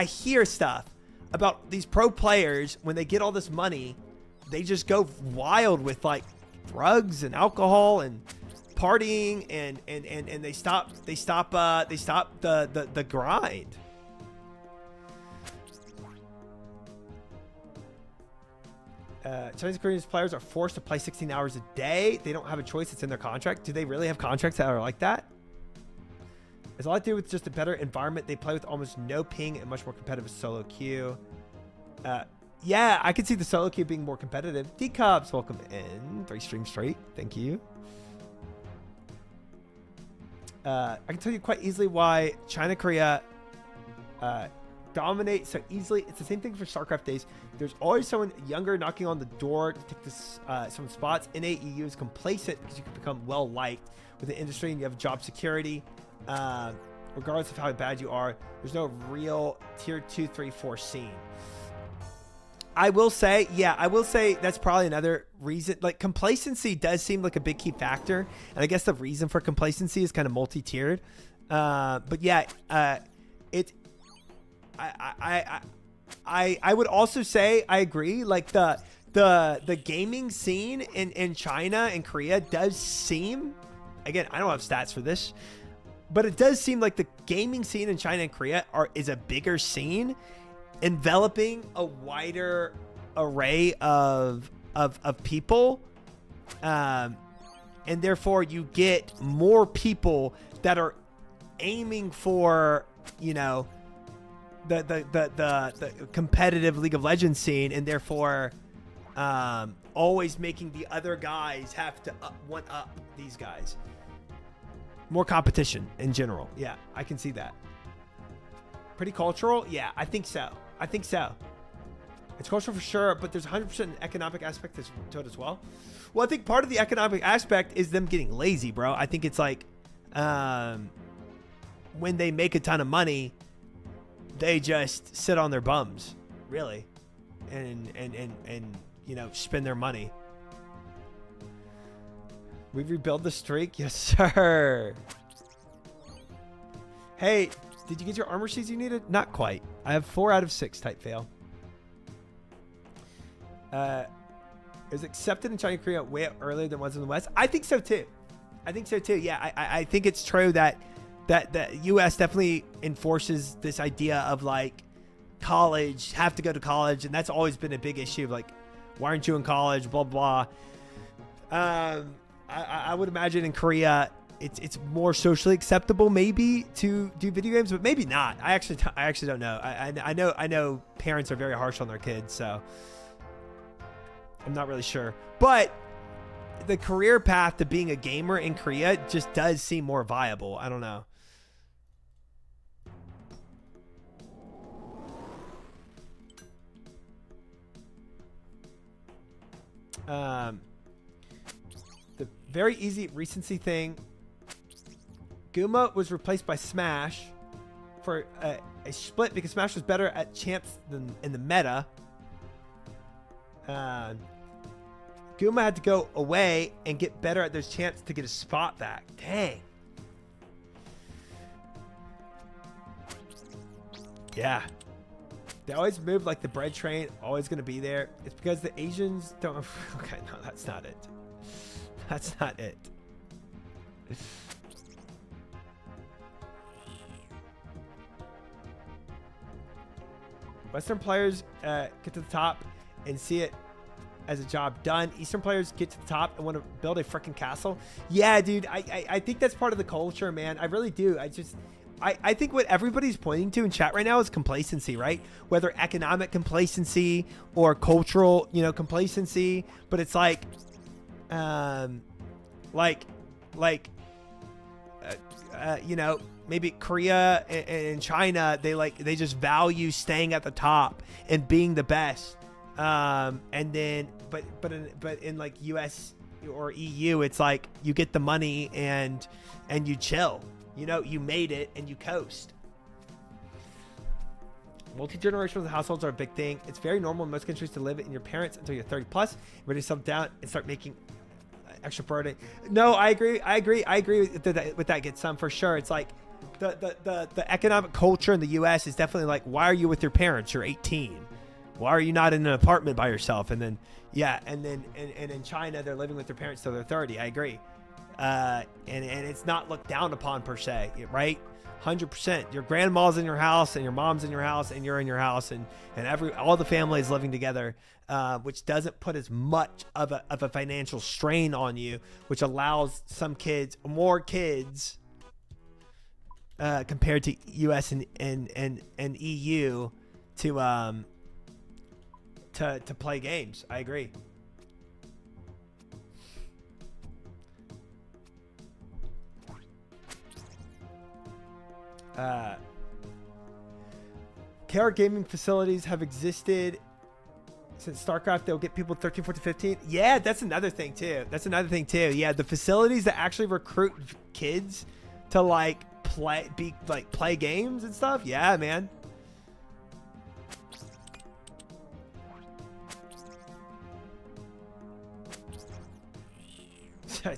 hear stuff about these pro players when they get all this money, they just go wild with like drugs and alcohol and partying and they stop the grind. Chinese Korean players are forced to play 16 hours a day. They don't have a choice. It's in their contract. Do they really have contracts that are like that? It's all I do with just a better environment. They play with almost no ping and much more competitive solo queue. Yeah, I could see the solo queue being more competitive. D-Cubs, welcome in. 3 streams straight. Thank you. I can tell you quite easily why China, Korea dominate so easily. It's the same thing for StarCraft days. There's always someone younger knocking on the door to take this some spots. NAEU is complacent because you can become well liked with the industry and you have job security. Regardless of how bad you are, there's no real tier 2, 3, 4 scene. I will say that's probably another reason. Like complacency does seem like a big key factor, and I guess the reason for complacency is kind of multi-tiered. But yeah, I would also say I agree. Like the gaming scene in China and Korea does seem, again, I don't have stats for this, but it does seem like the gaming scene in China and Korea is a bigger scene, enveloping a wider array of people, and therefore you get more people that are aiming for, you know, the competitive League of Legends scene, and therefore always making the other guys have to one up these guys. More competition in general. Yeah, I can see that. Pretty cultural? Yeah, I think so. It's cultural for sure, but there's 100% an economic aspect to it as well. Well, I think part of the economic aspect is them getting lazy, bro. I think it's like when they make a ton of money, they just sit on their bums, really, and you know, spend their money. We rebuild the streak? Yes, sir. Hey, did you get your armor seeds you needed? Not quite. I have 4 out of 6 type fail. Is accepted in China and Korea way earlier than was in the West? I think so too. Yeah, I think it's true that the U.S. definitely enforces this idea of like college, have to go to college, and that's always been a big issue. Like, why aren't you in college? Blah blah. I would imagine in Korea it's more socially acceptable maybe to do video games, but maybe not. I actually don't know. I know parents are very harsh on their kids, so I'm not really sure. But the career path to being a gamer in Korea just does seem more viable. I don't know. The very easy recency thing. Guma was replaced by Smash for a split because Smash was better at champs than in the meta. Guma had to go away and get better at those champs to get a spot back. Dang. Yeah. They always move like the bread train, always going to be there. It's because the Asians don't... Okay, no, that's not it. That's not it. Western players get to the top and see it as a job done. Eastern players get to the top and want to build a freaking castle. Yeah, dude, I think that's part of the culture, man. I really do. I think what everybody's pointing to in chat right now is complacency, right? Whether economic complacency or cultural, complacency. But it's like maybe Korea and China, they just value staying at the top and being the best. And then, but in like US or EU, it's like you get the money and you chill. You made it and you coast. Multi-generational households are a big thing. It's very normal in most countries to live in your parents until you're 30 plus, ready to settle down and start making extra burden. No, I agree with that. Get some for sure. It's like the economic culture in the US is definitely like, why are you with your parents? You're 18. Why are you not in an apartment by yourself? And then, and in China, they're living with their parents till they're 30. I agree. And it's not looked down upon per se, right? 100%. Your grandma's in your house and your mom's in your house and you're in your house and all the family is living together, which doesn't put as much of a financial strain on you, which allows more kids, compared to US and EU to play games. I agree. KR gaming facilities have existed since StarCraft. They'll get people 13, 14, 15. Yeah, that's another thing too. Yeah, the facilities that actually recruit kids to play games and stuff. Yeah, man.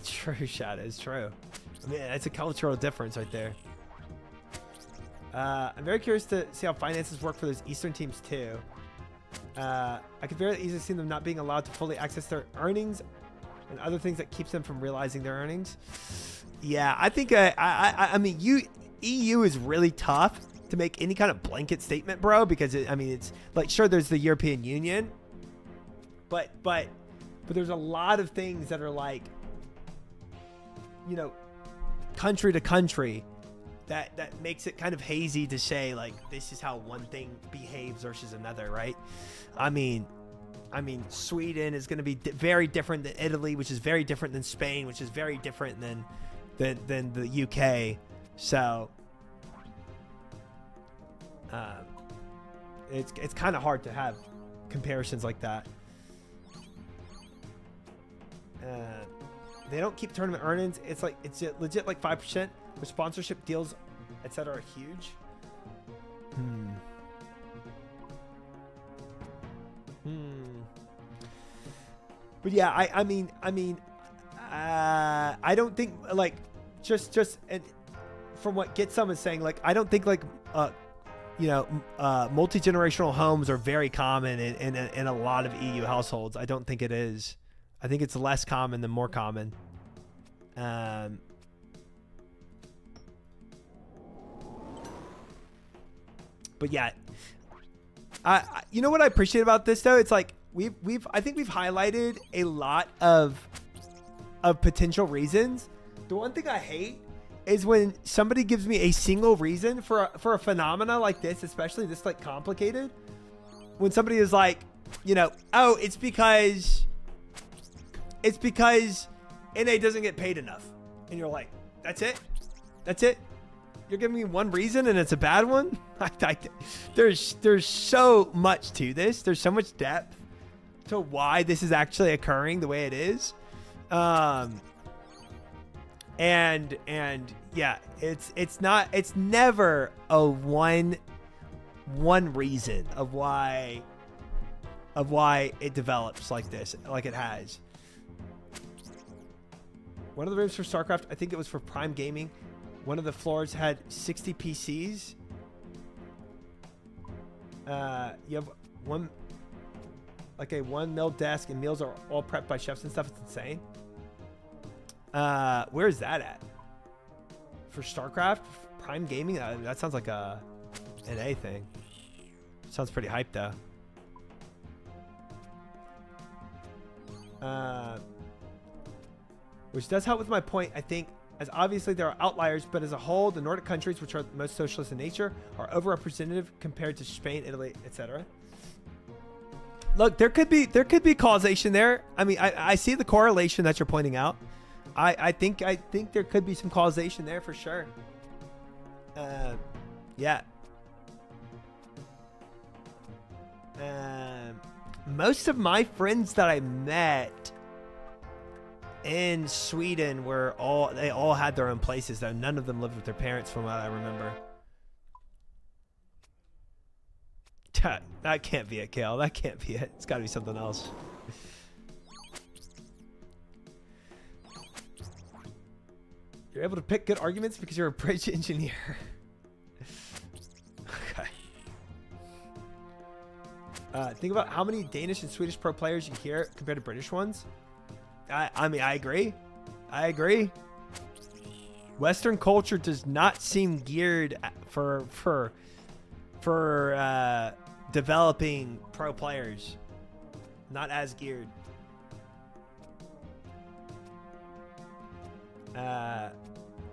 True, Shadows. True. I mean, that's a cultural difference right there. I'm very curious to see how finances work for those Eastern teams too. I could very easily see them not being allowed to fully access their earnings and other things that keeps them from realizing their earnings. Yeah, I think I mean, EU is really tough to make any kind of blanket statement, bro, because it's like, sure, there's the European Union, but there's a lot of things that are like, country to country. That makes it kind of hazy to say like this is how one thing behaves versus another, right? I mean Sweden is going to be very different than Italy, which is very different than Spain, which is very different than the UK. So it's kind of hard to have comparisons like that. They don't keep tournament earnings. It's legit like 5%. The sponsorship deals, etc., are huge. But yeah, I mean, I don't think like just and from what Get Some is saying, like I don't think like multi-generational homes are very common in a lot of EU households. I don't think it is. I think it's less common than more common. But yeah, you know what I appreciate about this though? It's like I think we've highlighted a lot of potential reasons. The one thing I hate is when somebody gives me a single reason for a phenomena like this, especially this like complicated. When somebody is like, oh, it's because NA doesn't get paid enough, and you're like, that's it. You're giving me one reason and it's a bad one. There's so much to this. There's so much depth to why this is actually occurring the way it is. And yeah, it's never a one reason of why it develops like this, like it has. One of the rooms for StarCraft, I think it was for Prime Gaming. One of the floors had 60 PCs. You have one meal desk, and meals are all prepped by chefs and stuff. It's insane. Where is that at? For StarCraft, Prime Gaming? That sounds like a NA thing. Sounds pretty hyped though. Which does help with my point, I think, as obviously there are outliers, but as a whole, the Nordic countries, which are most socialist in nature, are overrepresentative compared to Spain, Italy, etc. Look, there could be causation there. I mean, I see the correlation that you're pointing out. I think there could be some causation there for sure. Yeah. Most of my friends that I met in Sweden they all had their own places, though none of them lived with their parents from what I remember. That can't be it, Kale. That can't be it. It's got to be something else. You're able to pick good arguments because you're a bridge engineer. Okay. Think about how many Danish and Swedish pro players you hear compared to British ones. I mean, I agree. I agree. Western culture does not seem geared for developing pro players. Not as geared.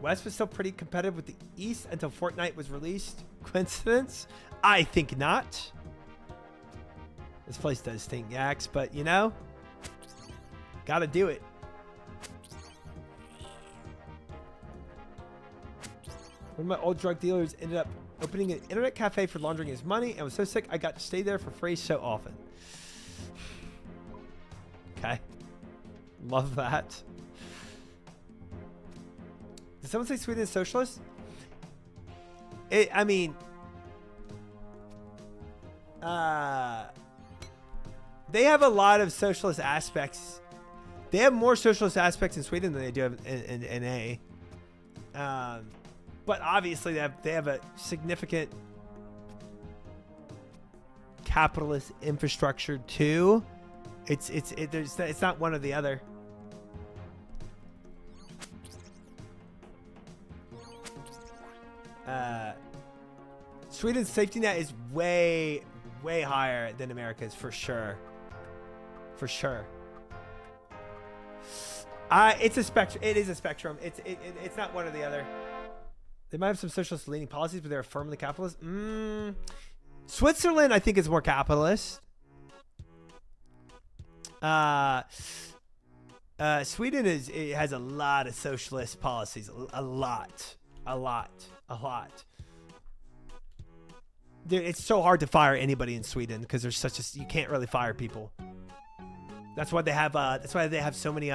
West was still pretty competitive with the East until Fortnite was released. Coincidence? I think not. This place does stink yaks, but you know, gotta do it. One of my old drug dealers ended up opening an internet cafe for laundering his money and was so sick I got to stay there for free so often. Okay. Love that. Did someone say Sweden is socialist? I mean, they have a lot of socialist aspects. They have more socialist aspects in Sweden than they do in NA. But obviously they have a significant capitalist infrastructure too. It's not one or the other. Sweden's safety net is way higher than America's for sure. For sure. It's a spectrum. It is a spectrum. It's not one or the other. They might have some socialist leaning policies, but they're firmly capitalist. Switzerland, I think, is more capitalist. Sweden has a lot of socialist policies. A lot. Dude, it's so hard to fire anybody in Sweden because there's you can't really fire people. That's why they have so many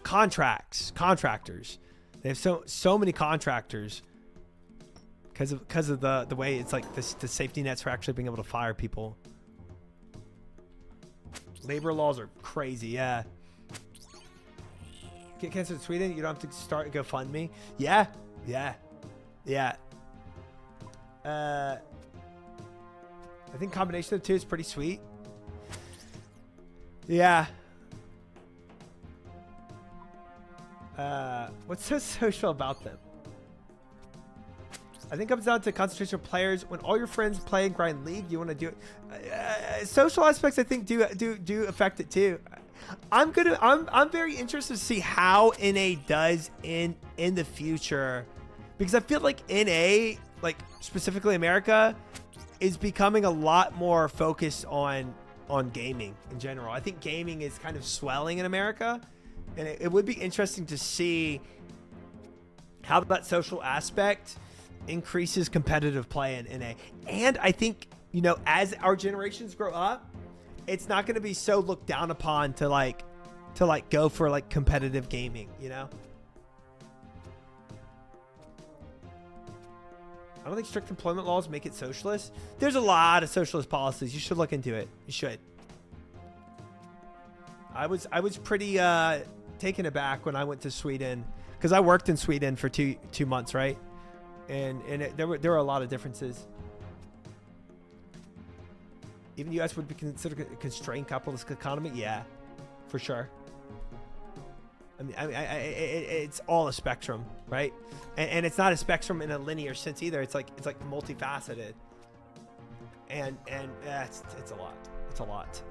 contractors. They have so many contractors because of the way it's like the safety nets for actually being able to fire people. Labor laws are crazy. Yeah. Get cancer in Sweden, you don't have to start a GoFundMe. Yeah. I think combination of the two is pretty sweet. Yeah. What's so social about them? I think it comes down to concentration of players. When all your friends play and grind league, you want to do it. Social aspects, I think, do affect it too. I'm very interested to see how NA does in the future, because I feel like NA, like specifically America, is becoming a lot more focused on gaming in general. I think gaming is kind of swelling in America, and it would be interesting to see how that social aspect increases competitive play in NA. And I think, you know, as our generations grow up, it's not going to be so looked down upon to go for like competitive gaming, you know? I don't think strict employment laws make it socialist. There's a lot of socialist policies. You should look into it. You should. I was pretty taken aback when I went to Sweden, because I worked in Sweden for two months, right? And there were a lot of differences. Even the U.S. would be considered a constrained capitalist economy. Yeah, for sure. I mean, it's all a spectrum, right? And it's not a spectrum in a linear sense either. It's like multifaceted. and it's a lot. It's a lot.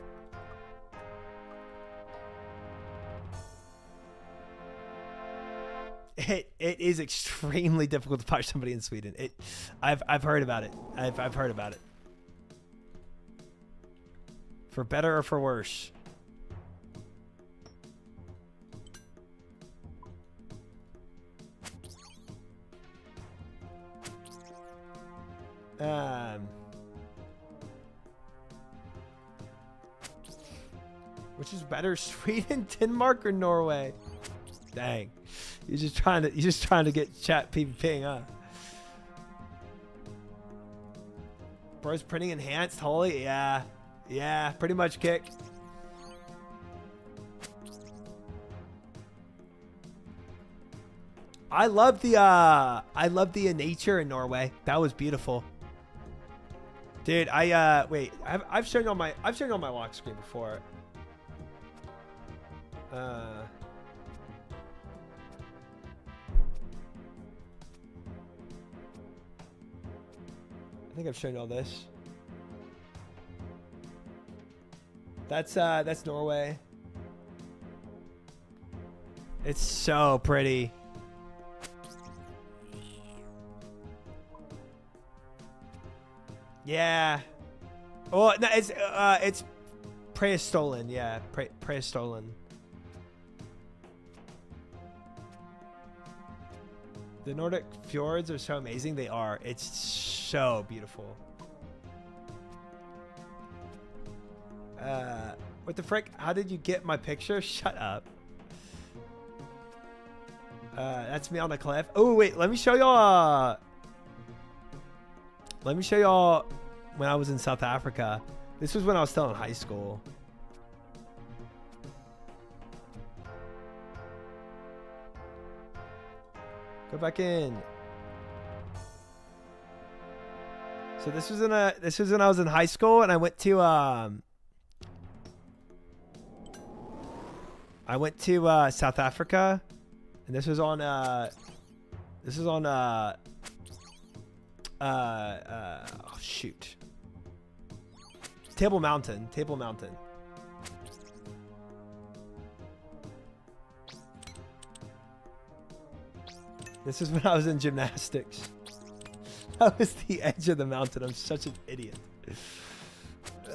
It is extremely difficult to find somebody in Sweden. I've heard about it. I've heard about it. For better or for worse. Which is better, Sweden, Denmark, or Norway? Dang, you're just trying to get chat PvPing, huh? Bro's printing enhanced, holy, yeah, pretty much kick. I love the nature in Norway. That was beautiful. Dude, wait, I've shown you on my lock screen before. I think I've shown you all this. That's Norway. It's so pretty. Yeah. Oh no, it's Prestolen. Yeah, Prestolen. The Nordic fjords are so amazing. They are. It's so beautiful. What the frick? How did you get my picture? Shut up. That's me on the cliff. Oh wait, let me show y'all. Let me show y'all when I was in South Africa. This was when I was still in high school. Go back in. So this was when I was in high school, and I went to South Africa, and this was on oh shoot. Table Mountain. This is when I was in gymnastics. That was the edge of the mountain. I'm such an idiot.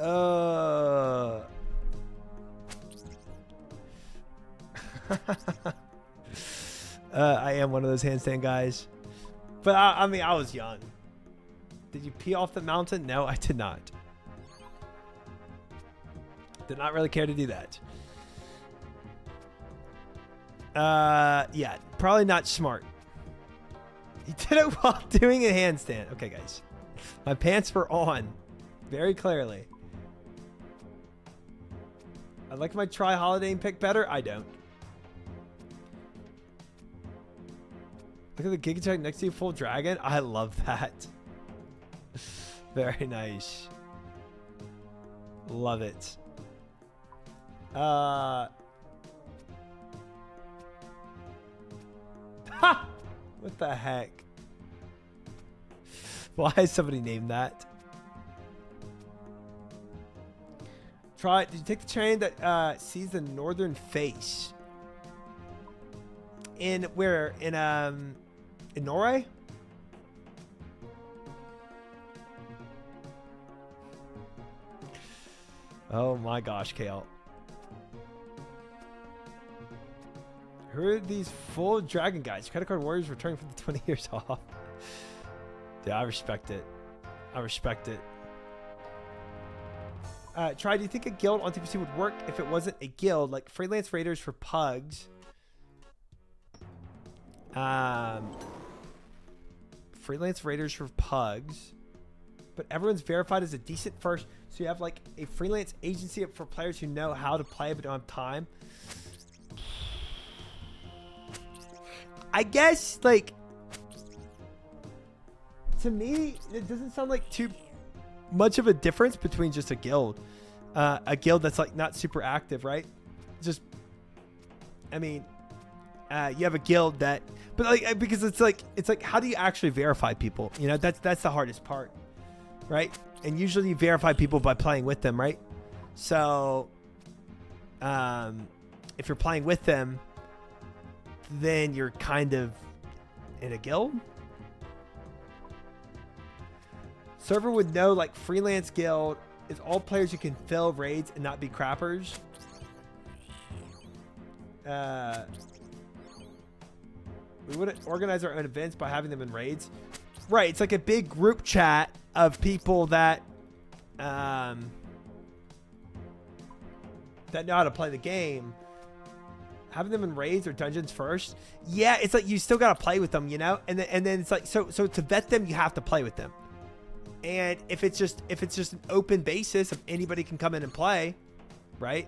I am one of those handstand guys. But I mean, I was young. Did you pee off the mountain? No, I did not. Did not really care to do that. Yeah, probably not smart. He did it while doing a handstand. Okay, guys. My pants were on. Very clearly. I like my tri-holiday pick better. I don't. Look at the Giga Tech next to you, full dragon. I love that. Very nice. Love it. Ha! What the heck? Why is somebody named that? Try. Did you take the train that sees the northern face? In where? In Norway? Oh my gosh, Kale. Who are these full dragon guys? Credit card warriors returning from the 20 years off. Yeah, I respect it. I respect it. Try, do you think a guild on TPC would work if it wasn't a guild, like freelance raiders for pugs? Freelance raiders for pugs. But everyone's verified as a decent first. So you have like a freelance agency for players who know how to play but don't have time. I guess, like, to me, it doesn't sound like too much of a difference between just a guild that's like not super active, right? Just, I mean, you have a guild that, but like, because it's like, how do you actually verify people? You know, that's the hardest part, right? And usually you verify people by playing with them, right? So if you're playing with them, then you're kind of in a guild. Server would know, like, freelance guild is all players who can fill raids and not be crappers. We wouldn't organize our own events by having them in raids. Right, it's like a big group chat of people that that know how to play the game. Having them in raids or dungeons first. Yeah, it's like you still gotta play with them, you know? And then it's like so to vet them, you have to play with them. And if it's just an open basis of anybody can come in and play, right?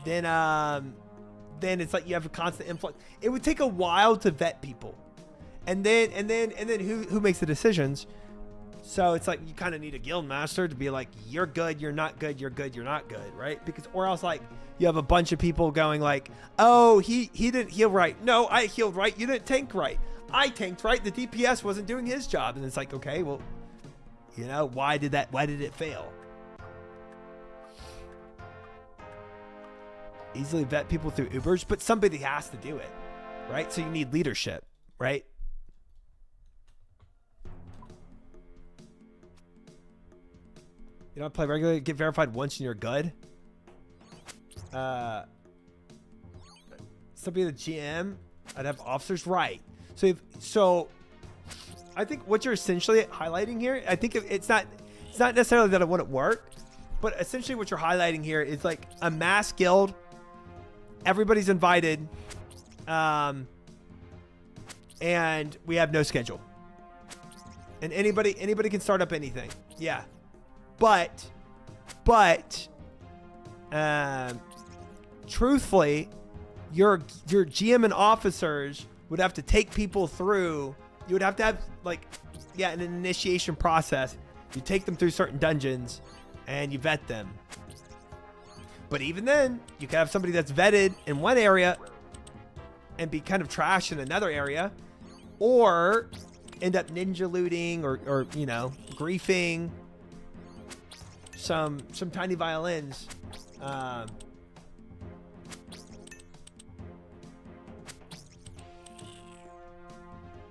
Then it's like you have a constant influx. It would take a while to vet people. And then who makes the decisions? So it's like you kind of need a guild master to be like, you're good, you're not good, you're good, you're not good, right? Because or else like you have a bunch of people going like, oh, he didn't heal right. No, I healed right. You didn't tank right. I tanked right. The DPS wasn't doing his job. And it's like, okay, well, you know, why did it fail? Easily vet people through Ubers, but somebody has to do it, right? So you need leadership, right? You don't play regularly, get verified once and you're good. Somebody the GM, I'd have officers, right? So I think what you're essentially highlighting here, I think it's not necessarily that it wouldn't work, but essentially what you're highlighting here is like a mass guild. Everybody's invited, and we have no schedule, and anybody can start up anything. Yeah, but truthfully, your GM and officers would have to take people through. You would have to have like, yeah, an initiation process. You take them through certain dungeons, and you vet them. But even then, you can have somebody that's vetted in one area and be kind of trash in another area, or end up ninja looting or you know, griefing some tiny violins.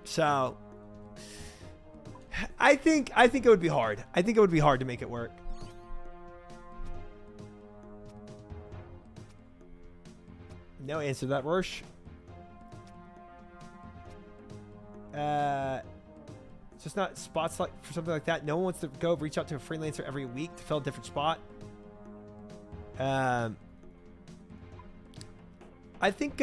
So I think it would be hard. I think it would be hard to make it work. No answer to that, Roche. It's just not spots like for something like that. No one wants to go reach out to a freelancer every week to fill a different spot. I think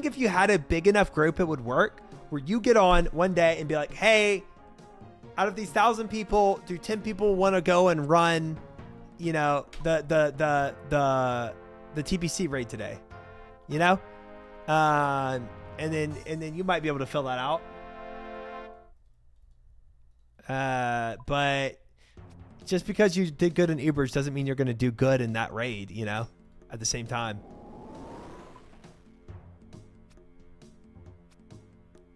if you had a big enough group, it would work. Where you get on one day and be like, "Hey, out of these 1,000 people, do 10 people want to go and run, you know, the TPC raid today?" You know, and then you might be able to fill that out. But just because you did good in Ubers doesn't mean you're going to do good in that raid, you know, at the same time.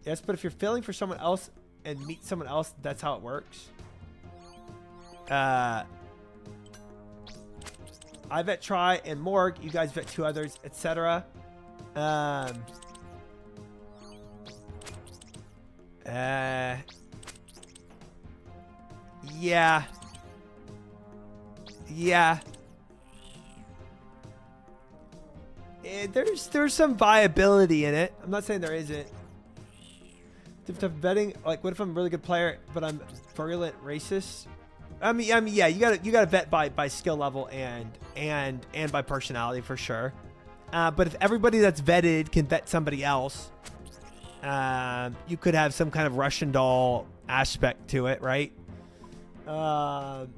Yes, but if you're filling for someone else and meet someone else, that's how it works. I vet Try and Morg. You guys vet 2 others, etc. Yeah. There's some viability in it. I'm not saying there isn't. Different type of vetting, like what if I'm a really good player but I'm virulent racist? I mean, yeah, you gotta vet by skill level and by personality for sure. But if everybody that's vetted can vet somebody else, you could have some kind of Russian doll aspect to it, right? But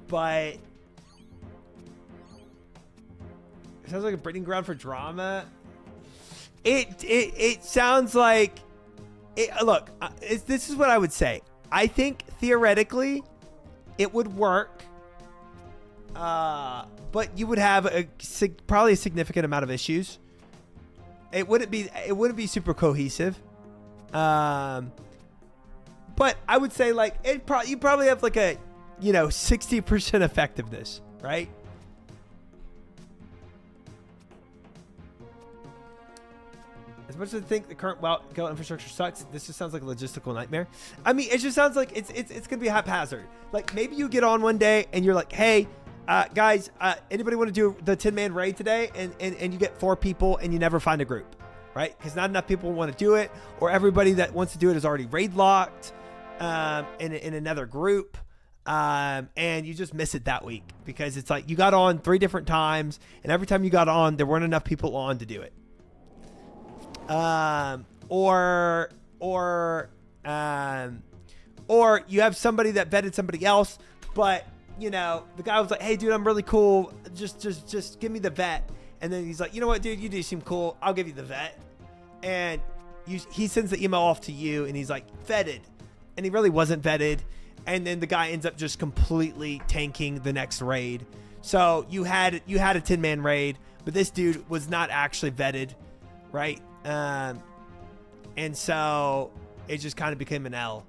it sounds like a breeding ground for drama. It sounds like look, this is what I would say. I think theoretically it would work, but you would have probably a significant amount of issues. It wouldn't be super cohesive. But I would say like you probably have like a 60% effectiveness, right? As much as I think the current guild infrastructure sucks, this just sounds like a logistical nightmare. I mean, it just sounds like it's gonna be haphazard. Like maybe you get on one day and you're like, hey, guys, anybody want to do the 10-man raid today? And you get 4 people and you never find a group, right? Because not enough people want to do it, or everybody that wants to do it is already raid locked in another group. And you just miss it that week because it's like you got on 3 different times, and every time you got on, there weren't enough people on to do it. Or you have somebody that vetted somebody else, but the guy was like, hey dude, I'm really cool. Just give me the vet. And then he's like, you know what, dude, you do seem cool. I'll give you the vet. And he sends the email off to you and he's like, vetted. And he really wasn't vetted. And then the guy ends up just completely tanking the next raid. So you had a 10-man raid, but this dude was not actually vetted, right? And so it just kind of became an L,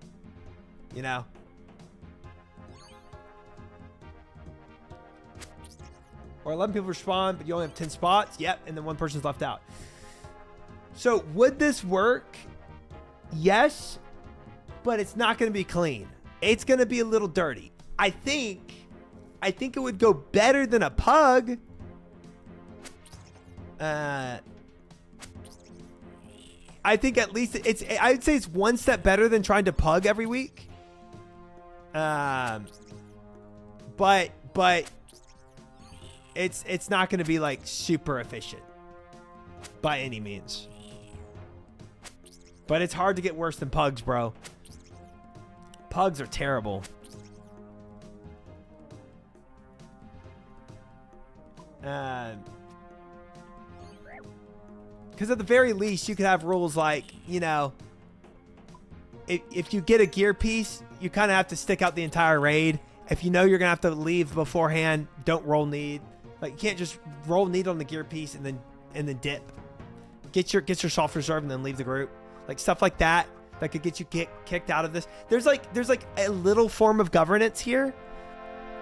Or 11 people respond, but you only have 10 spots. Yep, and then 1 person's left out. So would this work? Yes, but it's not going to be clean. It's going to be a little dirty. I think it would go better than a pug. I think at least I'd say it's 1 step better than trying to pug every week. But it's not going to be like super efficient by any means. But it's hard to get worse than pugs, bro. Pugs are terrible. Because at the very least, you could have rules like, if you get a gear piece, you kind of have to stick out the entire raid. If you know you're going to have to leave beforehand, don't roll need. Like, you can't just roll need on the gear piece and then dip. Get your soft reserve and then leave the group. Like, stuff like that could get you kicked out of this. There's like a little form of governance here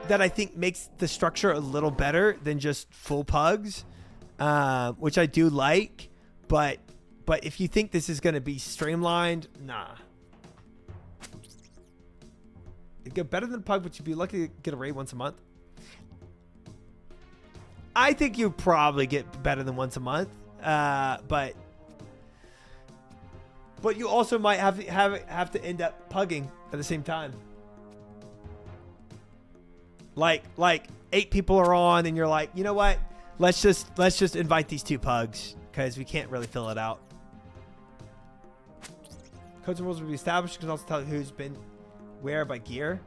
that I think makes the structure a little better than just full pugs, which I do like. But if you think this is going to be streamlined, nah. It'd go better than pug, but you'd be lucky to get a raid once a month. I think you probably get better than once a month, but you also might have to end up pugging at the same time. Like 8 people are on, and you're like, you know what? Let's just invite these 2 pugs because we can't really fill it out. Codes and rules will be established. You can also tell who's been where by gear.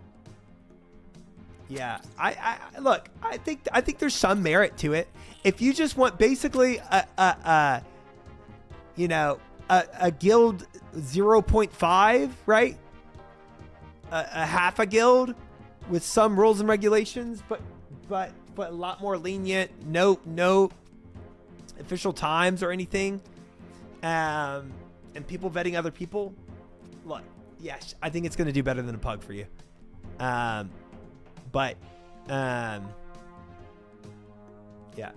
Yeah, I look. I think there's some merit to it. If you just want basically a guild 0.5, right? A half a guild with some rules and regulations, but a lot more lenient. No official times or anything, and people vetting other people. Look, yes, I think it's going to do better than a pug for you. But yeah.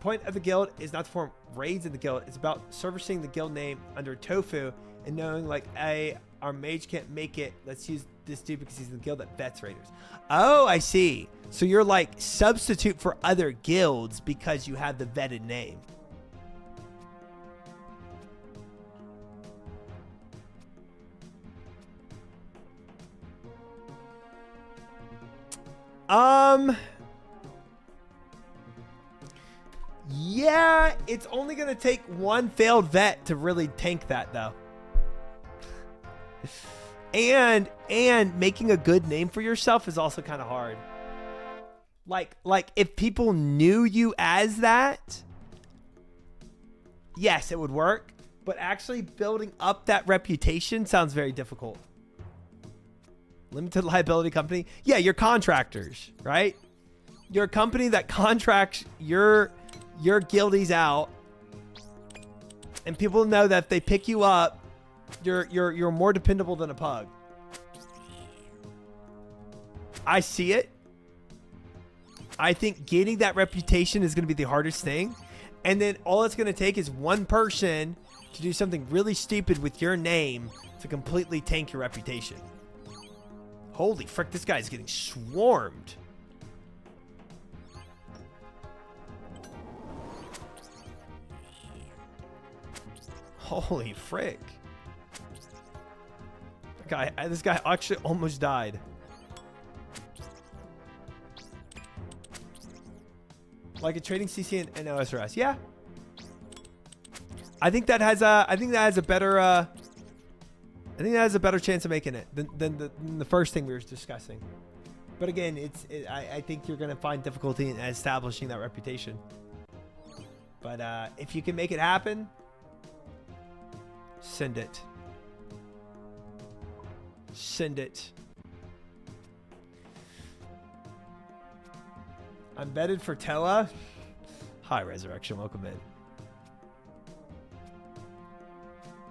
Point of the guild is not to form raids in the guild. It's about servicing the guild name under Tofu and knowing like, hey, our mage can't make it. Let's use this dude because he's in the guild that vets raiders. Oh, I see. So you're like substitute for other guilds because you have the vetted name. Yeah, it's only going to take 1 failed vet to really tank that though. And making a good name for yourself is also kind of hard. Like if people knew you as that, yes, it would work, but actually building up that reputation sounds very difficult. Limited liability company. Yeah, you're contractors, right? You're a company that contracts your guildies out And people know that if they pick you up, you're more dependable than a pug. I see it. I think getting that reputation is going to be the hardest thing. And then all it's going to take is one person to do something really stupid with your name to completely tank your reputation. Holy frick, this guy's getting swarmed. Holy frick. This guy actually almost died. Like a trading CC and OSRS. Yeah. I think that has a better chance of making it than the first thing we were discussing. But again, I think you're going to find difficulty in establishing that reputation. But if you can make it happen, send it. Send it. I'm betted for Tella. Hi, Resurrection. Welcome in.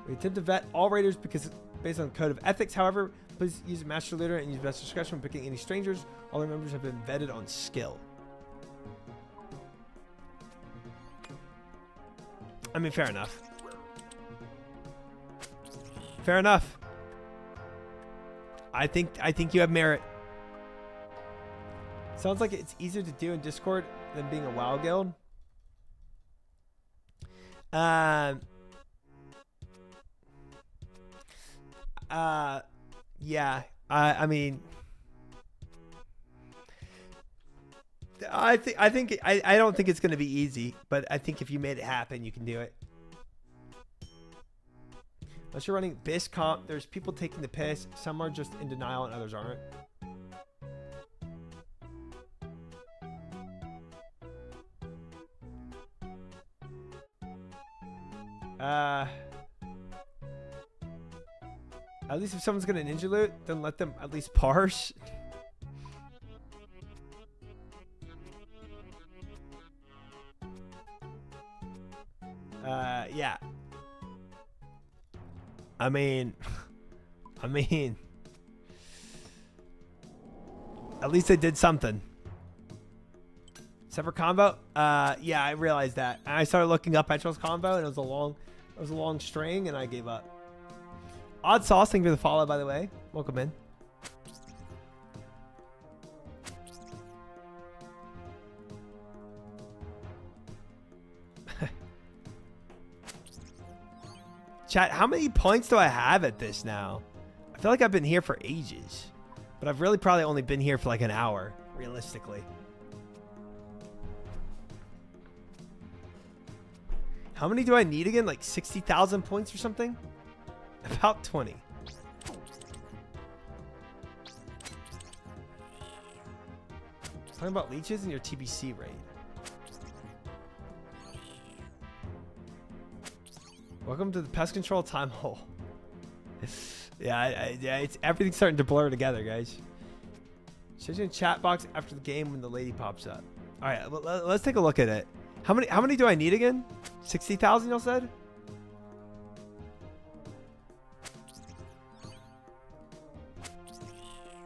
We attempt to vet all raiders because based on code of ethics. However, please use master leader and use best discretion when picking any strangers. All the members have been vetted on skill. I mean, fair enough. Fair enough. I think you have merit. Sounds like it's easier to do in Discord than being a WoW guild. Yeah. I mean, I don't think it's going to be easy, but I think if you made it happen, you can do it. Unless you're running BIS comp, there's people taking the piss. Some are just in denial and others aren't. At least if someone's gonna ninja loot, then let them at least parse. Yeah. I mean, at least they did something. Separate combo? Yeah, I realized that. I started looking up Petrol's combo, and it was a long string, and I gave up. Odd Sauce, thank you for the follow, by the way. Welcome in. Chat, how many points do I have at this now? I feel like I've been here for ages, but I've really probably only been here for like an hour, realistically. How many do I need again? Like 60,000 points or something? About 20. Talking about leeches and your TBC rate. Welcome to the pest control time hole. Yeah, it's everything's starting to blur together, guys. Search in chat box after the game when the lady pops up. All right, let's take a look at it. How many do I need again? 60,000, y'all said?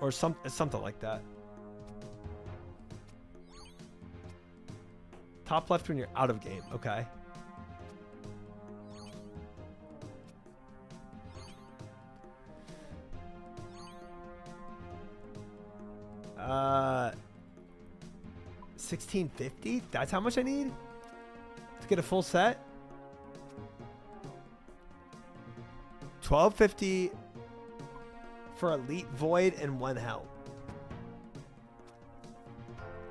Or something like that. Top left when you're out of game. Okay. Uh, 1650? That's how much I need to get a full set? 1250 for Elite Void and 1 helm.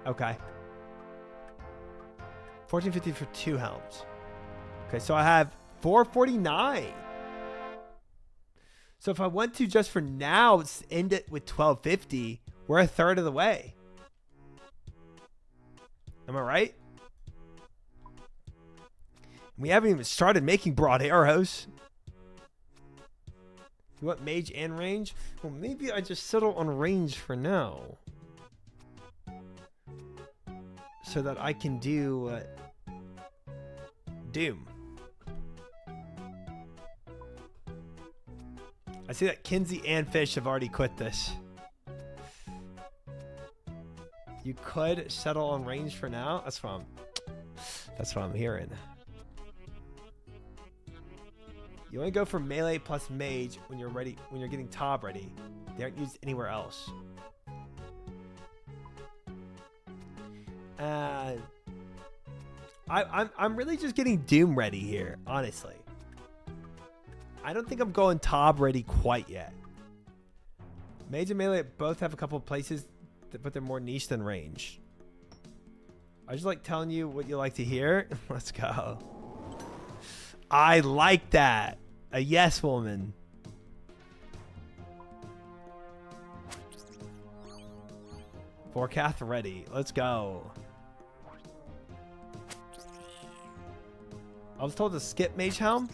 Okay. 1450 for 2 helms. Okay, so I have 449. So if I want to just for now end it with 1250, we're a third of the way. Am I right? We haven't even started making broad arrows. You want mage and range? Well, maybe I just settle on range for now. So that I can do Doom. I see that Kinsey and Fish have already quit this. You could settle on range for now. That's what I'm hearing. You only go for melee plus mage when you're ready. When you're getting Tob ready, they aren't used anywhere else. I'm really just getting Doom ready here, honestly. I don't think I'm going Tob ready quite yet. Mage and melee both have a couple of places, but they're more niche than range. I just like telling you what you like to hear. Let's go. I like that. A yes woman. Forecath ready. Let's go. I was told to skip Mage Helm.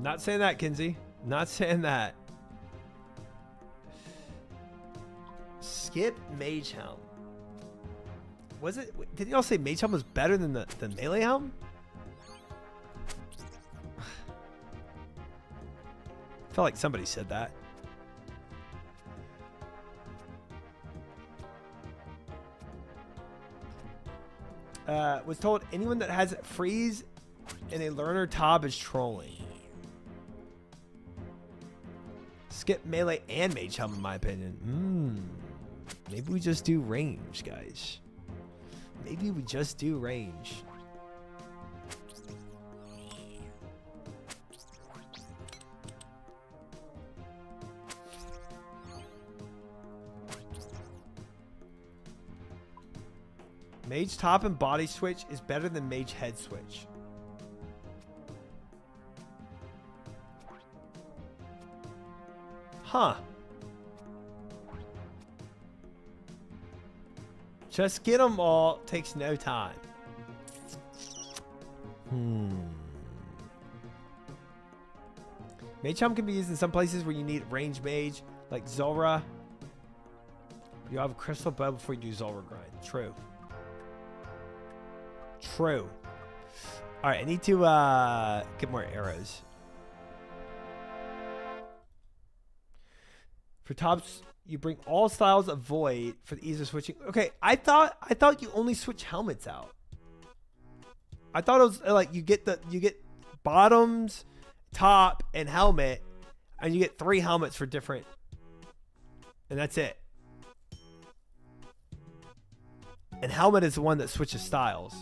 Not saying that, Kinsey. Not saying that. Skip Mage Helm. Was it? Did y'all say Mage Helm was better than the Melee Helm? I felt like somebody said that. Was told anyone that has freeze in a learner Tob is trolling. Skip melee and Mage Helm in my opinion. Maybe we just do range, guys. Maybe we just do range. Mage top and body switch is better than mage head switch. Huh. Just get them all. Takes no time. Mage Helm can be used in some places where you need range mage, like Zulrah. You have a crystal bow before you do Zulrah grind. True. True. All right, I need to get more arrows. For tops, you bring all styles of void for the ease of switching. Okay, I thought you only switch helmets out. I thought it was like you get bottoms, top, and helmet, and you get 3 helmets for different, and that's it. And helmet is the one that switches styles.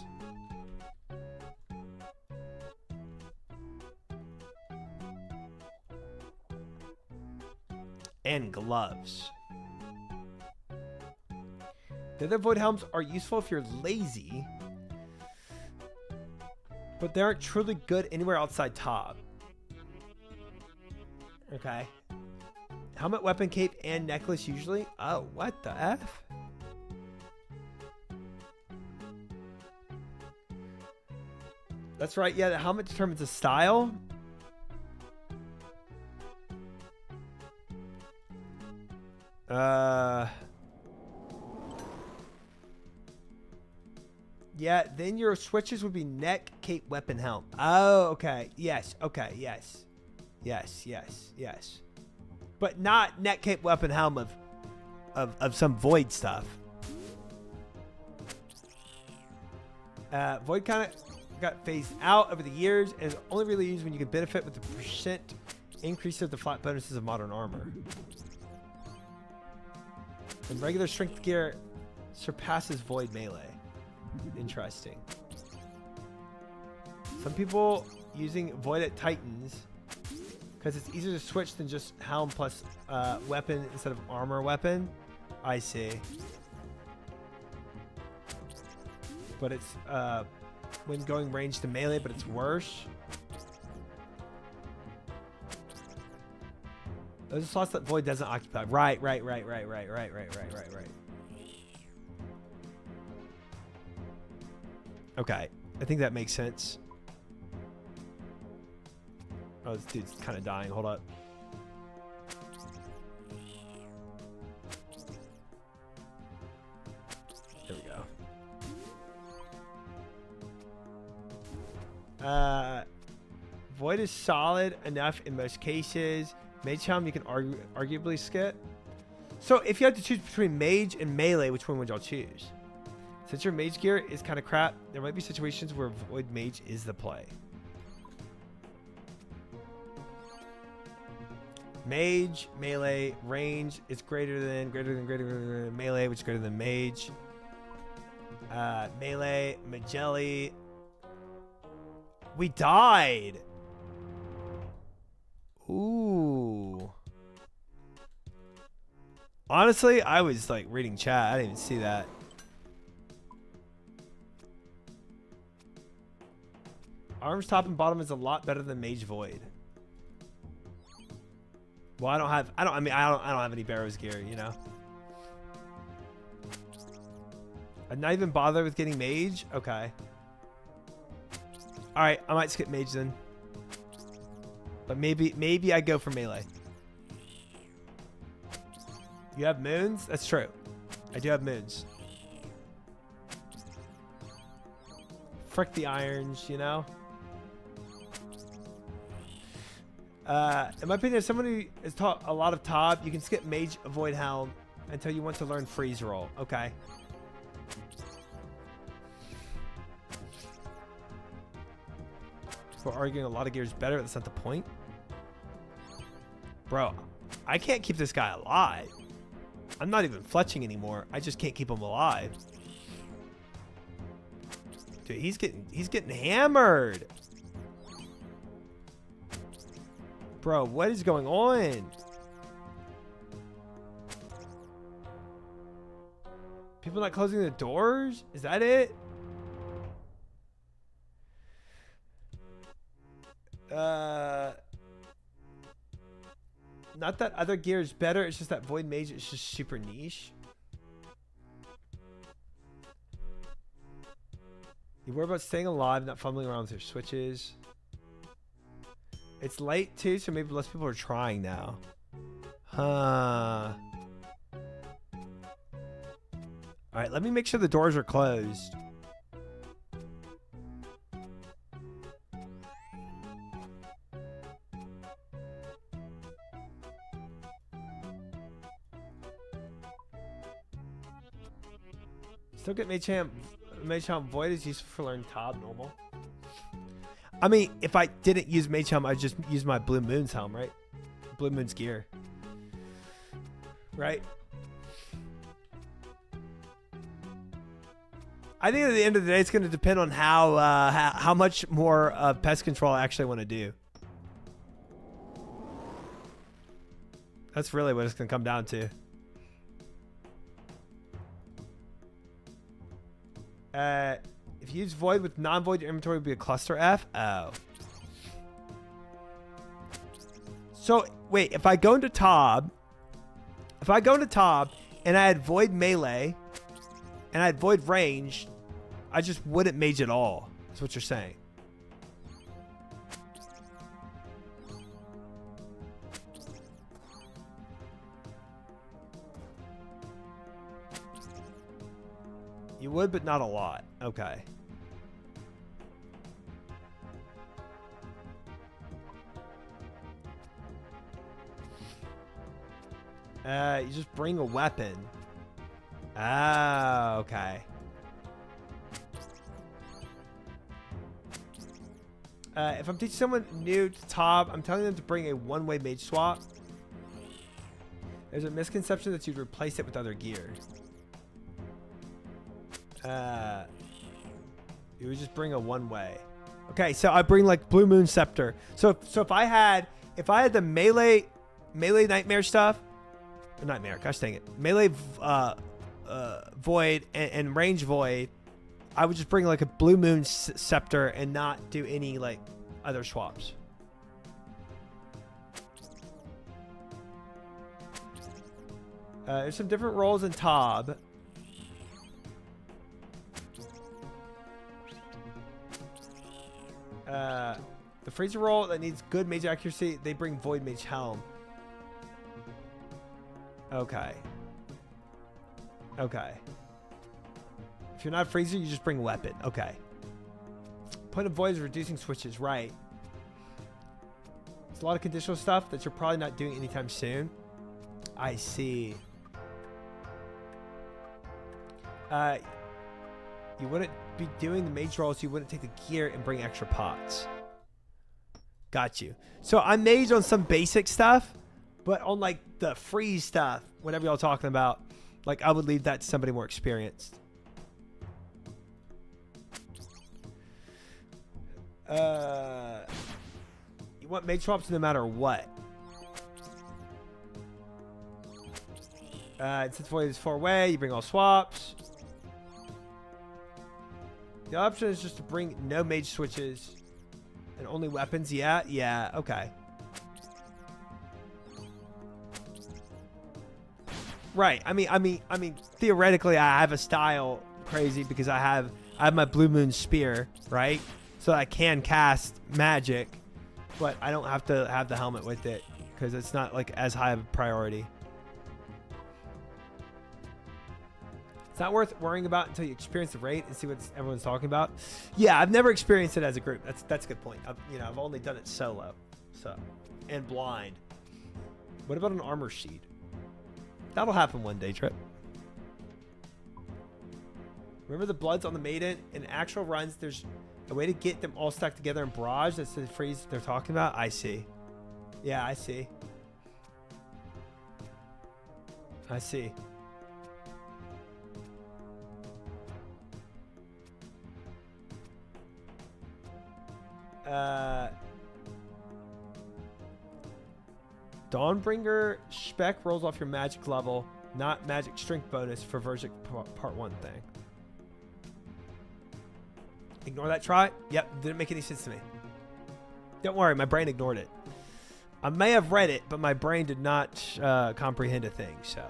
And gloves. The other void helms are useful if you're lazy, but they aren't truly good anywhere outside Tob. Okay. Helmet, weapon, cape, and necklace usually. Oh, what the F? That's right. Yeah, the helmet determines the style. Yeah, then your switches would be neck, cape, weapon, helm. Oh, okay. Yes. Okay. Yes. Yes. Yes. Yes. But not neck, cape, weapon, helm of some void stuff. Void kind of got phased out over the years and is only really used when you can benefit with the percent increase of the flat bonuses of modern armor. And regular strength gear surpasses void melee. Interesting. Some people using void at Titans because it's easier to switch than just helm plus weapon instead of armor weapon. I see. But it's when going range to melee, but it's worse. Those are slots that void doesn't occupy. Right. Okay, I think that makes sense. Oh, this dude's kind of dying. Hold up. There we go. Void is solid enough in most cases. Mage Helm you can arguably skip. So if you had to choose between Mage and Melee, which one would y'all choose? Since your Mage gear is kind of crap, there might be situations where Void Mage is the play. Mage, Melee, range is greater than Melee, which is greater than Mage. Melee, Magelli. We died. Ooh. Honestly, I was like reading chat. I didn't even see that. Arms top and bottom is a lot better than Mage Void. Well, I don't have any Barrows gear, you know. I'm not even bothered with getting Mage. Okay. All right, I might skip Mage then. But maybe I go for Melee. You have moons? That's true. I do have moons. Frick the irons, you know. In my opinion, if someone who has taught a lot of Tob, you can skip Mage Avoid Helm until you want to learn Freeze Roll. Okay. We're arguing a lot of gears better. That's not the point. Bro, I can't keep this guy alive. I'm not even fletching anymore. I just can't keep him alive. Dude, he's getting hammered. Bro, what is going on? People not closing the doors? Is that it? Not that other gear is better. It's just that Void Mage is just super niche. You worry about staying alive, not fumbling around with your switches. It's late too, so maybe less people are trying now. Huh. Alright, let me make sure the doors are closed. Still get Mage Helm Void is useful for learning Tob normal. I mean, if I didn't use Mage Helm, I'd just use my Blue Moon's helm, right? Blue Moon's gear. Right? I think at the end of the day, it's going to depend on how much more pest control I actually want to do. That's really what it's going to come down to. If you use Void with non-Void, your inventory would be a cluster F. Oh. So, wait, if I go into Tob, and I had Void Melee, and I had Void Range, I just wouldn't mage at all. That's what you're saying. You would, but not a lot. Okay. You just bring a weapon. Ah, okay. If I'm teaching someone new to Tob, I'm telling them to bring a one-way mage swap. There's a misconception that you'd replace it with other gear. You would just bring a one-way. Okay, so I bring like Blue Moon Scepter. So if I had the melee nightmare stuff, or nightmare, gosh dang it, melee void and range void, I would just bring like a Blue Moon Scepter and not do any like other swaps. There's some different roles in Tob. The freezer roll that needs good mage accuracy, they bring Void Mage Helm. Okay. Okay. If you're not freezer, you just bring weapon. Okay. Point of void is reducing switches, right? There's a lot of conditional stuff that you're probably not doing anytime soon. I see. You wouldn't be doing the mage rolls. You wouldn't take the gear and bring extra pots. Got you. So I mage on some basic stuff, but on like the freeze stuff, whatever y'all talking about, like I would leave that to somebody more experienced. You want mage swaps no matter what. Since void is 4-way, you bring all swaps. The option is just to bring no mage switches and only weapons. Yeah, okay. Right. I mean, theoretically, I have a style crazy because I have my Blue Moon Spear, right? So I can cast magic, but I don't have to have the helmet with it because it's not like as high of a priority. It's not worth worrying about until you experience the raid and see what everyone's talking about. Yeah, I've never experienced it as a group. That's a good point. I've only done it solo, and blind. What about an armor sheet? That'll happen one day, Trip. Remember the bloods on the maiden? In actual runs, there's a way to get them all stuck together in barrage. That's the freeze they're talking about. I see. Yeah, I see. I see. Dawnbringer spec rolls off your magic level, not magic strength bonus for Vergic part 1 thing. Ignore that try. Yep, didn't make any sense to me. Don't worry, my brain ignored it. I may have read it, but my brain did not comprehend a thing, so.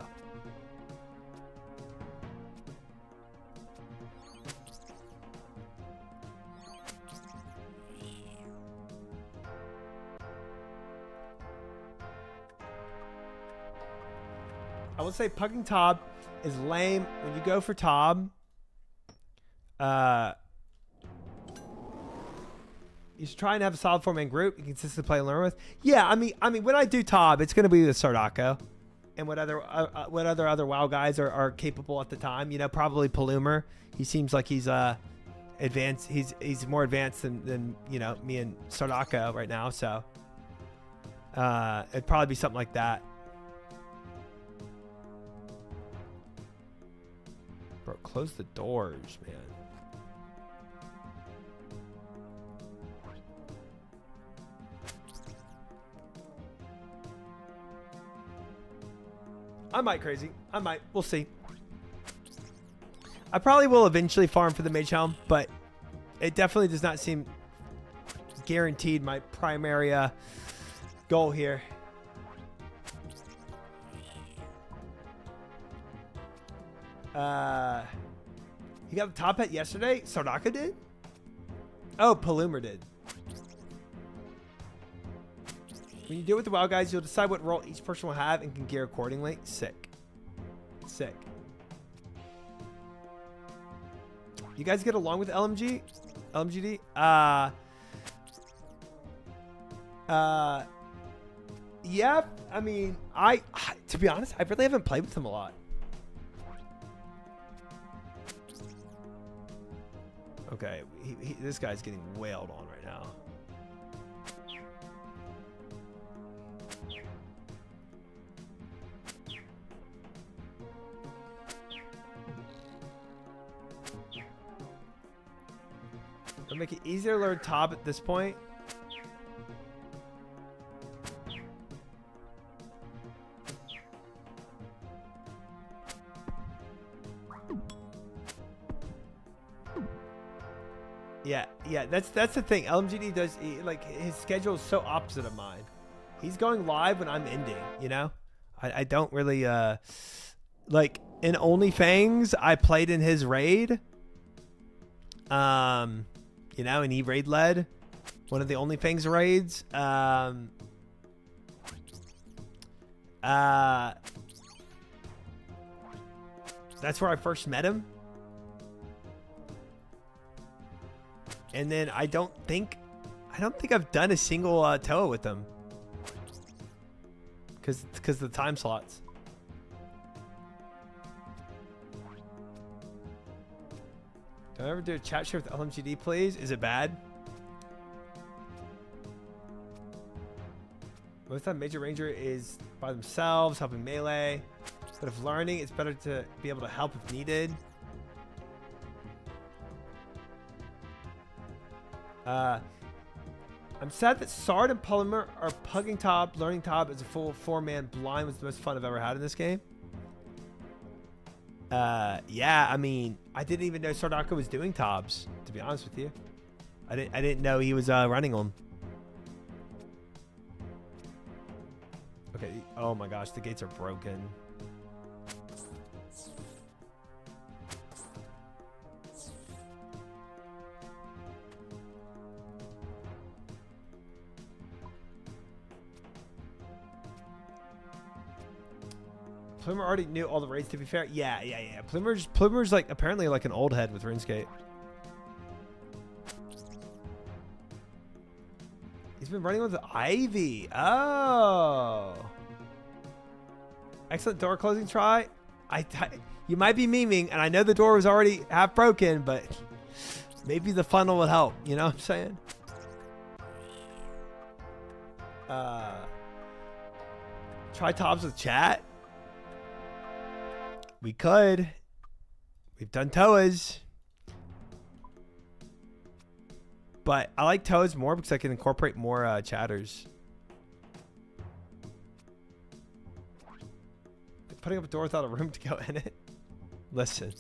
I would say pugging Tob is lame. When you go for Tob, you should try and have a solid 4-man group you can consistently play and learn with. Yeah, I mean, when I do Tob, it's going to be with Sardako and what other WoW guys are capable at the time. You know, probably Palumer. He seems like he's advanced. He's more advanced than you know me and Sardako right now. So it'd probably be something like that. Bro, close the doors, man. I might, crazy. I might. We'll see. I probably will eventually farm for the Mage Helm, but it definitely does not seem guaranteed my primary goal here. He got the top hat yesterday? Sardaka did? Oh, Palumer did. When you do it with the WoW guys, you'll decide what role each person will have and can gear accordingly. Sick. Sick. You guys get along with LMG? LMGD? Yeah, I mean, to be honest, I really haven't played with him a lot. Okay, this guy's getting wailed on right now. It'll make it easier to learn Tob at this point. Yeah, that's the thing. LMGD does, like, his schedule is so opposite of mine. He's going live when I'm ending, you know? I don't really, like, in OnlyFangs, I played in his raid. You know, and he raid led one of the OnlyFangs raids. That's where I first met him. And then I don't think I've done a single Toa with them. Because of the time slots. Don't ever do a chat share with LMGD, please. Is it bad? Most of the time, Major Ranger is by themselves, helping melee. But if learning, it's better to be able to help if needed. I'm sad that Sard and Polymer are pugging top. Learning top as a full 4-man blind was the most fun I've ever had in this game. Yeah, I mean, I didn't even know Sardaka was doing Tobs, to be honest with you. I didn't know he was running them. Okay, oh my gosh, the gates are broken. Plumer already knew all the raids, to be fair. Yeah. Plumer's like apparently like an old head with RuneScape. He's been running with the Ivy. Oh. Excellent door closing try. You might be memeing, and I know the door was already half broken, but maybe the funnel would help. You know what I'm saying? Try Tobs with chat. We could. We've done Toas. But I like Toas more because I can incorporate more chatters. Putting up a door without a room to go in it. Listen.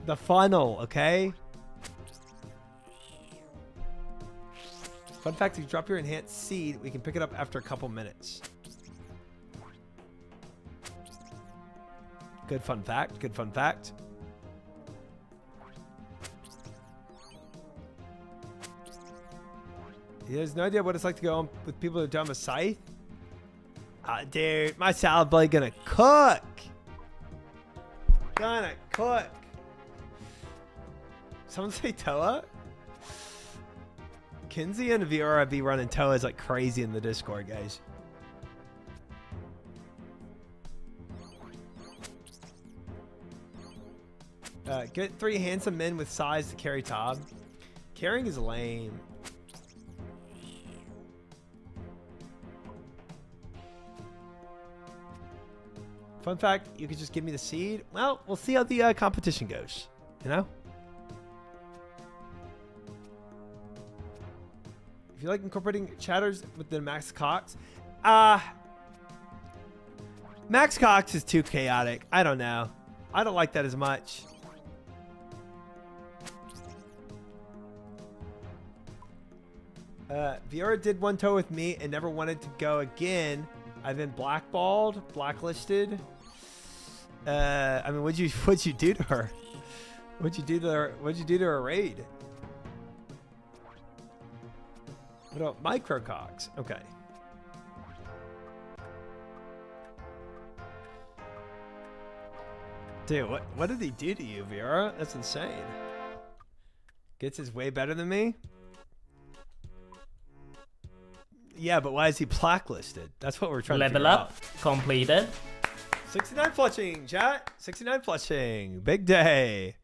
The funnel, okay? Fun fact, if you drop your enhanced seed, we can pick it up after a couple minutes. Good fun fact. He has no idea what it's like to go on with people who don't have a scythe. Dude, my salad blade gonna cook. Someone say Toa? Kinsey and Viora be running Toas like crazy in the Discord, guys. Get 3 handsome men with size to carry Tob. Carrying is lame. Fun fact, you could just give me the seed. Well, we'll see how the competition goes, you know? If you like incorporating chatters with the Max Cox, Max Cox is too chaotic. I don't know. I don't like that as much. Viora did one toe with me and never wanted to go again. I've been blackballed, blacklisted. I mean, what'd you do to her? What'd you do to her raid? What about microcox? Okay. Dude, what did he do to you, Viora? That's insane. Gets his way better than me? Yeah, but why is he blacklisted? That's what we're trying to figure out. Level up completed. 69 flushing, chat. 69 flushing. Big day.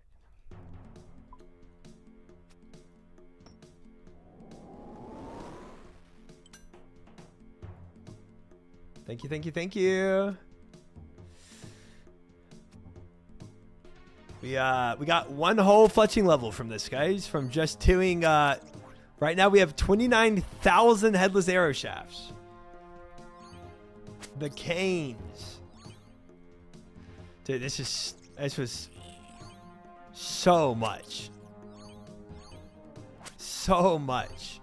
Thank you. We got one whole fletching level from this, guys, from just doing right now we have 29,000 headless arrow shafts. The canes. Dude, this was so much. So much.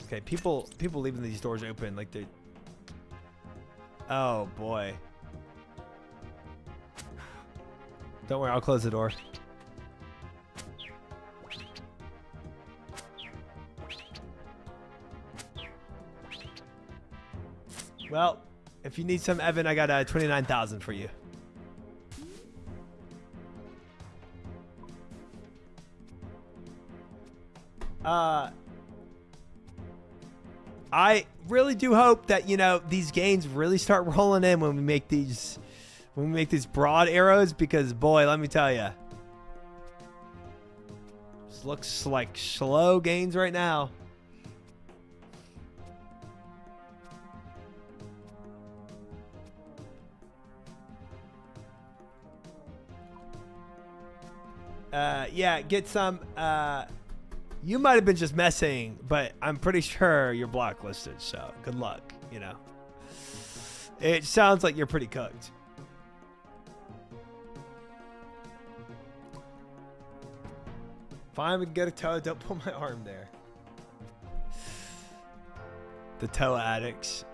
Okay, people leaving these doors open like they. Oh boy. Don't worry, I'll close the door. Well, If you need some, Evan, I got 29,000 for you. I really do hope that, you know, these gains really start rolling in when we make these broad arrows, because boy, let me tell you, this looks like slow gains right now. Yeah, get some. You might have been just messing, but I'm pretty sure you're blacklisted, so good luck, you know. It sounds like you're pretty cooked. Fine, we can get a toe. Don't pull my arm there. The toe addicts.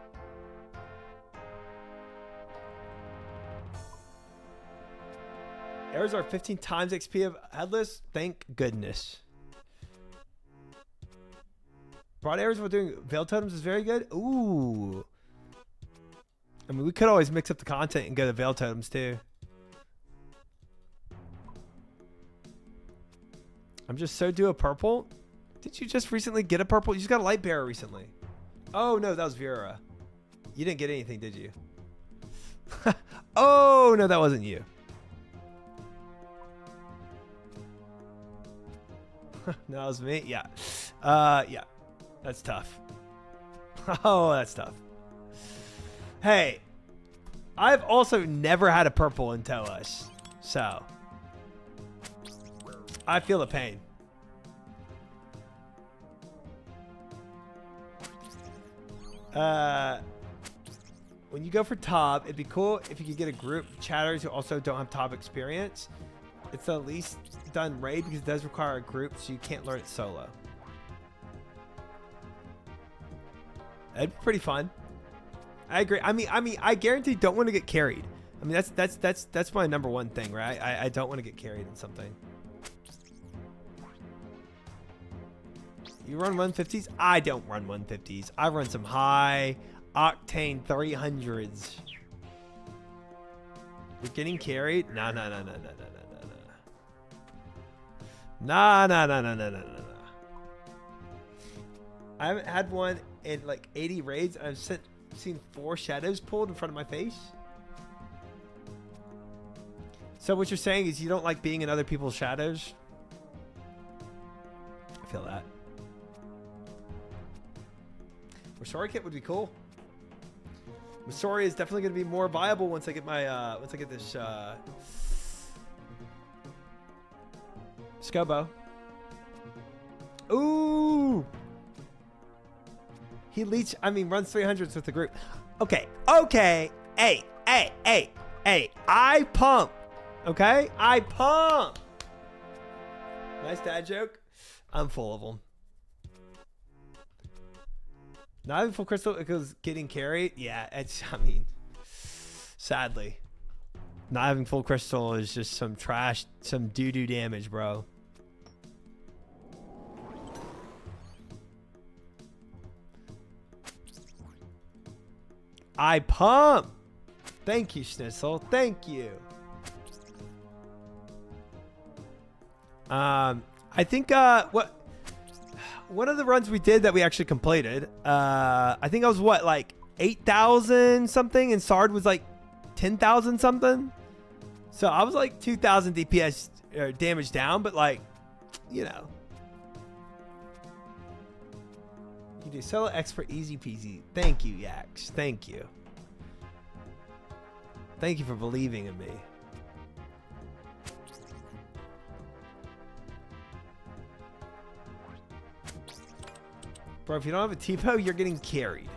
Arrows are 15 times XP of headless. Thank goodness. Broad arrows while doing veil totems is very good. Ooh. I mean, we could always mix up the content and go to veil totems too. I'm just so due a purple. Did you just recently get a purple? You just got a light bearer recently. Oh no, that was Vera. You didn't get anything, did you? Oh no, that wasn't you. No, that was me. Yeah. Yeah. That's tough. Oh, that's tough. Hey, I've also never had a purple in Toas, so I feel the pain. When you go for top, it'd be cool if you could get a group of chatters who also don't have top experience. It's the least done raid because it does require a group, so you can't learn it solo. That'd be pretty fun. I agree. I mean, I guarantee don't want to get carried. I mean, that's my number one thing, right? I don't want to get carried in something. You run 150s? I don't run 150s. I run some high octane 300s. You're getting carried? No. No. I haven't had one in like 80 raids. I've seen 4 shadows pulled in front of my face. So what you're saying is you don't like being in other people's shadows? I feel that. Masori kit would be cool. Masori is definitely going to be more viable once I get my once I get this Scobo. Ooh. He runs 300s with the group. Okay. Hey. I pump. Okay? I pump. Nice dad joke. I'm full of them. Not having full crystal because getting carried. Yeah, sadly. Not having full crystal is just some trash, some doo-doo damage, bro. I pump. Thank you, Schnitzel. Thank you. I think one of the runs we did that we actually completed, I think I was like 8,000 something, and Sard was like 10,000 something. So I was like 2,000 DPS damage down, but like, you know. You do solo expert easy peasy. Thank you, Yax. Thank you. Thank you for believing in me. Bro, if you don't have a TPO, you're getting carried.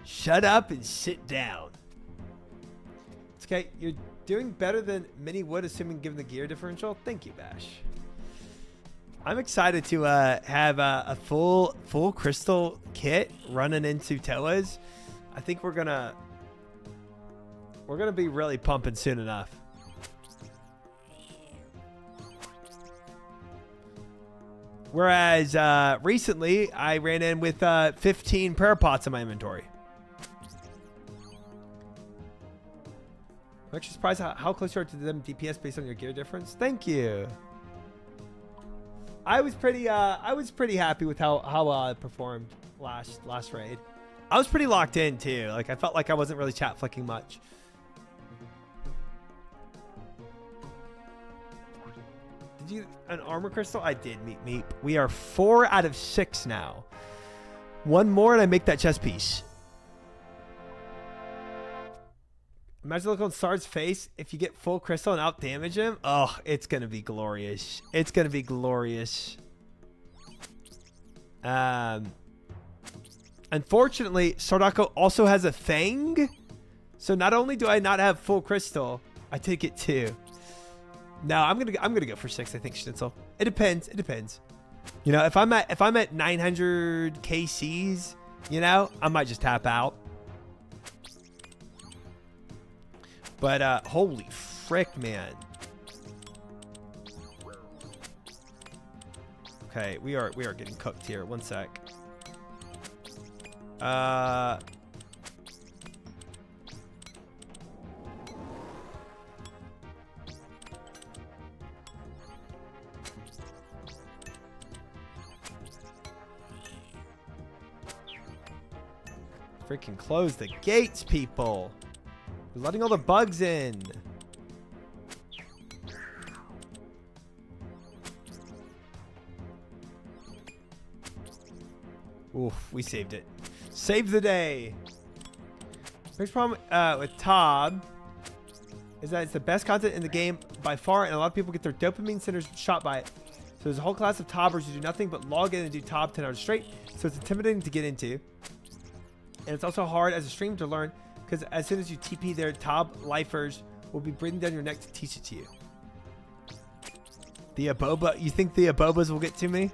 Shut up and sit down. It's okay. You're doing better than many would, assuming given the gear differential. Thank you, Bash. I'm excited to have a full crystal kit running into Toas. I think we're gonna be really pumping soon enough. Whereas recently I ran in with 15 prayer pots in my inventory. I'm actually surprised how close you are to them DPS based on your gear difference. Thank you. I was pretty happy with how I performed last raid. I was pretty locked in too. Like I felt like I wasn't really chat flicking much. Did you an armor crystal? I did, meep. We are 4 out of 6 now. One more and I make that chest piece. Imagine looking on Sard's face if you get full crystal and out damage him. Oh, it's gonna be glorious. It's gonna be glorious. Unfortunately, Sardako also has a Fang. So not only do I not have full crystal, I take it too. No, I'm gonna go for 6, I think, Schnitzel. It depends. It depends. You know, if I'm at 900 KCs, you know, I might just tap out. But holy frick, man. Okay, we are getting cooked here. One sec. Freaking close the gates, people. We're letting all the bugs in. Oof, we saved it. Save the day. Biggest problem with Tob is that it's the best content in the game by far, and a lot of people get their dopamine centers shot by it. So there's a whole class of Tobbers who do nothing but log in and do Tob 10 hours straight, so it's intimidating to get into. And it's also hard as a streamer to learn, because as soon as you TP their top lifers will be breathing down your neck to teach it to you. The Aboba, you think the Abobas will get to me?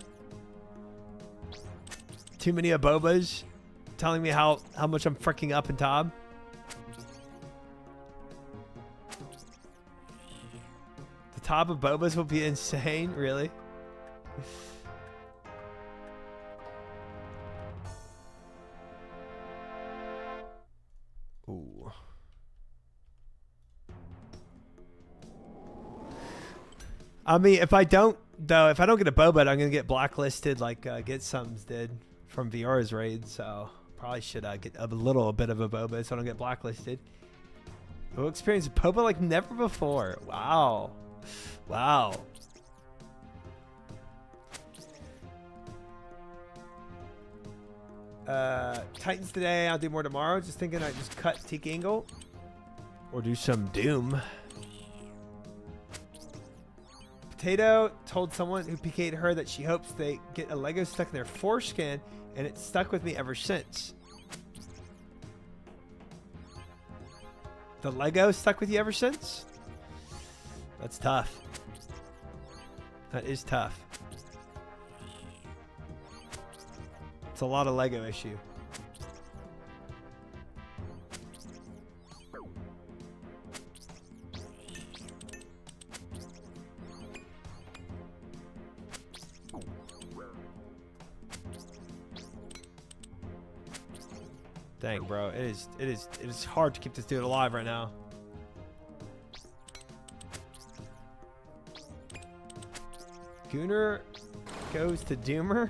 Too many Abobas telling me how much I'm freaking up in Tob. The Tob Abobas will be insane, really? Ooh. I mean, if I don't get a boba, I'm gonna get blacklisted like Get Sums did from Viora's raid. So probably should get a little bit of a boba so I don't get blacklisted. We'll experience boba like never before. Wow, wow. Titans today. I'll do more tomorrow. Just thinking I just cut Teak Angle or do some Doom. Potato told someone who PK'd her that she hopes they get a Lego stuck in their foreskin, and it's stuck with me ever since. The Lego stuck with you ever since? That's tough. That is tough. It's a lot of Lego issue. Dang, bro, it is hard to keep this dude alive right now. Gooner goes to Doomer.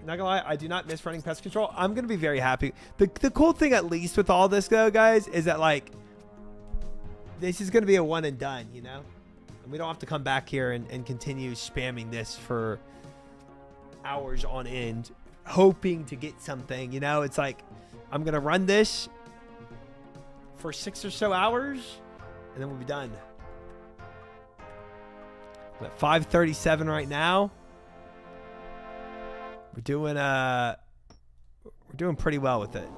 Not gonna lie, I do not miss running pest control. I'm gonna be very happy. The cool thing, at least with all this though, guys, is that like this is gonna be a one and done, you know? And we don't have to come back here and continue spamming this for hours on end, hoping to get something, you know? It's like I'm gonna run this for 6 or so hours, and then we'll be done. I'm at 537 right now. We're doing pretty well with it.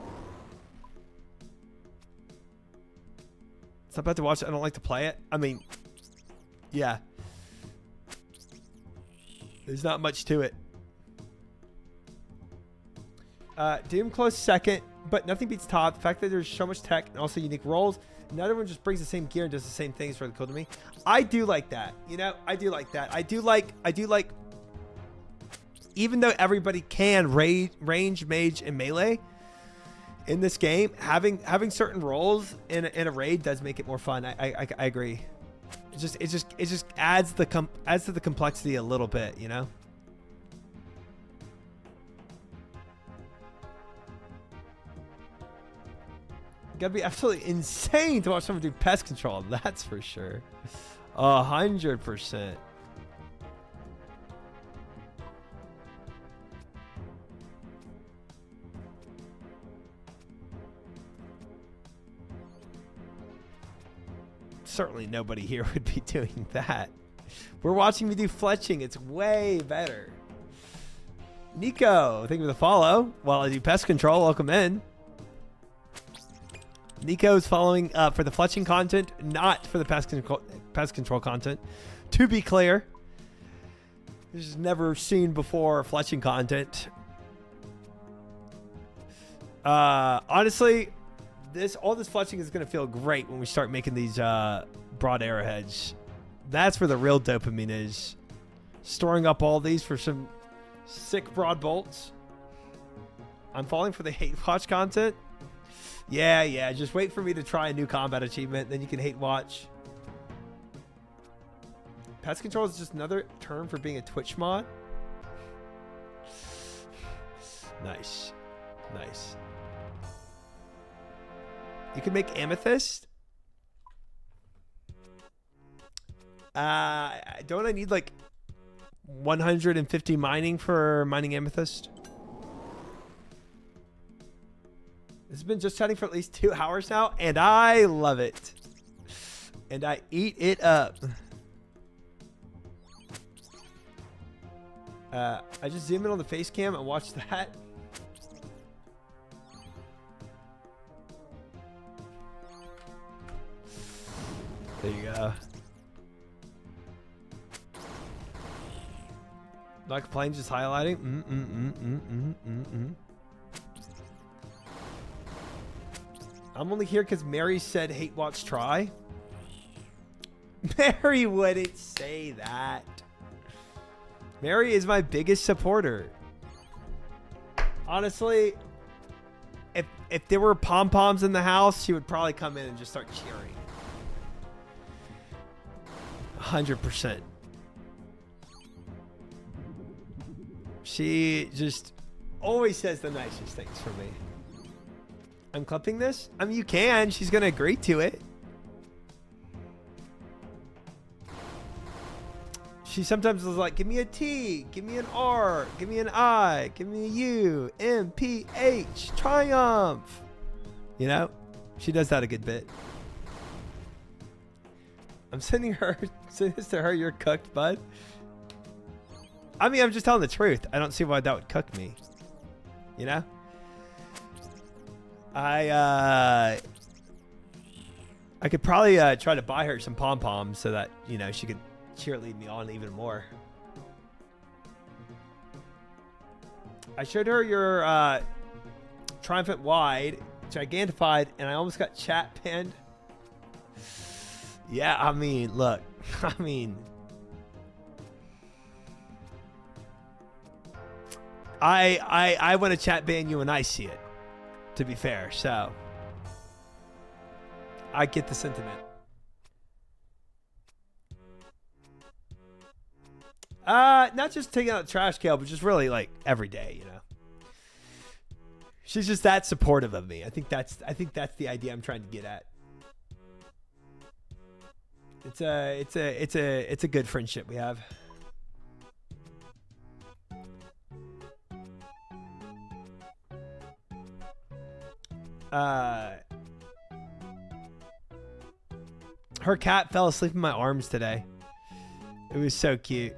It's not bad to watch. I don't like to play it. I mean, yeah. There's not much to it. Doom close second, but nothing beats top. The fact that there's so much tech and also unique roles, not everyone just brings the same gear and does the same things for the cool to me. I do like that. You know, I do like that. I do like even though everybody can range, mage, and melee in this game, having certain roles in a raid does make it more fun. I agree. It just adds to the complexity a little bit, you know. You gotta be absolutely insane to watch someone do pest control. That's for sure. 100%. Certainly nobody here would be doing that. We're watching me do fletching. It's way better. Nico, thank you for the follow. While I do pest control, welcome in. Nico's following for the fletching content, not for the pest control content. To be clear, this is never seen before fletching content. Honestly, all this fletching is going to feel great when we start making these broad arrowheads. That's where the real dopamine is. Storing up all these for some sick broad bolts. I'm falling for the hate watch content. Yeah. Just wait for me to try a new combat achievement. Then you can hate watch. Pest control is just another term for being a Twitch mod. Nice. You can make amethyst. Don't I need like 150 mining for mining amethyst? This has been just chatting for at least 2 hours now, and I love it. And I eat it up. I just zoom in on the face cam and watch that. There you go. Not complaining, just highlighting. I'm only here because Mary said hate watch try. Mary wouldn't say that. Mary is my biggest supporter. Honestly, if there were pom-poms in the house, she would probably come in and just start cheering. 100%. She just always says the nicest things for me. I'm clipping this? I mean, you can. She's going to agree to it. She sometimes is like, give me a T, give me an R, give me an I, give me a U, M, P, H, triumph. You know? She does that a good bit. I'm sending this to her, you're cooked, bud. I mean, I'm just telling the truth. I don't see why that would cook me. You know? I could probably try to buy her some pom-poms so that, you know, she could cheerlead me on even more. I showed her your triumphant wide, gigantified, and I almost got chat banned. Yeah, I mean, look. I mean, I want to chat ban you when I see it, to be fair. So I get the sentiment. Not just taking out the trash can, but just really like every day, you know. She's just that supportive of me. I think that's the idea I'm trying to get at. It's a good friendship we have. Her cat fell asleep in my arms today. It was so cute.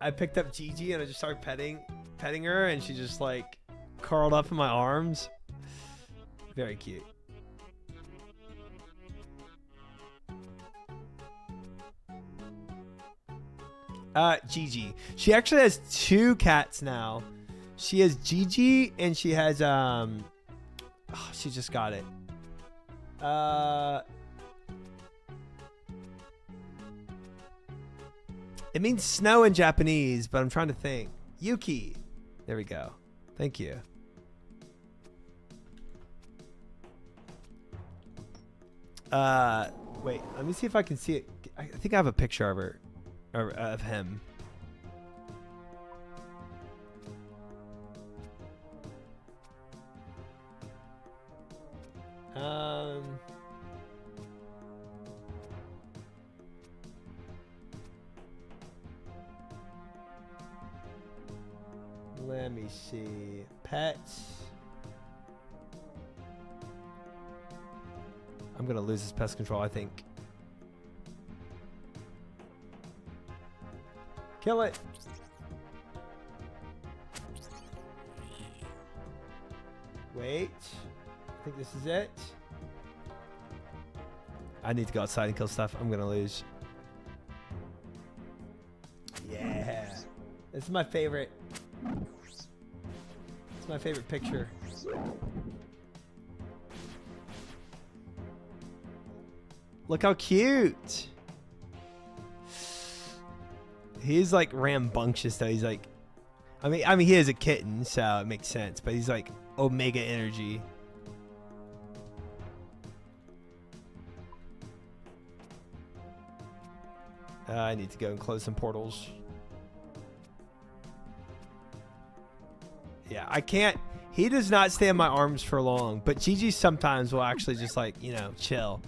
I picked up Gigi and I just started petting her, and she just like curled up in my arms. Very cute. Gigi. She actually has 2 cats now. She has Gigi and she has she just got it. It means snow in Japanese, but I'm trying to think. Yuki. There we go. Thank you. Wait, let me see if I can see it. I think I have a picture of her, or of him. Let me see. Pets. I'm gonna lose this pest control, I think. Kill it. Wait. I think this is it. I need to go outside and kill stuff. I'm gonna lose. Yeah. This is my favorite. It's my favorite picture. Look how cute. He's like rambunctious though. He's like, I mean he is a kitten, so it makes sense, but he's like omega energy. I need to go and close some portals. Yeah, I can't. He does not stay in my arms for long, but Gigi sometimes will actually just like, you know, chill.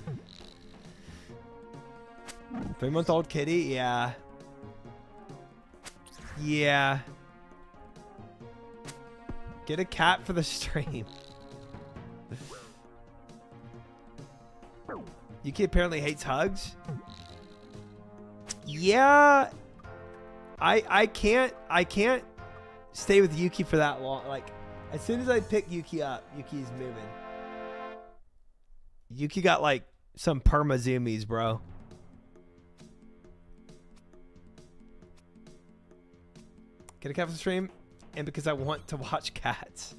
3-month-old kitty, yeah. Yeah. Get a cat for the stream. Yuki apparently hates hugs. Yeah. I can't stay with Yuki for that long. Like, as soon as I pick Yuki up, Yuki's moving. Yuki got like some perma zoomies, bro. Get a cat for the stream, and because I want to watch cats.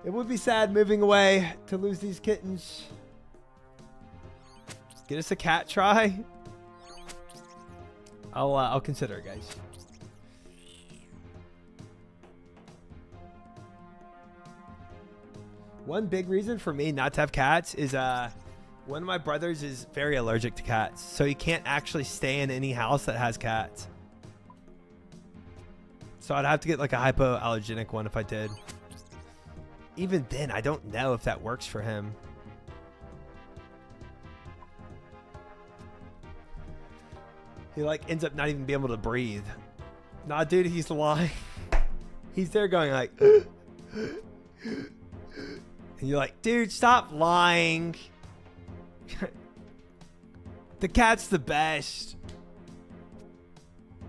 It would be sad moving away to lose these kittens. Get us a cat try. I'll consider it, guys. One big reason for me not to have cats is one of my brothers is very allergic to cats, so he can't actually stay in any house that has cats. So I'd have to get like a hypoallergenic one if I did. Even then, I don't know if that works for him. He like ends up not even being able to breathe. Nah, dude, he's lying. He's there going like, and you're like, dude, stop lying. The cat's the best.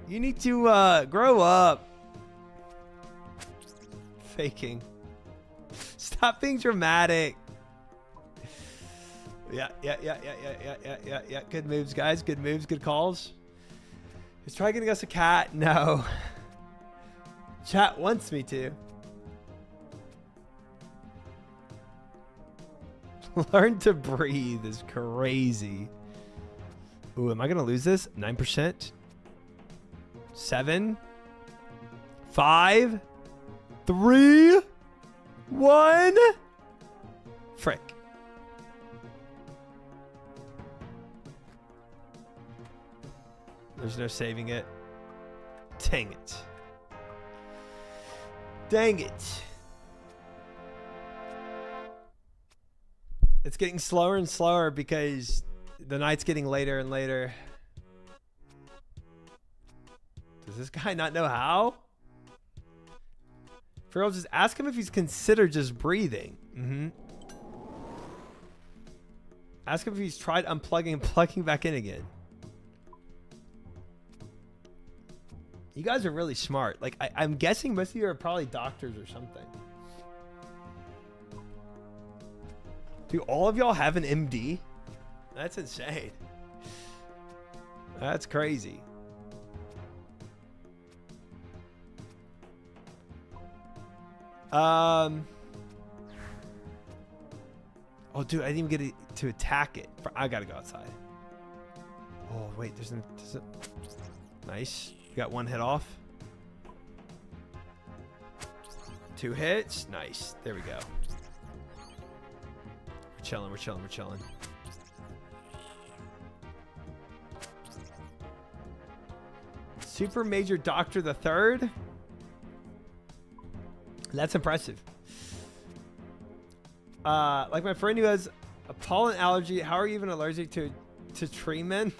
You need to grow up. Faking. Stop being dramatic. Yeah. Good moves, guys. Good moves. Good calls. He's trying getting us a cat. No. Chat wants me to. Learn to breathe is crazy. Ooh, am I gonna lose this? 9%. 7. 5. 3. 1. Frick. There's no saving it. Dang it. Dang it. It's getting slower and slower because the night's getting later and later. Does this guy not know how? For real, just ask him if he's considered just breathing. Ask him if he's tried unplugging and plugging back in again. You guys are really smart. Like, I'm guessing most of you are probably doctors or something. Do all of y'all have an MD? That's insane. That's crazy. Oh, dude, I didn't even get to attack it. I gotta go outside. Oh, wait. Nice. You got one hit off. 2 hits. Nice. There we go. We're chilling. We're chilling. We're chilling. Super Major Doctor the Third. That's impressive. Like my friend who has a pollen allergy. How are you even allergic to treatment?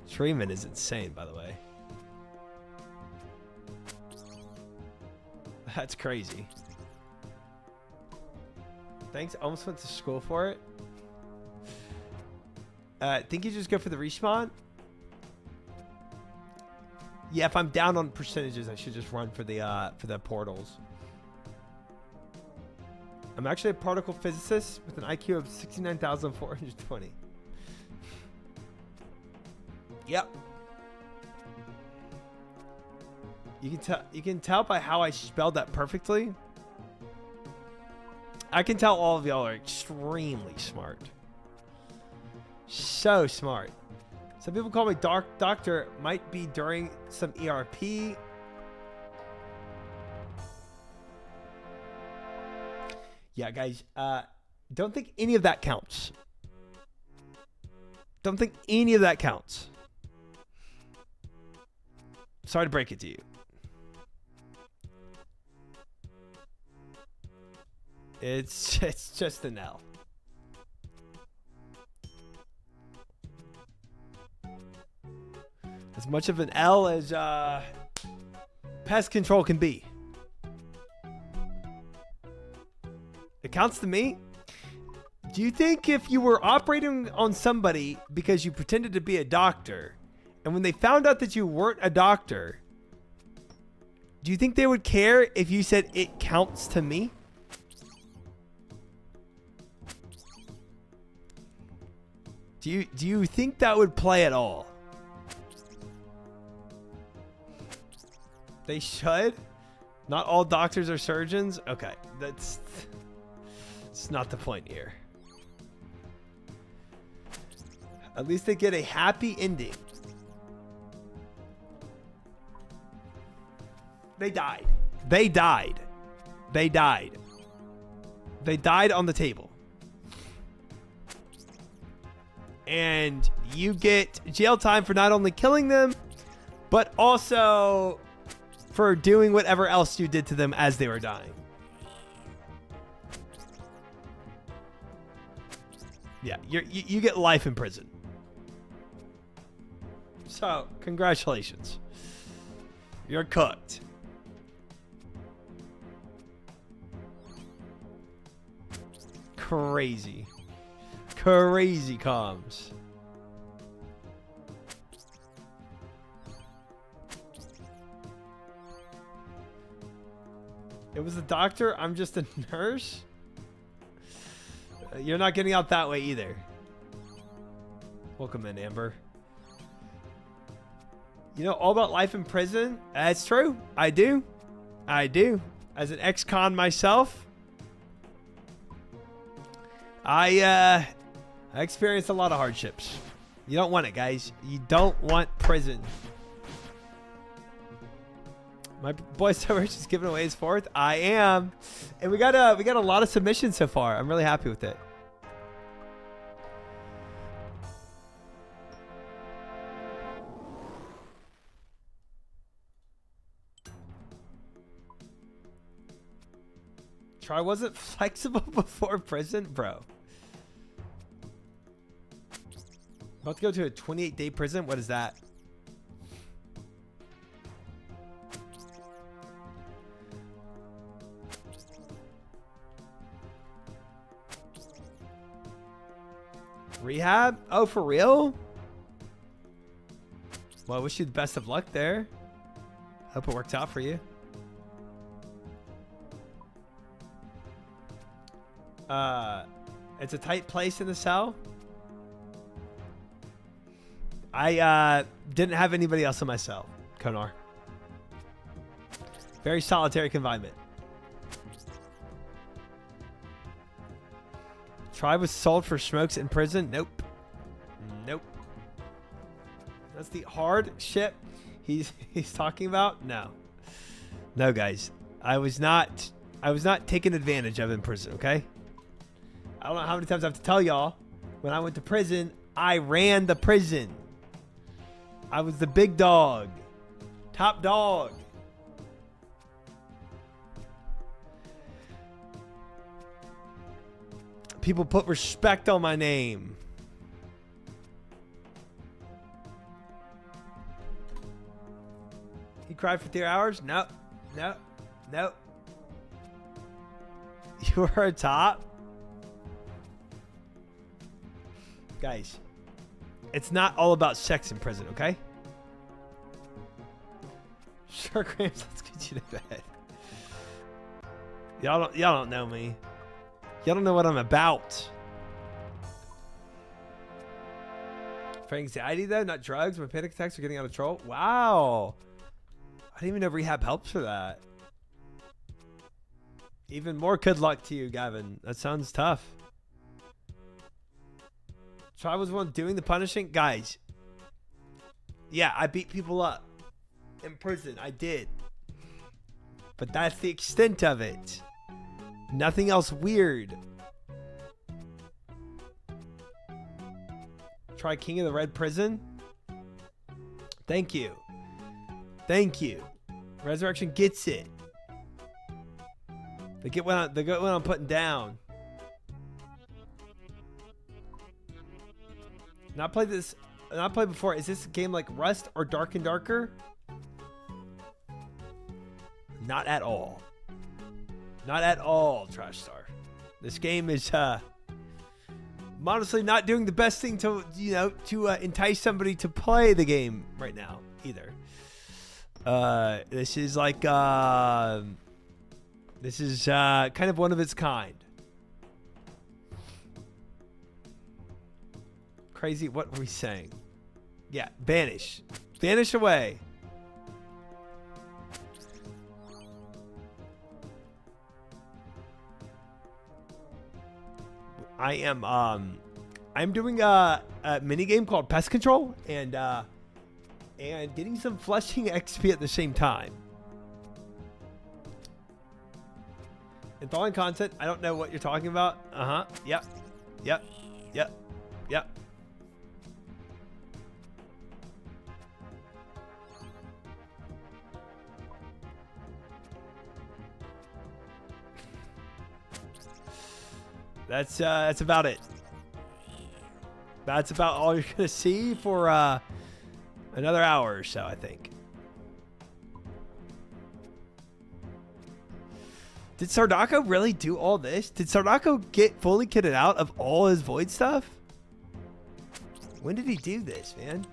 Treatment is insane, by the way. That's crazy. Thanks. I almost went to school for it. Think you just go for the respawn? Yeah, if I'm down on percentages, I should just run for the portals. I'm actually a particle physicist with an IQ of 69,420. Yep. You can tell by how I spelled that perfectly. I can tell all of y'all are extremely smart. So smart. Some people call me doctor. Might be during some ERP. Yeah, guys. Don't think any of that counts. Don't think any of that counts. Sorry to break it to you. It's just an L. As much of an L as pest control can be. It counts to me. Do you think if you were operating on somebody because you pretended to be a doctor, and when they found out that you weren't a doctor, do you think they would care if you said it counts to me? Do you think that would play at all? They should. Not all doctors are surgeons. Okay, that's not the point here. At least they get a happy ending. They died. They died. They died. They died on the table. And you get jail time for not only killing them, but also for doing whatever else you did to them as they were dying. Yeah, you get life in prison. So, congratulations. You're cooked. Crazy. Crazy comms. It was a doctor. I'm just a nurse. You're not getting out that way either. Welcome in, Amber. You know all about life in prison? That's true. I do. I do. As an ex-con myself, I experienced a lot of hardships. You don't want it, guys. You don't want prison. My boy So Rich is giving away his 4th. I am, and we got a lot of submissions so far. I'm really happy with it. Try wasn't flexible before prison, bro. About to go to a 28-day prison. What is that? Rehab? Oh, for real? Well, I wish you the best of luck there. Hope it works out for you. It's a tight place in the cell. I didn't have anybody else in my cell, Konar. Very solitary confinement. Tribe was sold for smokes in prison? Nope. That's the hardship he's talking about? No. No, guys. I was not taken advantage of in prison, okay? I don't know how many times I have to tell y'all. When I went to prison, I ran the prison. I was the big dog. Top dog. People put respect on my name. You cried for 3 hours? No. No. No. You were a top? Guys, it's not all about sex in prison, okay? Sure, Grams, let's get you to bed. Y'all don't know me. Y'all don't know what I'm about. For anxiety, though, not drugs. My panic attacks are getting out of control. Wow. I didn't even know rehab helps for that. Even more good luck to you, Gavin. That sounds tough. So I was one doing the punishing. Guys. Yeah, I beat people up. In prison. I did. But that's the extent of it. Nothing else weird. Try King of the Red Prison. Thank you. Thank you. Resurrection gets it. They get what I'm putting down. Not played this. Not played before. Is this a game like Rust or Dark and Darker? Not at all. Not at all, Trash Star. This game is honestly not doing the best thing to entice somebody to play the game right now either. This is like this is kind of one of its kind. Crazy. What were we saying? Yeah, banish. Vanish away. I'm doing a mini game called Pest Control and getting some flushing XP at the same time. And following content, I don't know what you're talking about. Yep. Yep. Yep. Yep. That's about it. That's about all you're gonna see for another hour or so, I think. Did Sardako really do all this? Did Sardako get fully kitted out of all his void stuff? When did he do this, man?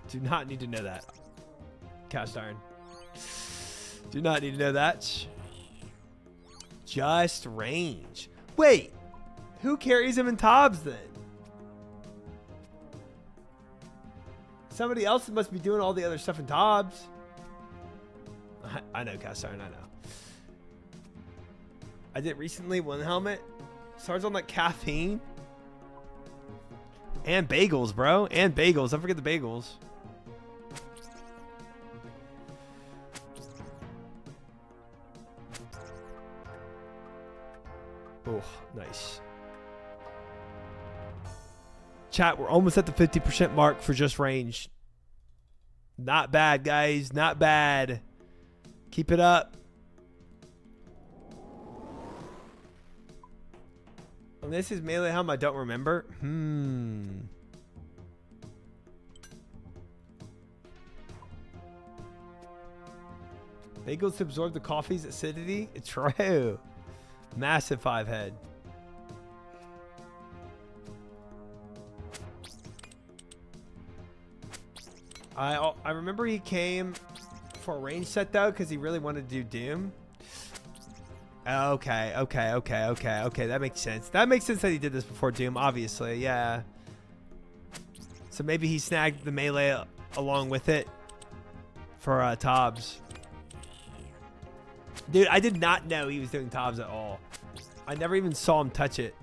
Do not need to know that. Cast iron. Do not need to know that. Just range. Wait. Who carries him in Tobs then? Somebody else must be doing all the other stuff in Tobs. I know, Cast iron. I know. I did recently. One helmet. Starts on like caffeine. And bagels, bro. And bagels. Don't forget the bagels. Oh, nice. Chat, we're almost at the 50% mark for just range. Not bad, guys. Not bad. Keep it up. And this is melee helm I don't remember. Bagels absorb the coffee's acidity. It's true. Massive 5 head. I remember he came for a range set though because he really wanted to do Doom. Okay. That makes sense. That makes sense that he did this before Doom, obviously. Yeah. So maybe he snagged the melee along with it for Tobs. Dude, I did not know he was doing Tobs at all. I never even saw him touch it.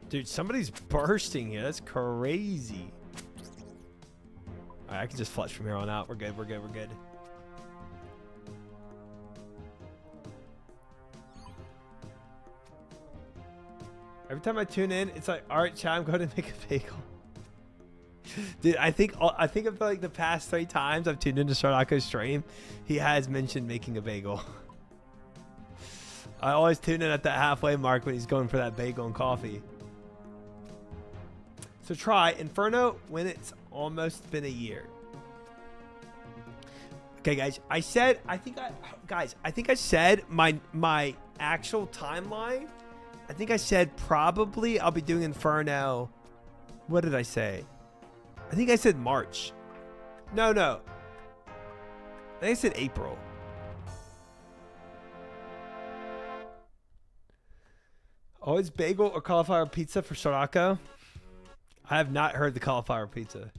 Dude, somebody's bursting here. That's crazy. All right, I can just flush from here on out. We're good. We're good. We're good. Every time I tune in, it's like, all right, chat, I'm going to make a bagel. Dude, I think of like the past 3 times I've tuned into Sardako's stream, he has mentioned making a bagel. I always tune in at that halfway mark when he's going for that bagel and coffee. So try Inferno when it's almost been a year. Okay, guys. I think I said my actual timeline. I think I said probably I'll be doing Inferno. What did I say? I think I said March. No. I think I said April. Always bagel or cauliflower pizza for Sorako? I have not heard the cauliflower pizza.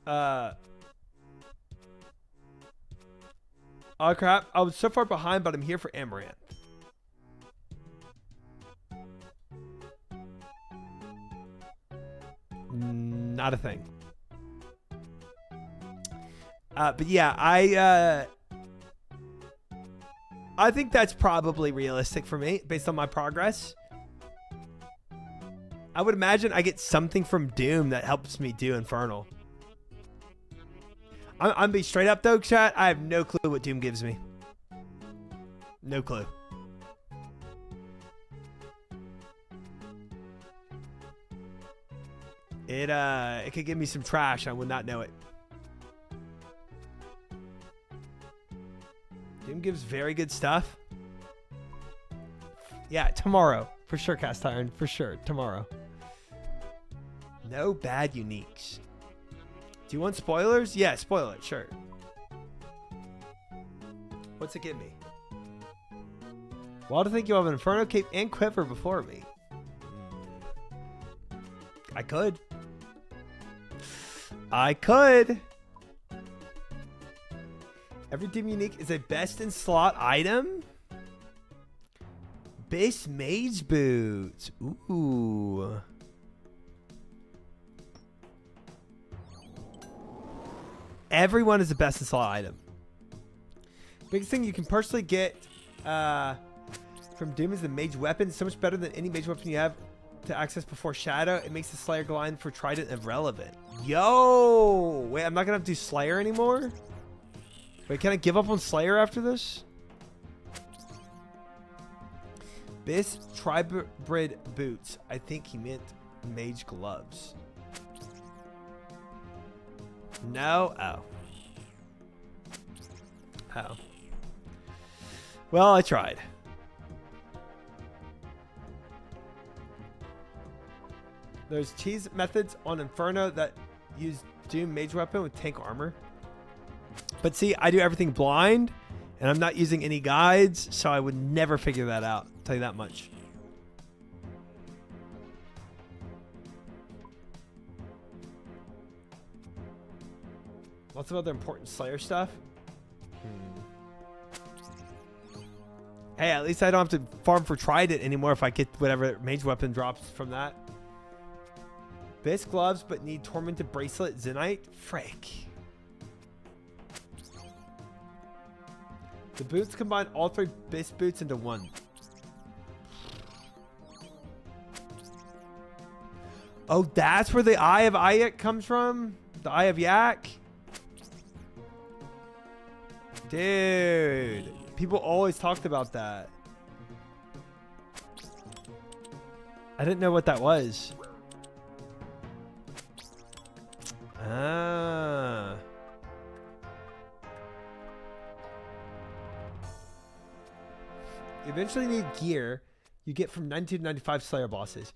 Oh crap, I was so far behind, but I'm here for Amaranth. Not a thing. But yeah, I think that's probably realistic for me based on my progress. I would imagine I get something from Doom that helps me do Infernal. I'm be straight up though, chat. I have no clue what Doom gives me. No clue. It could give me some trash. I would not know it. Doom gives very good stuff. Yeah, tomorrow. For sure, Cast Iron. For sure, tomorrow. No bad uniques. Do you want spoilers? Yeah, spoil it. Sure. What's it give me? Well, to think you have an Inferno Cape and Quiver before me. I could. Every Doom unique is a best in slot item. Base Mage Boots. Ooh. Everyone is the best in slot item. Biggest thing you can personally get from Doom is the Mage Weapon. It's so much better than any Mage Weapon you have to access before Shadow. It makes the Slayer line for Trident irrelevant. Yo! Wait, I'm not going to have to do Slayer anymore? Wait, can I give up on Slayer after this? Bis Tribrid Boots. I think he meant Mage Gloves. No? Oh. Oh. Well, I tried. There's cheese methods on Inferno that use Doom Mage Weapon with tank armor. But see, I do everything blind, and I'm not using any guides, so I would never figure that out. I'll tell you that much. Lots of other important Slayer stuff. Hey, at least I don't have to farm for Trident anymore if I get whatever Mage Weapon drops from that. Base gloves, but need Tormented Bracelet Zenite? Frick. The boots combine all 3 base boots into one. Oh, that's where the Eye of Ayak comes from? The Eye of Yak? Dude. People always talked about that. I didn't know what that was. Ah. You eventually need gear you get from 92 to 95 Slayer bosses.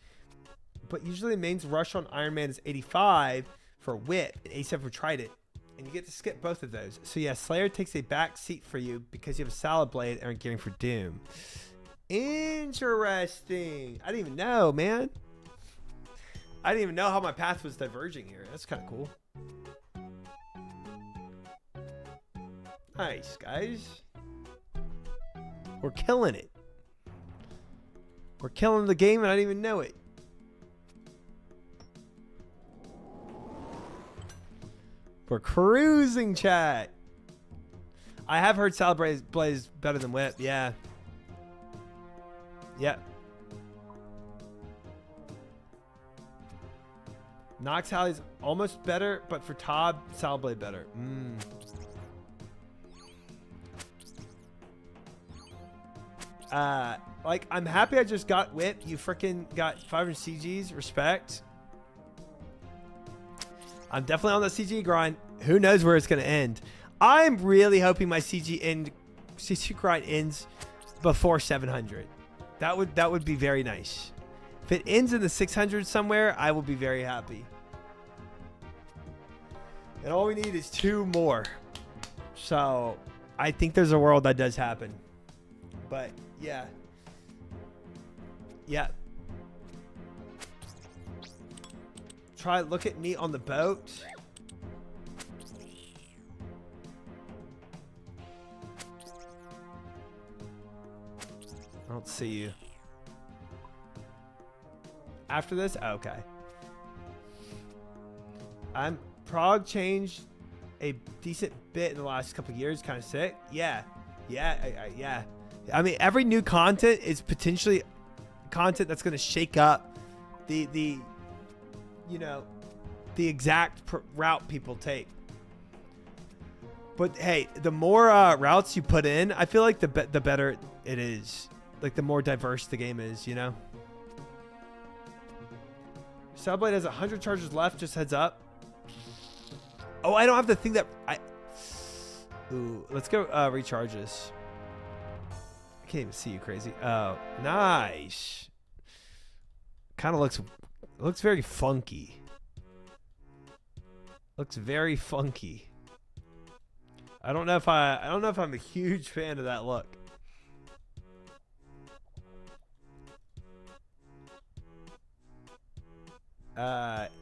But usually the mains rush on Iron Man is 85 for Whip and 87 for Trident. And you get to skip both of those. So yeah, Slayer takes a back seat for you because you have a Salad Blade and are gearing for Doom. Interesting. I didn't even know, man. I didn't even know how my path was diverging here. That's kind of cool. Nice, guys. We're killing it. We're killing the game and I didn't even know it. We're cruising, chat. I have heard Salad Blaze better than Whip. Yeah. Yep. Nox Hallie's almost better, but for Tob, Salad Blade better. Like, I'm happy I just got Whip. You freaking got 500 CGs. Respect. I'm definitely on the CG grind. Who knows where it's going to end? I'm really hoping my CG grind ends before 700. That would be very nice. If it ends in the 600 somewhere, I will be very happy. And all we need is 2 more. So I think there's a world that does happen. But yeah. Yeah. Look at me on the boat. I don't see you. After this? Oh, okay. Prague changed a decent bit in the last couple of years. Kind of sick. Yeah. Yeah. I mean, every new content is potentially content that's going to shake up the you know, the exact route people take. But hey, the more routes you put in, I feel like the better it is. Like the more diverse the game is, you know. Subblade has 100 charges left. Just heads up. Oh, I don't have the thing that I. Ooh, let's go recharges. I can't even see you, crazy. Oh, nice. Kind of looks very funky. Looks very funky. I don't know if I'm a huge fan of that look.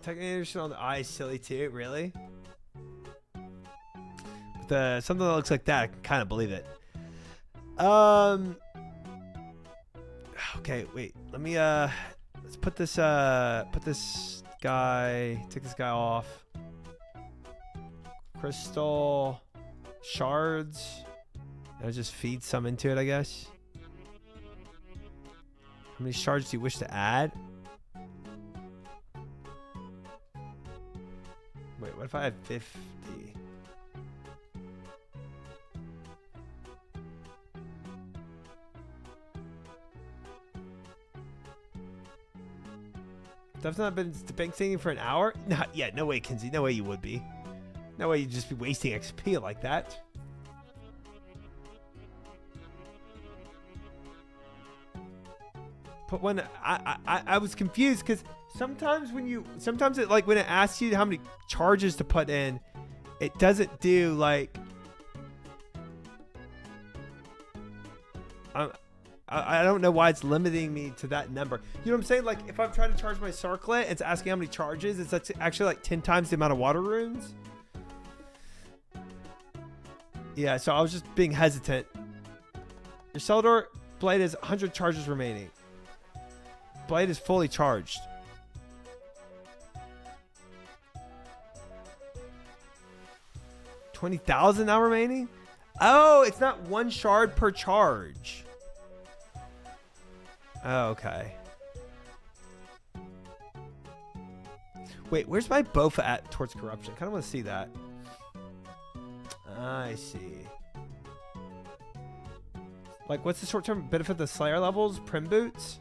Technical on the eye is silly too, really? But something that looks like that, I can kind of believe it. Okay, wait. Let me let's put this guy, take this guy off. Crystal shards. I'll just feed some into it, I guess. How many shards do you wish to add? Wait, what if I had 50? That's not been bank singing for an hour? Not yet. No way, Kinsey. No way you would be. No way you'd just be wasting XP like that. But when I was confused because sometimes it like when it asks you how many charges to put in, it doesn't do like I don't know why it's limiting me to that number. You know what I'm saying? Like if I'm trying to charge my circlet, it's asking how many charges. It's actually like 10 times the amount of water runes. Yeah, so I was just being hesitant. Your Celador blade has 100 charges remaining. Blade is fully charged. 20,000 now remaining? Oh, it's not 1 shard per charge. Oh, okay. Wait, where's my Bofa at towards corruption? I kind of want to see that. I see. Like, what's the short-term benefit of the Slayer levels? Prim boots?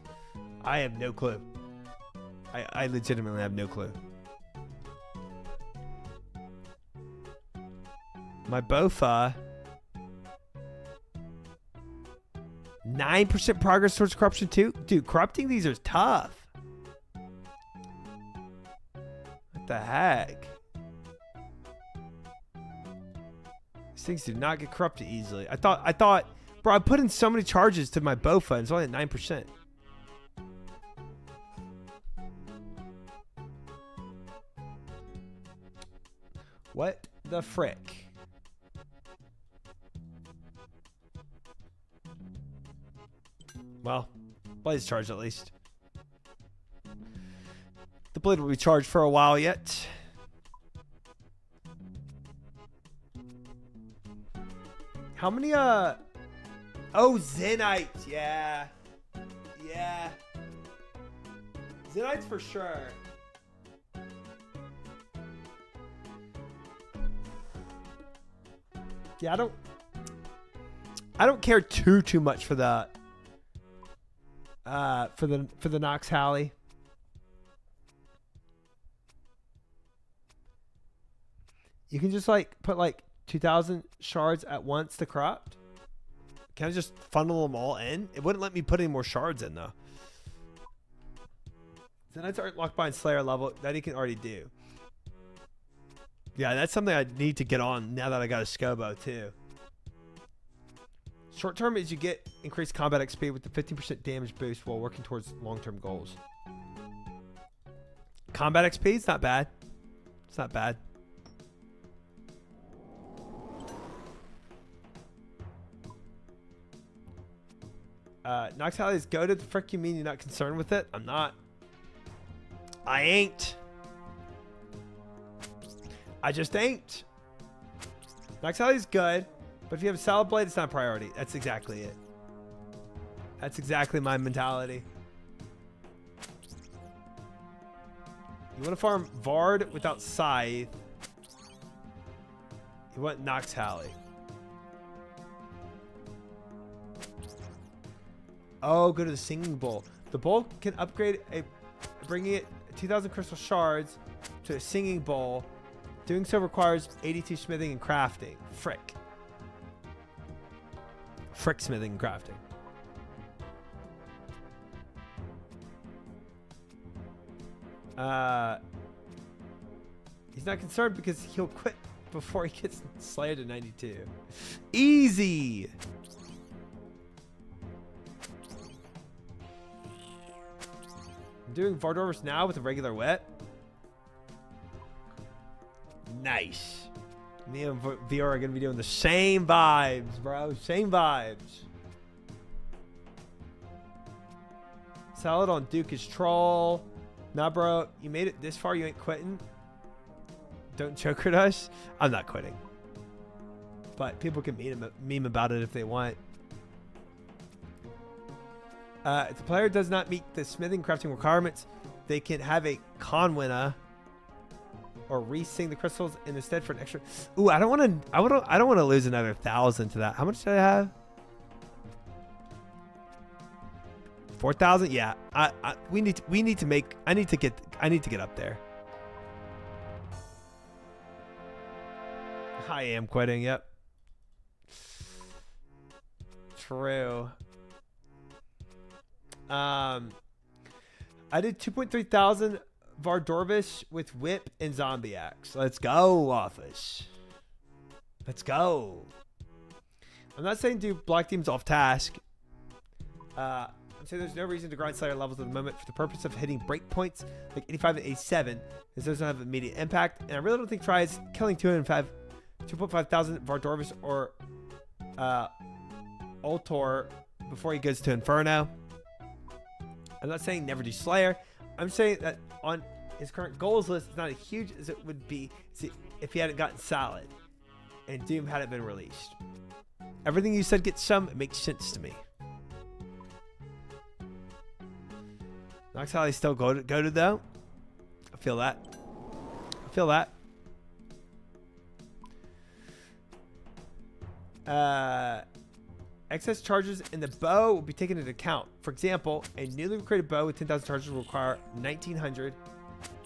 I have no clue. I legitimately have no clue. My Bofa. 9% progress towards corruption too? Dude, corrupting these is tough. What the heck? These things do not get corrupted easily. I thought, bro, I put in so many charges to my Bofa and it's only at 9%. What the frick? Blade's charged at least. The blade will be charged for a while yet. How many, oh, Zenite. Yeah. Yeah. Zenite's for sure. Yeah, I don't care too much for the Nox Halley. You can just like put like 2,000 shards at once to corrupt. Can I just funnel them all in? It wouldn't let me put any more shards in though. Zenites aren't locked by Slayer level. That he can already do. Yeah, that's something I need to get on now that I got a Scobo too. Short term is you get increased combat XP with the 15% damage boost while working towards long-term goals. Combat XP is not bad. It's not bad. Nox Halley is goated. The frick you mean you're not concerned with it? I'm not. I ain't. I just ain't. Nox Halley is good, but if you have a Salad Blade, it's not a priority. That's exactly it. That's exactly my mentality. You want to farm Vard without Scythe. You want Nox Halley. Oh, go to the Singing Bowl. The bowl can upgrade bringing it 2,000 crystal shards to a Singing Bowl. Doing so requires 82 smithing and crafting. Frick. Frick smithing and crafting. He's not concerned because he'll quit before he gets Slayer to 92. Easy. I'm doing Vardorvis now with a regular wet. Nice. Me and VR are going to be doing the same vibes, bro. Same vibes. Salad on Duke is troll. Nah, bro. You made it this far. You ain't quitting. Don't choker us. I'm not quitting. But people can meme about it if they want. If the player does not meet the smithing crafting requirements, they can have a Conwina or re-sing the crystals and instead for an extra. Ooh, I don't want to lose another 1,000 to that. How much did I have? 4,000. Yeah, I need to get up there. I am quitting. Yep. True. I did 2.3 thousand Vardorvis with whip and zombie axe. Let's go, office. Let's go. I'm not saying do black teams off task. I'm saying there's no reason to grind Slayer levels at the moment for the purpose of hitting breakpoints like 85 and 87, as those don't have immediate impact. And I really don't think tries killing 2.5 thousand Vardorvis or Ultor before he goes to Inferno. I'm not saying never do Slayer. I'm saying that on his current goals list, it's not as huge as it would be if he hadn't gotten Salad and Doom hadn't been released. Everything you said gets some. It makes sense to me. Nox Halley still goated though. I feel that. I feel that. Excess charges in the bow will be taken into account. For example, a newly created bow with 10,000 charges will require 1,900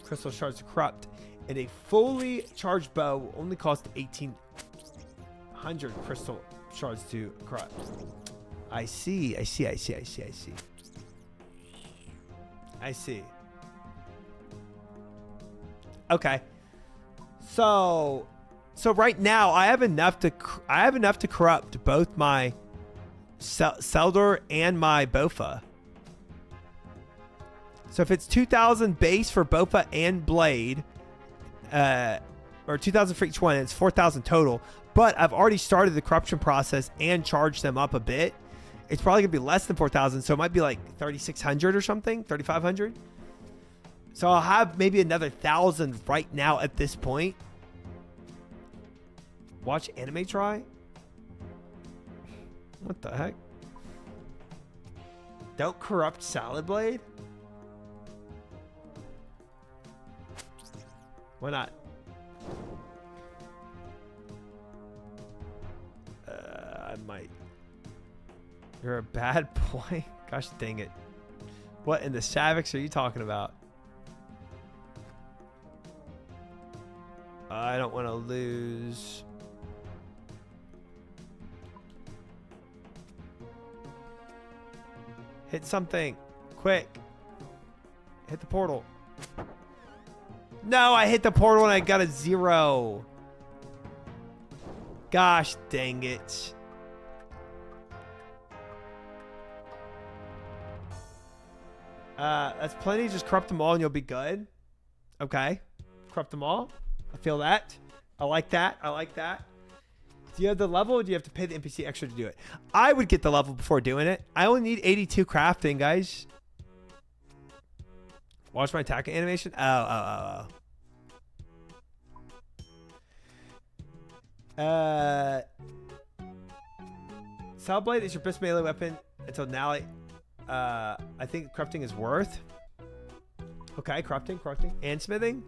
crystal shards to corrupt, and a fully charged bow will only cost 1,800 crystal shards to corrupt. I see. Okay. So right now I have enough to corrupt both my Seldor and my Bofa. So if it's 2,000 base for Bofa and Blade, or 2,000 for each one, it's 4,000 total. But I've already started the corruption process and charged them up a bit, It's probably gonna be less than 4,000, so it might be like 3,600 or something, 3,500. So I'll have maybe another 1,000 right now at this point. Watch anime try. What the heck? Don't corrupt Salad Blade. Why not? I might. You're a bad boy. Gosh dang it. What in the Savix are you talking about? I don't want to lose. Hit something. Quick. Hit the portal. No, I hit the portal and I got a 0. Gosh dang it. That's plenty. Just corrupt them all and you'll be good. Okay. Corrupt them all. I feel that. I like that. I like that. Do you have the level or do you have to pay the NPC extra to do it? I would get the level before doing it. I only need 82 crafting, guys. Watch my attack animation. Oh. Salad Blade is your best melee weapon until now. I think corrupting is worth. Okay, corrupting, and smithing.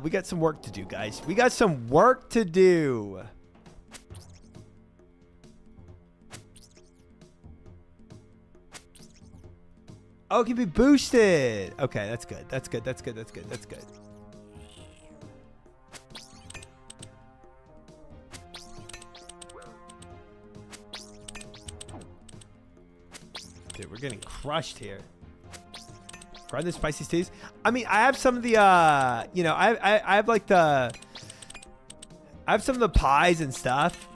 We got some work to do, guys. We got some work to do. Oh, it can be boosted. Okay, that's good. That's good. Dude, we're getting crushed here. Grind the spicy stews. I mean, I have some of the, you know, I have like I have some of the pies and stuff.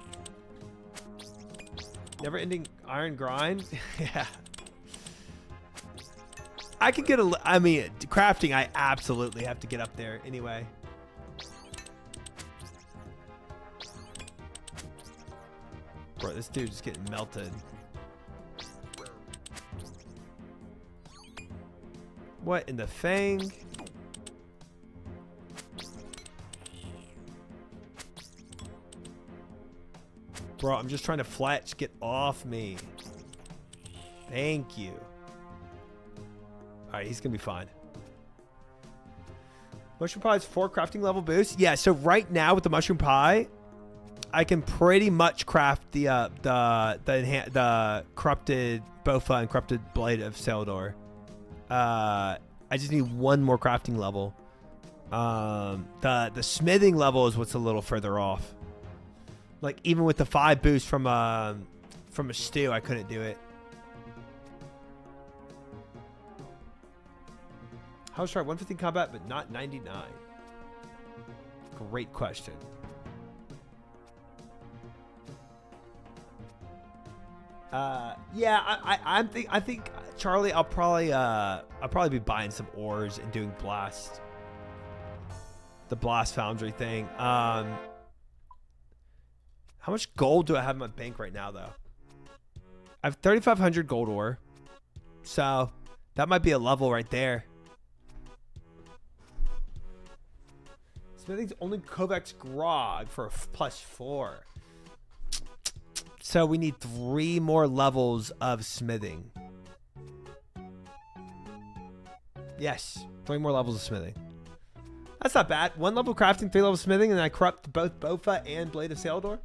Never ending iron grind. Yeah. I could get I mean, crafting, I absolutely have to get up there anyway. Bro, this dude's just getting melted. What in the fang? Bro, I'm just trying to fletch. Get off me. Thank you. Alright, he's gonna be fine. Mushroom pie is 4 crafting level boost. Yeah, so right now with the mushroom pie, I can pretty much craft the corrupted Bofa and corrupted blade of Seldor. I just need 1 more crafting level. The smithing level is what's a little further off. Like even with the 5 boost from a stew, I couldn't do it. How strike 115 combat, but not 99? Great question. Yeah, I think Charlie, I'll probably be buying some ores and doing the blast foundry thing. How much gold do I have in my bank right now though? I have 3,500 gold ore, so that might be a level right there. Smithing's only Kovacs Grog for a +4. So we need 3 more levels of smithing. Yes, 3 more levels of smithing. That's not bad. 1 level crafting, 3 levels smithing, and I corrupt both Bofa and Blade of Seldor.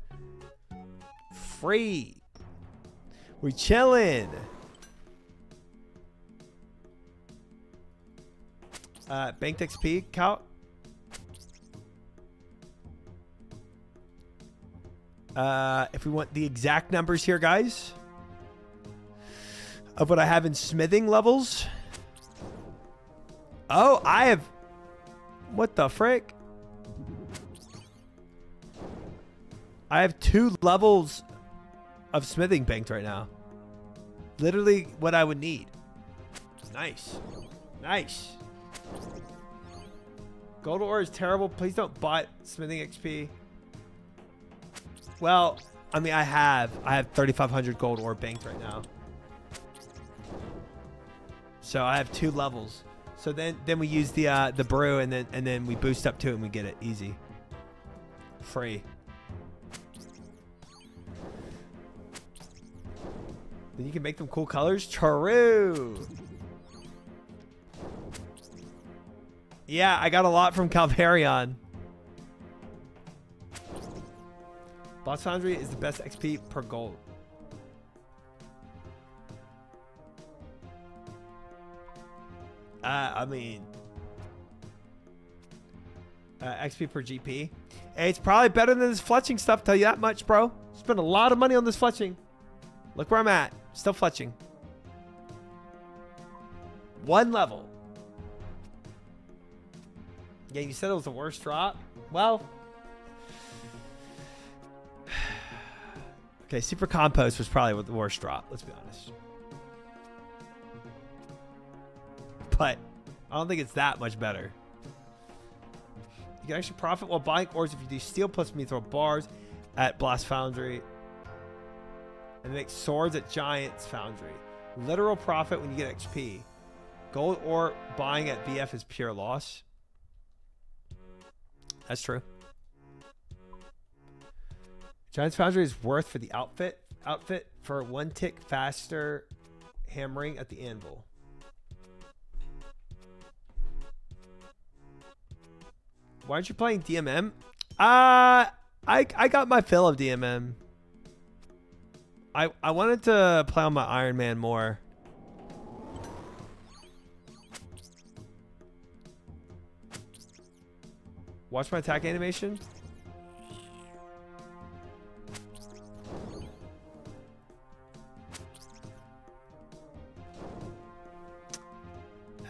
Free. We chillin'. Banked XP count. If we want the exact numbers here, guys, of what I have in smithing levels. Oh, I have... What the frick? I have 2 levels of smithing banked right now. Literally what I would need. Nice. Nice. Gold ore is terrible. Please don't buy smithing XP. Well, I mean, I have 3,500 gold ore banked right now. So I have 2 levels. So then we use the brew and then we boost up to it and we get it easy. Free. Then you can make them cool colors. True. Yeah, I got a lot from Calvarion. Boss Foundry is the best XP per gold. I mean, XP per GP. It's probably better than this fletching stuff. Tell you that much, bro. Spent a lot of money on this fletching. Look where I'm at. Still fletching. 1 level. Yeah, you said it was the worst drop. Well, okay, Super Compost was probably the worst drop. Let's be honest. But I don't think it's that much better. You can actually profit while buying ores if you do steel plus mithril bars at Blast Foundry. And make swords at Giant's Foundry. Literal profit when you get XP. Gold ore buying at VF is pure loss. That's true. Giant's Foundry is worth for the outfit for 1 tick faster hammering at the anvil. Why aren't you playing DMM? I got my fill of DMM. I wanted to play on my Iron Man more. Watch my attack animation.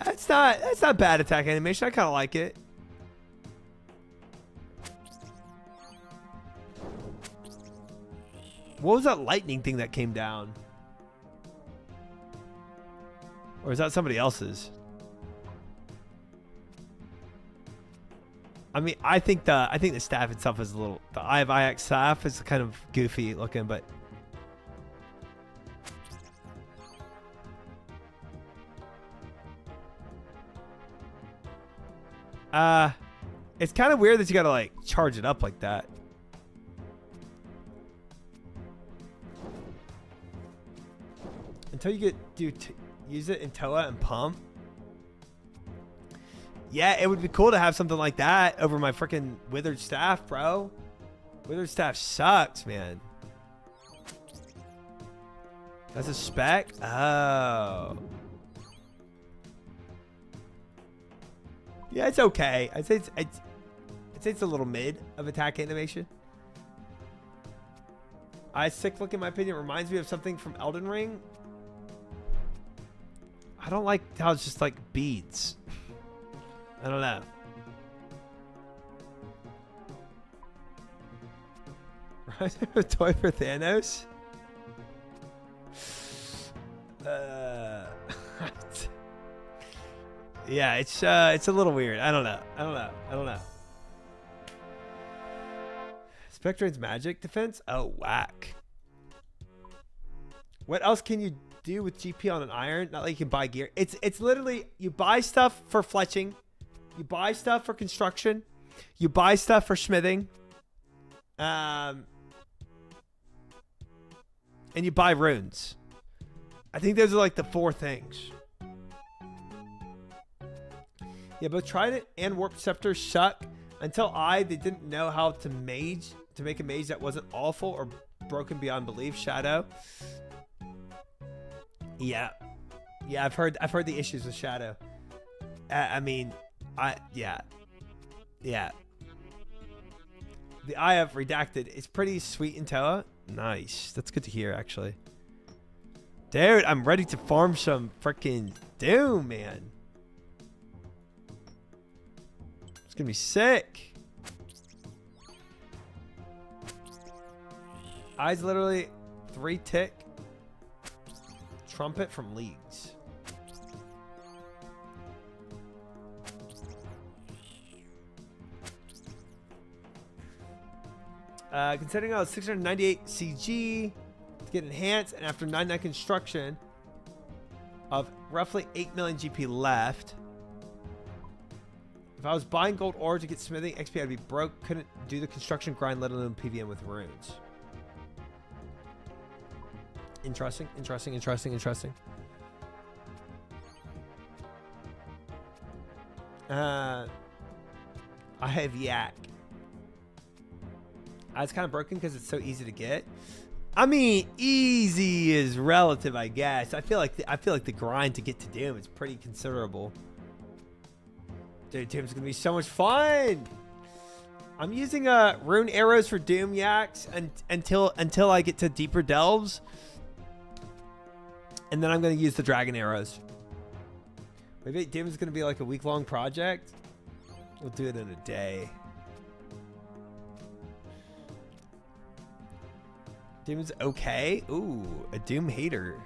That's not bad attack animation. I kind of like it. What was that lightning thing that came down? Or is that somebody else's? I mean, I think the staff itself is a little. The Eye of Ix staff is kind of goofy looking, but it's kind of weird that you gotta like charge it up like that. Until you use it in Toa and pump. Yeah, it would be cool to have something like that over my freaking withered staff, bro. Withered staff sucks, man. That's a spec? Oh. Yeah, it's okay. I'd say it's a little mid of attack animation. Sick look in my opinion. It reminds me of something from Elden Ring. I don't like how it's just like beads. I don't know. A toy for Thanos? Yeah, it's a little weird. I don't know. Spectrade's magic defense? Oh, whack. What else can you do with GP on an iron? Not like you can buy gear. It's literally you buy stuff for fletching, you buy stuff for construction, you buy stuff for smithing, and you buy runes. I think those are like the 4 things. Yeah, both Trident and Warp Scepter suck. Until they didn't know how to make a mage that wasn't awful or broken beyond belief. Shadow. Yeah, I've heard the issues with Shadow. Yeah. The Eye of Redacted is pretty sweet in Toa. Nice. That's good to hear, actually. Dude, I'm ready to farm some freaking Doom, man. It's gonna be sick. Eye's literally 3 tick. Trumpet from Leagues. Considering I was 698 CG to get enhanced, and after 99 construction of roughly 8 million GP left. If I was buying gold ore to get smithing XP, I'd be broke. Couldn't do the construction grind, let alone PVM with runes. Interesting, interesting, interesting, interesting. I have yak. It's kind of broken because it's so easy to get. I mean, easy is relative, I guess. I feel like the grind to get to Doom is pretty considerable. Dude, Doom's gonna be so much fun. I'm using rune arrows for Doom yaks until I get to deeper delves, and then I'm gonna use the dragon arrows. Maybe Doom's gonna be like a week-long project. We'll do it in a day. Doom's okay. Ooh, a Doom hater.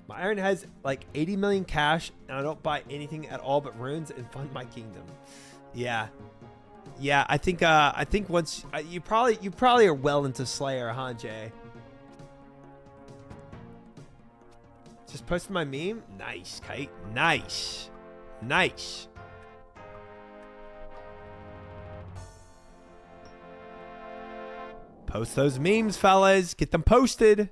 My iron has like 80 million cash, and I don't buy anything at all but runes and fund my kingdom. Yeah, yeah. I think once you probably are well into Slayer, huh, Jay? Just posted my meme. Nice, Kite. Nice, nice. Post those memes, fellas. Get them posted.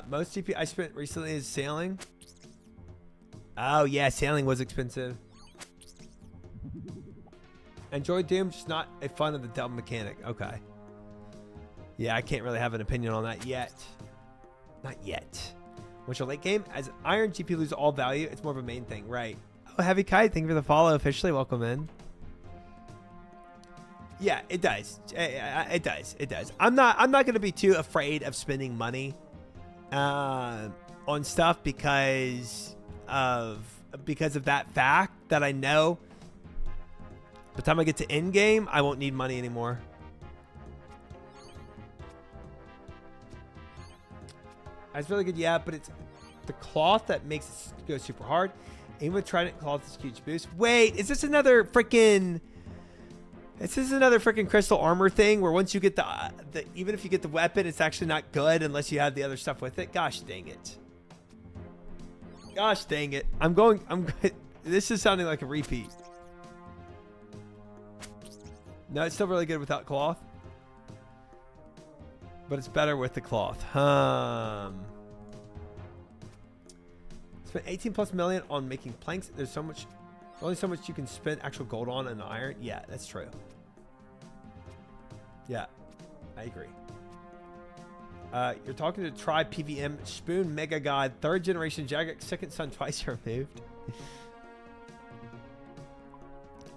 Most GP I spent recently is sailing. Oh, yeah. Sailing was expensive. Enjoy Doom, just not a fun of the delve mechanic. Okay. Yeah, I can't really have an opinion on that yet. Not yet. Once you're late game, as iron GP loses all value, it's more of a main thing, right? Oh, Heavy Kite, thank you for the follow officially. Welcome in. Yeah, it does. It does. It does. I'm not going to be too afraid of spending money on stuff because of that fact that I know by the time I get to end game, I won't need money anymore. That's really good, yeah, but it's the cloth that makes it go super hard. Aim with Trident cloth is a huge boost. Wait, is this another freaking crystal armor thing where once you get the even if you get the weapon, it's actually not good unless you have the other stuff with it? Gosh dang it. Gosh dang it. This is sounding like a repeat. No, it's still really good without cloth. But it's better with the cloth. Spent 18 plus million on making planks. There's only so much you can spend actual gold on and iron. Yeah, that's true. Yeah, I agree. You're talking to Tribe PVM Spoon Mega God 3rd generation Jagex second son twice removed.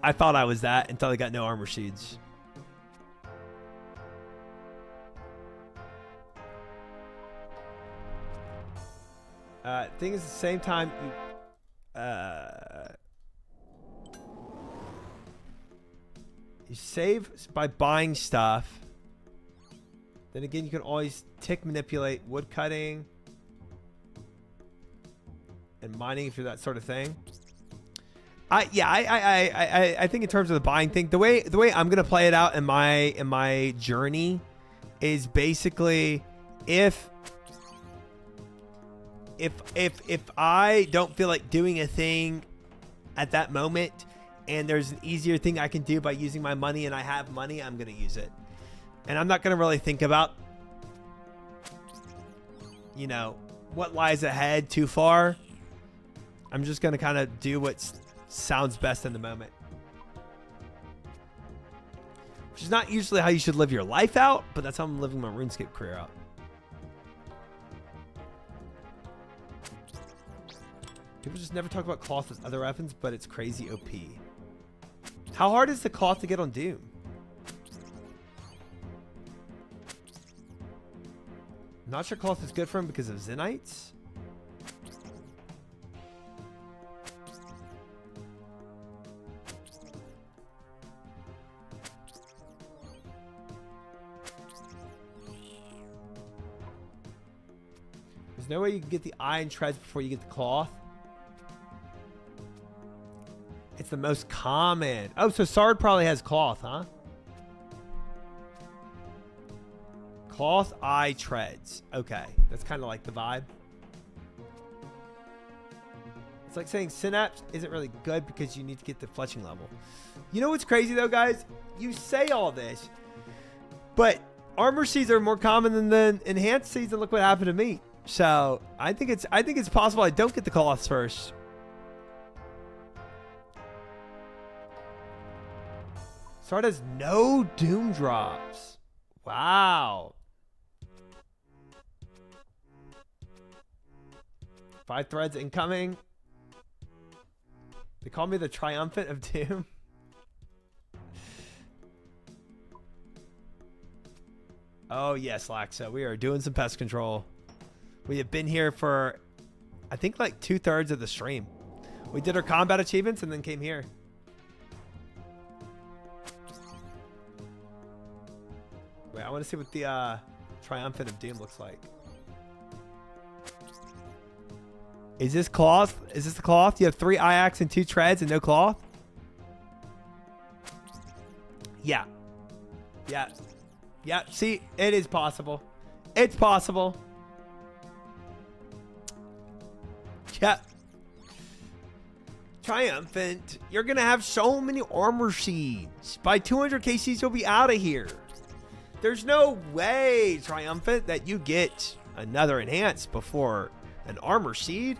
I thought I was that until I got no armor sheets. Thing is, at the same time, you save by buying stuff. Then again, you can always tick manipulate wood cutting and mining if you're that sort of thing. I think in terms of the buying thing, the way I'm gonna play it out in my journey is basically if I don't feel like doing a thing at that moment and there's an easier thing I can do by using my money and I have money, I'm going to use it. And I'm not going to really think about, you know, what lies ahead too far. I'm just going to kind of do what sounds best in the moment. Which is not usually how you should live your life out, but that's how I'm living my RuneScape career out. People just never talk about cloth with other weapons, but it's crazy OP. How hard is the cloth to get on Doom? I'm not sure cloth is good for him because of Zenites. There's no way you can get the iron treads before you get the cloth. It's the most common. Oh, so Sard probably has cloth, huh? Cloth eye treads. Okay. That's kind of like the vibe. It's like saying Synapse isn't really good because you need to get the fletching level. You know what's crazy though, guys? You say all this, but armor seeds are more common than the enhanced seeds, and look what happened to me. So I think it's possible I don't get the cloths first. Sard has no doom drops. Wow. 5 threads incoming. They call me the triumphant of doom. Oh yes, Laxa. We are doing some pest control. We have been here for, I think, like 2/3 of the stream. We did our combat achievements and then came here. Wait, I want to see what the triumphant of doom looks like. Is this cloth? Is this the cloth? You have 3 Iax and 2 treads and no cloth? Yeah. Yeah. Yeah. See, it is possible. It's possible. Yeah. Triumphant. You're going to have so many armor seeds. By 200 KCs, you'll be out of here. There's no way, Triumphant, that you get another enhance before an armor seed.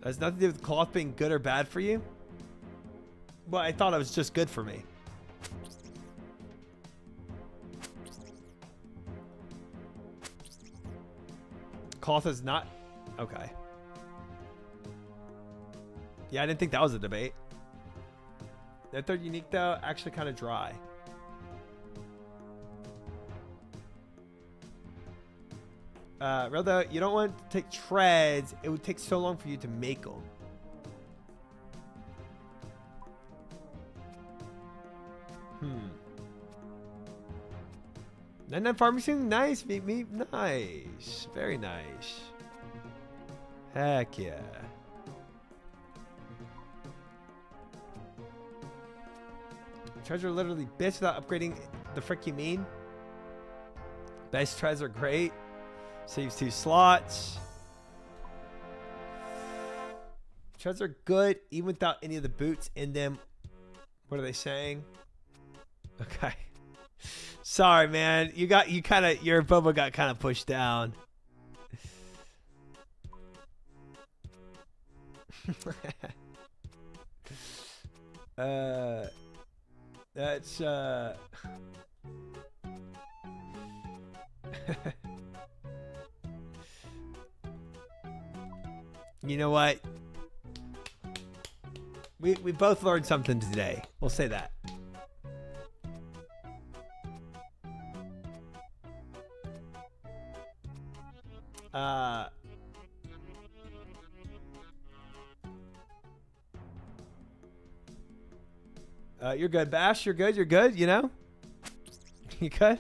That has nothing to do with cloth being good or bad for you. Well, I thought it was just good for me. Cloth is not... Okay. Yeah, I didn't think that was a debate. That third unique, though, actually kind of dry. Rather, you don't want to take treads. It would take so long for you to make them. Nine farming seems nice. Me, nice. Very nice. Heck yeah. Treads are literally bitch without upgrading the frick you mean. Base treads are great. Saves 2 slots. Treads are good even without any of the boots in them. What are they saying? Okay. Sorry, man. Your Boba got kind of pushed down. That's You know what? We both learned something today. We'll say that. You're good, Bash. You're good. You're good. You know? You good?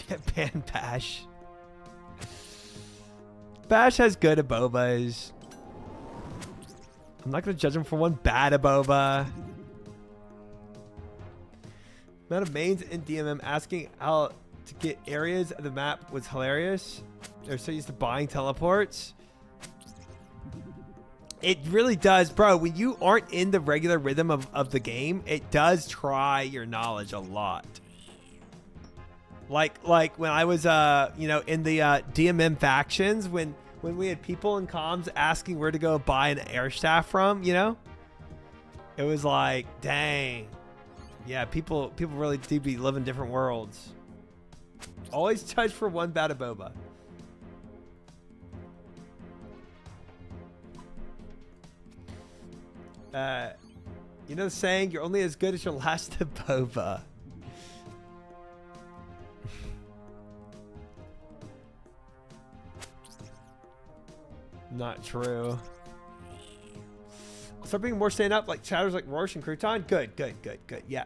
Get banned, Bash. Bash has good abobas. I'm not going to judge him for one bad aboba. Amount of mains in DMM asking how to get areas of the map was hilarious. They're so used to buying teleports. It really does, bro. When you aren't in the regular rhythm of the game, it does try your knowledge a lot. Like when I was in the DMM factions, when we had people in comms asking where to go buy an air staff from, you know, it was like, dang, yeah, people really do be living different worlds. Always judge for one bad boba. You know the saying, you're only as good as your last boba. Not true. Start being more stand up like chatters like Rorsch and Crouton. Good. Yeah.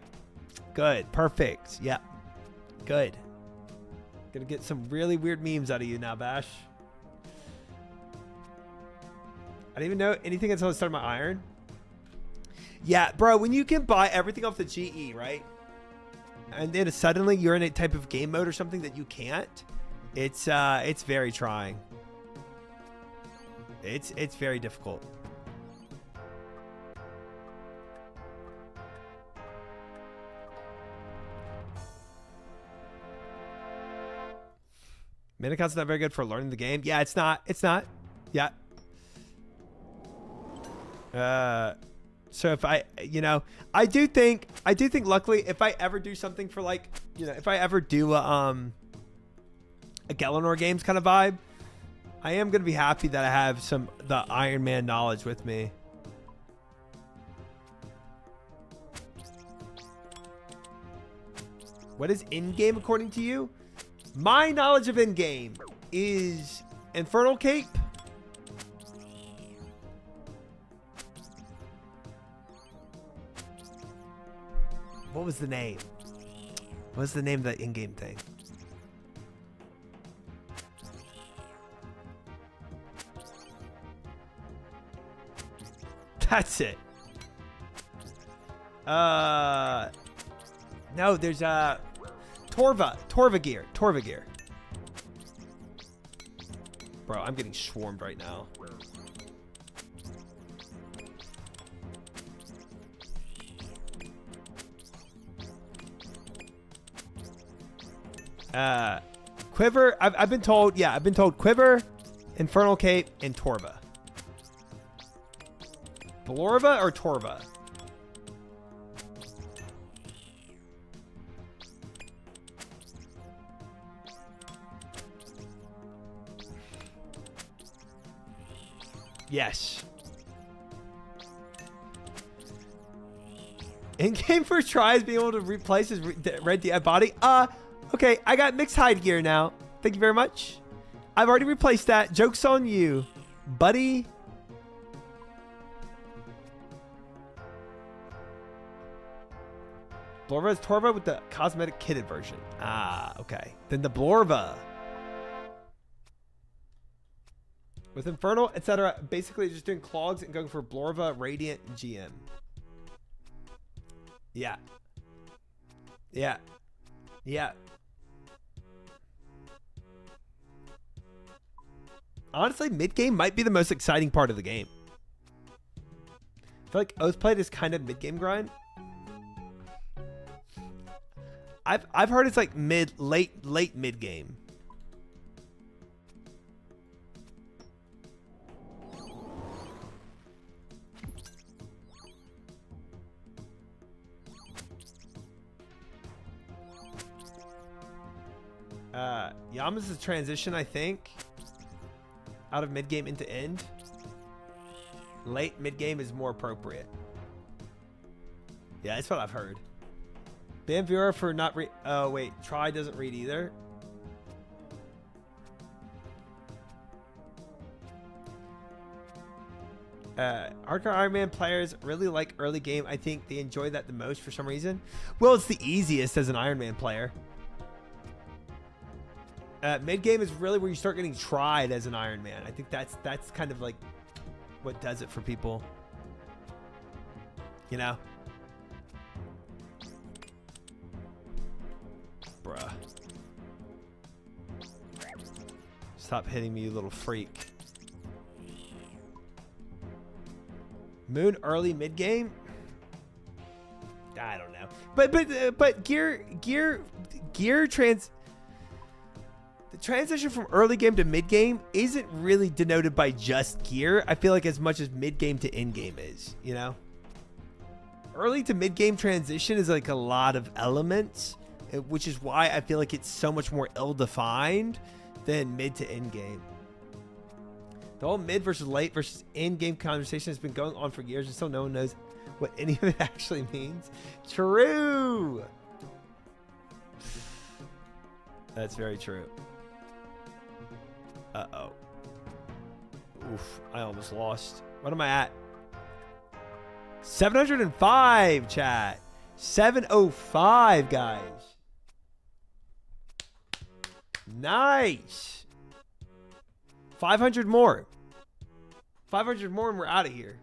Good. Perfect. Yeah. Good. Gonna get some really weird memes out of you now, Bash. I didn't even know anything until I started my iron. Yeah, bro, when you can buy everything off the GE, right? And then suddenly you're in a type of game mode or something that you can't. It's very trying. It's very difficult. Minicot's not very good for learning the game. Yeah, it's not. Yeah. So if I do think luckily if I ever do something for like, if I ever do a Gellinor Games kind of vibe, I am going to be happy that I have the Iron Man knowledge with me. What is in-game according to you? My knowledge of in-game is Infernal Cape. What was the name? What was the name of that in-game thing? That's it. No, there's Torva gear. Bro, I'm getting swarmed right now. Quiver. I've been told. Yeah, I've been told Quiver, Infernal Cape, and Torva. Blorva or Torva? Yes. In-game first try is being able to replace his red DI body. Okay, I got mixed hide gear now. Thank you very much. I've already replaced that. Joke's on you, buddy. Blorva is Torva with the cosmetic kitted version. Okay. Then the Blorva. With Infernal, etc. Basically just doing clogs and going for Blorva, Radiant, and GM. Yeah. Yeah. Yeah. Honestly, mid-game might be the most exciting part of the game. I feel like Oathplate is kind of mid-game grind. I've heard it's like late mid-game. Yamas' transition, I think, out of mid-game into end. Late mid-game is more appropriate. Yeah, that's what I've heard. Ban viewer for not read. Oh, wait. Try doesn't read either. Hardcore Iron Man players really like early game. I think they enjoy that the most for some reason. Well, it's the easiest as an Iron Man player. Mid game is really where you start getting tried as an Iron Man. I think that's kind of like what does it for people. You know? Bruh. Stop hitting me, you little freak. Moon early mid game? I don't know. But the transition from early game to mid game isn't really denoted by just gear. I feel like as much as mid game to end game is, you know? Early to mid game transition is like a lot of elements, which is why I feel like it's so much more ill-defined than mid to end game. The whole mid versus late versus end game conversation has been going on for years and still no one knows what any of it actually means. True. That's very true. Uh-oh. Oof, I almost lost. What am I at? 705, chat. 705, guys. Nice. 500 more. 500 more and we're out of here.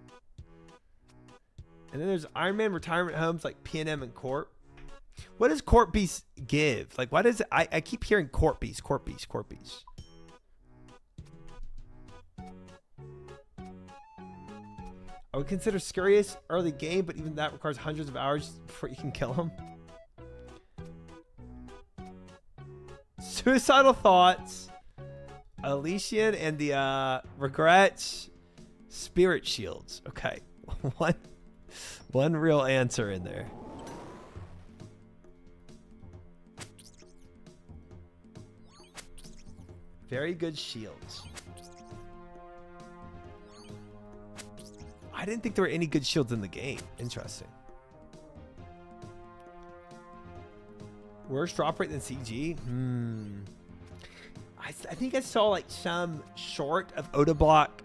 And then there's Iron Man retirement homes like PNM and Corp. What does Corp Beast give? Like, what is it? I keep hearing Corp Beast, Corp Beast, Corp Beast. I would consider Scariest early game, but even that requires hundreds of hours before you can kill him. Suicidal Thoughts, Elysian, and the Regrets, Spirit Shields. Okay, one real answer in there. Very good shields. I didn't think there were any good shields in the game. Interesting. Worse drop rate than CG? I think I saw like some short of Oda Block.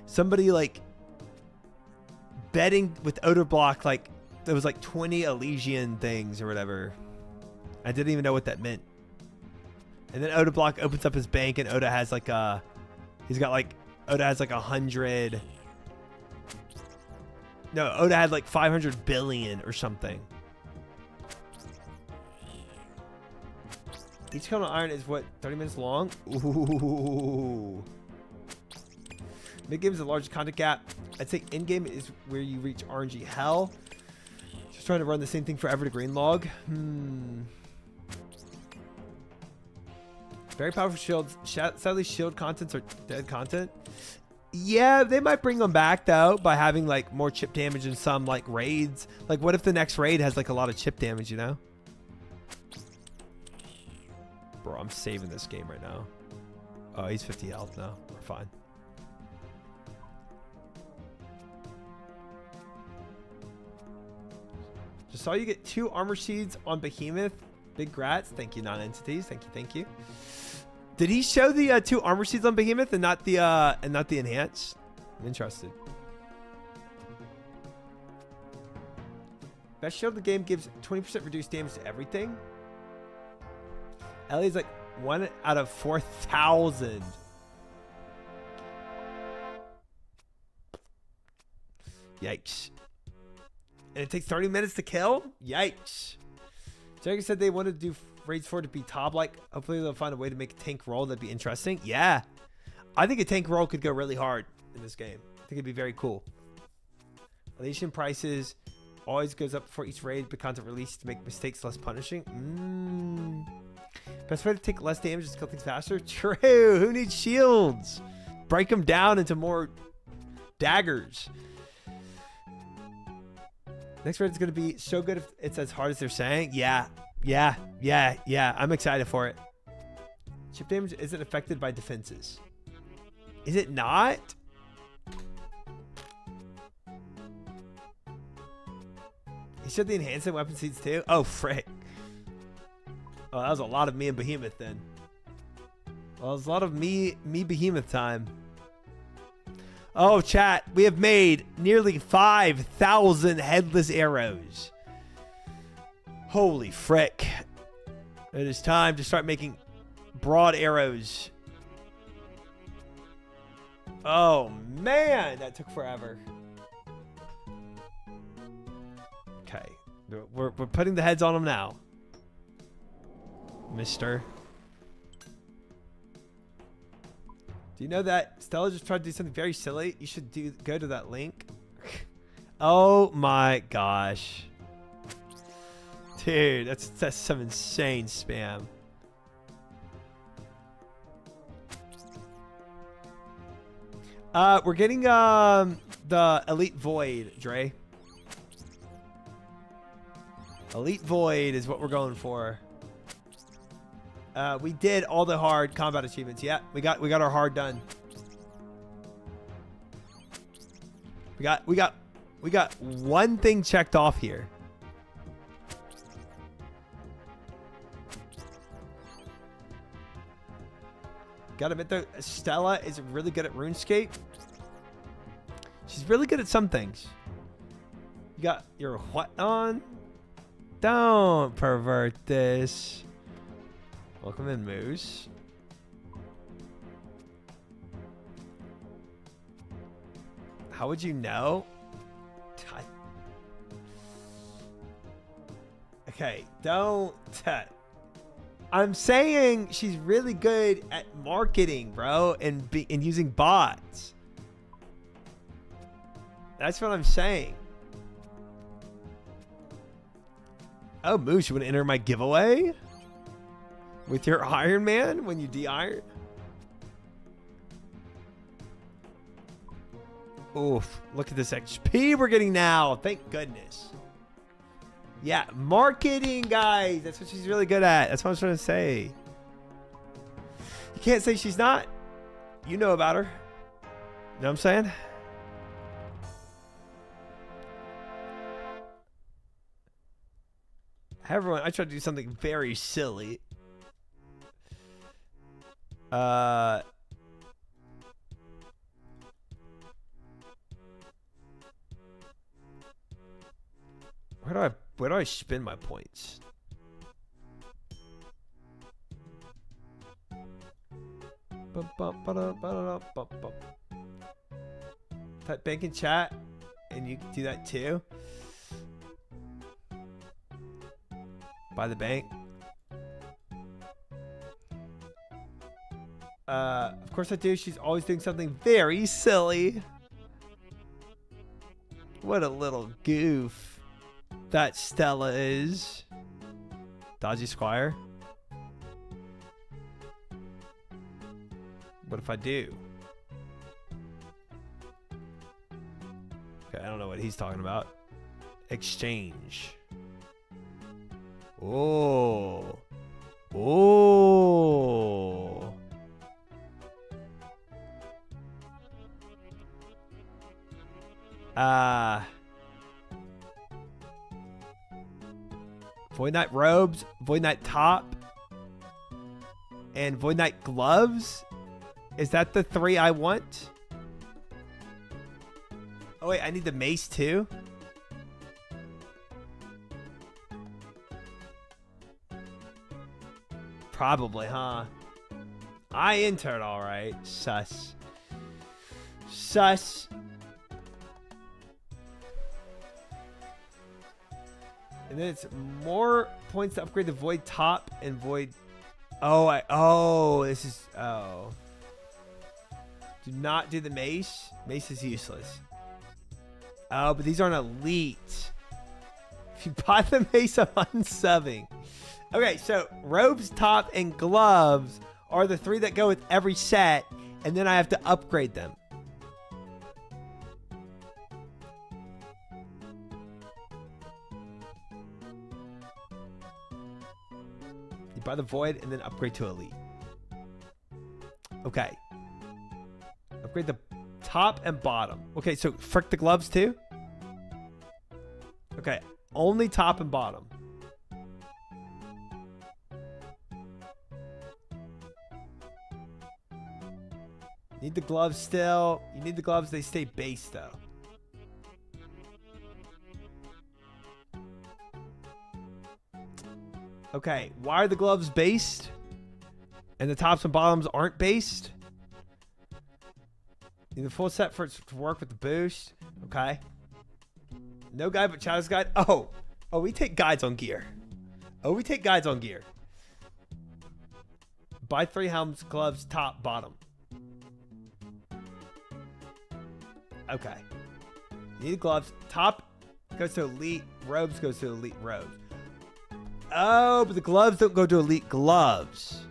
Somebody like betting with Oda Block, like there was like 20 Elysian things or whatever. I didn't even know what that meant. And then Oda Block opens up his bank and Oda has like Oda has like 100. No, Oda had like 500 billion or something. Each kill on Iron is what, 30 minutes long? Ooh. Mid-game is the largest content gap. I'd say in-game is where you reach RNG hell. Just trying to run the same thing forever to green log. Very powerful shields. Sadly, shield contents are dead content. Yeah, they might bring them back though by having like more chip damage in some like raids. Like, what if the next raid has like a lot of chip damage, you know? Bro, I'm saving this game right now. Oh, he's 50 health now. We're fine. Just saw you get 2 armor seeds on Behemoth. Big grats. Thank you, non-entities. Thank you, thank you. Did he show the 2 armor seeds on Behemoth and not the enhanced? I'm interested. Best shield in the game gives 20% reduced damage to everything. Ellie's like 1 out of 4,000. Yikes. And it takes 30 minutes to kill? Yikes. Jagger said they wanted to do raids 4 to be top like. Hopefully they'll find a way to make a tank roll that'd be interesting. Yeah. I think a tank roll could go really hard in this game. I think it'd be very cool. Elysian prices always goes up before each raid, but content release to make mistakes less punishing. Best way to take less damage is to kill things faster. True. Who needs shields? Break them down into more daggers. Next raid is going to be so good if it's as hard as they're saying. Yeah. I'm excited for it. Chip damage isn't affected by defenses. Is it not? He showed the enhancement weapon seeds too? Oh, frick. Oh, that was a lot of me and Behemoth then. Well, it was a lot of me Behemoth time. Oh, chat, we have made nearly 5,000 headless arrows. Holy frick. It is time to start making broad arrows. Oh, man, that took forever. Okay, we're putting the heads on them now. Mister. Do you know that Stella just tried to do something very silly? You should go to that link. Oh my gosh. Dude, that's some insane spam. We're getting the Elite Void, Dre. Elite Void is what we're going for. We did all the hard combat achievements. Yeah, we got our hard done. We got one thing checked off here. Gotta admit though, Stella is really good at RuneScape. She's really good at some things. You got your what on? Don't pervert this. Welcome in, Moose. How would you know? Okay, don't. I'm saying she's really good at marketing, bro, and using bots. That's what I'm saying. Oh, Moose, you want to enter my giveaway with your Iron Man when you de-iron? Oof, look at this XP we're getting now. Thank goodness. Yeah, marketing, guys. That's what she's really good at. That's what I was trying to say. You can't say she's not. You know about her. You know what I'm saying? Hey, everyone, I tried to do something very silly. Where do I spend my points? Type bank in chat, and you can do that too. Buy the bank. Of course I do. She's always doing something very silly. What a little goof that Stella is. Dodgy Squire. What if I do? Okay, I don't know what he's talking about. Exchange. Oh. Oh. Void Knight robes, Void Knight top, and Void Knight gloves. Is that the 3 I want? Oh wait, I need the mace too. Probably, huh? I entered all right. Sus. Sus. And then it's more points to upgrade the Void top and Void. Oh, this is. Oh. Do not do the mace. Mace is useless. Oh, but these aren't elite. If you buy the mace, I'm unsubbing. Okay, so robes, top, and gloves are the 3 that go with every set, and then I have to upgrade them. You buy the Void and then upgrade to elite. Okay. Upgrade the top and bottom. Okay, so frick the gloves too? Okay, only top and bottom. Need the gloves still. You need the gloves. They stay base though. Okay, why are the gloves based? And the tops and bottoms aren't based? Need the full set for it to work with the boost. Okay. No guide but Chowder's guide. Oh, we take guides on gear. Oh, we take guides on gear. Buy 3 helms, gloves, top, bottom. Okay. You need gloves. Top goes to elite. Robes goes to elite robes. Oh, but the gloves don't go to elite gloves.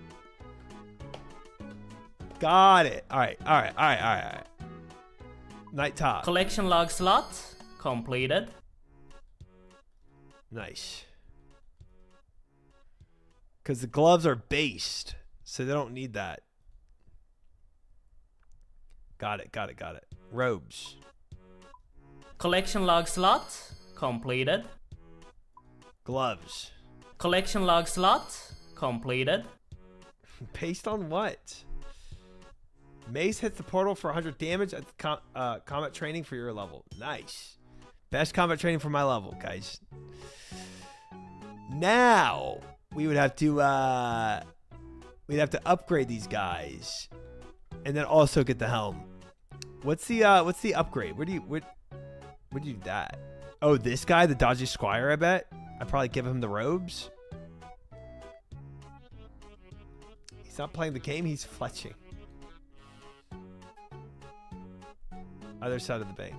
Got it. All right. Night top. Collection log slot completed. Nice. Because the gloves are based, so they don't need that. Got it. Robes. Collection log slot completed. Gloves. Collection log slot completed. Based on what? Mace hits the portal for 100 damage at the combat training for your level. Nice. Best combat training for my level, guys. Now we would have to upgrade these guys, and then also get the helm. What's the upgrade? Where do you do that? Oh, this guy, the dodgy squire. I bet I'd probably give him the robes. He's not playing the game. He's fletching. Other side of the bay.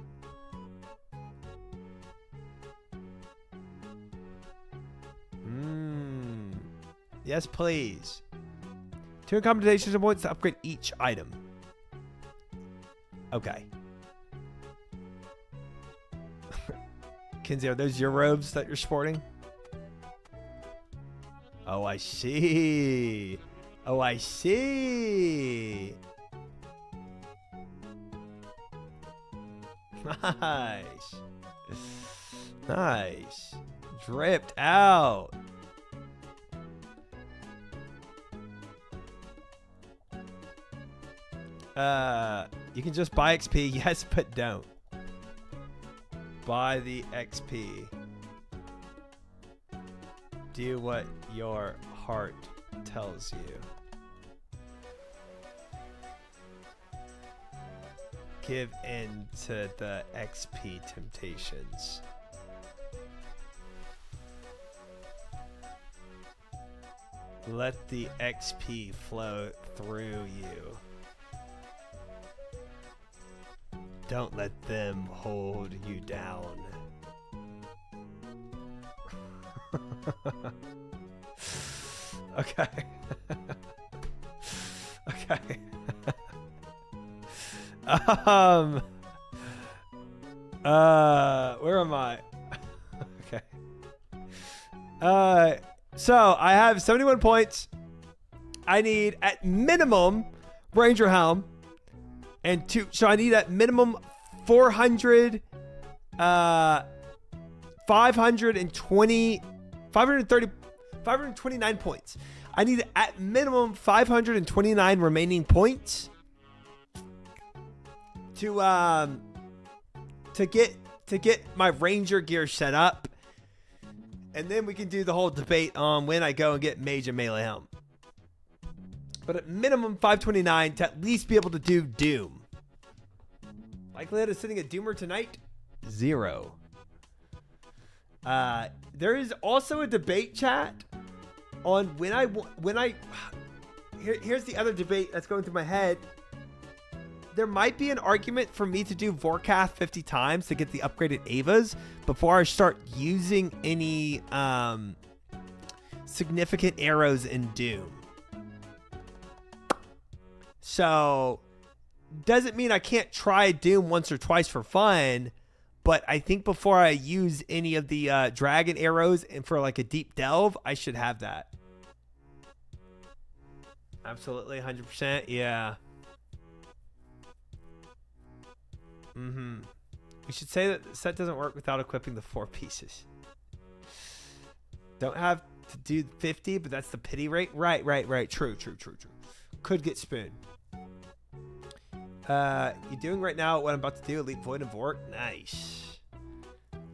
Yes, please. 2 accommodations and points to upgrade each item. Okay. Kinsey, are those your robes that you're sporting? Oh, I see. Oh, I see. Nice. Nice. Dripped out. You can just buy XP. Yes, but don't. Buy the XP. Do what your heart tells you. Give in to the XP temptations. Let the XP flow through you. Don't let them hold you down. Okay. Okay. Where am I? Okay. So I have 71 points. I need at minimum Ranger Helm and 2. So I need at minimum 529 points. I need at minimum 529 remaining points to get my Ranger gear set up, and then we can do the whole debate on when I go and get Mage and Melee Helm. But at minimum 529 to at least be able to do Doom. Likelihood of sitting a Doomer tonight? 0. There is also a debate, chat, on here's the other debate that's going through my head. There might be an argument for me to do Vorkath 50 times to get the upgraded Avas before I start using any significant arrows in Doom. So, doesn't mean I can't try Doom once or twice for fun, but I think before I use any of the dragon arrows and for like a deep delve, I should have that. Absolutely, 100%, yeah. We should say that the set doesn't work without equipping the 4 pieces. Don't have to do 50, but that's the pity rate. Right. True. Could get spoon. You doing right now what I'm about to do? Elite Void and Vort. Nice.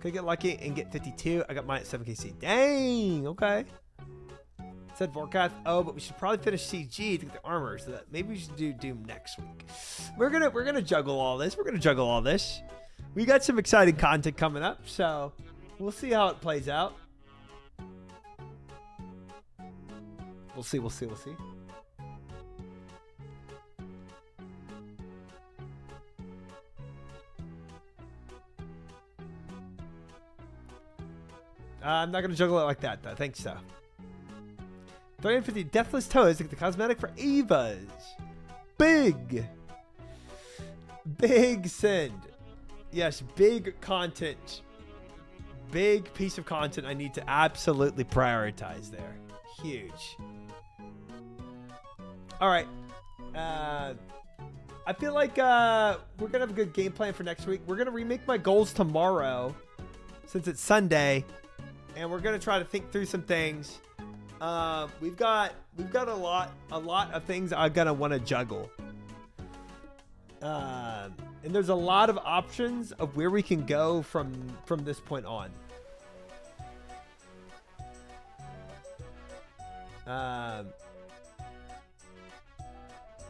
Could get lucky and get 52. I got mine at 7kc. Dang. Okay. Said Vorkath. Oh, but we should probably finish CG to get the armor, so that maybe we should do Doom next week. We're gonna juggle all this. We got some exciting content coming up, so we'll see how it plays out. We'll see. I'm not gonna juggle it like that, though. Thanks, though. 350 Deathless Toes, like the cosmetic for Evas. Big send. Yes, big content. Big piece of content I need to absolutely prioritize there. Huge. All right. I feel like we're going to have a good game plan for next week. We're going to remake my goals tomorrow since it's Sunday. And we're going to try to think through some things. We've got a lot of things I'm going to want to juggle. And there's a lot of options of where we can go from this point on.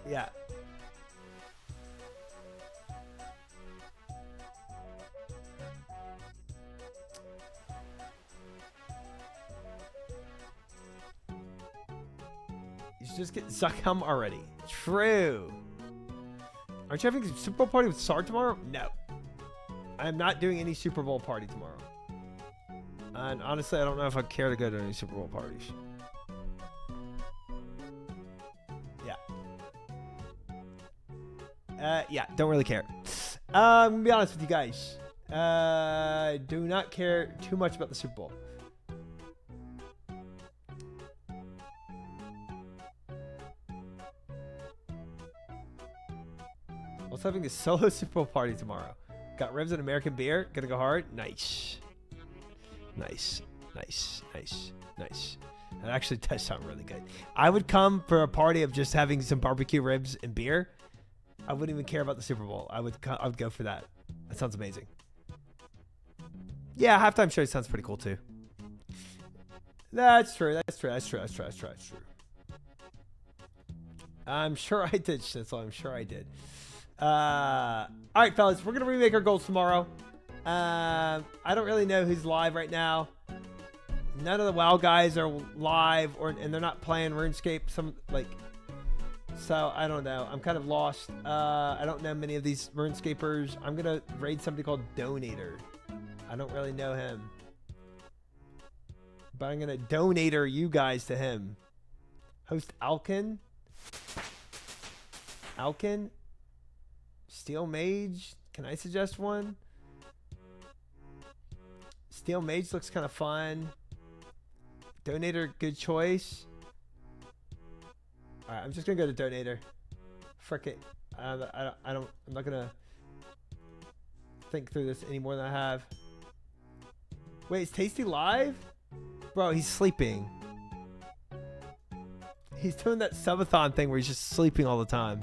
Yeah. You should just get Zuckham already. True. Aren't you having a Super Bowl party with Sar tomorrow? No. I am not doing any Super Bowl party tomorrow. And honestly, I don't know if I care to go to any Super Bowl parties. Yeah, don't really care. I'm gonna be honest with you guys. Do not care too much about the Super Bowl. Also having a solo Super Bowl party tomorrow. Got ribs and American beer. Gonna go hard. Nice. Nice. Nice. Nice. Nice. That actually does sound really good. I would come for a party of just having some barbecue ribs and beer. I wouldn't even care about the Super Bowl. I would go for that. That sounds amazing. Yeah, halftime show sounds pretty cool too. That's true. That's true. That's true. That's true. That's true. That's true. I'm sure I did, Schnitzel. I'm sure I did. All right, fellas. We're going to remake our goals tomorrow. I don't really know who's live right now. None of the WoW guys are live, and they're not playing RuneScape. So I don't know. I'm kind of lost. I don't know many of these RuneScapers. I'm gonna raid somebody called Donator. I don't really know him, but I'm gonna donator you guys to him. Host Alkin. Alkin. Steel Mage. Can I suggest one? Steel Mage looks kind of fun. Donator, good choice. All right, I'm just gonna go to Donator. Frick it. I'm not gonna think through this any more than I have. Wait, is Tasty live? Bro, he's sleeping. He's doing that subathon thing where he's just sleeping all the time.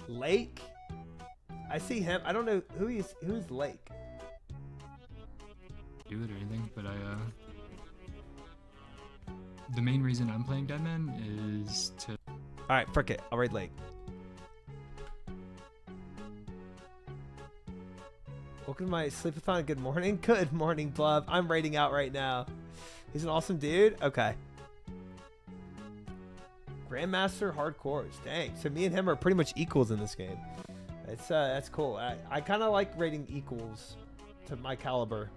Lake? I see him. I don't know who's Lake. Do it or anything, but the main reason I'm playing Deadman is to... Alright, frick it. I'll raid Lake. Welcome to my sleepathon. Good morning. Good morning, Blub. I'm raiding out right now. He's an awesome dude. Okay. Grandmaster Hardcores. Dang. So me and him are pretty much equals in this game. That's cool. I kind of like rating equals to my caliber.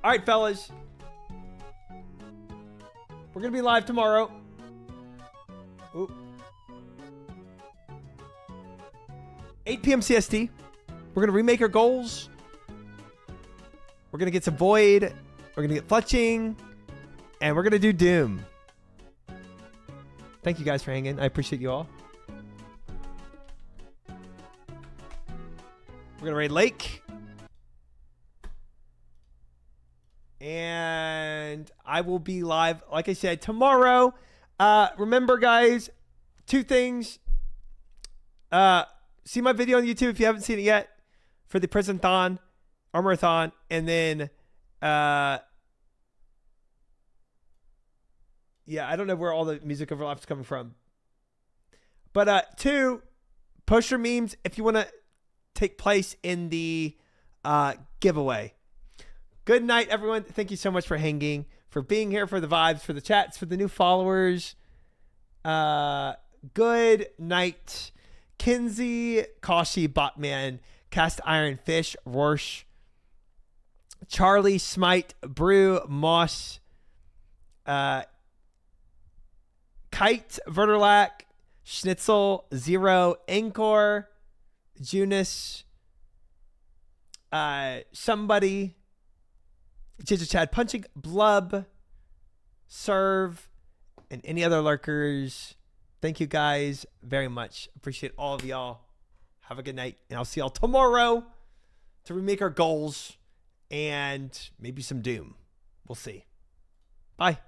All right, fellas. We're going to be live tomorrow. Oop. 8 p.m. CST. We're going to remake our goals. We're going to get some Void. We're going to get Fletching. And we're going to do Doom. Thank you guys for hanging. I appreciate you all. We're going to raid Lake. And I will be live, like I said, tomorrow. Remember, guys, 2 things. See my video on YouTube if you haven't seen it yet for the PrisonVid, Armorathon, and then, yeah, I don't know where all the music overlap is coming from. But 2, post your memes if you want to take place in the giveaway. Good night, everyone. Thank you so much for hanging, for being here, for the vibes, for the chats, for the new followers. Good night. Kinsey, Kashi, Botman, Cast Iron Fish, Rorsch, Charlie, Smite, Brew, Moss, Kite, Verderlac, Schnitzel, Zero, Anchor, Junus, somebody, Ginger Chad, Punching, Blub, Serve, and any other lurkers. Thank you guys very much. Appreciate all of y'all. Have a good night. And I'll see y'all tomorrow to remake our goals and maybe some Doom. We'll see. Bye.